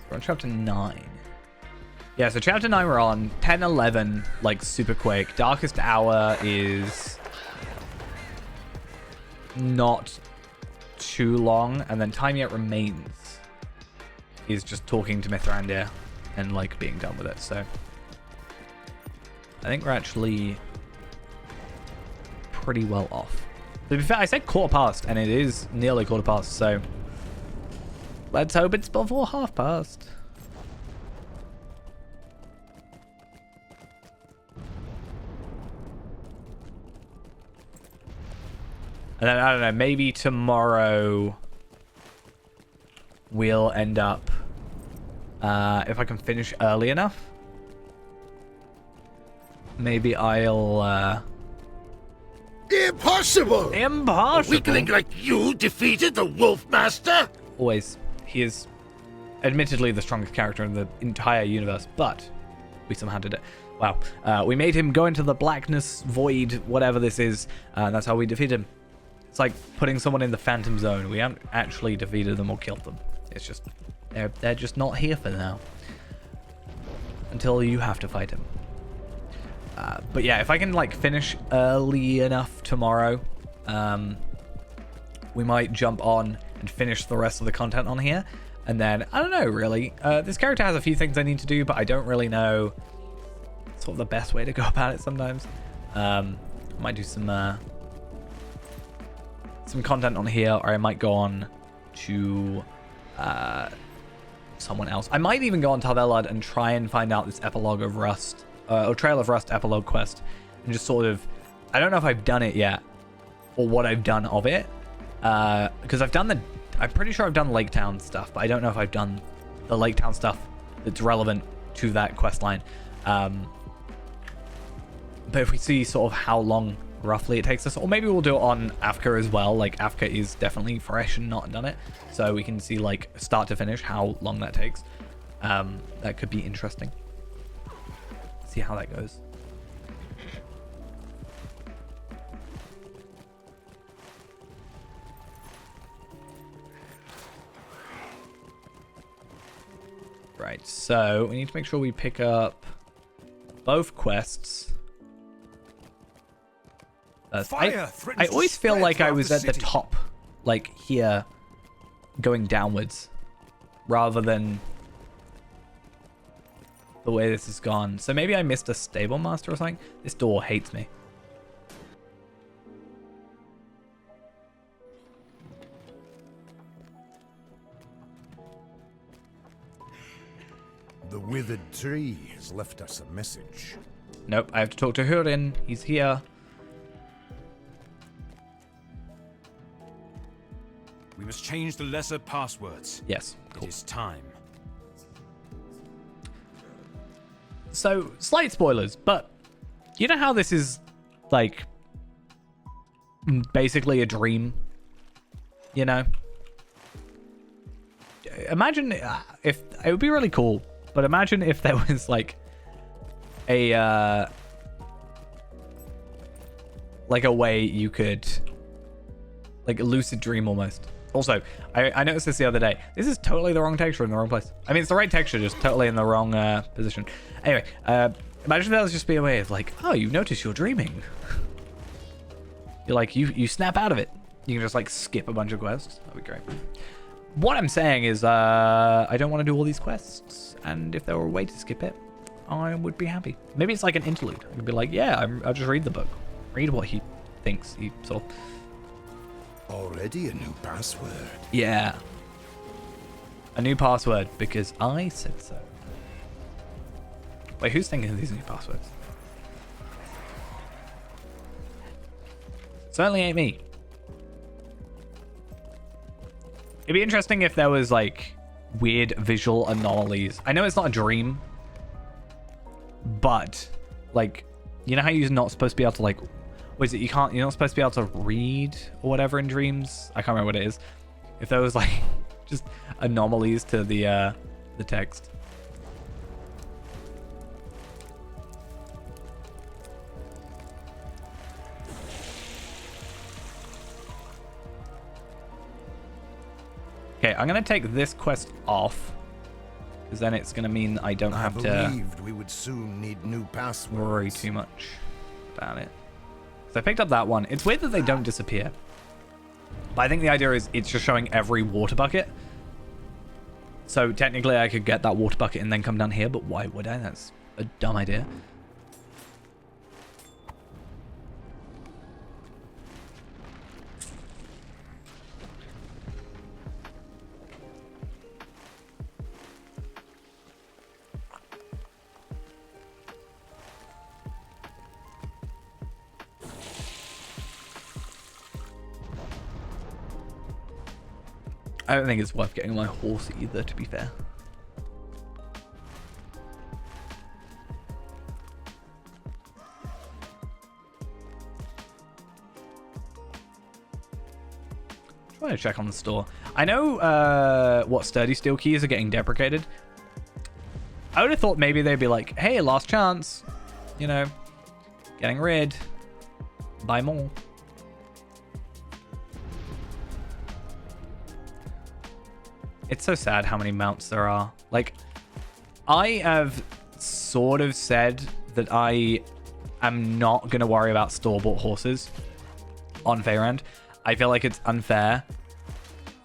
We're on chapter 9. Yeah, so chapter 9 we're on. 10, 11, like super quick. Darkest Hour is not too long. And then Time Yet Remains is just talking to Mithrandir and like being done with it. So I think we're actually pretty well off. To be fair, I said quarter past and it is nearly quarter past, so let's hope it's before half past. And then, I don't know, maybe tomorrow we'll end up, if I can finish early enough, maybe I'll, Impossible! Impossible! A weakling like you defeated the Wolf Master? Always. He is admittedly the strongest character in the entire universe, but we somehow did it. Wow. We made him go into the blackness, void, whatever this is, and that's how we defeat him. It's like putting someone in the Phantom Zone. We haven't actually defeated them or killed them. It's just, they're just not here for now. Until you have to fight him. But yeah, if I can like finish early enough tomorrow, we might jump on and finish the rest of the content on here. And then, I don't know, really. This character has a few things I need to do, but I don't really know sort of the best way to go about it sometimes. I might do some content on here, or I might go on to someone else. I might even go on Tarvelad and try and find out this epilogue of Rust, or Trail of Rust epilogue quest, and just sort of, I don't know if I've done it yet, or what I've done of it, because I'm pretty sure I've done Lake Town stuff, but I don't know if I've done the Lake Town stuff that's relevant to that quest line. But if we see sort of how long roughly it takes us, or maybe we'll do it on Afka as well. Like Afka is definitely fresh and not done it, so we can see like start to finish how long that takes. That could be interesting. See how that goes. Right, so we need to make sure we pick up both quests. I always feel like I was at the top, like here, going downwards, rather than the way this has gone. So maybe I missed a stable master or something. This door hates me. The withered tree has left us a message. Nope, I have to talk to Hurin. He's here. We must change the lesser passwords. Yes, cool. It is time. So, slight spoilers, but you know how this is, like, basically a dream? You know? Imagine if, it would be really cool, but imagine if there was, like, a way you could, like, a lucid dream almost. Also, I noticed this the other day. This is totally the wrong texture in the wrong place. I mean, it's the right texture, just totally in the wrong position. Anyway, imagine that was just be a way of like, oh, you notice you're dreaming. You're like, you snap out of it. You can just like skip a bunch of quests. That'd be great. What I'm saying is, I don't want to do all these quests, and if there were a way to skip it, I would be happy. Maybe it's like an interlude. I could be like, yeah, I'll just read the book, read what he thinks he saw. Already a new password. Yeah, a new password because I said so. Wait, who's thinking of these new passwords? Certainly ain't me. It'd be interesting if there was like weird visual anomalies. I know it's not a dream, but like, you know how you're not supposed to be able to like, what is it? You're not supposed to be able to read or whatever in dreams. I can't remember what it is. If there was like just anomalies to the text. Okay, I'm gonna take this quest off, because then it's gonna mean I don't have to believed we would soon need new passwords. worry too much about it. So I picked up that one. It's weird that they don't disappear, but I think the idea is it's just showing every water bucket. So technically I could get that water bucket and then come down here, but why would I? That's a dumb idea. I don't think it's worth getting my horse either, to be fair. Trying to check on the store. I know what sturdy steel keys are getting deprecated. I would have thought maybe they'd be like, hey, last chance. You know, getting rid. Buy more. It's so sad how many mounts there are. Like, I have sort of said that I am not going to worry about store-bought horses on Faerend. I feel like it's unfair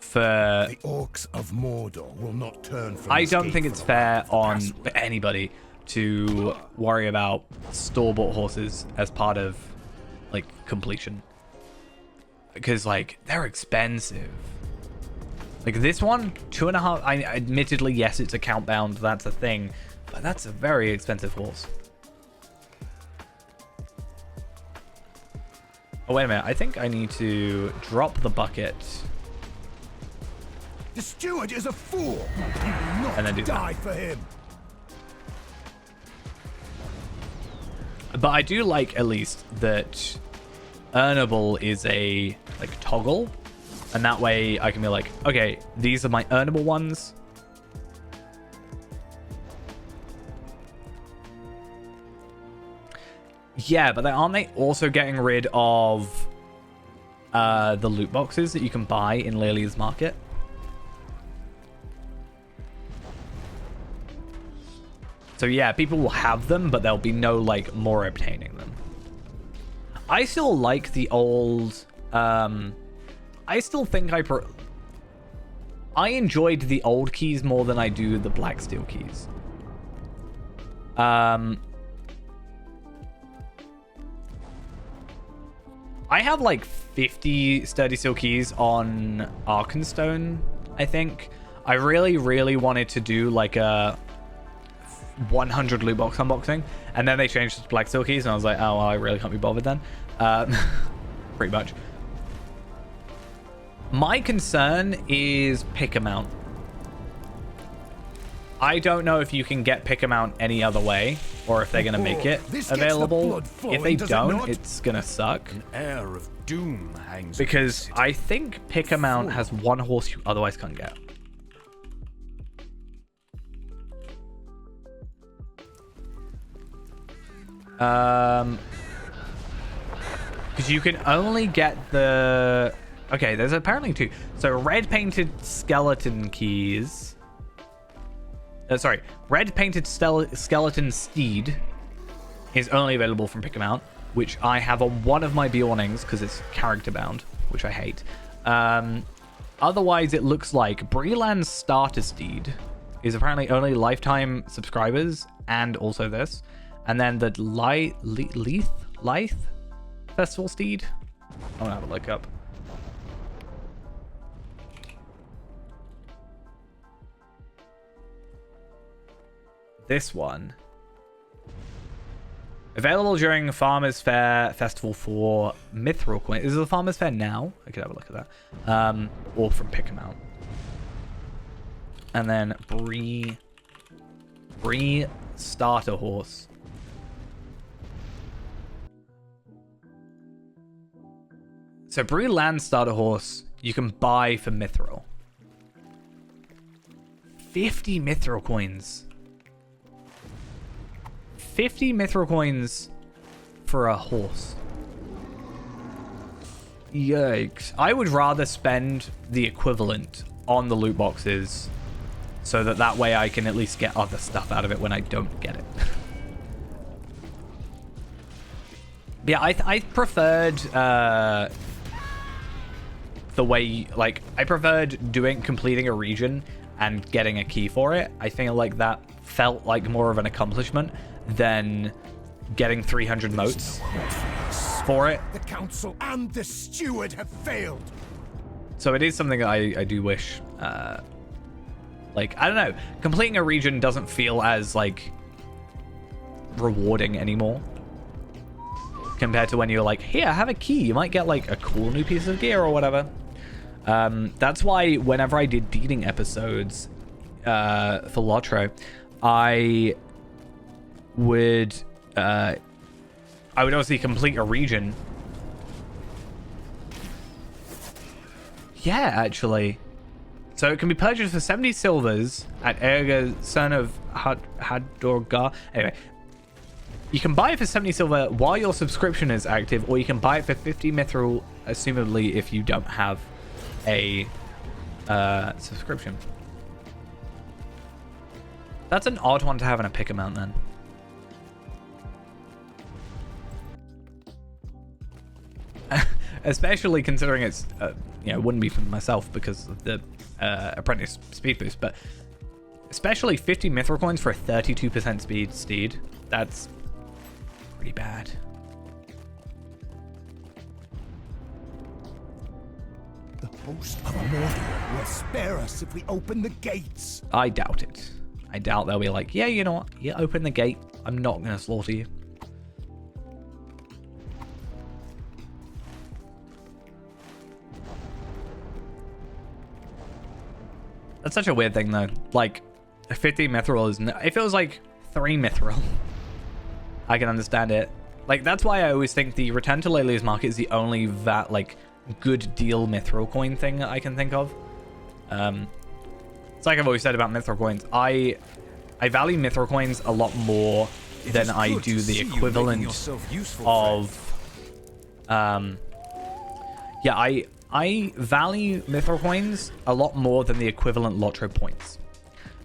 for... The orcs of Mordor will not turn from... I don't think it's fair on anybody to worry about store-bought horses as part of, like, completion. Because, like, they're expensive. Like this one, 2.5. I admittedly, yes, it's account bound. That's a thing, but that's a very expensive horse. Oh wait a minute. I think I need to drop the bucket. The steward is a fool. He will not And then do die that. for him. But I do like at least that earnable is a like toggle. And that way I can be like, okay, these are my earnable ones. Yeah, but aren't they also getting rid of the loot boxes that you can buy in Lilia's Market? So yeah, people will have them, but there'll be no like more obtaining them. I still like the old... I still think I enjoyed the old keys more than I do the black steel keys. I have like 50 sturdy steel keys on Arkenstone, I think. I really, really wanted to do like a 100 loot box unboxing, and then they changed to black steel keys, and I was like, oh, well, I really can't be bothered then. Pretty much. My concern is pick amount. I don't know if you can get pick amount any other way, or if they're going to make it available. If they don't, it's going to suck. An air of doom hangs because I think pick amount has one horse you otherwise can't get. Because you can only get the Okay, there's apparently 2. So red painted skeleton keys. Sorry, red painted skeleton steed is only available from Pick 'em Out, which I have on one of my Beornings because it's character bound, which I hate. Otherwise, it looks like Breland's starter steed is apparently only lifetime subscribers, and also this. And then the Lythe Festival steed. I'm gonna have a look up. This one. Available during Farmer's Fair Festival for Mithril Coin. Is it the Farmer's Fair now? I could have a look at that. Or from Pick 'em Out. And then Bree starter horse. So Bree land starter horse you can buy for Mithril. 50 Mithril coins. 50 Mithril coins for a horse. Yikes. I would rather spend the equivalent on the loot boxes so that way I can at least get other stuff out of it when I don't get it. Yeah, I preferred the way, like, I preferred completing a region and getting a key for it. I think like that felt like more of an accomplishment than getting 300 motes for it. The council and the steward have failed. So it is something that I do wish, like, I don't know, completing a region doesn't feel as, like, rewarding anymore compared to when you're like, here, have a key. You might get, like, a cool new piece of gear or whatever. That's why whenever I did deeding episodes for Lotro, I would obviously complete a region. Yeah, actually. So it can be purchased for 70 silvers at Erga, son of Hadorgar. Anyway, you can buy it for 70 silver while your subscription is active, or you can buy it for 50 mithril, assumably if you don't have a subscription. That's an odd one to have in a Pick 'em Out then. Especially considering it's, you know, wouldn't be for myself because of the apprentice speed boost, but especially 50 mithril coins for a 32% speed steed. That's pretty bad. The host of Mordor will spare us if we open the gates. I doubt it. I doubt they'll be like, yeah, you know what? You open the gate. I'm not going to slaughter you. That's such a weird thing, though. Like, 50 mithril is... If it was, like, 3 mithril, I can understand it. Like, that's why I always think the Return to Lelia's Market is the only, good deal mithril coin thing I can think of. It's like I've always said about mithril coins. I value mithril coins a lot more than I do the equivalent of... Yeah, I value mithril coins a lot more than the equivalent Lotro points.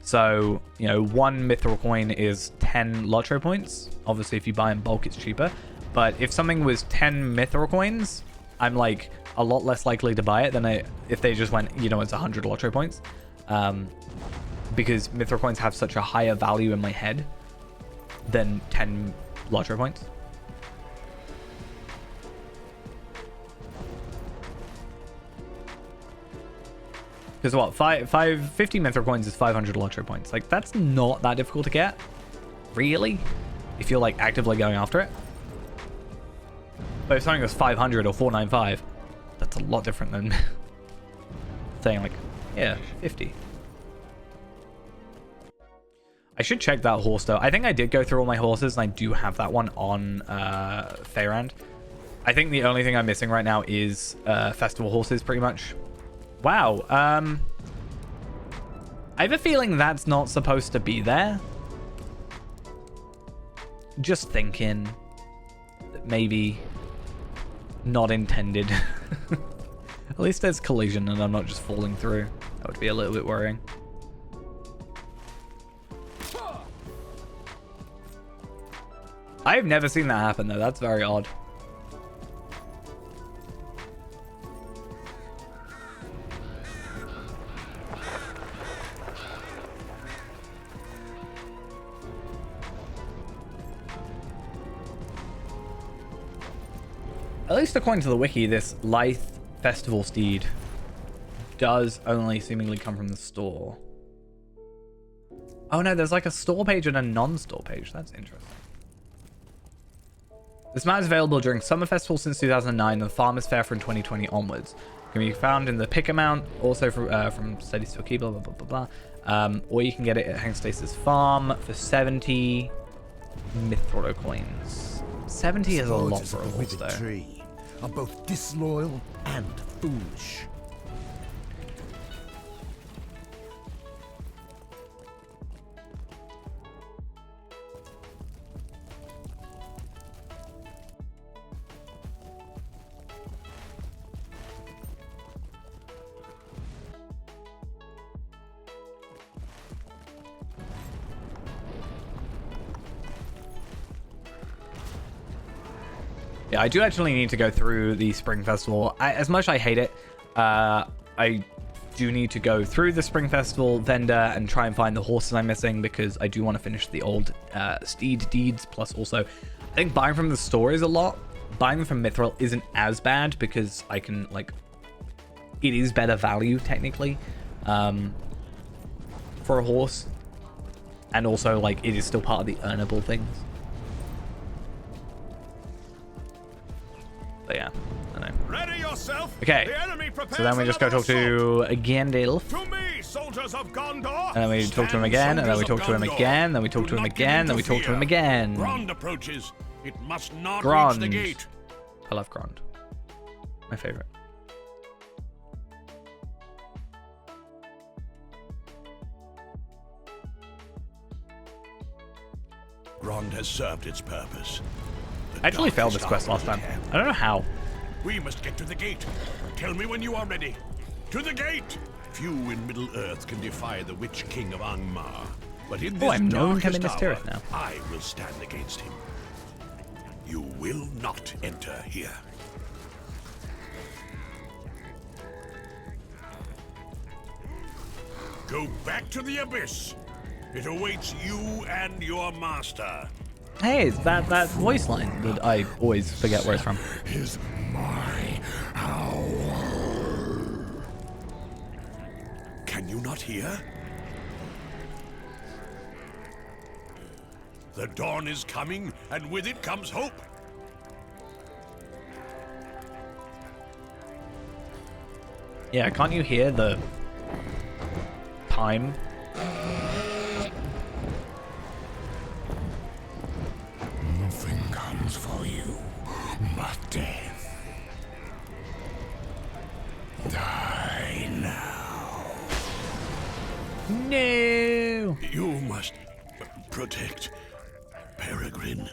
So, you know, 1 mithril coin is 10 Lotro points. Obviously, if you buy in bulk, it's cheaper. But if something was 10 mithril coins, I'm like a lot less likely to buy it than if they just went, you know, it's 100 Lotro points. Because mithril coins have such a higher value in my head than 10 Lotro points. Because what, 50 mithril coins is 500 Lotro points. Like, that's not that difficult to get. Really? If you're, like, actively going after it. But if something was 500 or 495, that's a lot different than saying, like, yeah, 50. I should check that horse, though. I think I did go through all my horses, and I do have that one on Faerand. I think the only thing I'm missing right now is festival horses, pretty much. Wow. I have a feeling that's not supposed to be there. Just thinking that maybe not intended. At least there's collision and I'm not just falling through. That would be a little bit worrying. I've never seen that happen though. That's very odd. At least according to the wiki, this Lithe Festival steed does only seemingly come from the store. Oh no, there's like a store page and a non-store page. That's interesting. This mount is available during Summer Festival since 2009 and the Farmer's Fair from 2020 onwards. Can be found in the pick amount, also from Steady Still Key, blah, blah, blah, blah, blah. Or you can get it at Hangstasis Farm for 70 Mithril coins. 70 is a lot for a horse, though. Tree are both disloyal and foolish. Yeah, I do actually need to go through the Spring Festival. As much as I hate it, I do need to go through the Spring Festival vendor and try and find the horses I'm missing because I do want to finish the old steed deeds. Plus also, I think buying from the store is a lot. Buying them from Mithril isn't as bad because I can, like, it is better value technically for a horse. And also, like, it is still part of the earnable things. Yeah, I know. Ready yourself. Okay, so then we just go talk to Gandalf. To me, soldiers of Gondor. And then we talk to him again, and then we talk to him again, then we talk to him again, then we talk to him again. Grond approaches. It must not Grond. reach the gate. I love Grond. My favorite. Grond has served its purpose. I actually failed this quest last time. I don't know how. We must get to the gate. Tell me when you are ready. To the gate! Few in Middle-earth can defy the Witch King of Angmar. But in this I'm known to darkest Minas hour, Tirith now. I will stand against him. You will not enter here. Go back to the Abyss. It awaits you and your master. Hey, it's that voice line that I always forget where it's from. Is my hour. Can you not hear? The dawn is coming, and with it comes hope. Yeah, can't you hear the time? Nothing comes for you but death. Die now. No! You must protect Peregrine.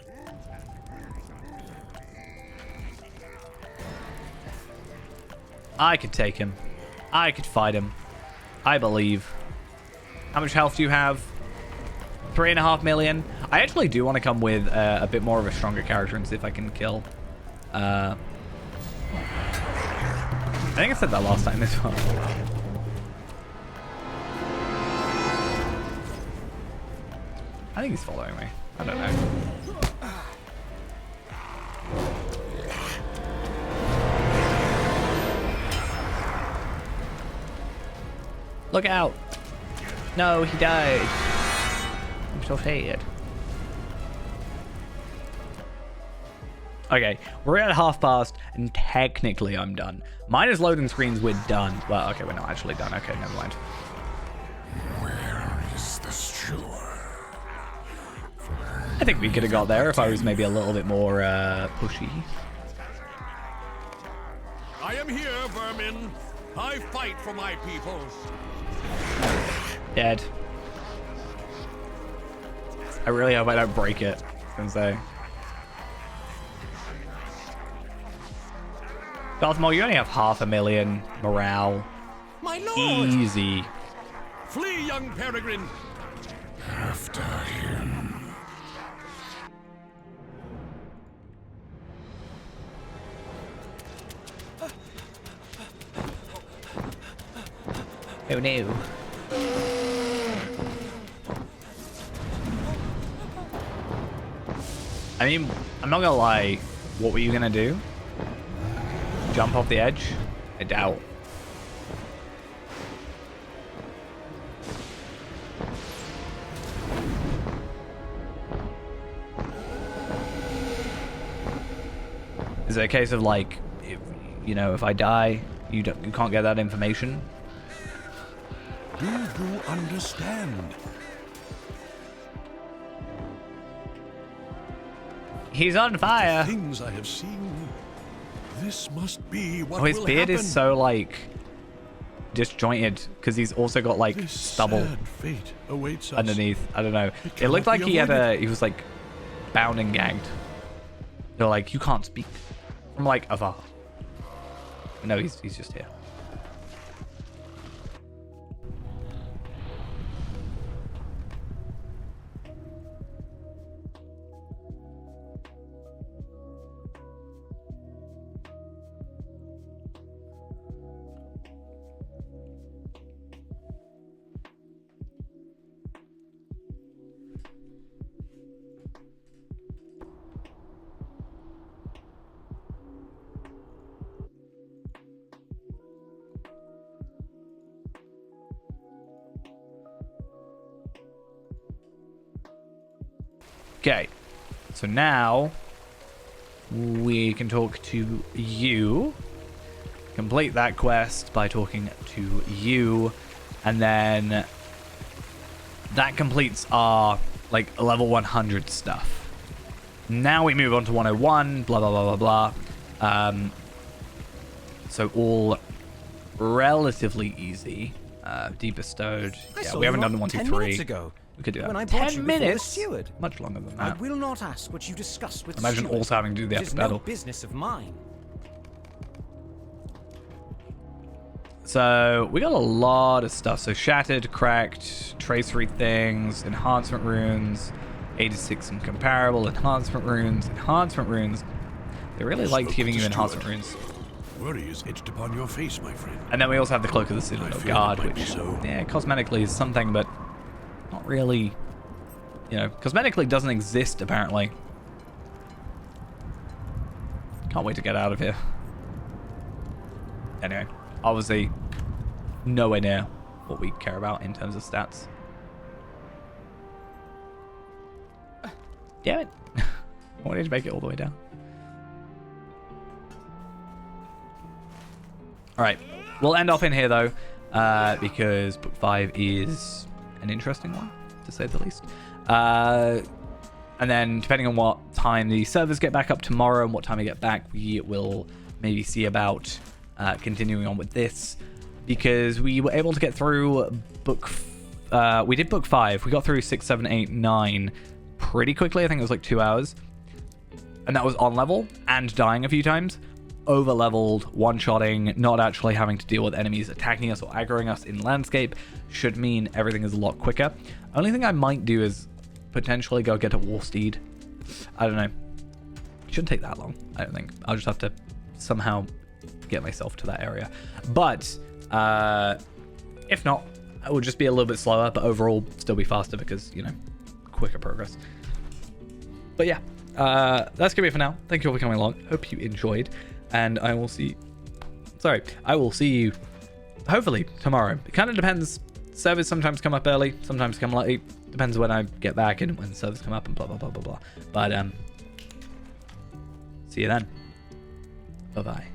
I could take him. I could fight him. I believe. How much health do you have? 3.5 million. I actually do want to come with a bit more of a stronger character and see if I can kill. I think I said that last time as well. I think he's following me. I don't know. Look out! No, he died. I'm so sad. Okay, we're at half past, and technically I'm done. Minus loading screens, we're done. Well, okay, we're not actually done. Okay, never mind. Where is the steward? I think we could have got there if I was maybe a little bit more pushy. I am here, vermin. I fight for my peoples. Dead. I really hope I don't break it. I was gonna say. Gothmog, you only have 500,000 morale. My lord! Easy. Flee, young peregrine! After him. Oh no. I mean, I'm not gonna lie. What were you gonna do? Jump off the edge? I doubt. Is it a case of like, if, you know, if I die, you can't get that information? Do you understand? He's on fire. The things I have seen. This must be what his will beard happen. is so like disjointed because he's also got like This stubble sad fate awaits us. underneath. I don't know. It cannot looked like be he avoided. was like bound and gagged. They're like, you can't speak from like afar. No, he's just here. Okay, so now we can talk to you. Complete that quest by talking to you, and then that completes our like level 100 stuff. Now we move on to 101, blah blah blah blah blah. So all relatively easy. Deep bestowed. Yeah, we haven't done the 1, 2, 3. Ago. We could do that. When I brought 10 you before the minutes? steward. Much longer than I that. will not ask what you discussed with Imagine the steward. also having to do the It epic is battle. no business of mine. So we got a lot of stuff. So shattered, cracked, tracery things, enhancement runes, 86 and comparable, enhancement runes. They really liked giving you enhancement runes. Worry is etched upon your face, my friend. And then we also have the Cloak of the I Citadel fear Guard, that might be which, so. yeah, cosmetically is something, but not really, you know, cosmetically doesn't exist, apparently. Can't wait to get out of here. Anyway, obviously, nowhere near what we care about in terms of stats. Damn it. I wanted to make it all the way down. Alright, we'll end off in here though, because Book 5 is an interesting one, to say the least. And then, depending on what time the servers get back up tomorrow and what time we get back, we will maybe see about continuing on with this. Because we were able to get through we did Book 5. We got through 6, 7, 8, 9 pretty quickly. I think it was like 2 hours. And that was on level and dying a few times. Over-leveled, one-shotting, not actually having to deal with enemies attacking us or aggroing us in landscape should mean everything is a lot quicker. Only thing I might do is potentially go get a war steed. I don't know. It shouldn't take that long, I don't think. I'll just have to somehow get myself to that area. But if not, it will just be a little bit slower, but overall still be faster because, you know, quicker progress. But yeah, that's gonna be it for now. Thank you all for coming along. Hope you enjoyed. And I will see you hopefully tomorrow. It kind of depends. Servers sometimes come up early, sometimes come late. Depends when I get back and when servers come up and blah blah blah blah blah. But see you then. Bye bye.